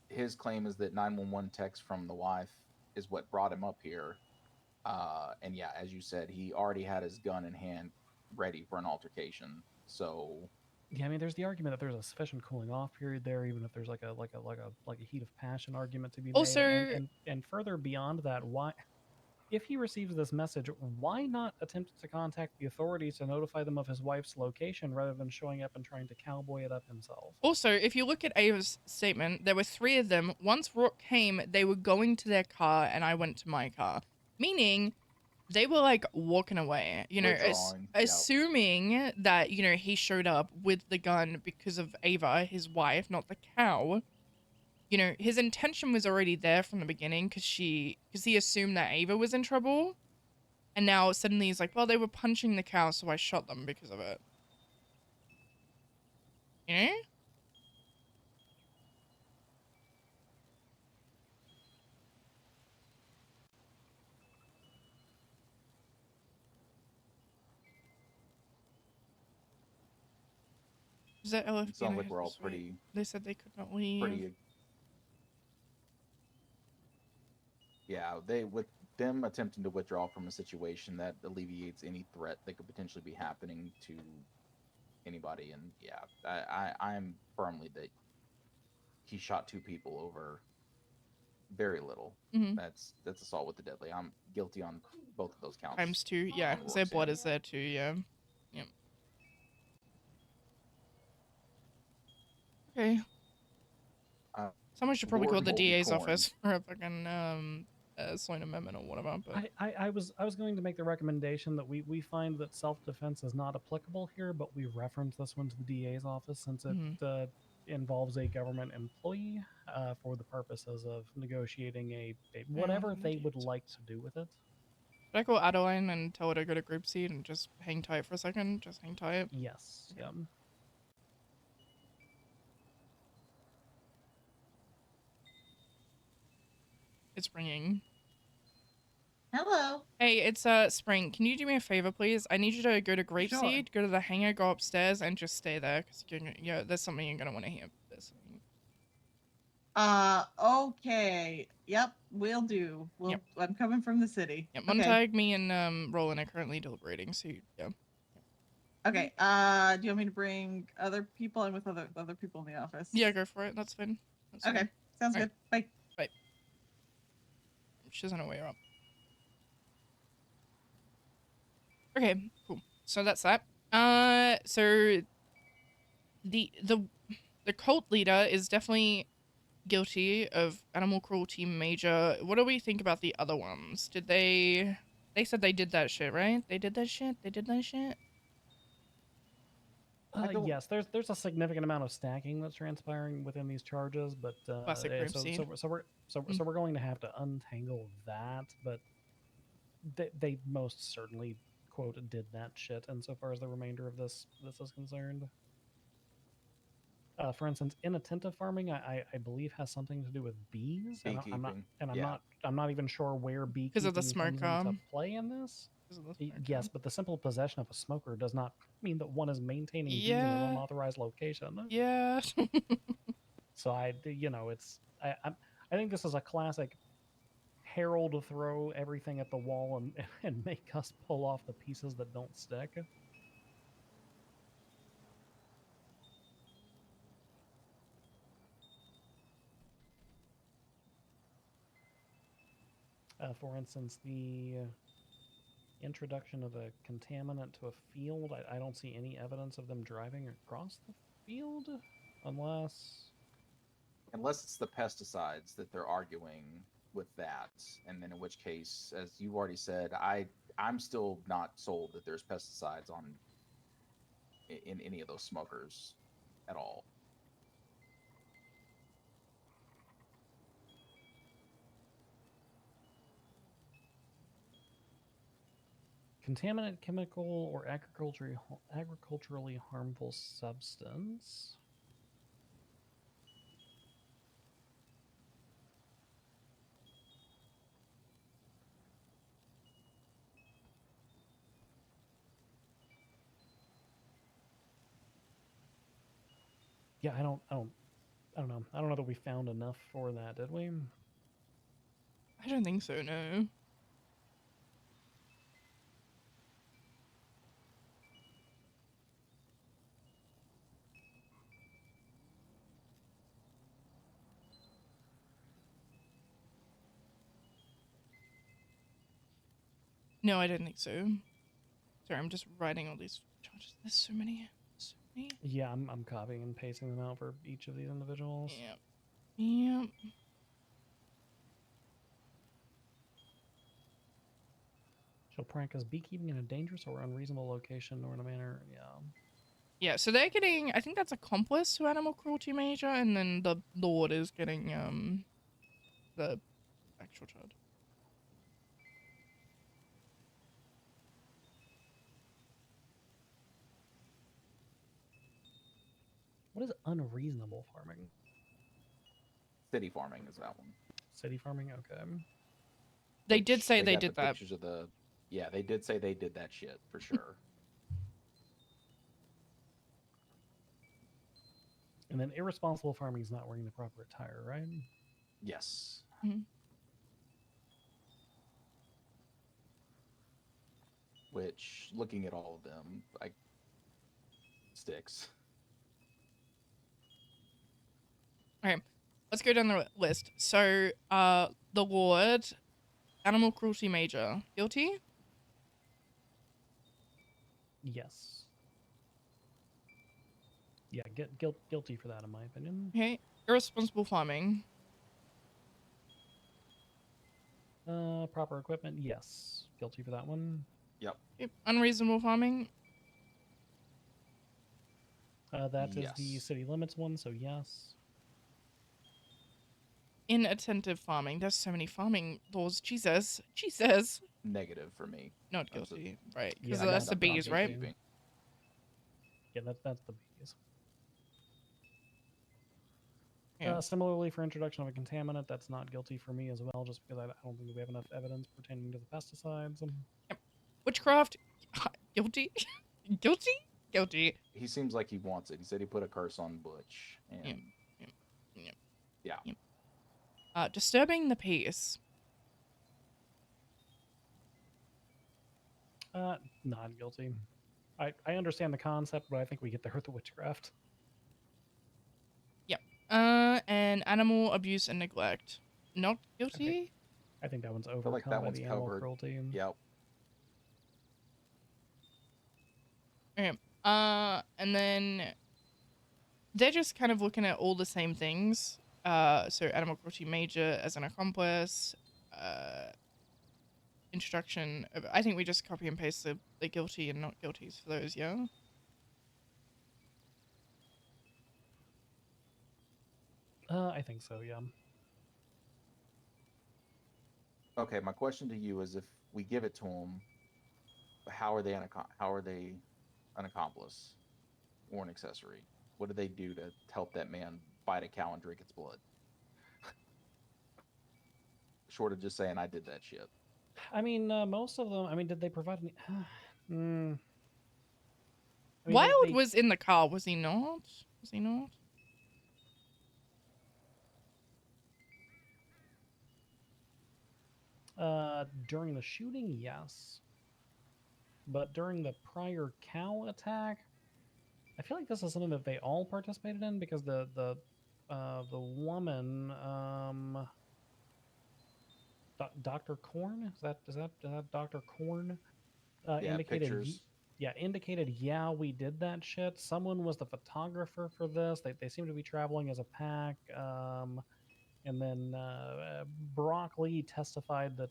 his claim is that 911 text from the wife is what brought him up here. And yeah, as you said, he already had his gun in hand, ready for an altercation. So yeah, I mean, there's the argument that there's a sufficient cooling off period there, even if there's like a heat of passion argument to be also, made. And further beyond that, why, if he receives this message, why not attempt to contact the authorities to notify them of his wife's location rather than showing up and trying to cowboy it up himself? Also, if you look at Ava's statement, there were 3 of them. Once Rourke came, they were going to their car, and I went to my car. Meaning, they were like walking away, assuming that, he showed up with the gun because of Ava, his wife, not the cow. you know, his intention was already there from the beginning because he assumed that Ava was in trouble. And now suddenly he's like, well, they were punching the cow, so I shot them because of it. You know? Is that LFB? It sounds like we're all pretty. They said they could not leave. Pretty. Yeah, they with them attempting to withdraw from a situation that alleviates any threat that could potentially be happening to anybody. And yeah, I'm firmly that he shot 2 people over very little. Mhm. That's assault with the deadly. I'm guilty on both of those counts. Times 2, yeah, because their blood is there too, yeah. Yep. Okay. Someone should probably call Lord the Moldy DA's Corn. office for a fucking Sloan Amendment or whatever. But I was going to make the recommendation that we find that self-defense is not applicable here, but we reference this one to the DA's office since it involves a government employee for the purposes of negotiating a whatever they would like to do with it. Should I call Adeline and tell her to go to group seat and just hang tight for a second? Just hang tight? Yes. Yeah. It's ringing. Hello. Hey, it's Spring. Can you do me a favor, please? I need you to go to Grapeseed, Sure. go to the hangar, go upstairs, and just stay there, because there's something you're gonna want to hear. There's something. Okay. Yep, will do. I'm coming from the city. Yeah, Okay. Montag, me, and Roland are currently deliberating, so yeah. Okay. Do you want me to bring other people? I'm with other people in the office. Yeah, go for it. That's fine. That's Okay. fine. Sounds All good. right. Bye. Bye. She's on her way up. Okay, cool. So that's that. So the cult leader is definitely guilty of animal cruelty major. What do we think about the other ones? Did they said they did that shit, right? They did that shit? They did that shit? Yes, there's a significant amount of stacking that's transpiring within these charges, but Classic group so, seed. so we're going to have to untangle that, but they most certainly quote did that shit insofar as the remainder of this is concerned. For instance, inattentive farming, I believe has something to do with bees, and I'm not even sure where beekeeping of the comes smoker. into play in this. Yes, but the simple possession of a smoker does not mean that one is maintaining bees in an unauthorized location. Yeah. So I think this is a classic Harold throw everything at the wall and make us pull off the pieces that don't stick. For instance, the introduction of a contaminant to a field, I don't see any evidence of them driving across the field, unless it's the pesticides that they're arguing with that, and then in which case, as you already said, I'm still not sold that there's pesticides in any of those smokers at all. contaminant, chemical, or agriculturally harmful substance. Yeah, I don't know. I don't know that we found enough for that, did we? I don't think so, no. No, I didn't think so. Sorry, I'm just writing all these charges. There's so many. So many. Yeah, I'm copying and pasting them out for each of these individuals. Yep. Yep. Shall practice beekeeping in a dangerous or unreasonable location or in a manner. Yeah. Yeah, so they're getting, I think that's accomplice to animal cruelty major, and then the lord is getting the actual charge. What is unreasonable farming? City farming is that one. City farming, okay. They did say they got did the that. pictures of the. Yeah, they did say they did that shit for sure. And then irresponsible farming is not wearing the proper attire, right? Yes. Mm-hmm. Which, looking at all of them, sticks. Okay, let's go down the list. So, the lord, animal cruelty major, guilty? Yes. Yeah, guilty for that, in my opinion. Okay, irresponsible farming. Proper equipment, yes. Guilty for that one. Yep. Okay, unreasonable farming. That is Yes. the city limits one, so yes. Inattentive farming. There's so many farming laws. Jesus. Jesus. Negative for me. Not guilty, right? Yeah, Because that's the bees, right? Beekeeping. Yeah, that's the bees. Yeah. Similarly, for introduction of a contaminant, that's not guilty for me as well, just because I don't think we have enough evidence pertaining to the pesticides. Yep. Witchcraft, guilty, guilty, guilty. He seems like he wants it. He said he put a curse on Butch, and yeah. Disturbing the peace. Not guilty. I understand the concept, but I think we get there with the witchcraft. Yep. And animal abuse and neglect. Not guilty. Okay. I think that one's overcome by the animal cruelty. Yep. Okay. And then they're just kind of looking at all the same things. So animal cruelty major as an accomplice. Introduction of, I think we just copy and paste the guilty and not guilties for those, yeah? I think so, yeah. Okay, my question to you is: if we give it to them, how are they an accomplice or an accessory? What do they do to help that man bite a cow and drink its blood? Short of just saying, "I did that shit." I mean, most of them. I mean, did they provide any? I mean, Wild was in the car, was he not? Was he not? During the shooting, yes. But during the prior cow attack, I feel like this is something that they all participated in because the woman, Dr. Korn, is that Dr. Korn? Indicated. Pictures. Indicated. Yeah, we did that shit. Someone was the photographer for this. They seem to be traveling as a pack. And then Brock Lee testified that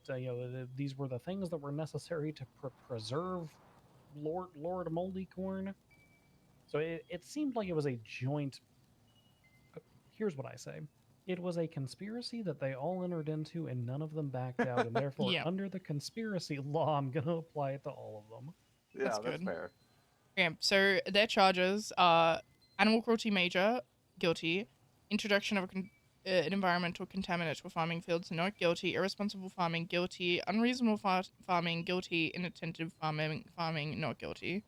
these were the things that were necessary to preserve Lord Moldycorn. So it seemed like it was a joint. Here's what I say: it was a conspiracy that they all entered into, and none of them backed out. And therefore, under the conspiracy law, I'm going to apply it to all of them. Yeah, that's good. fair. Okay, so their charges are animal cruelty major, guilty. Introduction of an environmental contaminant to farming fields, not guilty. Irresponsible farming, guilty. Unreasonable farming, guilty. Inattentive farming, not guilty.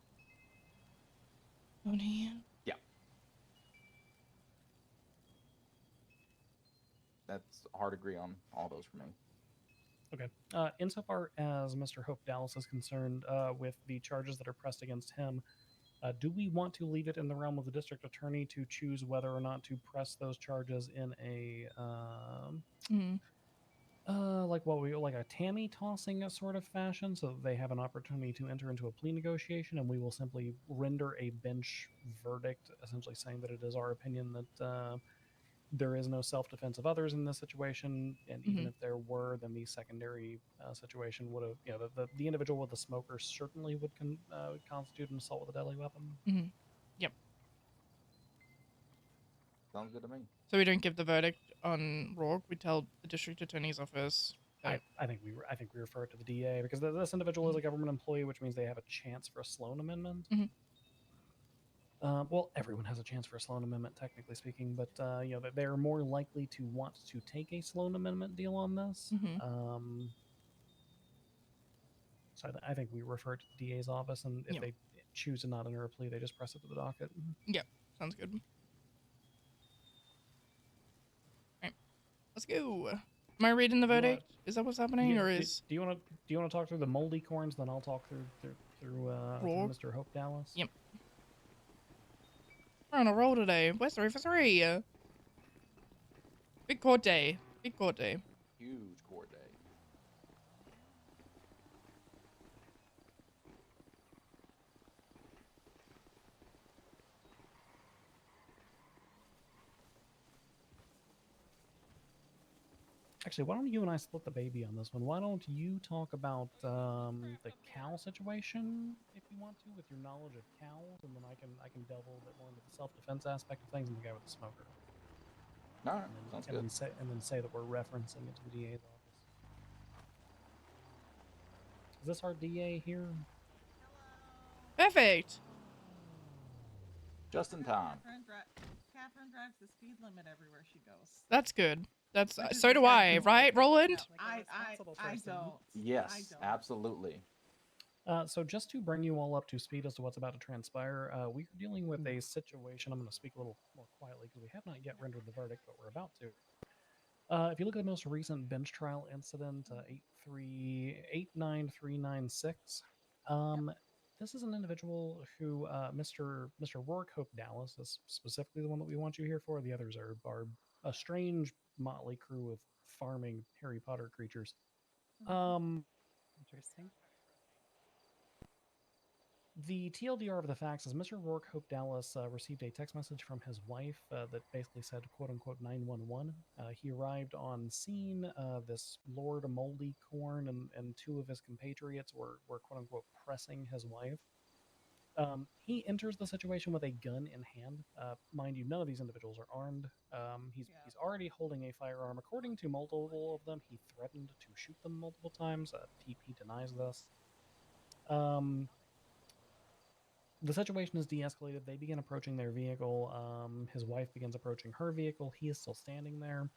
Yeah. That's a hard agree on all those for me. Okay. Insofar as Mr. Hope Dallas is concerned with the charges that are pressed against him, do we want to leave it in the realm of the district attorney to choose whether or not to press those charges in a like a Tammy tossing sort of fashion, so that they have an opportunity to enter into a plea negotiation, and we will simply render a bench verdict, essentially saying that it is our opinion that there is no self-defense of others in this situation, and even if there were, then the secondary situation would have, the individual with the smoker certainly would constitute an assault with a deadly weapon. Yep. Sounds good to me. So we don't give the verdict on Rourke. We tell the district attorney's office. I think we refer it to the DA because this individual is a government employee, which means they have a chance for a Sloan amendment. Well, everyone has a chance for a Sloan amendment, technically speaking, but you know, they're more likely to want to take a Sloan amendment deal on this. So I think we refer it to the DA's office, and if they choose to not enter a plea, they just press it to the docket. Yep, sounds good. Alright, let's go. Am I reading the verdict? Is that what's happening, or is do you want to talk through the moldy corns? Then I'll talk through Mr. Hope Dallas. Yep. We're on a roll today. We're 3 for 3. Big court day. Big court day. Huge court day. Actually, why don't you and I split the baby on this one? Why don't you talk about the cow situation if you want to, with your knowledge of cows, and then I can delve a little bit more into the self-defense aspect of things and the guy with the smoker. All right, sounds good. And then say that we're referencing it to the DA's office. Is this our DA here? Perfect. Just in time. Catherine drives the speed limit everywhere she goes. That's good. That's so do I, right, Roland? I don't. Yes, absolutely. So just to bring you all up to speed as to what's about to transpire, we're dealing with a situation. I'm going to speak a little more quietly because we have not yet rendered the verdict, but we're about to. If you look at the most recent bench trial incident, 89396, this is an individual who, Mr. Rourke Hope Dallas is specifically the one that we want you here for. The others are a strange motley crew of farming Harry Potter creatures. Interesting. The TLDR of the facts is Mr. Rourke Hope Dallas received a text message from his wife that basically said, quote unquote, 911. He arrived on scene. This Lord Moldy Corn and two of his compatriots were quote unquote pressing his wife. He enters the situation with a gun in hand. Mind you, none of these individuals are armed. He's already holding a firearm. According to multiple of them, he threatened to shoot them multiple times. He denies this. The situation is de-escalated. They begin approaching their vehicle. His wife begins approaching her vehicle. He is still standing there.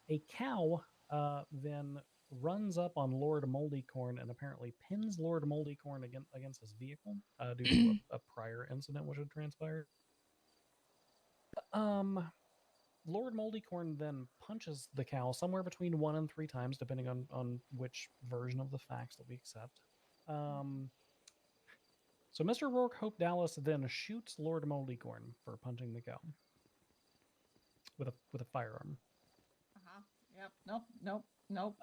A cow then runs up on Lord Moldycorn and apparently pins Lord Moldycorn against his vehicle due to a prior incident which had transpired. Lord Moldycorn then punches the cow somewhere between 1 and 3 times, depending on which version of the facts that we accept. So Mr. Rourke Hope Dallas then shoots Lord Moldycorn for punching the cow with a firearm. Yep. Nope.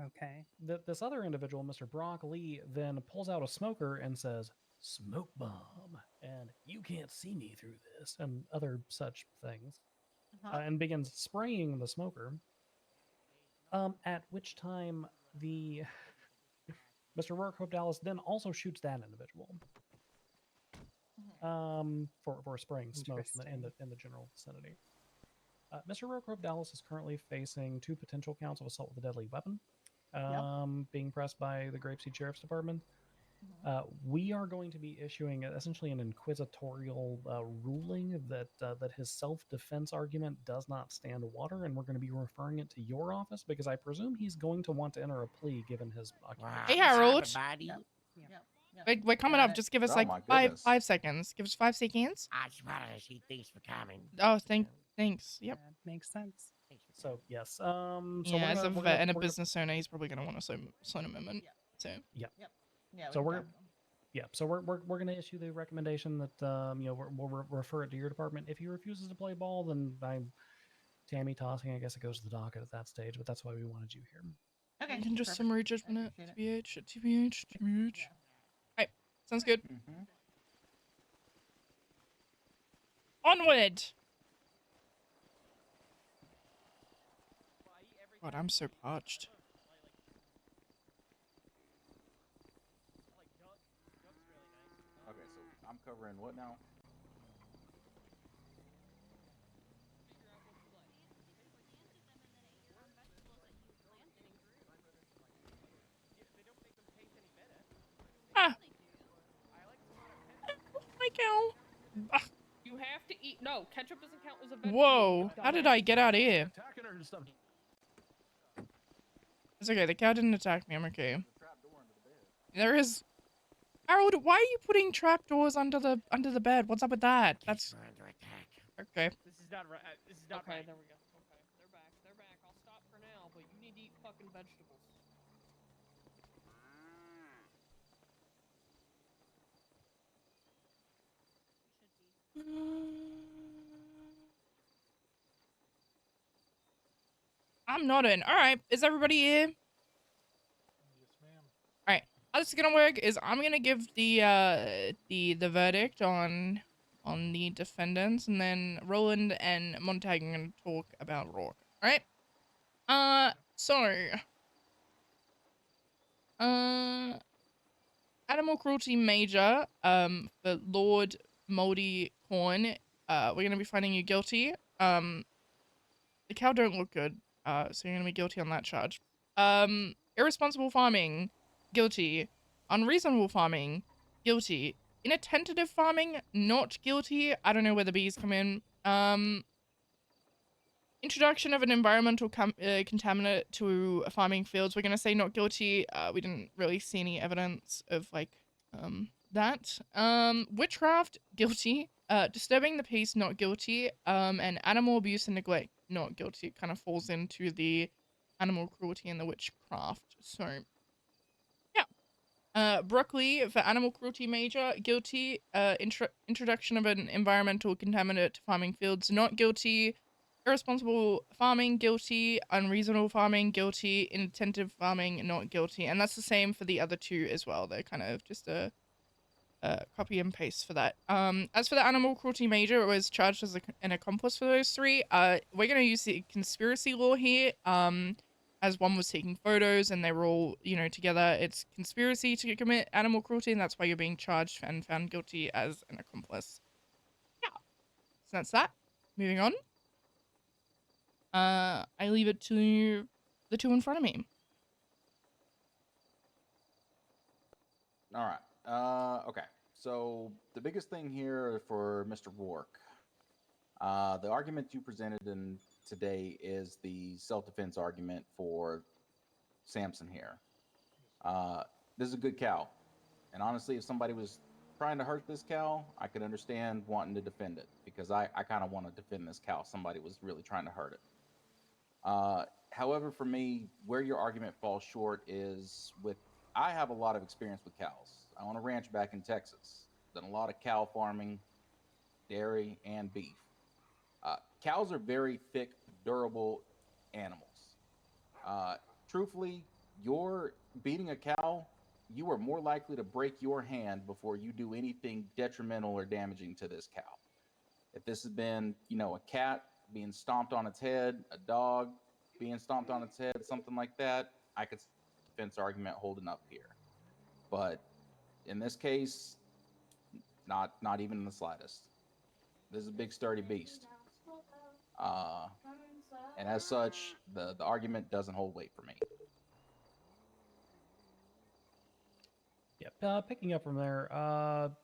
Okay. This other individual, Mr. Brock Lee, then pulls out a smoker and says, "Smoke bomb," and "You can't see me through this," and other such things, and begins spraying the smoker. At which time the Mr. Rourke Hope Dallas then also shoots that individual for spraying smoke in the general vicinity. Mr. Rourke Hope Dallas is currently facing 2 potential counts of assault with a deadly weapon, being pressed by the Grapeseed Sheriff's Department. We are going to be issuing essentially an inquisitorial ruling that his self-defense argument does not stand water, and we're going to be referring it to your office because I presume he's going to want to enter a plea given his occupation. Hey, Harold. We're coming up. Got it. Just give us Oh, like my 5 goodness. seconds. Give us 5 seconds. I suppose he thinks we're coming. Oh, thanks. Yep. Makes sense. So yes. Yeah, as a vet and a business owner, he's probably going to want a Sloan amendment. So yeah. Yeah. So we're going to issue the recommendation that we'll refer it to your department. If he refuses to play ball, then Tammy tossing. I guess it goes to the docket at that stage. But that's why we wanted you here. Okay. you can just perfect. summary judgment I at appreciate TBH. Alright, sounds good. Onward. God, I'm so parched. Okay, so I'm covering what now? No, ketchup doesn't count as a vegetable. Whoa! How did I get out of here? Attacking her and stuff. It's okay. The cow didn't attack me. I'm okay. There is. Harold, why are you putting trapdoors under the bed? What's up with that? That's okay. This is not right. This is not right. There we go. Okay, they're back. They're back. I'll stop for now, but you need to eat fucking vegetables. I'm not in. All right, is everybody here? Yes, ma'am. All right. How this is gonna work is I'm gonna give the verdict on the defendants, and then Roland and Montag are gonna talk about Rourke. All right. So, animal cruelty major, for Lord Moldy Corn, we're gonna be finding you guilty. The cow don't look good, so you're gonna be guilty on that charge. Irresponsible farming, guilty. Unreasonable farming, guilty. Inattentive farming, not guilty. I don't know where the bees come in. Introduction of an environmental contaminant to farming fields, we're gonna say not guilty. We didn't really see any evidence of, like, that. Witchcraft, guilty. Disturbing the peace, not guilty. And animal abuse and neglect, not guilty. It kind of falls into the animal cruelty and the witchcraft. So, yeah. Broccoli for animal cruelty major, guilty. Introduction of an environmental contaminant to farming fields, not guilty. Irresponsible farming, guilty. Unreasonable farming, guilty. Inattentive farming, not guilty. And that's the same for the other two as well. They're kind of just a copy and paste for that. As for the animal cruelty major, it was charged as an accomplice for those three. We're gonna use the conspiracy law here. As one was taking photos and they were all, you know, together. It's conspiracy to commit animal cruelty, and that's why you're being charged and found guilty as an accomplice. Yeah. So that's that. Moving on. I leave it to the two in front of me. All right. Okay. So the biggest thing here for Mr. Rourke, the argument you presented in today is the self-defense argument for Samson here. This is a good cow, and honestly, if somebody was trying to hurt this cow, I could understand wanting to defend it, because I kind of want to defend this cow. Somebody was really trying to hurt it. However, for me, where your argument falls short is with, I have a lot of experience with cows. I own a ranch back in Texas. Done a lot of cow farming, dairy, and beef. Cows are very thick, durable animals. Truthfully, you're beating a cow, you are more likely to break your hand before you do anything detrimental or damaging to this cow. If this has been, you know, a cat being stomped on its head, a dog being stomped on its head, something like that, I could see the defense argument holding up here. But in this case, not even in the slightest. This is a big sturdy beast. And as such, the argument doesn't hold weight for me. Yep. Picking up from there,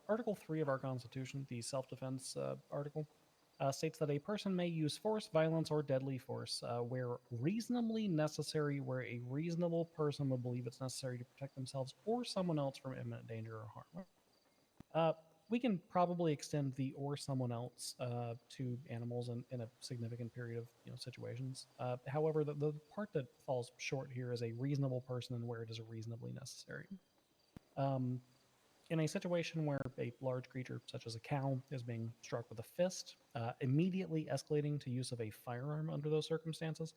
Article 3 of our Constitution, the self-defense article, states that a person may use force, violence, or deadly force where reasonably necessary, where a reasonable person would believe it's necessary to protect themselves or someone else from imminent danger or harm. We can probably extend the or someone else to animals in a significant period of situations. However, the part that falls short here is a reasonable person and where it is reasonably necessary. In a situation where a large creature, such as a cow, is being struck with a fist, immediately escalating to use of a firearm under those circumstances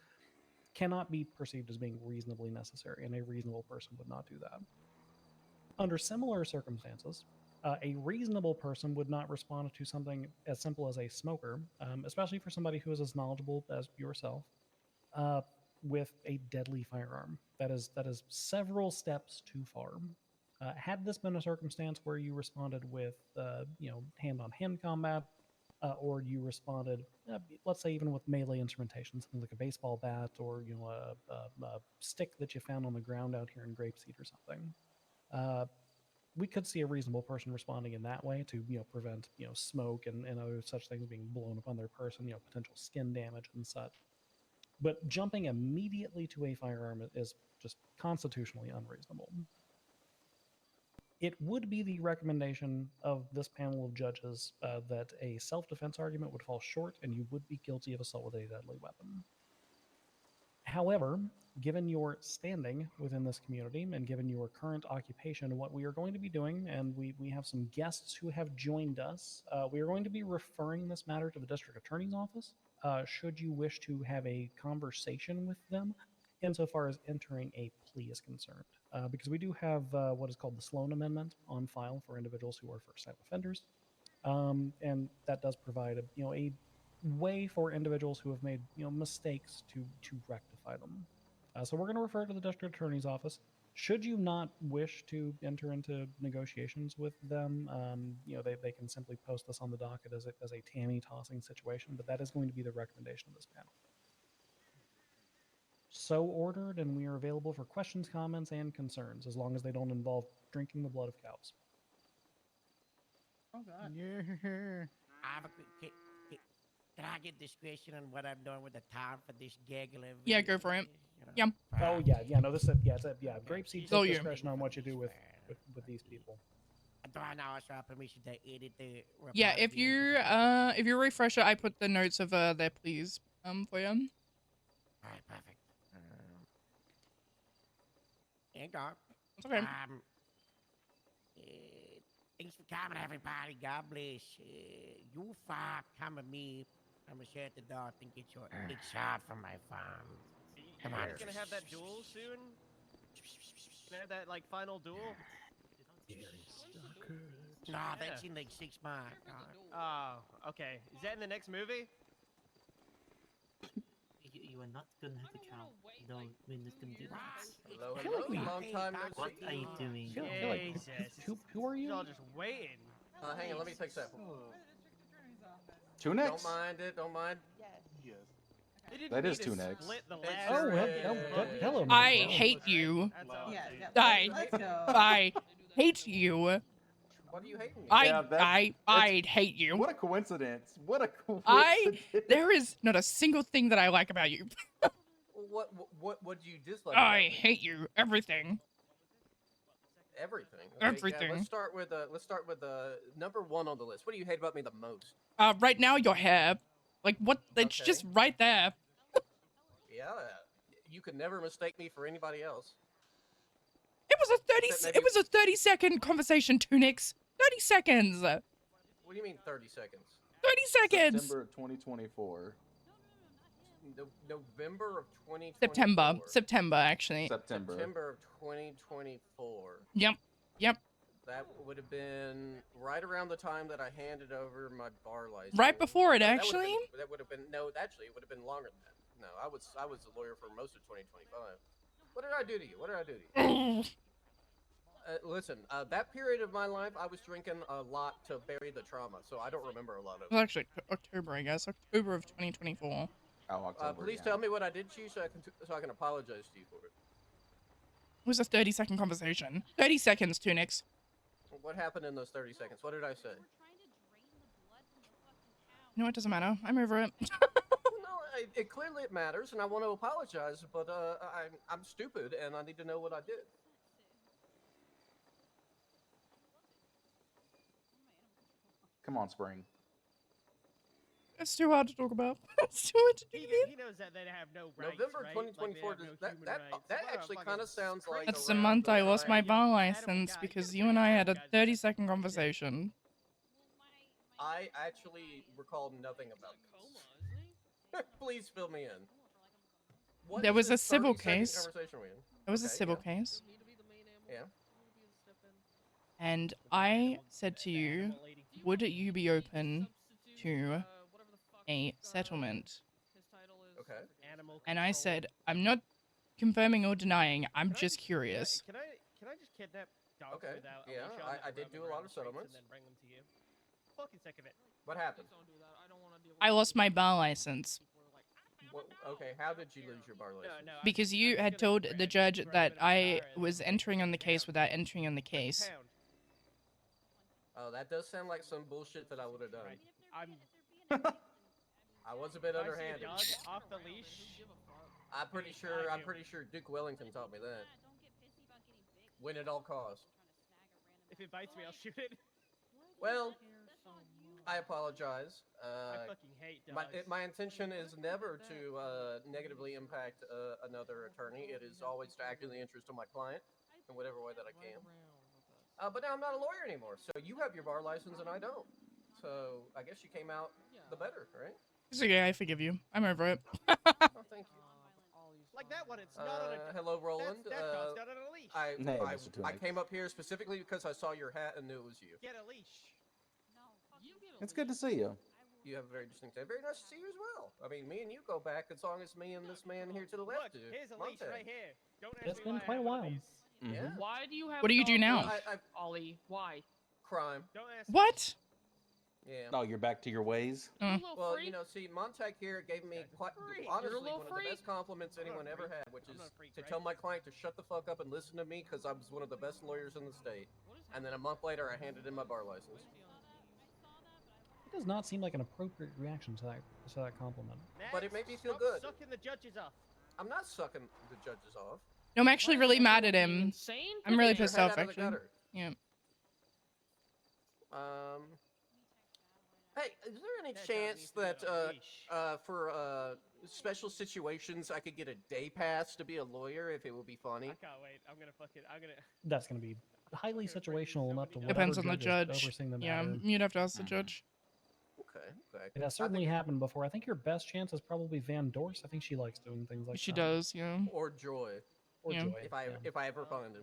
cannot be perceived as being reasonably necessary, and a reasonable person would not do that. Under similar circumstances, a reasonable person would not respond to something as simple as a smoker, especially for somebody who is as knowledgeable as yourself, with a deadly firearm. That is several steps too far. Had this been a circumstance where you responded with, hand-on-hand combat, or you responded, let's say, even with melee instrumentation, something like a baseball bat or a stick that you found on the ground out here in Grapeseed or something, we could see a reasonable person responding in that way to prevent smoke and other such things being blown upon their person, potential skin damage and such. But jumping immediately to a firearm is just constitutionally unreasonable. It would be the recommendation of this panel of judges that a self-defense argument would fall short and you would be guilty of assault with a deadly weapon. However, given your standing within this community and given your current occupation, what we are going to be doing, and we have some guests who have joined us, we are going to be referring this matter to the district attorney's office. Should you wish to have a conversation with them insofar as entering a plea is concerned. Because we do have what is called the Sloan Amendment on file for individuals who are first-time offenders. And that does provide a way for individuals who have made mistakes to rectify them. So we're going to refer to the district attorney's office. Should you not wish to enter into negotiations with them, they can simply post this on the docket as a Tammy tossing situation, but that is going to be the recommendation of this panel. So ordered, and we are available for questions, comments, and concerns, as long as they don't involve drinking the blood of cows. Oh God. Yeah. Can I get discretion on what I'm doing with the time for this giggling? Yeah, go for it. Yeah. Oh yeah, no, this is Grapeseed takes discretion on what you do with these people. Do I now ask for permission to edit the report? Yeah, if you refresh it, I put the notes of their pleas for you. Alright, perfect. And go. It's okay. Thanks for coming, everybody. God bless. You five come with me. I'm gonna shut the door and get your big shot from my farm. Come on. You're gonna have that duel soon? Gonna have that like final duel? No, that's in like 6 months. Oh, okay. Is that in the next movie? You are not gonna have the cow. No, we're not gonna do that. Hello, I feel like hello. Long time no What see. are you doing? I feel like, who are you? Y'all just waiting. Hang on, let me take that. Tunex? Don't mind it, don't mind. Yes. They didn't That need is to Tunex. split the It's ladder. hello. I hate you. Let's go. I hate you. What are you hating? I'd hate you. What a coincidence. What a coincidence. There is not a single thing that I like about you. What do you dislike? I about me? hate you. Everything. Everything. Everything. Yeah, let's start with number 1 on the list. What do you hate about me the most? Right now, your hair. Like, what? It's Okay. just right there. Yeah, you could never mistake me for anybody else. It was a 30-second conversation, Tunix. 30 seconds. What do you mean 30 seconds? 30 seconds. September 2024. November of 2024. September, actually. September of 2024. Yep. That would have been right around the time that I handed over my bar license. Right before it, No, actually? That would have been actually, it would have been longer than that. No, I was a lawyer for most of 2025. What did I do to you? Listen, that period of my life, I was drinking a lot to bury the trauma, so I don't remember a lot of It was actually October, I guess. October of 2024. Oh, October. Please tell me what I did to you so I can apologize to you for it. It was a 30-second conversation. 30 seconds, Tunix. What happened in those 30 seconds? What did I say? No, it doesn't matter. I'm over it. It clearly it matters, and I want to apologize, but I'm stupid, and I need to know what I did. Come on, Spring. It's too hard to talk about. It's too hard to do. He knows that they have no rights, November right? 2024. Like, they have no human that rights. actually kind of sounds like. That's the month I lost my bar license because you and I had a 30-second conversation. I actually recall nothing about this. Please fill me in. What There is was a this civil 30-second case. conversation we're in? There was a Okay, civil yeah. case. Yeah. And I said to you, would you be open to a settlement? Okay. And I said, I'm not confirming or denying, I'm just curious. Can I just kidnap dogs Okay, without yeah, Alicia on I the did roaming do a lot around of the streets settlements. And then bring them to you. Fucking sick of it. What happened? I lost my bar license Okay, how did you lose your bar license? because you had told the judge that I was entering on the case without entering on the case. Oh, that does sound like some bullshit that I would have done. I'm. I was a bit If I see a underhanded. dog off the leash. I'm pretty sure Duke Wellington taught me that. Win at all costs. If it bites me, I'll shoot it. Well, I apologize. I fucking hate dogs. My intention is never to negatively impact another attorney. It is always to act in the interest of my client in whatever way that I can. But now I'm not a lawyer anymore, so you have your bar license and I don't. So I guess you came out the better, right? It's okay, I forgive you. I'm over it. Oh, thank you. Like that one, it's not on a. Hello, Roland. That dog's not on a leash. I Mr. I Twig. came up here specifically because I saw your hat and knew it was you. Get a leash. It's good to see you. You have a very distinct day. Very nice to see you as well. I mean, me and you go back as long as me and this man here to the left do. Look, here's a leash Monte. right here. Don't ask It's me been why I quite a have one of while. these. Yeah. Why do you have? What do you do now? Ollie, why? Crime. Don't ask. What? Yeah. Oh, you're back to your ways? Well, you know, see, Montag here gave me quite honestly little one of the best compliments anyone ever had, which is to tell my client to shut the fuck up and listen to me because I was one of the best lawyers in the state. And then a month later, I handed in my bar license. It does not seem like an appropriate reaction to that compliment. But it made me feel Stop good. Sucking the judges off. I'm not sucking the judges off. No, I'm actually really mad at him. Insane? I'm really Get your pissed head off, out of the actually. gutter. Yeah. Hey, is there any chance that for special situations I could get a day pass to be a lawyer if it would be funny? I can't wait. I'm gonna fucking. I'm gonna. That's going to be highly situational and up to whatever Depends on the judge is judge. overseeing the Yeah, matter. you'd have to ask the judge. Okay, okay. It has certainly happened before. I think your best chance is probably Van Dorse. I think she likes doing things like She that. does, yeah. Or Joy. Or Yeah. Joy. If I ever find him.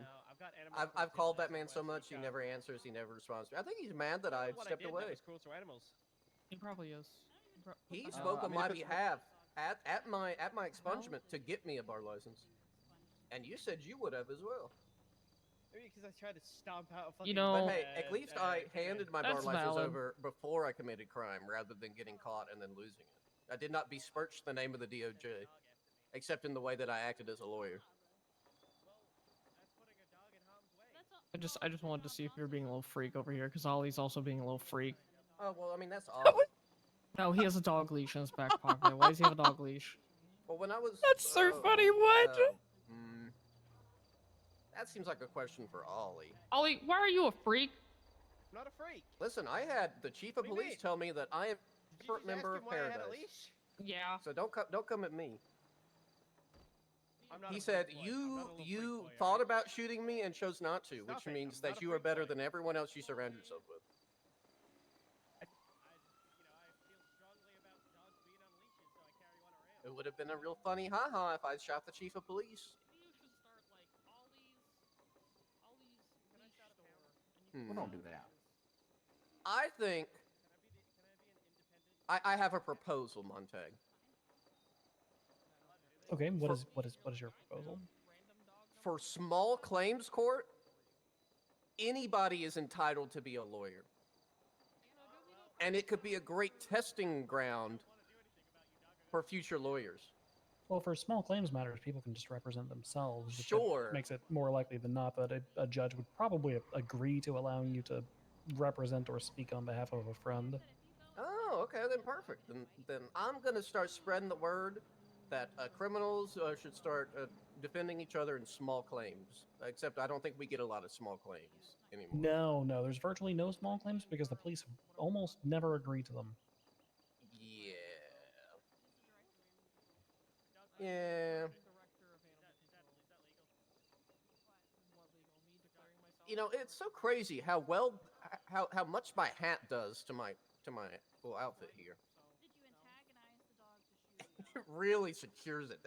I've called that man so much he never answers, he never responds. I think he's mad that I stepped away. That was cruel to animals. He probably is. He spoke on my behalf at my expungement to get me a bar license, and you said you would have as well. Maybe because I tried to stomp out a fucking. You know, But hey, at least I handed my bar that's license valid. over before I committed crime, rather than getting caught and then losing it. I did not besmirch the name of the DOJ, except in the way that I acted as a lawyer. I just wanted to see if you were being a little freak over here, because Ollie's also being a little freak. Oh well, I mean that's odd. No, he has a dog leash in his back pocket. Why does he have a dog leash? Well, when I was That's so funny. What? That seems like a question for Ollie. Ollie, why are you a freak? I'm not a freak. Listen, I had the chief of police tell me that I am a separate member of Paradise. Yeah. So don't come at me. I'm not He a said freak boy. I'm not a you little freak boy, thought about shooting me and chose not to, Stop which it. means I'm not that a you are freak better boy. than everyone else you surround yourself with. It would have been a real funny haha if I shot the chief of police. Well, don't do that. I think I have a proposal, Montag. Okay, what is your proposal? For small claims court, anybody is entitled to be a lawyer. And it could be a great testing ground for future lawyers. Well, for small claims matters, people can just represent themselves. which Sure. makes it more likely than not that a judge would probably agree to allowing you to represent or speak on behalf of a friend. Oh, okay, then perfect. Then I'm gonna start spreading the word that criminals should start defending each other in small claims. Except I don't think we get a lot of small claims anymore. No, there's virtually no small claims because the police almost never agree to them. Yeah. Yeah. You know, it's so crazy how how much my hat does to my little outfit here. It really secures it.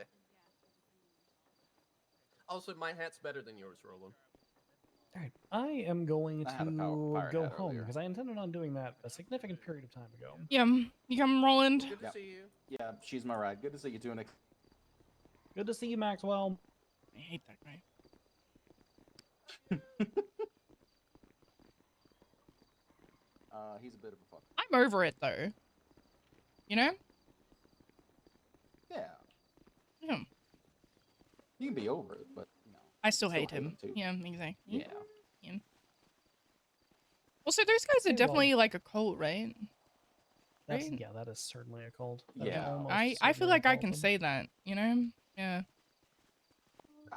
Also, my hat's better than yours, Roland. All right, I am going I had a to pirate go hat home earlier. because I intended on doing that a significant period of time ago. Yeah, you come, Roland. Good to Yep. see you. Yeah, she's my ride. Good to see you, Tunic. Good to see you, Maxwell. I hate that guy. He's a bit of a fuck. I'm over it though. You know? Yeah. Yeah. You can be over it, but you know. I still hate him. too. Yeah, exactly. Yeah. Yeah. Well, so those guys are Okay, well, definitely like a cult, right? that's Right? yeah, that is certainly a cult. That is Yeah. almost I feel certainly a like I cult. can say that, you know? Yeah.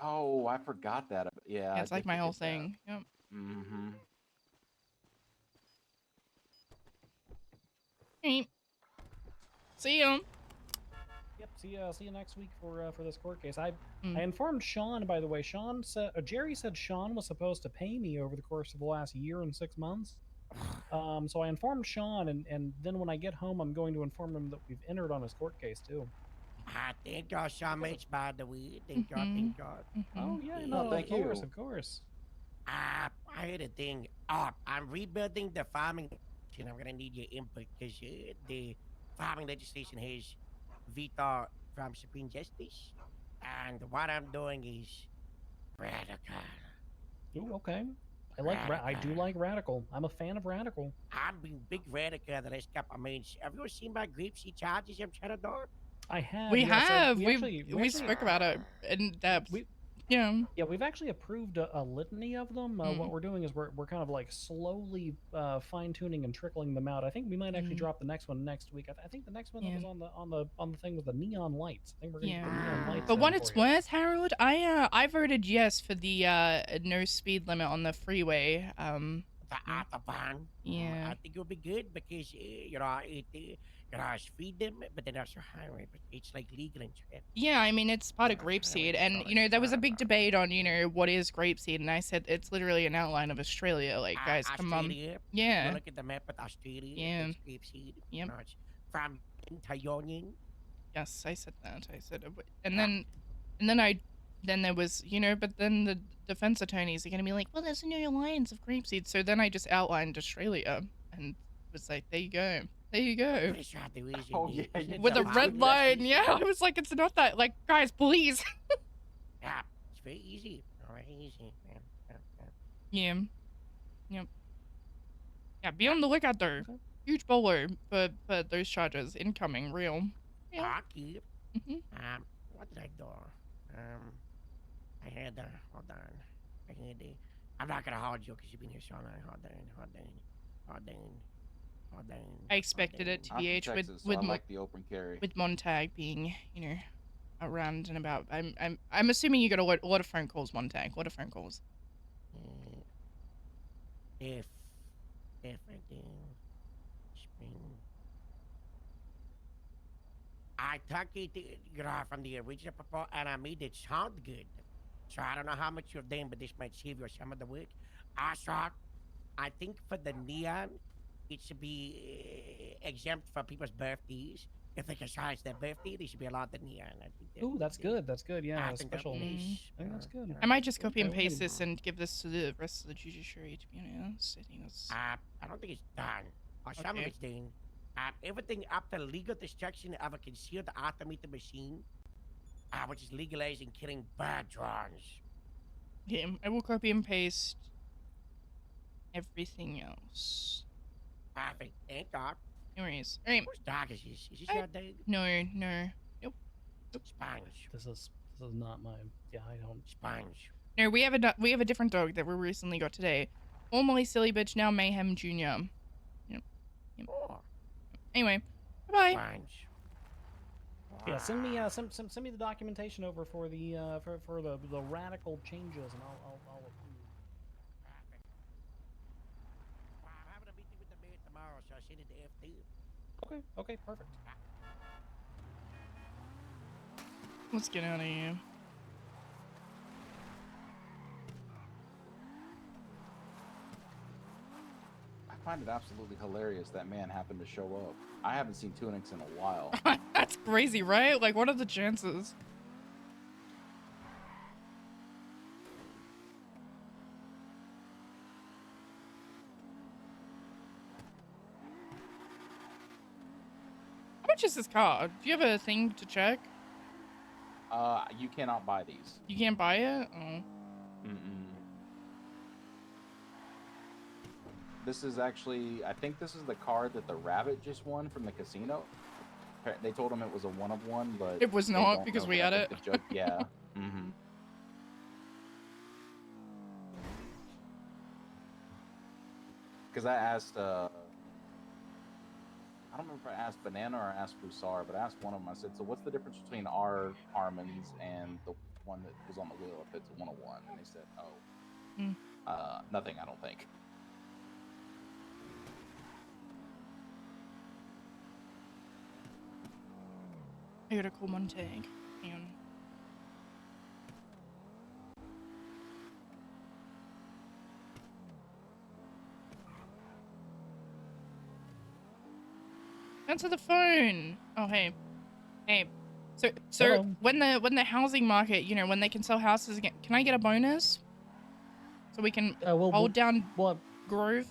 Oh, I forgot that. Yeah, Yeah, I it's like did my whole forget that. thing. Yep. Mm-hmm. Right. See ya. Yep. See you next week for this court case. I Mm. informed Sean, by the way. Sean said Jerry said Sean was supposed to pay me over the course of the last year and 6 months. So I informed Sean, and then when I get home, I'm going to inform him that we've entered on his court case too. Thank God so much, by the way. Thank God, Mm-hmm. thank God. Oh yeah, No, no, thank of course, you. of course. I heard a thing. I'm rebuilding the farming. And I'm gonna need your input because the farming legislation has veto from Supreme Justice, and what I'm doing is radical. Ooh, okay. I do like radical. I'm a fan of radical. I've been big radical the last couple of months. Have you ever seen my grapeseed charges I'm trying to do? I have. We Yeah, so have. we actually spoke about it in depth. Yeah. Yeah, we've actually approved a litany of them. What we're doing is we're kind of like slowly fine tuning and trickling them out. I think we might actually drop the next one next week. I think the next one that was on the thing was the neon lights. I think we're gonna get the neon lights. But in what for it's you. worth, Harold, I voted yes for the no speed limit on the freeway. The Autobahn. Yeah. I think it'll be good because it's freedom, but then also highway, but it's like legal and traffic. Yeah, I mean it's part of grapeseed, and you know there was a big debate on what is grapeseed, and I said it's literally an outline of Australia. Like guys, come on. Australia. Yeah. You look at the map of Australia. Yeah. It's grapeseed. Yep. It's from Taiwan. Yes, I said that. I said, and then there was, but then the defense attorneys are gonna be like, well, there's no alliance of grapeseed. So then I just outlined Australia and was like, there you go, there you go. Pretty sure there is. Oh yeah, you With a definitely red did. line. Yeah, I was like, it's not that. Like, guys, please. Yeah, it's very easy. Very easy, man. Yeah. Yep. Yeah, be on the lookout though. Huge bowler for those charges incoming. Real. Yeah. Keep. What did I do? I had hold on. I'm not gonna hold you because you've been here so long. Hold on. I expected it, I'm from TBH, Texas, so with I Mo- like the open carry. with Montag being, around and about. I'm assuming you got a lot of phone calls, Montag. A lot of phone calls. If I do spring, I took it from the original proposal and I made it sound good. So I don't know how much you've done, but this might save you some of the work. I think for the neon, it should be exempt for people's birthdays. If they can charge their birthday, they should be allowed the neon. I think Ooh, that's good. That's good. Yeah, I a think that'd special. be nice. I think that's good. I might just copy and Okay, paste this and give this to the rest of the judiciary, to be honest. I think that's... I don't think it's done. Or some of Okay. it's done. Everything up to legal destruction of a concealed automated machine, which is legalizing killing bird drones. Okay, I will copy and paste everything else. Perfect. Thank God. No worries. All right. Whose dog is this? Is this your dog? No. Nope. Sponge. This is not my. Yeah, I don't. Sponge. No, we have a different dog that we recently got today. Formerly Silly Bitch, now Mayhem Jr. Yep. Oh. Anyway, bye-bye. Sponge. Yeah, send me the documentation over for the for the radical changes, and I'll approve. Perfect. Well, I'm having a meeting with the mayor tomorrow, so I'll send it to FD. Okay, perfect. Let's get out of here. I find it absolutely hilarious that man happened to show up. I haven't seen Tunix in a while. That's crazy, right? Like, what are the chances? How much is this car? Do you have a thing to check? You cannot buy these. You can't buy it? Oh. This is actually, I think this is the car that the rabbit just won from the casino. They told him it was a one of one, but It was they not don't because know we that. had I think it. the judge- yeah. Mm-hmm. because I asked, I don't remember if I asked Banana or I asked Fusar, but I asked one of them. I said, "So what's the difference between our Harmons and the one that was on the wheel if it's a 101?" And they said, "Oh, Mm. nothing. I don't think." I gotta call Montag. Hang on. Answer the phone. Oh hey, hey. So Hello. when the housing market, you know, when they can sell houses again, can I get a bonus? So we can hold down Grove.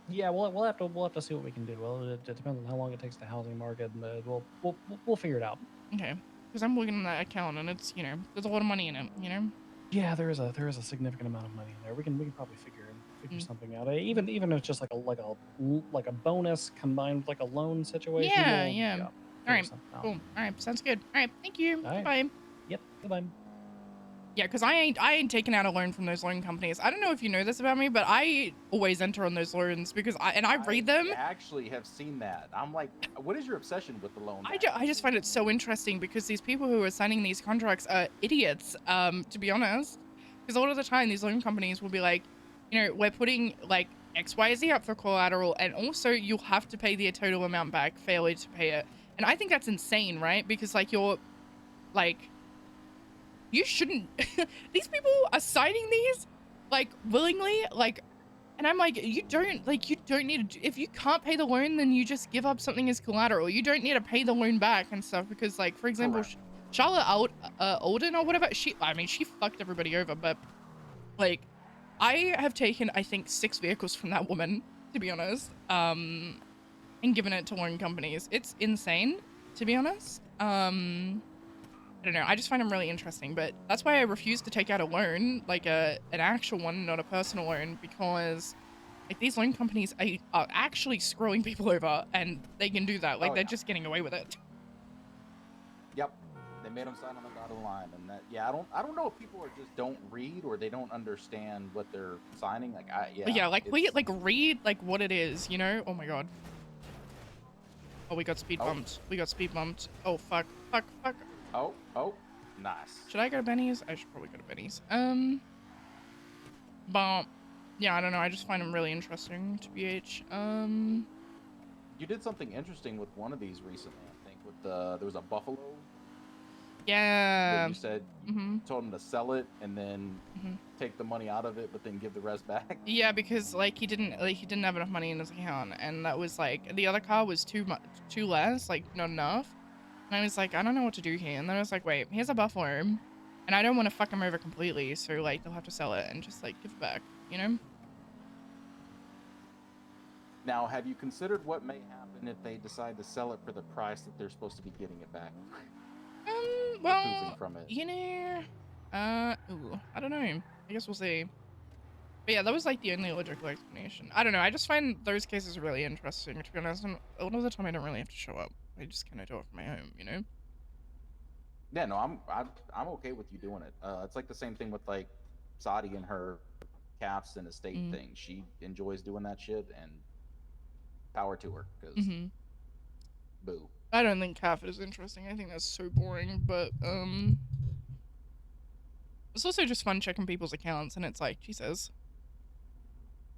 Yeah, we'll have to see what we can do. Well, it depends on how long it takes the housing market, and we'll figure it out. Okay, because I'm looking at that account and it's, you know, there's a lot of money in it. You know. Yeah, there is a significant amount of money in there. We can probably figure something out. Even if it's just like a bonus combined with like a loan situation. Yeah, we'll, yeah. All figure right, something out. cool. All right, sounds good. All right, thank you. All right. Bye. Yep. Goodbye. Yeah, because I ain't taking out a loan from those loan companies. I don't know if you know this about me, but I always enter on those loans because I read them. I actually have seen that. I'm like, what is your obsession with the loan? I just find it so interesting because these people who are signing these contracts are idiots, to be honest. Because a lot of the time these loan companies will be like, you know, we're putting like XYZ up for collateral and also you'll have to pay the total amount back, failure to pay it. And I think that's insane, right? Because like you're like, you shouldn't, these people are signing these like willingly, like, and I'm like, you don't need to, if you can't pay the loan, then you just give up something as collateral. You don't need to pay the loan back and stuff because like, for example, Charlotte Alden or whatever, she fucked everybody over, but like, I have taken, I think 6 vehicles from that woman, to be honest, and given it to loan companies. It's insane, to be honest. I don't know. I just find them really interesting, but that's why I refuse to take out a loan, like an actual one, not a personal loan, because like these loan companies are actually screwing people over, and they can do that. Like they're just getting away with it. Yep, they made them sign on the dotted line, and that I don't know if people just don't read or they don't understand what they're signing. Like read like what it is, you know? Oh my god. Oh, we got speed bumped. We got speed bumped. Oh fuck. Oh, nice. Should I go to Benny's? I should probably go to Benny's. But yeah, I don't know. I just find them really interesting to BH. You did something interesting with one of these recently, I think. With there was a buffalo. Yeah. You said you told him to sell it and then take the money out of it, but then give the rest back. Yeah, because like he didn't have enough money in his account, and that was like the other car was too less, like not enough. And I was like, I don't know what to do here. And then I was like, wait, here's a buffalo, and I don't want to fuck him over completely, so like they'll have to sell it and just like give it back, you know? Now, have you considered what may happen if they decide to sell it for the price that they're supposed to be getting it back? Well, from it. you know, I don't know. I guess we'll see. But yeah, that was like the only logical explanation. I don't know. I just find those cases really interesting, to be honest. And a lot of the time I don't really have to show up. I just kind of do it from my home, you know? Yeah, no, I'm okay with you doing it. It's like the same thing with like Saudi and her caps and estate thing. She enjoys doing that shit, and power to her. Because boo. I don't think CAF is interesting. I think that's so boring. But it's also just fun checking people's accounts, and it's like, Jesus,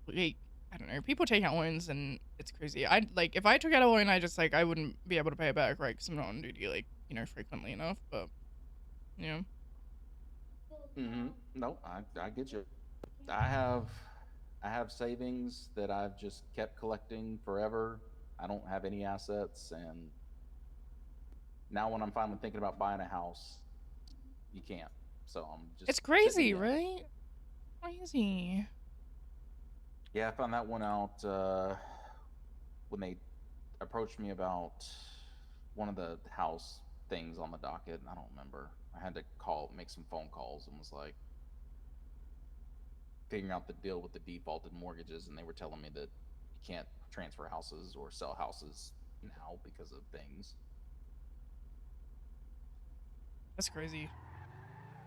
like, I don't know. People take out loans, and it's crazy. I like if I took out a loan, I wouldn't be able to pay it back, right? Because I'm not on duty, like, you know, frequently enough. But you know. No, I get you. I have savings that I've just kept collecting forever. I don't have any assets, and now when I'm finally thinking about buying a house, you can't. So I'm just. It's crazy, right? Crazy. Yeah, I found that one out when they approached me about one of the house things on the docket. I don't remember. I had to make some phone calls, and was like figuring out the deal with the defaulted mortgages, and they were telling me that you can't transfer houses or sell houses now because of things. That's crazy.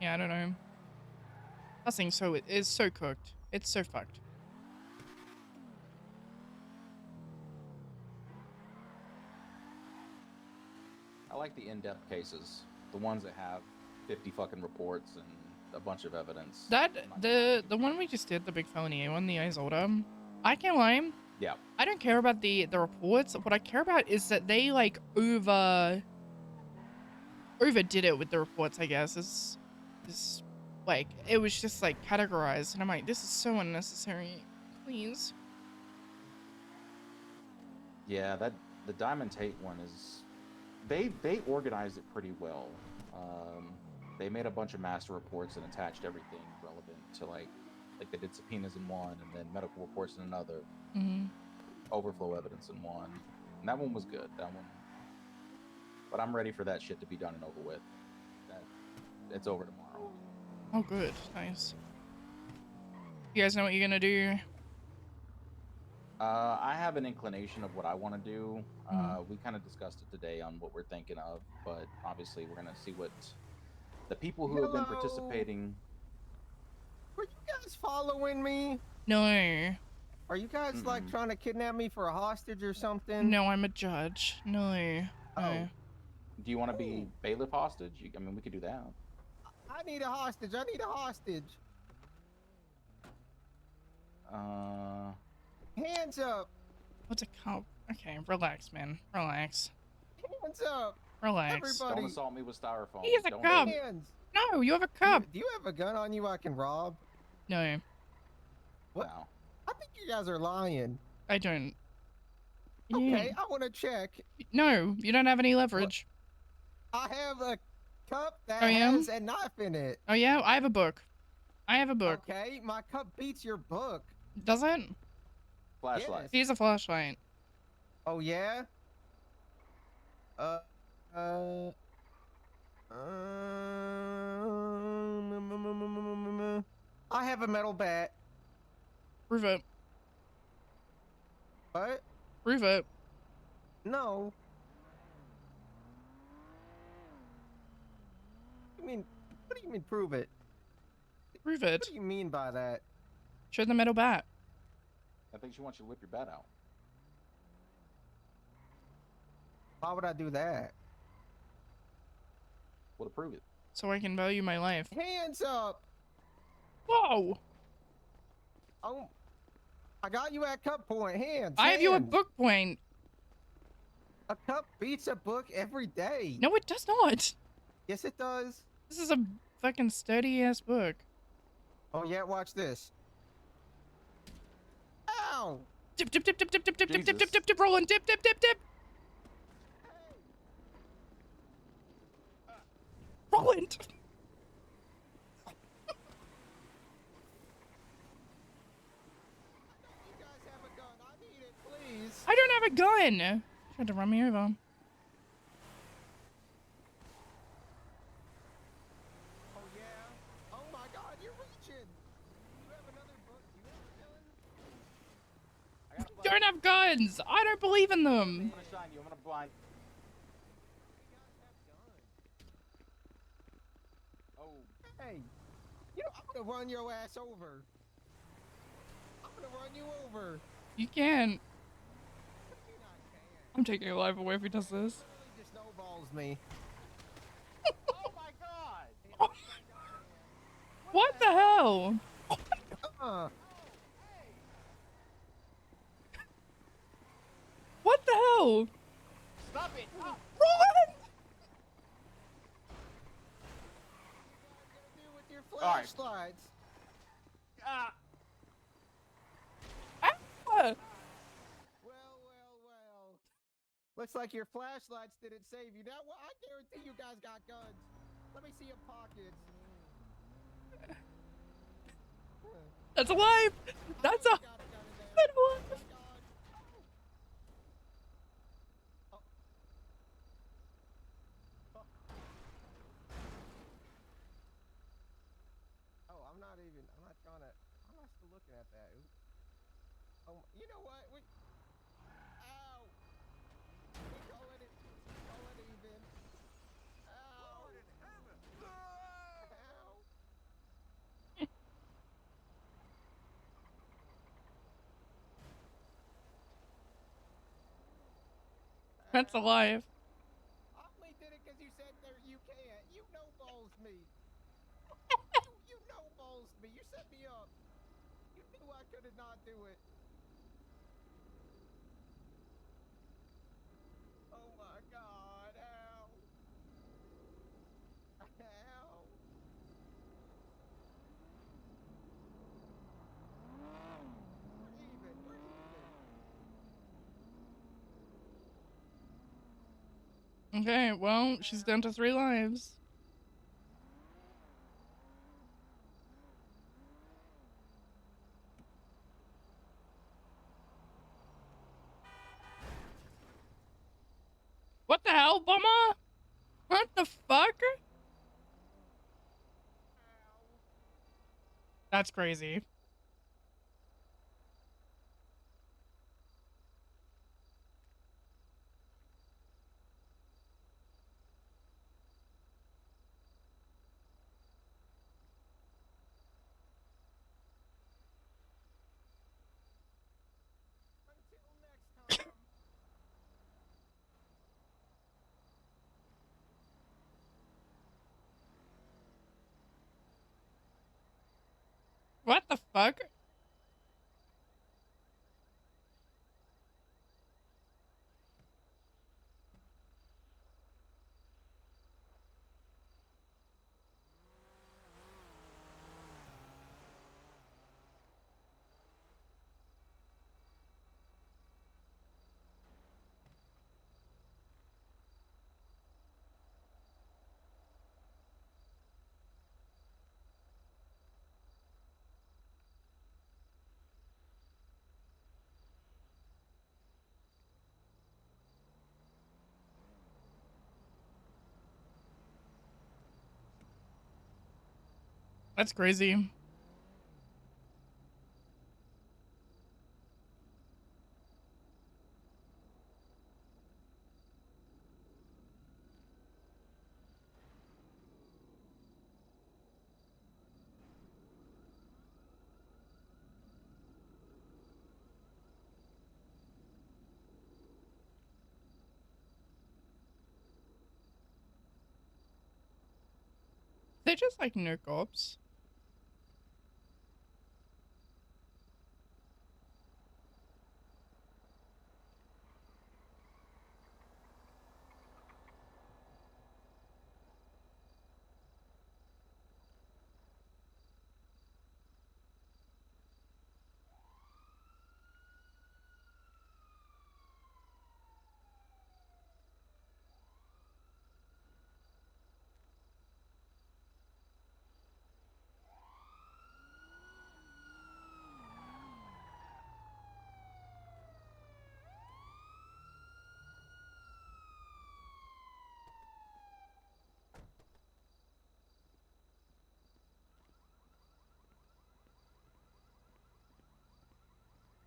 Yeah, I don't know. That thing is so cooked. It's so fucked. I like the in-depth cases, the ones that have 50 fucking reports and a bunch of evidence. The one we just did, the big felony one, the Isolda, I can't lie. Yeah. I don't care about the reports. What I care about is that they like overdid it with the reports. I guess is like it was just like categorized, and I'm like, this is so unnecessary. Please. Yeah, the Diamond Tate one is they organized it pretty well. They made a bunch of master reports and attached everything relevant to like they did subpoenas in one and then medical reports in another, overflow evidence in one, and that one was good. That one, but I'm ready for that shit to be done and over with. It's over tomorrow. Oh, good, nice. You guys know what you're gonna do? I have an inclination of what I want to do. We kind of discussed it today on what we're thinking of, but obviously we're gonna see what the people who have been participating. Were you guys following me? No. Are you guys like trying to kidnap me for a hostage or something? No, I'm a judge. No. Oh. Do you want to be bailiff hostage? I mean, we could do that. I need a hostage. I need a hostage. Hands up. What's a cop? Okay, relax, man. Relax. Hands up. Relax. Everybody. Don't assault me with styrofoam. He is a cub. Hands. No, you have a cub. Do you have a gun on you I can rob? No. What? No. I think you guys are lying. I don't. Okay, I want to check. No, you don't have any leverage. I have a cup that Oh, yeah? has a knife in it. Oh yeah, I have a book. I have a book. Okay, my cup beats your book. Does it? Flashlight. Yes. Here's a flashlight. Oh yeah. I have a metal bat. Prove it. What? Prove it. No. I mean, what do you mean prove it? Prove it. What do you mean by that? Show the metal bat. I think she wants you to whip your bat out. Why would I do that? Well, to prove it. So I can value my life. Hands up! Whoa! Oh, I got you at cup point. Hands. I have you at hands. book point. A cup beats a book every day. No, it does not. Yes, it does. This is a fucking sturdy ass book. Oh yeah, watch this. Ow! Dip, dip, dip, dip, dip, dip, dip, dip, dip, dip, dip, dip, rolling, dip, dip, dip, dip. Roland! You guys have a gun. I need it, please. I don't have a gun. Tried to run me over. Oh yeah. Oh my God, you're reaching. You have another book. You have a gun? Don't have guns. I don't believe in them. I'm gonna shine you. I'm gonna blind. Oh. Hey, you know I'm gonna run your ass over. I'm gonna run you over. You can't. I'm taking your life away if he does this. He just snowballs me. Oh my God! What the hell? What the hell? Stop it! Oh. Roland! With your All right. flashlights. Ah. Well. Looks like your flashlights didn't save you. Now, I guarantee you guys got guns. Let me see your pockets. That's alive! That's a... That's alive! Oh, I'm not trying to, I'm not still looking at that. Oops. Oh, you know what? Ow! We call it even. Ow! Lord in heaven! Ow! That's alive. I only did did not do it. Oh my god, ow. Ow. We're even, we're even. Okay, well, she's down to 3 lives. What the hell, Bummer? What the fuck? That's crazy. Until next time. What the fuck? That's crazy. They just like nuke ops.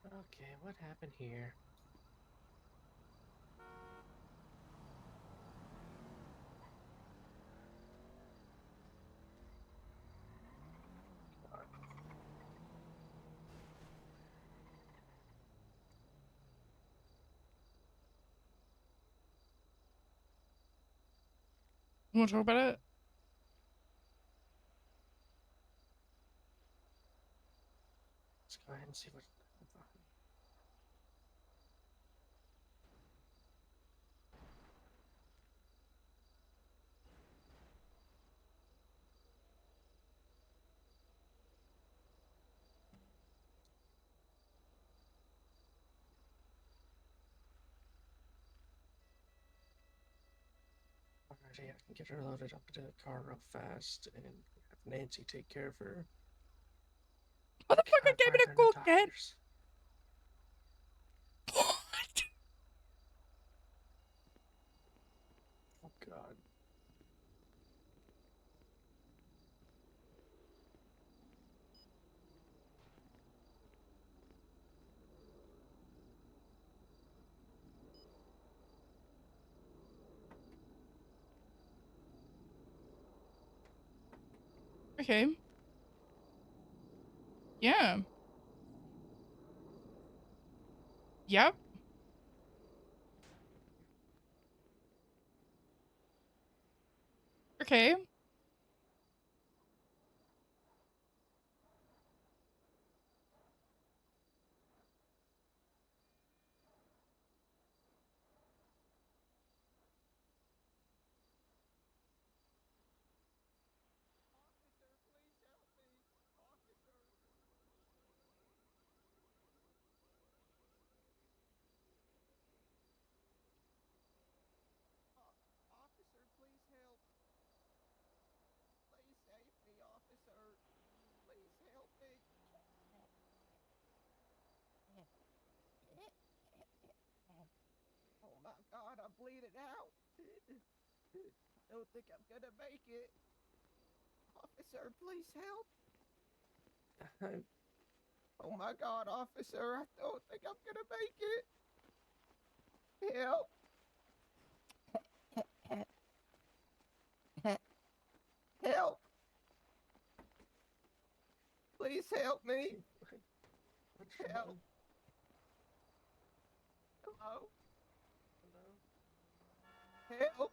Okay, what happened here? You want to talk about it? Let's go ahead and see what. Alrighty, I can get her loaded up into the car real fast and have Nancy take care of her. Motherfucker gave me the cool cat. Oh god. Okay. Yeah. Yep. Okay. God, I'm bleeding out. I don't think I'm gonna make it. Officer, please help. Oh my God, officer, I don't think I'm gonna make it. Help. Help. Please help me. Help. Hello? Help.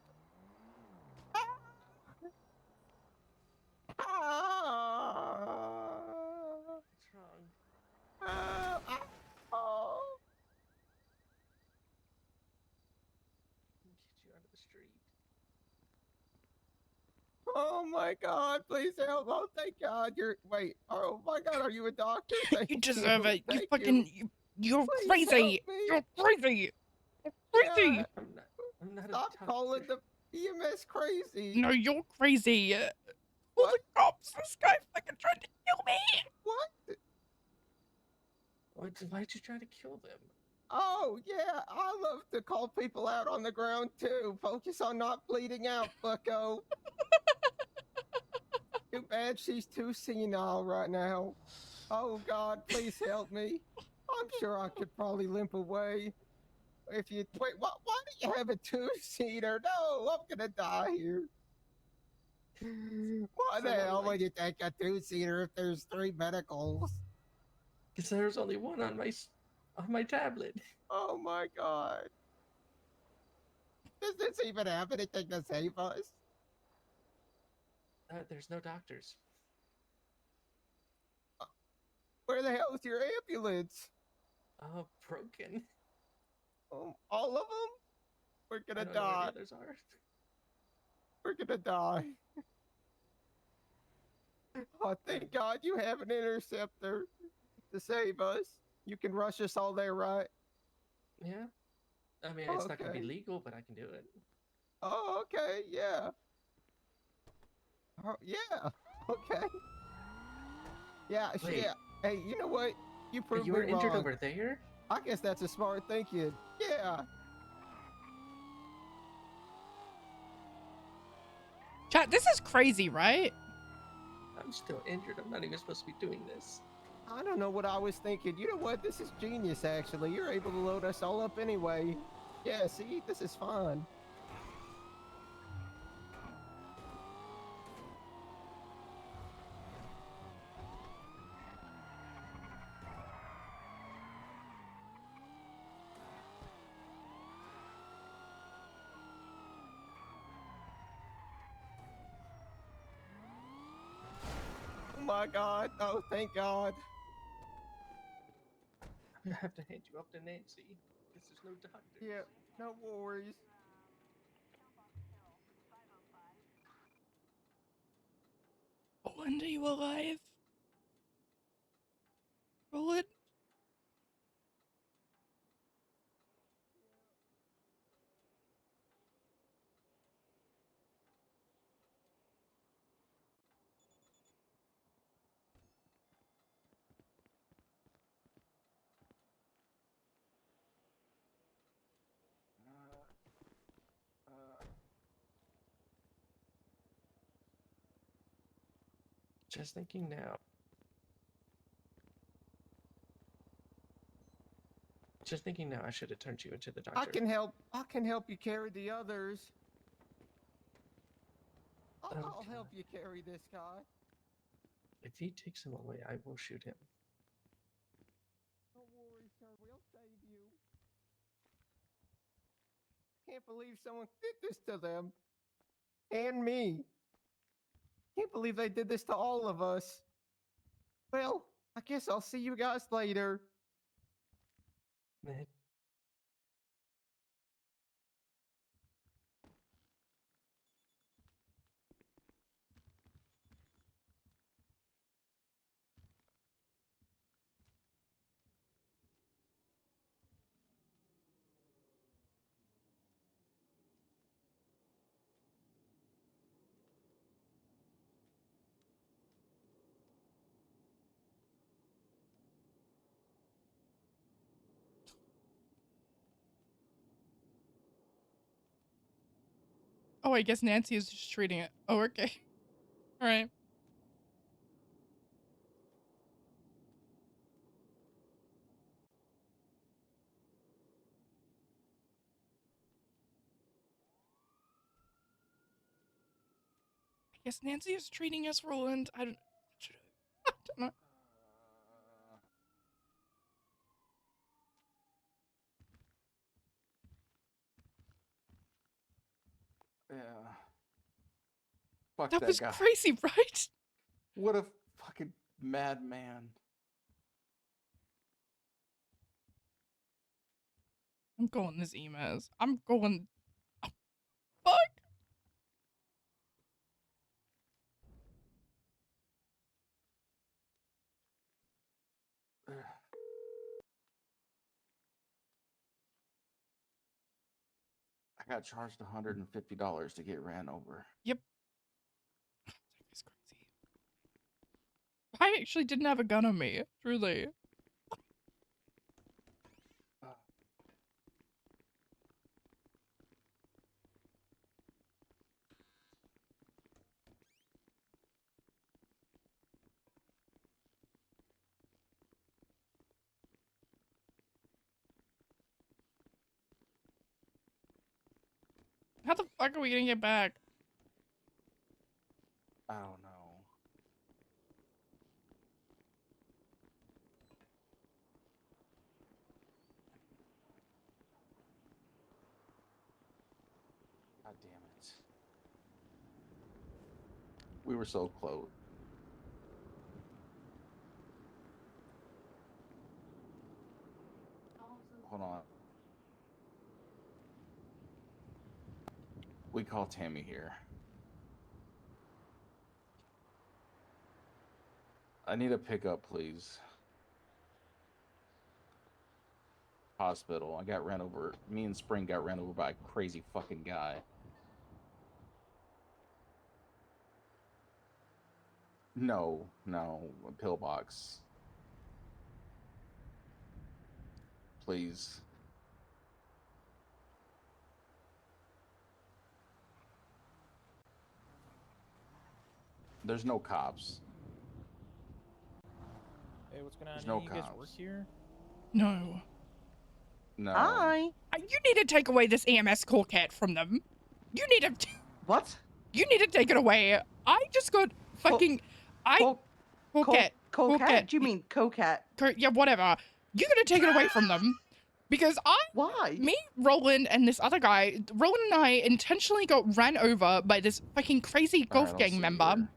What's wrong? Oh. Get you out of the street. Oh my God, please help. Oh, thank God you're, wait, oh my God, are you a doctor? Thank You you. deserve it. You Thank fucking, you're Please crazy. help me. You're crazy. You're crazy. Yeah, I'm not stop calling the EMS crazy. No, you're crazy. Call What? the cops. This guy fucking tried to kill me. What? Why'd you try to kill them? Oh, yeah, I love to call people out on the ground too. Focus on not bleeding out, bucko. Too bad she's too senile right now. Oh, God, please help me. I'm sure I could probably limp away. If you, wait, why do you have a two-seater? No, I'm gonna die here. Why the hell would you take a two-seater if there's 3 medicals? Because there's only one on my tablet. Oh my God. Does this even have anything to save us? There's no doctors. Where the hell is your ambulance? Broken. All of them? We're I gonna don't know where die. the others are. We're gonna die. Oh, thank God you have an interceptor to save us. You can rush us all there, right? Yeah. I mean, it's not gonna be legal, but I can do it. Oh, okay, yeah. Oh, yeah. Okay. Yeah, Wait. yeah. Hey, you know what? You proved You me were injured wrong. over there? I guess that's a smart thinking. Yeah. Chat, this is crazy, right? I'm still injured. I'm not even supposed to be doing this. I don't know what I was thinking. You know what? This is genius, actually. You're able to load us all up anyway. Yeah, see? This is fun. Oh my God. Oh, thank God. I'm gonna have to hand you up to Nancy because there's no doctor. Yeah, no worries. Roland, are you alive? Roland? Just thinking now. Just thinking now, I should have turned you into the doctor. I can help. I can help you carry the others. I'll help you carry this guy. If he takes him away, I will shoot him. Don't worry, sir. We'll save you. Can't believe someone did this to them. And me. Can't believe they did this to all of us. Well, I guess I'll see you guys later. Man. Oh, I guess Nancy is just treating it. Oh, okay. All right. I guess Nancy is treating us, Roland. I don't know. Yeah. Fuck That was guy. crazy, right? What a fucking madman. I'm going this emails. I'm going. Oh, fuck. I got charged $150 to get ran over. Yep. That was crazy. I actually didn't have a gun on me. Truly. How the fuck are we gonna get back? I don't know. God damn it. We were so close. Hold on. We call Tammy here. I need a pickup, please. Hospital. I got ran over. Me and Spring got ran over by a crazy fucking guy. No, a pillbox. Please. There's no cops. Hey, what's going on? There's no You guys cops. work here? No. No. Hi. You need to take away this EMS call cat from them. You need to. What? You need to take it away. I just got fucking. Coquette. Coquette? Do you mean coquette? Yeah, whatever. You gotta take it away from them. Because Why? Me, Roland, and this other guy, Roland and I intentionally got ran over by this fucking crazy golf gang member.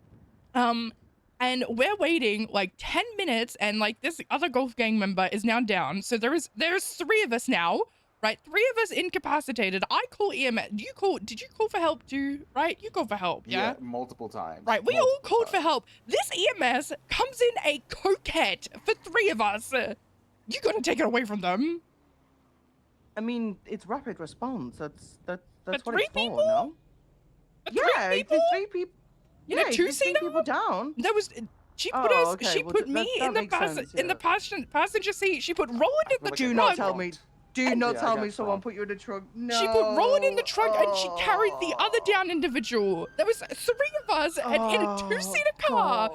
And we're waiting like 10 minutes, and like this other golf gang member is now down. So there's 3 of us now, right? 3 of us incapacitated. I call EMS. Did you call for help too? Right? You called for help, yeah? Multiple times. Right, we all called for help. This EMS comes in a coquette for 3 of us. You gotta take it away from them. I mean, it's rapid response. That's what it's people? for, no? Yeah, it's 3 people. In Yeah, a there's 3 2-seater? people down. That was she put Oh, us. okay, She well, put that- me that in the makes sense, in the passenger seat. She put Roland in the Do trunk. not tell me. Do not Yeah, I tell got me someone put you in the trunk. No. She put Roland in the trunk and she carried the other down individual. There was 3 of us and in a 2-seater car.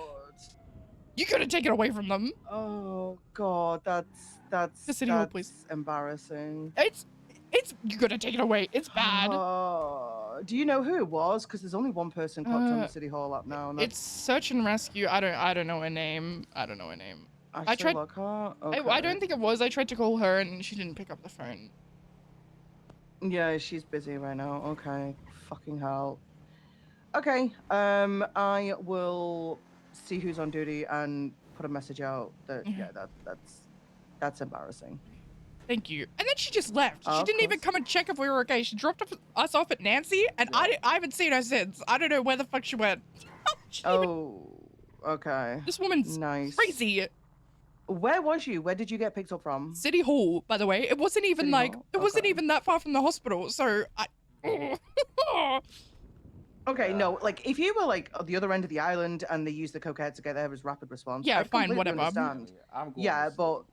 You gotta take it away from them. Oh God, that's The city hall, please. Embarrassing. It's you gotta take it away. It's bad. Do you know who it was? Because there's only one person clocked on the city hall app now. And It's search and rescue. I don't know her name. I don't know her name. I tried. I don't think it was. I tried to call her and she didn't pick up the phone. Yeah, she's busy right now. Okay, fucking hell. Okay, I will see who's on duty and put a message out that that's embarrassing. Thank you. And then she just left. Oh, She of didn't even course. come and check if we were okay. She dropped us off at Nancy, and I haven't seen her since. I don't know where the fuck she went. Okay. This woman's nice. crazy. Where was you? Where did you get picked up from? City Hall, by the way. It wasn't even City like Hall? it wasn't even that far from the hospital. So Okay, no, like if you were like at the other end of the island and they used the coquette to get there as rapid response. Yeah, I'd fine, completely whatever. Understand. I'm going Yeah, but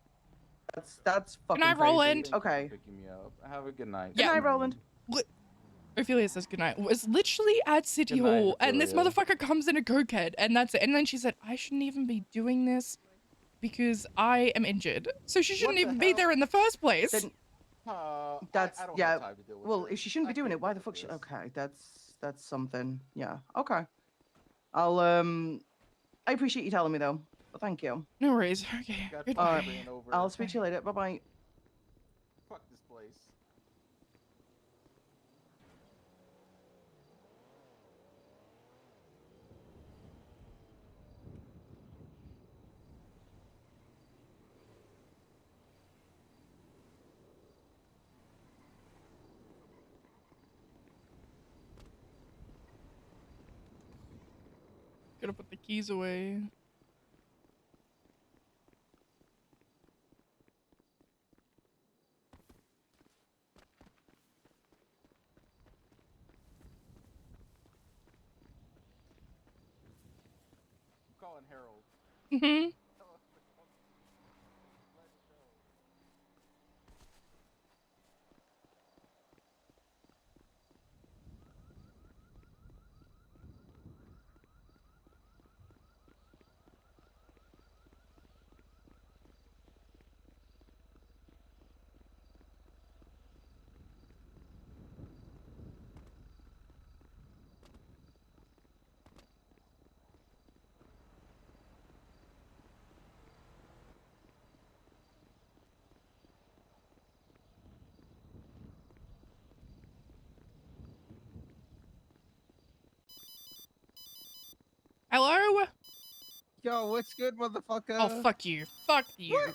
that's fucking Good night, crazy. Roland. Okay. Picking me up. Have a good night. Good night, Roland. Ophelia says goodnight. Was literally at City Good night, Hall, and this Ophelia. motherfucker comes in a cokehead, and that's it. And then she said, I shouldn't even be doing this because I am injured. So she shouldn't What the even be hell? there in the first place. Then That's that's I don't yeah. have time to deal with Well, this. if she shouldn't I be doing can't it, why deal the with fuck should? this. Okay, that's something. Yeah. Okay. I'll I appreciate you telling me though. But thank you. No worries. Okay. Got Goodbye. fucking ran over. I'll speak to you later. Bye bye. Fuck this place. Gotta put the keys away. I'm calling Harold. Mm-hmm. Hello? Yo, what's good, motherfucker? Oh, fuck you. Fuck you.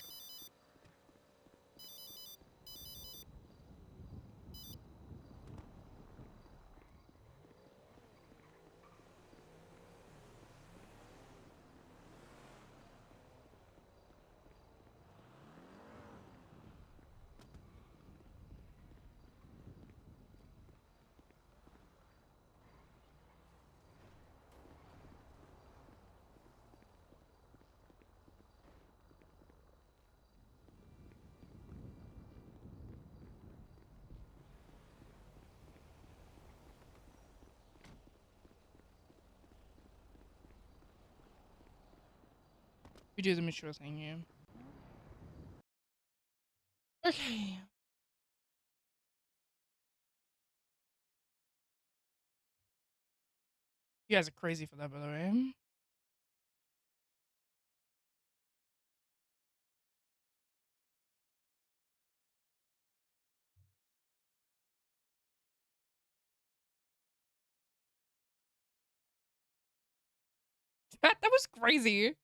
We do the mature thing, yeah. Okay. You guys are crazy for that, by the way. That was crazy.